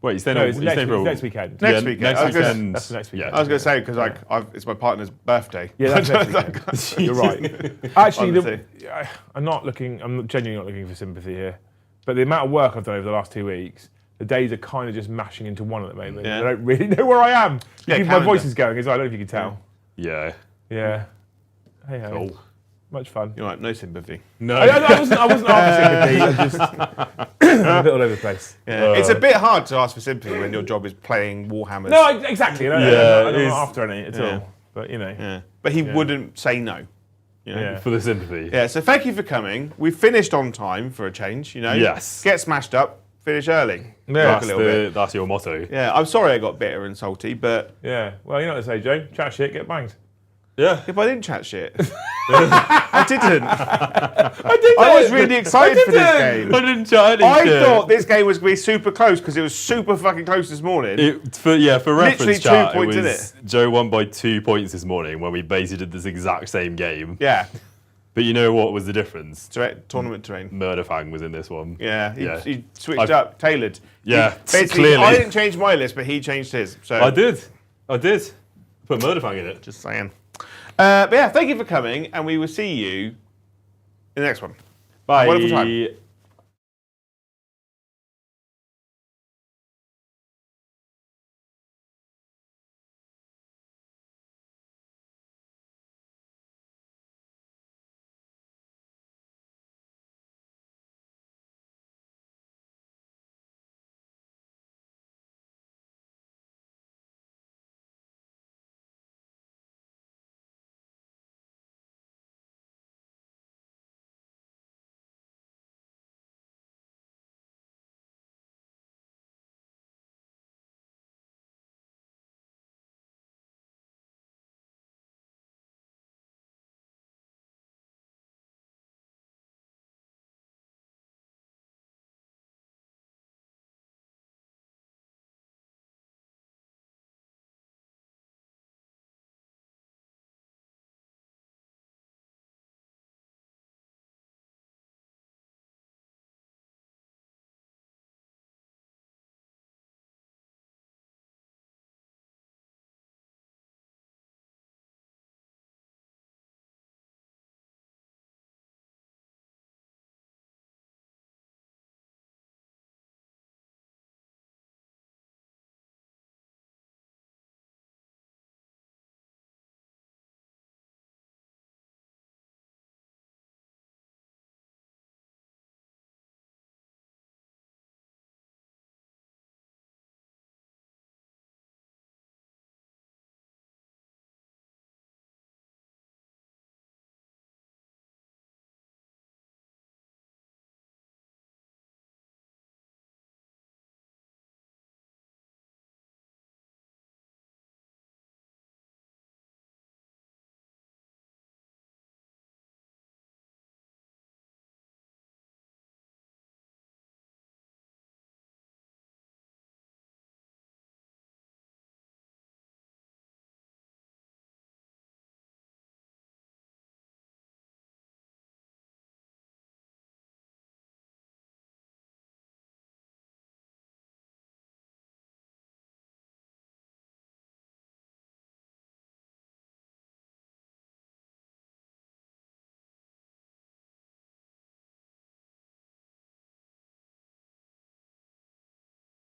Speaker 2: Wait, you staying
Speaker 1: No,
Speaker 2: over?
Speaker 1: it's
Speaker 2: You
Speaker 1: next,
Speaker 2: staying for a-
Speaker 1: next weekend.
Speaker 3: Next
Speaker 2: Yeah,
Speaker 3: weekend.
Speaker 2: Next
Speaker 3: I was gonna-
Speaker 2: weekend.
Speaker 1: That's the next weekend.
Speaker 3: I was going to say because it's my partner's birthday.
Speaker 1: Yeah, that's next weekend. You're right. Actually,
Speaker 3: Honestly.
Speaker 1: I'm genuinely not looking for sympathy here. But the amount of work I've done over the last 2 weeks, the days are kind of just mashing into one at the moment.
Speaker 3: Yeah.
Speaker 1: I don't really know where I am.
Speaker 3: Yeah,
Speaker 1: My
Speaker 3: calendar.
Speaker 1: voice is going as well. I don't know if you can tell.
Speaker 2: Yeah.
Speaker 1: Yeah. Hey, ho.
Speaker 2: Cool.
Speaker 1: Much fun.
Speaker 3: You're right, no sympathy.
Speaker 2: No.
Speaker 1: I wasn't after sympathy. I just I'm a bit all over the place.
Speaker 3: Yeah. It's a bit hard to ask for sympathy when your job is playing Warhammers.
Speaker 1: No, exactly. No,
Speaker 2: Yeah,
Speaker 1: I'm
Speaker 2: it's-
Speaker 1: not after any at
Speaker 3: Yeah.
Speaker 1: all. But you know,
Speaker 3: Yeah. But he wouldn't say no. You know?
Speaker 1: Yeah.
Speaker 2: For the sympathy.
Speaker 3: Yeah, so thank you for coming. We finished on time for a change, you know.
Speaker 2: Yes.
Speaker 3: Get smashed up, finish early.
Speaker 1: Yeah.
Speaker 3: Work a little bit.
Speaker 2: That's your motto.
Speaker 3: Yeah, I'm sorry I got bitter and salty, but
Speaker 1: yeah. Well, you know what to say, Joe. Chat shit, get banged.
Speaker 2: Yeah.
Speaker 3: if I didn't chat shit, I didn't.
Speaker 1: I did.
Speaker 3: I was really excited for this game.
Speaker 2: I didn't chat any
Speaker 3: I
Speaker 2: shit.
Speaker 3: thought this game was going to be super close because it was super fucking close this morning.
Speaker 2: For reference,
Speaker 3: Literally 2
Speaker 2: chat,
Speaker 3: points
Speaker 2: it
Speaker 3: in
Speaker 2: was Joe won by 2 points this morning when we basically did this exact same game.
Speaker 3: Yeah,
Speaker 2: But you know what was the difference?
Speaker 3: tournament terrain.
Speaker 2: Murderfang was in this one.
Speaker 3: Yeah,
Speaker 2: Yeah.
Speaker 3: he switched up, tailored.
Speaker 2: Yeah,
Speaker 3: Basically,
Speaker 2: clearly.
Speaker 3: I didn't change my list, but he changed his. So
Speaker 2: I did. Put Murderfang in it.
Speaker 3: Just saying. But yeah, thank you for coming, and we will see you in the next one.
Speaker 2: Bye.
Speaker 3: Wonderful time.